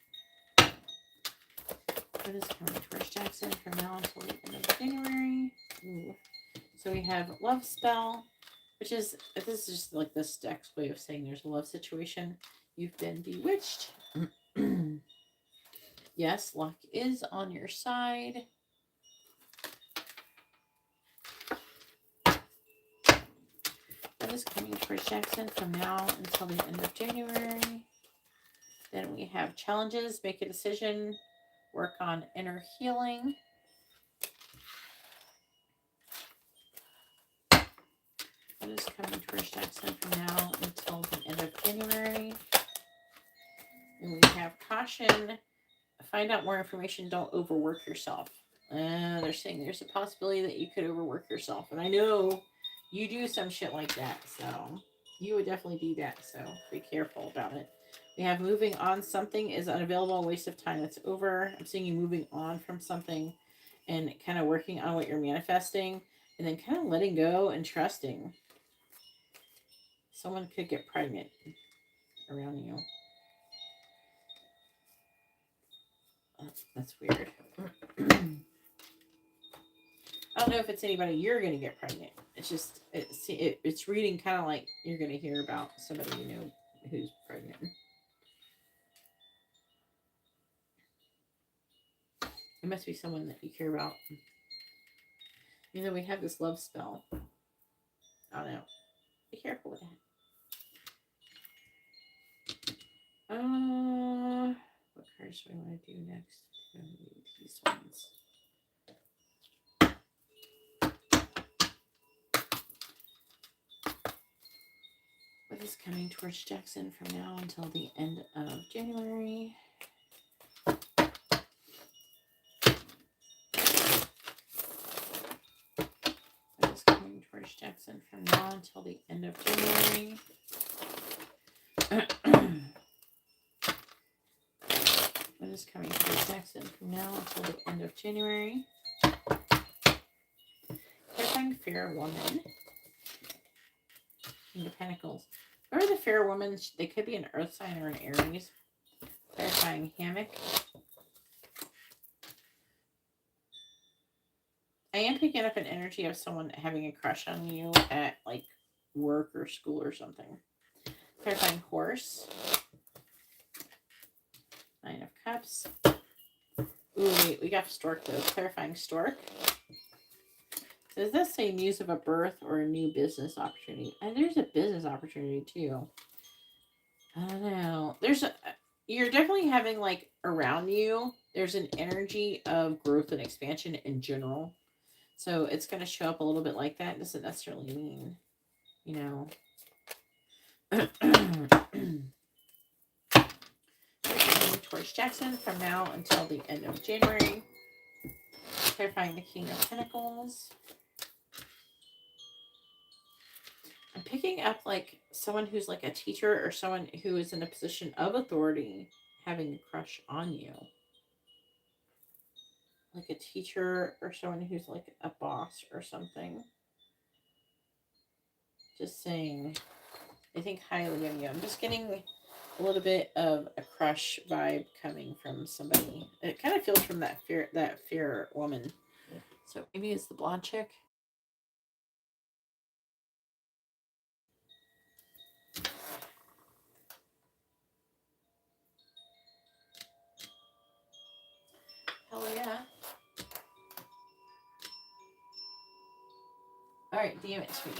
What is coming towards Jackson from now until the end of January? Ooh. So we have love spell, which is, this is just like this deck's way of saying there's a love situation. You've been bewitched. Yes, luck is on your side. What is coming towards Jackson from now until the end of January? Then we have challenges, make a decision, work on inner healing. What is coming towards Jackson from now until the end of January? And we have caution, find out more information, don't overwork yourself. They're saying there's a possibility that you could overwork yourself. And I know you do some shit like that, so you would definitely do that, so be careful about it. We have moving on. Something is unavailable, waste of time. It's over. I'm seeing you moving on from something and kind of working on what you're manifesting and then kind of letting go and trusting. Someone could get pregnant around you. That's weird. I don't know if it's anybody you're going to get pregnant. It's just, it's reading kind of like you're going to hear about somebody you know who's pregnant. It must be someone that you care about. You know, we have this love spell. I don't know. Be careful with that. What cards do I want to do next? These ones. What is coming towards Jackson from now until the end of January? What is coming towards Jackson from now until the end of January? What is coming towards Jackson from now until the end of January? Clarifying fair woman. King of Pentacles. Remember the fair woman? They could be an earth sign or an Aries. Clarifying hammock. I am picking up an energy of someone having a crush on you at like work or school or something. Clarifying horse. 9 of Cups. Ooh, wait, we got Stork though. Clarifying Stork. Does this say news of a birth or a new business opportunity? And there's a business opportunity too. I don't know. You're definitely having like around you, there's an energy of growth and expansion in general. So it's going to show up a little bit like that. It doesn't necessarily mean, you know. Towards Jackson from now until the end of January. Clarifying the King of Pentacles. I'm picking up like someone who's like a teacher or someone who is in a position of authority having a crush on you. Like a teacher or someone who's like a boss or something. Just saying, I think highly of you. I'm just getting a little bit of a crush vibe coming from somebody. It kind of feels from that fear woman. So maybe it's the blonde chick. Hell yeah. All right, DM it to me.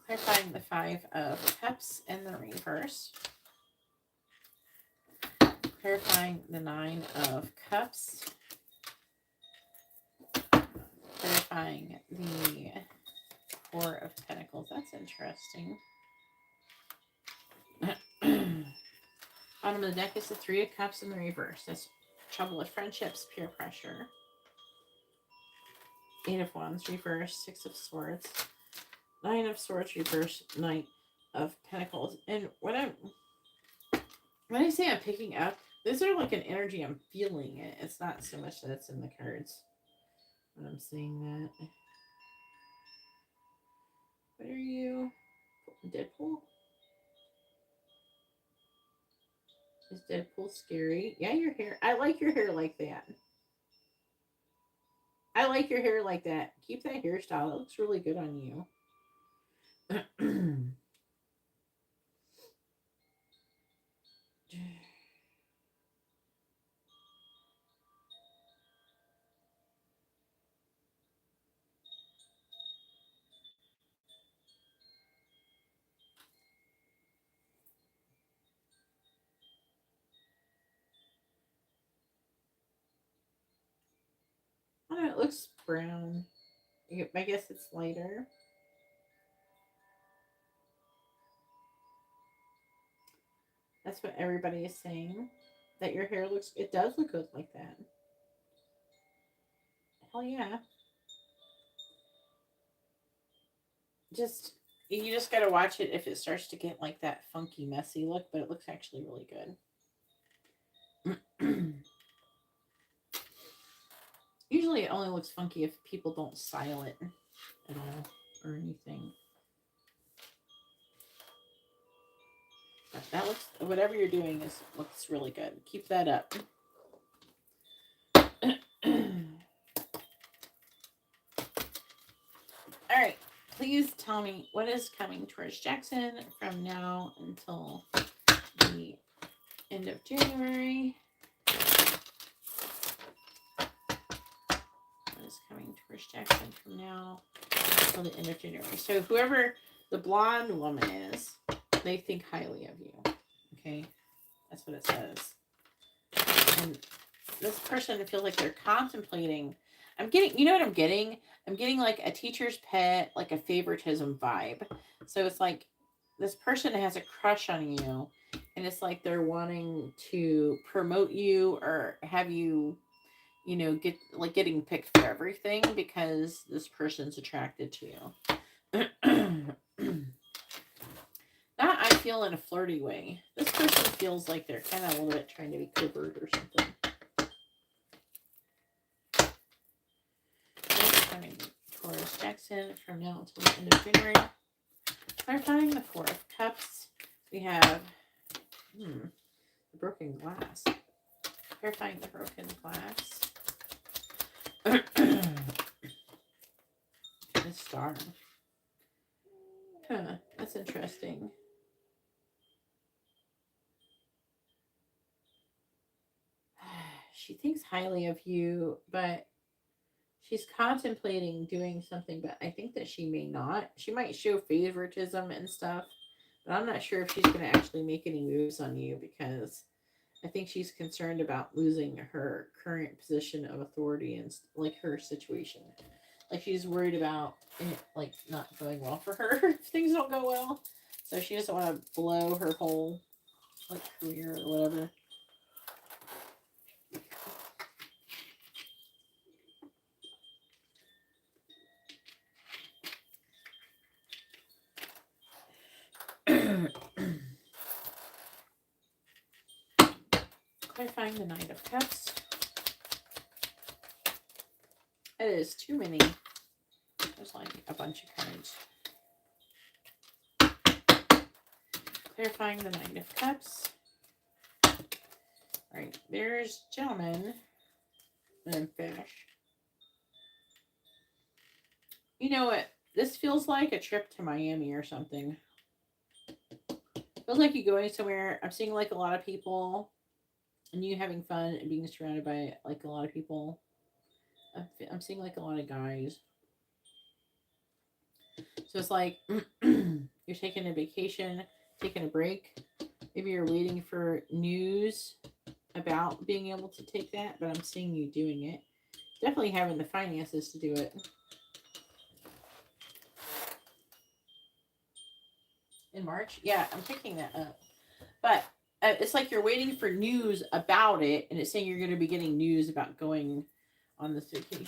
Clarifying the 5 of Cups in the reverse. Clarifying the 9 of Cups. Clarifying the 4 of Pentacles. That's interesting. Bottom of the deck is the 3 of Cups in the reverse. That's trouble with friendships, peer pressure. 8 of Wands reverse, 6 of Swords, 9 of Swords reverse, 9 of Pentacles. And when I say I'm picking up, these are like an energy. I'm feeling it. It's not so much that it's in the cards when I'm saying that. What are you? Deadpool? Is Deadpool scary? Yeah, your hair. I like your hair like that. I like your hair like that. Keep that hairstyle. It looks really good on you. I don't know, it looks brown. I guess it's lighter. That's what everybody is saying. That your hair looks, it does look good like that. Hell yeah. You just gotta watch it if it starts to get like that funky, messy look, but it looks actually really good. Usually it only looks funky if people don't style it at all or anything. But that looks, whatever you're doing looks really good. Keep that up. All right. Please tell me what is coming towards Jackson from now until the end of January. What is coming towards Jackson from now until the end of January? So whoever the blonde woman is, they think highly of you. Okay? That's what it says. And this person feels like they're contemplating. I'm getting, you know what I'm getting? I'm getting like a teacher's pet, like a favoritism vibe. So it's like this person has a crush on you, and it's like they're wanting to promote you or have you, you know, getting picked for everything because this person's attracted to you. Not I feel in a flirty way. This person feels like they're kind of a little bit trying to be covert or something. Coming towards Jackson from now until the end of January. Clarifying the 4 of Cups. We have the broken glass. Clarifying the broken glass. The star. Huh, that's interesting. she thinks highly of you, but she's contemplating doing something, but I think that she may not. She might show favoritism and stuff, but I'm not sure if she's going to actually make any moves on you because I think she's concerned about losing her current position of authority and like her situation. Like she's worried about it, like not going well for her if things don't go well. So she doesn't want to blow her whole like career or whatever. Clarifying the Knight of Cups. It is too many. There's like a bunch of cards. Clarifying the Knight of Cups. Alright, there's gentleman and fish. You know what? This feels like a trip to Miami or something. Feels like you going somewhere. I'm seeing like a lot of people and you having fun and being surrounded by like a lot of people. I'm seeing like a lot of guys. So it's like you're taking a vacation, taking a break. Maybe you're waiting for news about being able to take that, but I'm seeing you doing it. Definitely having the finances to do it. In March? Yeah, I'm picking that up. But it's like you're waiting for news about it, and it's saying you're going to be getting news about going on this vacation.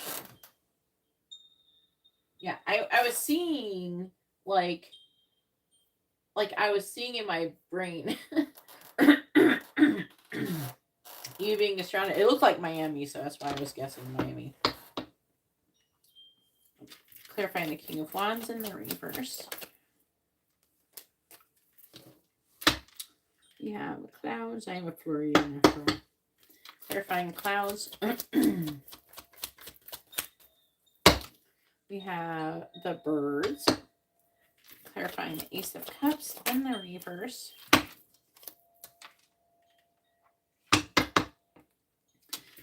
Yeah, I was seeing like I was seeing in my brain you being surrounded. It looked like Miami, so that's why I was guessing Miami. Clarifying the King of Wands in the reverse. We have clouds. I have a Floridian. Clarifying clouds. We have the birds. Clarifying the Ace of Cups in the reverse.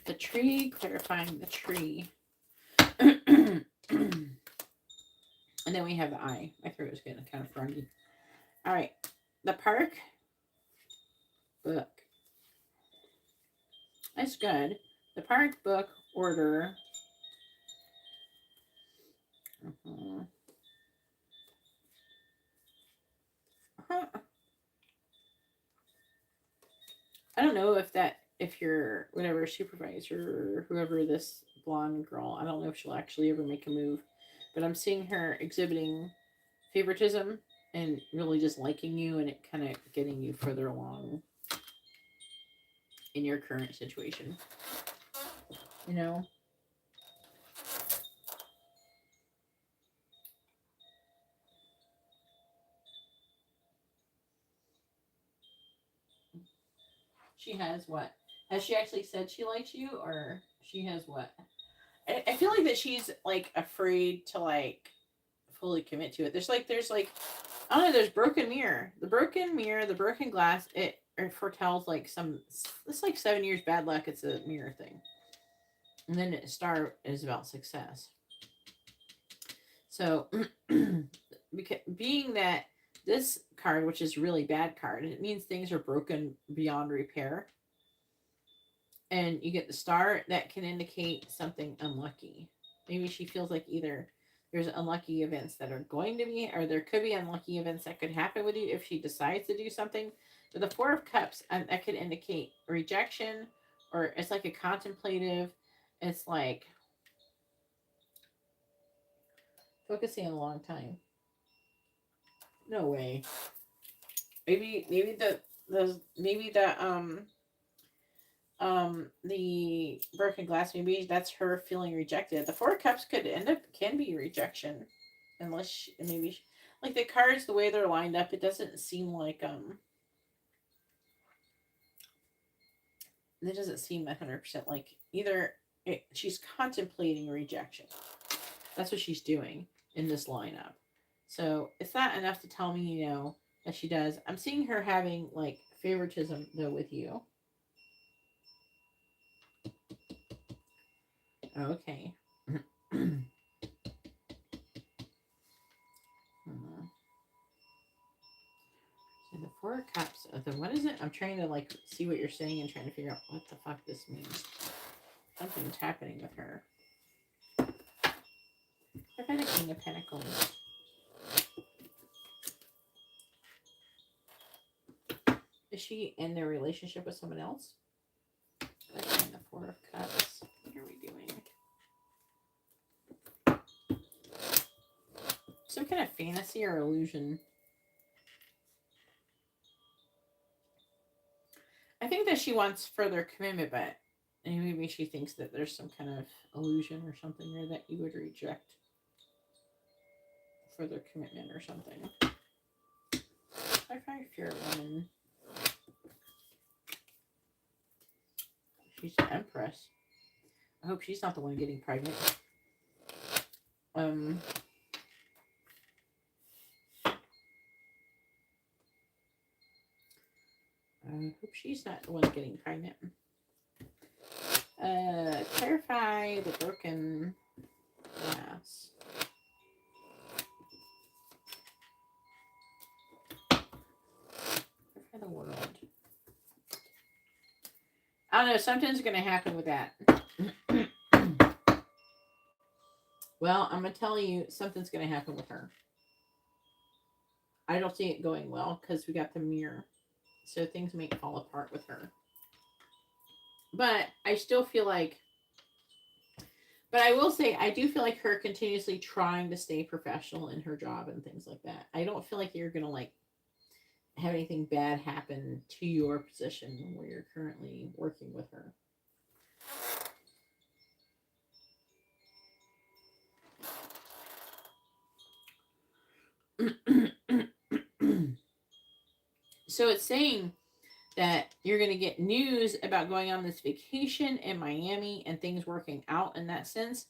The tree. Clarifying the tree. And then we have the eye. My throat is getting kind of froggy. All right. The park. Book. That's good. The park, book, order. I don't know if your whatever supervisor or whoever this blonde girl, I don't know if she'll actually ever make a move, but I'm seeing her exhibiting favoritism and really just liking you and it kind of getting you further along in your current situation. You know? She has what? Has she actually said she likes you, or she has what? I feel like that she's like afraid to like fully commit to it. There's like I don't know, there's broken mirror. The broken mirror, the broken glass, it foretells like it's like 7 years bad luck. It's a mirror thing. And then star is about success. So because being that this card, which is a really bad card, it means things are broken beyond repair. And you get the star, that can indicate something unlucky. Maybe she feels like either there's unlucky events that are going to be, or there could be unlucky events that could happen with you if she decides to do something. But the Four of Cups, that could indicate rejection, or it's like a contemplative. It's like focusing on a long time. No way. Maybe the broken glass, maybe that's her feeling rejected. The Four of Cups can be rejection, unless like the cards, the way they're lined up, it doesn't seem like it doesn't seem 100% like either she's contemplating rejection. That's what she's doing in this lineup. So it's not enough to tell me, that she does. I'm seeing her having like favoritism though with you. Okay. So the Four of Cups. Then what is it? I'm trying to like see what you're saying and trying to figure out what the fuck this means. Something's happening with her. I've had a King of Pentacles. Is she in their relationship with someone else? Like the Four of Cups. What are we doing? Some kind of fantasy or illusion. I think that she wants further commitment, but maybe she thinks that there's some kind of illusion or something, or that you would reject further commitment or something. If you're a woman. She's an Empress. I hope she's not the one getting pregnant. I hope she's not the one getting pregnant. Clarify the broken glass. Clarify the world. I don't know. Something's going to happen with that. Well, I'm going to tell you something's going to happen with her. I don't see it going well because we got the mirror. So things may fall apart with her. But I still feel like, but I will say, I do feel like her continuously trying to stay professional in her job and things like that. I don't feel like you're going to like have anything bad happen to your position where you're currently working with her. So it's saying that you're going to get news about going on this vacation in Miami and things working out in that sense.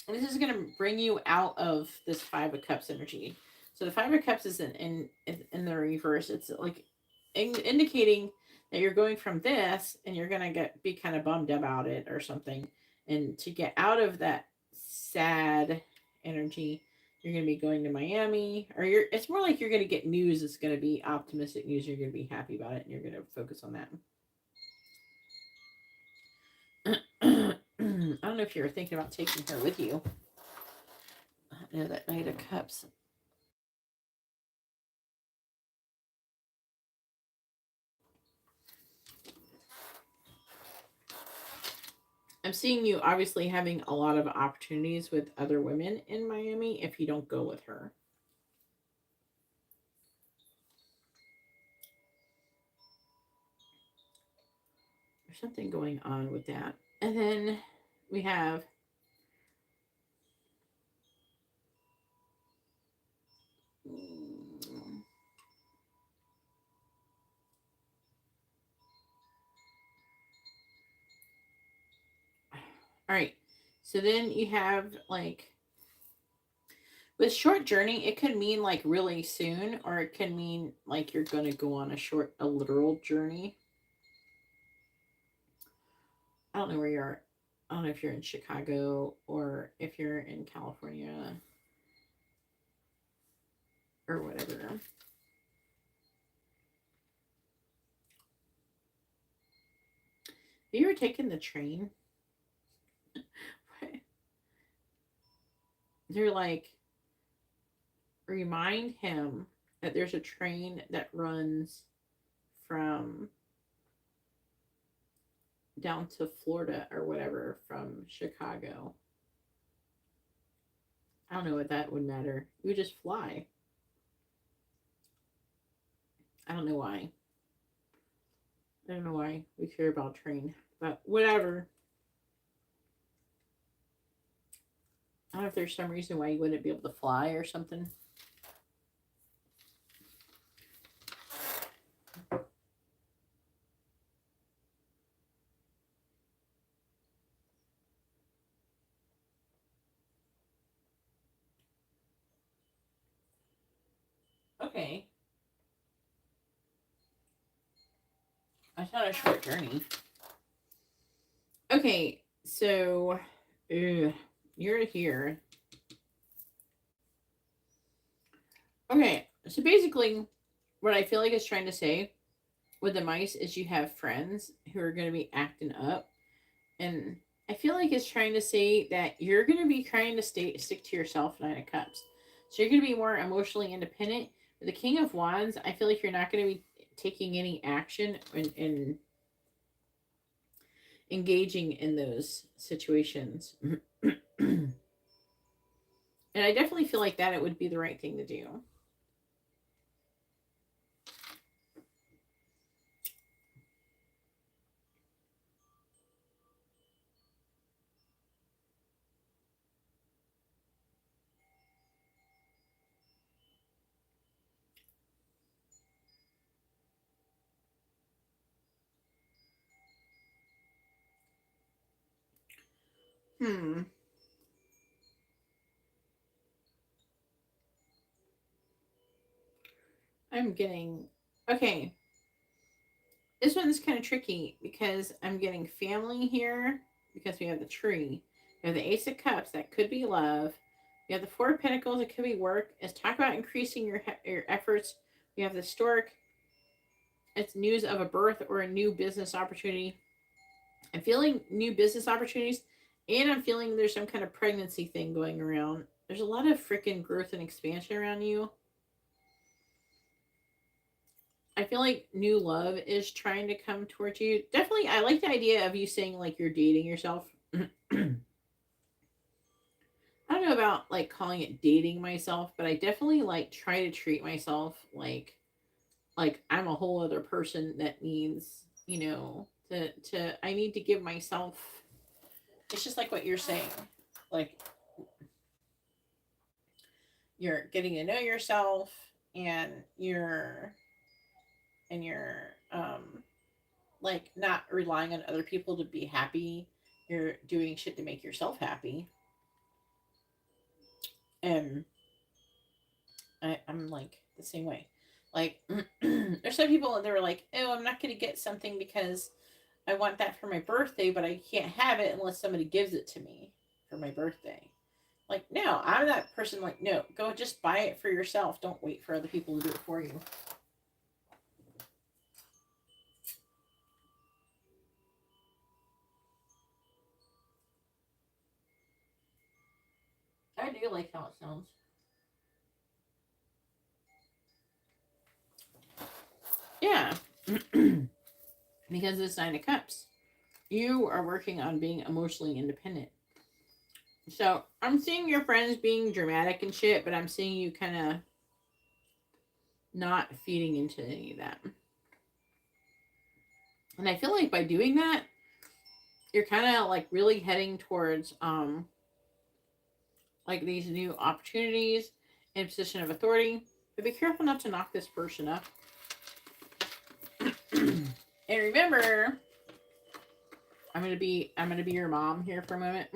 And this is going to bring you out of this Five of Cups energy. So the Five of Cups is in the reverse. It's like indicating that you're going from this and you're going to be kind of bummed about it or something. And to get out of that sad energy, you're going to be going to Miami, or it's more like you're going to get news. It's going to be optimistic news. You're going to be happy about it and you're going to focus on that. I don't know if you're thinking about taking her with you. I know that Knight of Cups. I'm seeing you obviously having a lot of opportunities with other women in Miami if you don't go with her. There's something going on with that. And then we have all right. So then you have like with short journey, it could mean like really soon, or it can mean like you're going to go on a literal journey. I don't know where you are. I don't know if you're in Chicago or if you're in California or whatever. Have you ever taken the train? They're like, remind him that there's a train that runs from down to Florida or whatever from Chicago. I don't know what that would matter. You just fly. I don't know why. I don't know why we care about train, but whatever. I don't know if there's some reason why you wouldn't be able to fly or something. Okay. That's not a short journey. Okay, so Ugh, you're here. Okay, so basically, what I feel like it's trying to say with the mice is you have friends who are going to be acting up, and I feel like it's trying to say that you're going to be trying to stick to yourself. Nine of Cups, so you're going to be more emotionally independent. With the King of Wands, I feel like you're not going to be taking any action in engaging in those situations. And I definitely feel like that it would be the right thing to do. Hmm. I'm getting... Okay. This one's kind of tricky because I'm getting family here because we have the tree. We have the Ace of Cups. That could be love. We have the Four of Pentacles. It could be work. It's talk about increasing your efforts. We have the Stork. It's news of a birth or a new business opportunity. I'm feeling new business opportunities, and I'm feeling there's some kind of pregnancy thing going around. There's a lot of freaking growth and expansion around you. I feel like new love is trying to come towards you. Definitely, I like the idea of you saying like you're dating yourself. I don't know about like calling it dating myself, but I definitely like try to treat myself like I'm a whole other person that needs, to I need to give myself. It's just like what you're saying. Like you're getting to know yourself, and you're like not relying on other people to be happy. You're doing shit to make yourself happy. And I'm like the same way. Like there's some people and they were like, oh, I'm not gonna get something because I want that for my birthday, but I can't have it unless somebody gives it to me for my birthday. Like, no, I'm that person. Like, no, go just buy it for yourself. Don't wait for other people to do it for you. I do like how it sounds. Yeah. Because it's Nine of Cups. You are working on being emotionally independent. So I'm seeing your friends being dramatic and shit, but I'm seeing you kind of not feeding into any of that. And I feel like by doing that, you're kind of like really heading towards like these new opportunities in position of authority. But be careful not to knock this person up. And remember, I'm gonna be your mom here for a moment.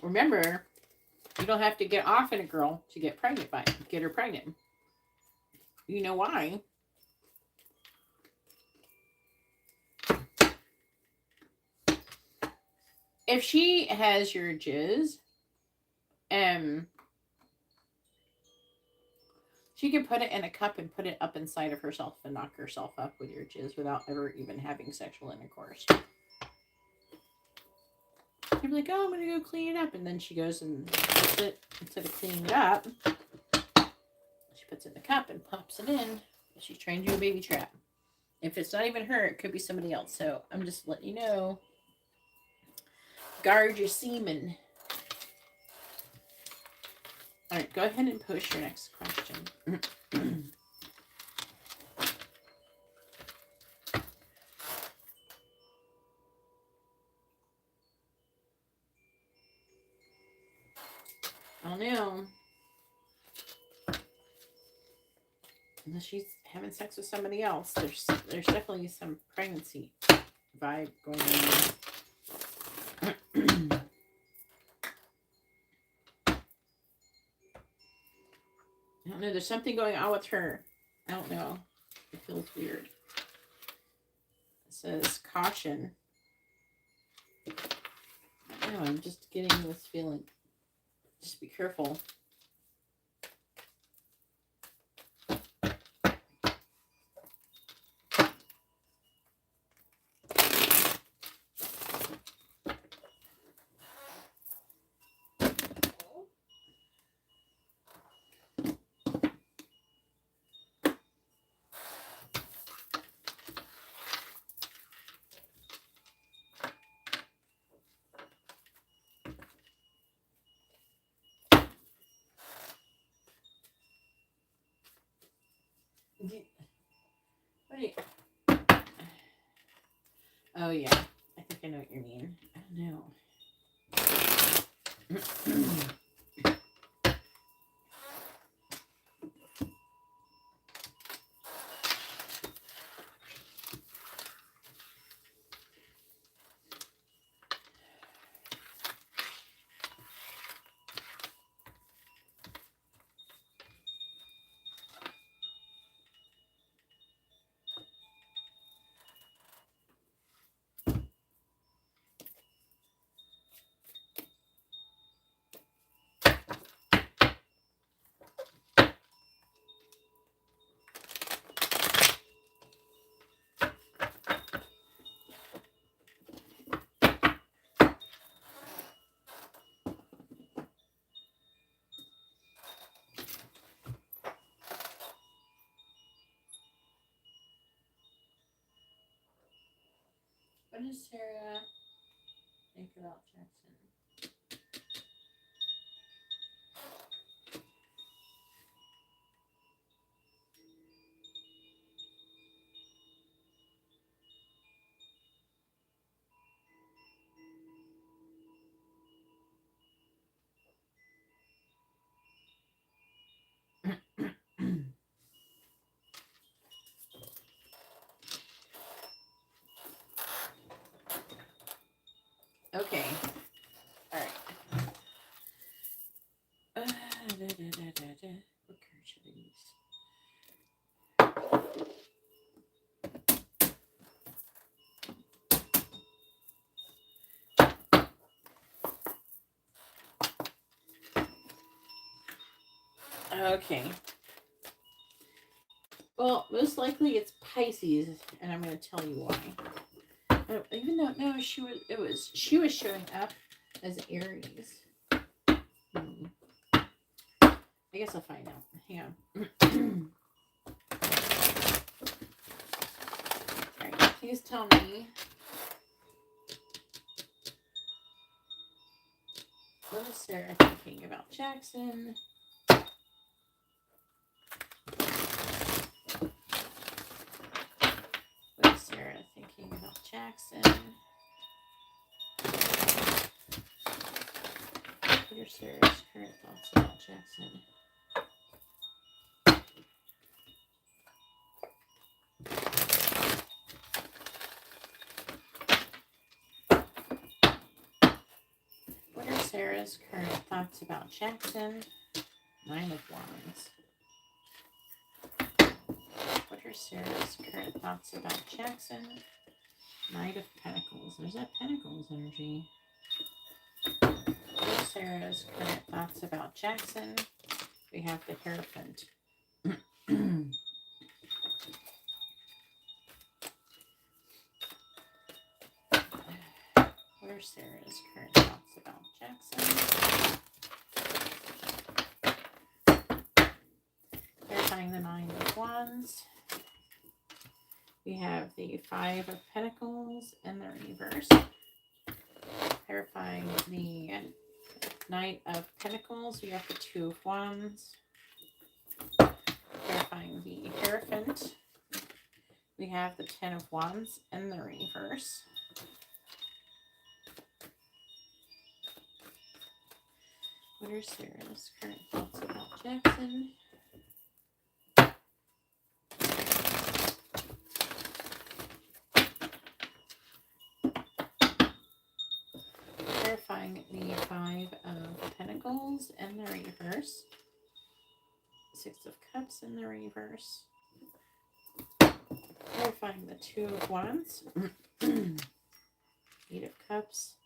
Remember, you don't have to get off in a girl to get her pregnant. You know why? If she has your jizz, she can put it in a cup and put it up inside of herself and knock herself up with your jizz without ever even having sexual intercourse. You'd be like, oh, I'm going to go clean it up. And then she goes and puts it, instead of cleaning it up, she puts it in the cup and pops it in. She's trying to do a baby trap. If it's not even her, it could be somebody else. So I'm just letting you know. Guard your semen. All right, go ahead and post your next question. I don't know. Unless she's having sex with somebody else, there's definitely some pregnancy vibe going on. I don't know. There's something going on with her. I don't know. It feels weird. It says caution. know, I'm just getting this feeling. Just be careful. What do you... Oh, yeah. I think I know what you mean. I don't know. What does Sarah think about Jackson? Okay. All right. What card should I use? Okay. Well, most likely it's Pisces, and I'm going to tell you why. Even though no, she was showing up as Aries. I guess I'll find out. Hang on. All right, please tell me. What is Sarah thinking about Jackson? What is Sarah thinking about Jackson? What are Sarah's current thoughts about Jackson? What are Sarah's current thoughts about Jackson? 9 of Wands. What are Sarah's current thoughts about Jackson? Knight of Pentacles. There's that Pentacles energy. What are Sarah's current thoughts about Jackson? We have the Hierophant. What are Sarah's current thoughts about Jackson? Clarifying the 9 of Wands. We have the 5 of Pentacles in the reverse. Clarifying the Knight of Pentacles. We have the 2 of Wands. Clarifying the Hierophant. We have the 10 of Wands in the reverse. What are Sarah's current thoughts about Jackson? Clarifying the 5 of Pentacles in the reverse. 6 of Cups in the reverse. Clarifying the 2 of Wands. 8 of Cups.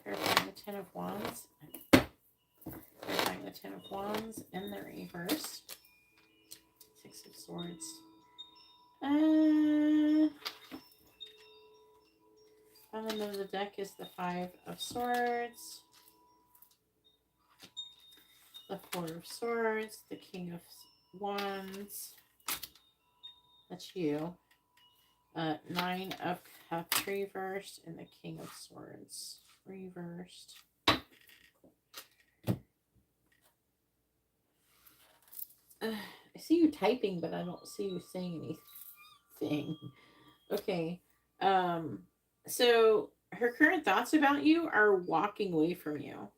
Clarifying the Ten of Wands. Clarifying the Ten of Wands in the reverse. Six of Swords. Bottom of the deck is the Five of Swords. The Four of Swords. The King of Wands. That's you. Nine of Cups reversed. And the King of Swords reversed. I see you typing, but I don't see you saying anything. Okay. So her current thoughts about you are walking away from you.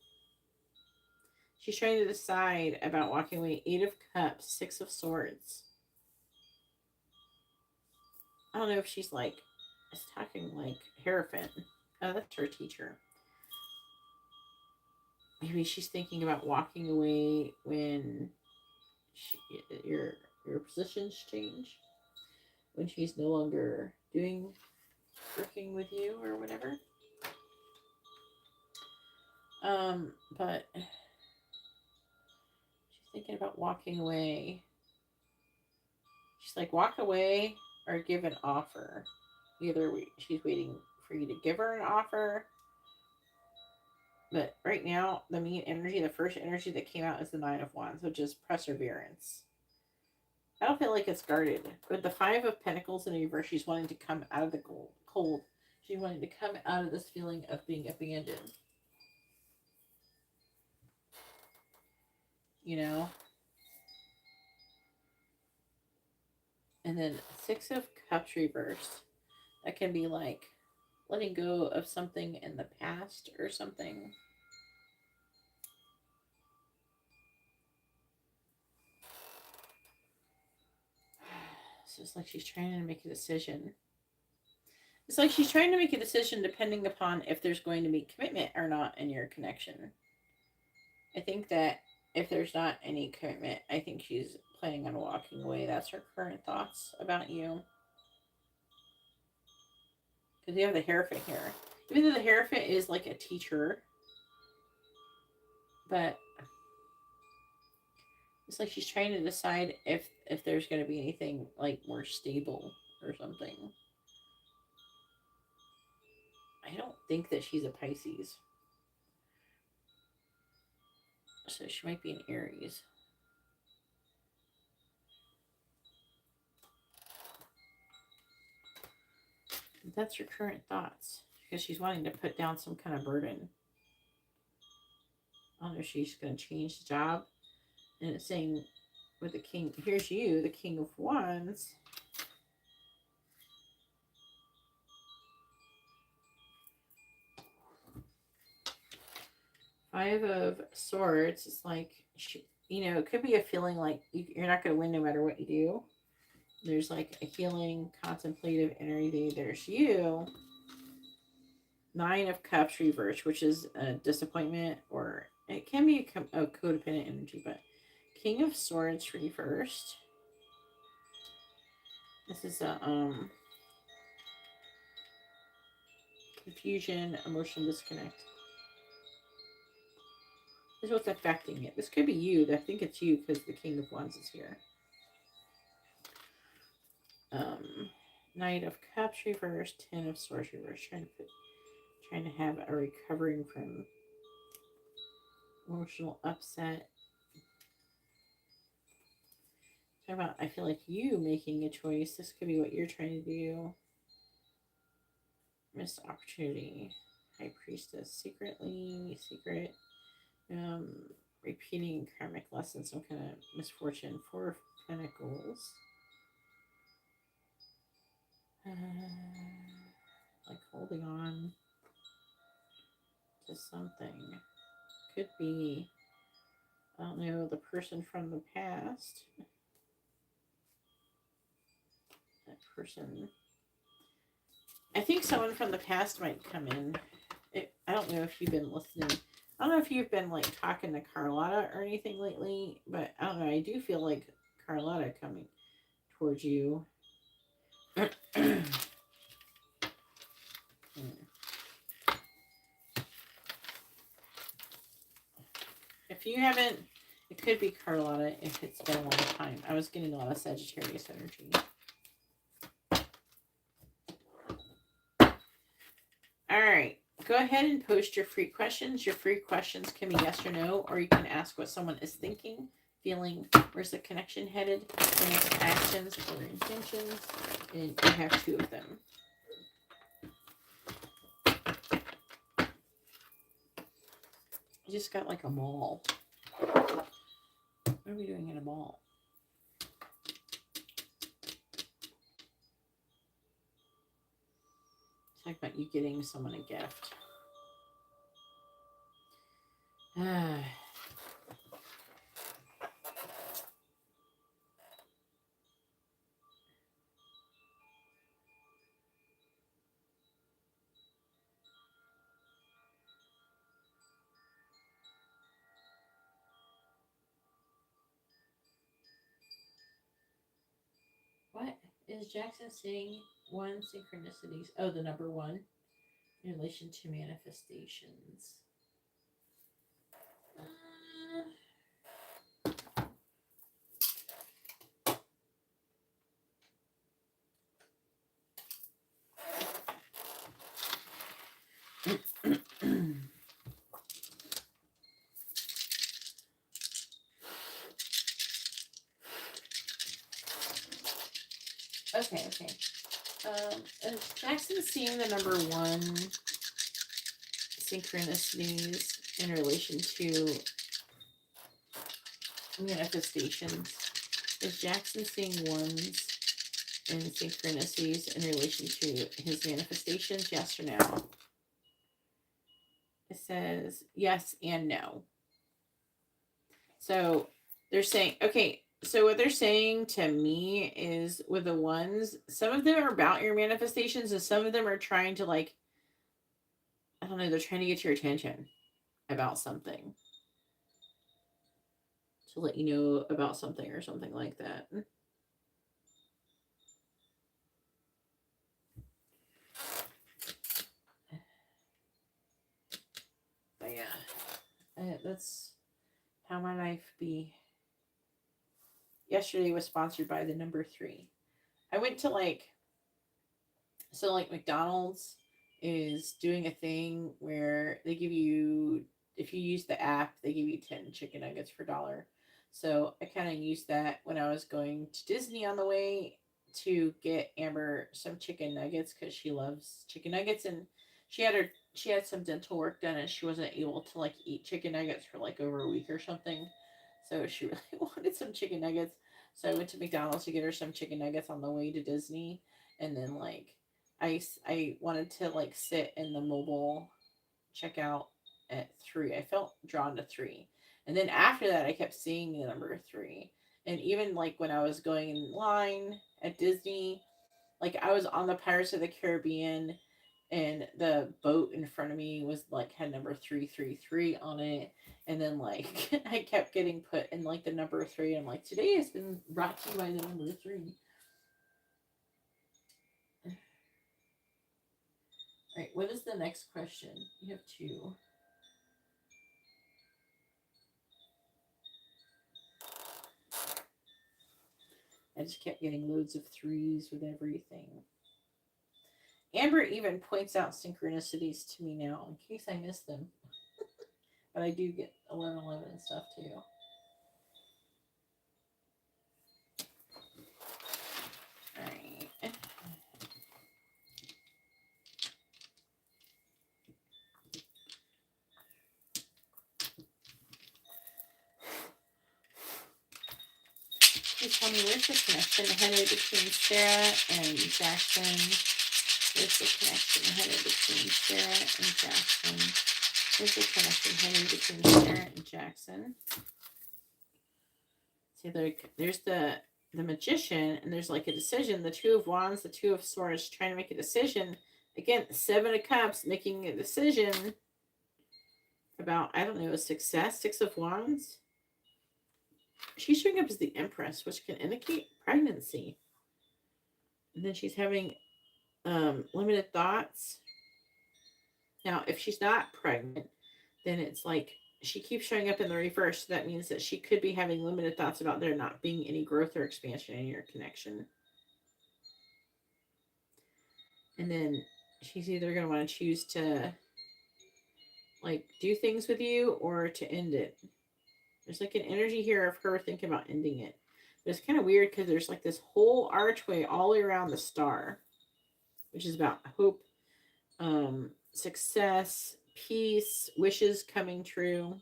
She's trying to decide about walking away. Eight of Cups, Six of Swords. I don't know if she's like, is talking like Hierophant. Oh, that's her teacher. Maybe she's thinking about walking away when your positions change. When she's no longer working with you or whatever. But she's thinking about walking away. She's like, walk away or give an offer. Either way, she's waiting for you to give her an offer. But right now, the main energy, the first energy that came out is the Nine of Wands, which is perseverance. I don't feel like it's guarded. With the Five of Pentacles in reverse, she's wanting to come out of the cold. She's wanting to come out of this feeling of being abandoned. You know? And then Six of Cups reversed. That can be like letting go of something in the past or something. So it's like she's trying to make a decision. It's like she's trying to make a decision depending upon if there's going to be commitment or not in your connection. I think that if there's not any commitment, I think she's planning on walking away. That's her current thoughts about you. Because you have the Hierophant here. Even though the Hierophant is like a teacher, but it's like she's trying to decide if there's going to be anything like more stable or something. I don't think that she's a Pisces. So she might be an Aries. That's her current thoughts. Because she's wanting to put down some kind of burden. I don't know if she's going to change the job. And it's saying with the King, here's you, the King of Wands. Five of Swords. It's like, it could be a feeling like you're not going to win no matter what you do. There's like a healing, contemplative energy. There's you. Nine of Cups reversed, which is a disappointment, or it can be a codependent energy, but King of Swords reversed. This is a confusion, emotional disconnect. This is what's affecting it. This could be you. I think it's you because the King of Wands is here. Knight of Cups reversed, Ten of Swords reversed. Trying to have a recovering from emotional upset. Talk about, I feel like you making a choice. This could be what you're trying to do. Missed opportunity. High Priestess. Secret. Repeating karmic lessons. Some kind of misfortune. Four of Pentacles. Like holding on to something. Could be, I don't know, the person from the past. That person. I think someone from the past might come in. I don't know if you've been listening. I don't know if you've been like talking to Carlotta or anything lately, but I don't know. I do feel like Carlotta coming towards you. if you haven't, it could be Carlotta if it's been a long time. I was getting a lot of Sagittarius energy. All right. Go ahead and post your free questions. Your free questions can be yes or no, or you can ask what someone is thinking, feeling, where's the connection headed, their next actions or intentions, and you have 2 of them. I just got like a mall. What are we doing in a mall? Talk about you getting someone a gift. What is Jackson saying? 1 synchronicities. Oh, the number 1 in relation to manifestations. Okay. Is Jackson seeing the number 1 synchronicities in relation to manifestations? Is Jackson seeing 1s in synchronicities in relation to his manifestations? Yes or no? It says yes and no. So they're saying, okay, so what they're saying to me is with the 1s, some of them are about your manifestations and some of them are trying to, like, I don't know, they're trying to get your attention about something. To let you know about something or something like that. But yeah, that's how my life be. Yesterday was sponsored by the number 3. I went to McDonald's is doing a thing where they give you, if you use the app, they give you 10 chicken nuggets for $1. So I kind of used that when I was going to Disney on the way to get Amber some chicken nuggets because she loves chicken nuggets, and she had some dental work done and she wasn't able to like eat chicken nuggets for like over a week or something. So she really wanted some chicken nuggets. So I went to McDonald's to get her some chicken nuggets on the way to Disney, and then like I wanted to like sit in the mobile checkout at 3. I felt drawn to 3. And then after that I kept seeing the number 3. And even like when I was going in line at Disney, like I was on the Pirates of the Caribbean and the boat in front of me was like had number 333 on it. And then like I kept getting put in like the number 3. I'm like, today has been brought to you by the number 3. All right, what is the next question? You have 2. I just kept getting loads of 3s with everything. Amber even points out synchronicities to me now in case I miss them. But I do get 1111 and stuff too. Alright. Please tell me, where's the connection headed between Sarah and Jackson? Where's the connection headed between Sarah and Jackson? Where's the connection headed between Sarah and Jackson? See, there's the Magician, and there's like a decision. The 2 of Wands, the 2 of Swords, trying to make a decision. Again, 7 of Cups, making a decision about, I don't know, success. 6 of Wands. She's showing up as the Empress, which can indicate pregnancy. And then she's having limited thoughts. Now, if she's not pregnant, then it's like she keeps showing up in the reverse. So that means that she could be having limited thoughts about there not being any growth or expansion in your connection. And then she's either going to want to choose to like do things with you or to end it. There's like an energy here of her thinking about ending it. But it's kind of weird because there's like this whole archway all the way around the star, which is about hope, success, peace, wishes coming true.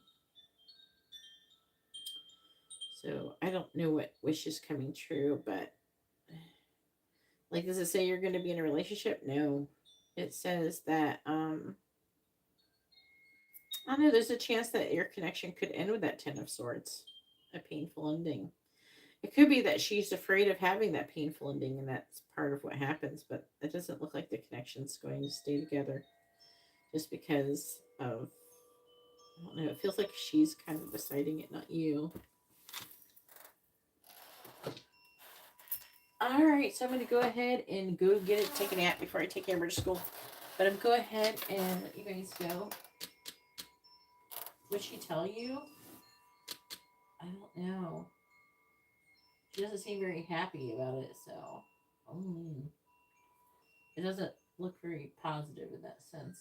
So I don't know what wish is coming true, but like, does it say you're going to be in a relationship? No. It says that, I don't know, there's a chance that your connection could end with that Ten of Swords, a painful ending. It could be that she's afraid of having that painful ending, and that's part of what happens, but it doesn't look like the connection's going to stay together just because of, I don't know, it feels like she's kind of deciding it, not you. All right, so I'm going to go ahead and go get it, take a nap before I take Amber to school. But I'm go ahead and let you guys go. Would she tell you? I don't know. She doesn't seem very happy about it, so it doesn't look very positive in that sense.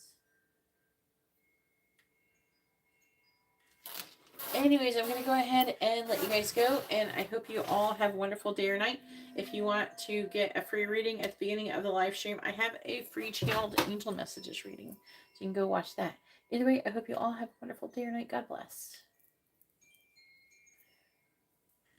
Anyways, I'm going to go ahead and let you guys go, and I hope you all have a wonderful day or night. If you want to get a free reading at the beginning of the live stream, I have a free channeled angel messages reading, so you can go watch that. Anyway, I hope you all have a wonderful day or night. God bless.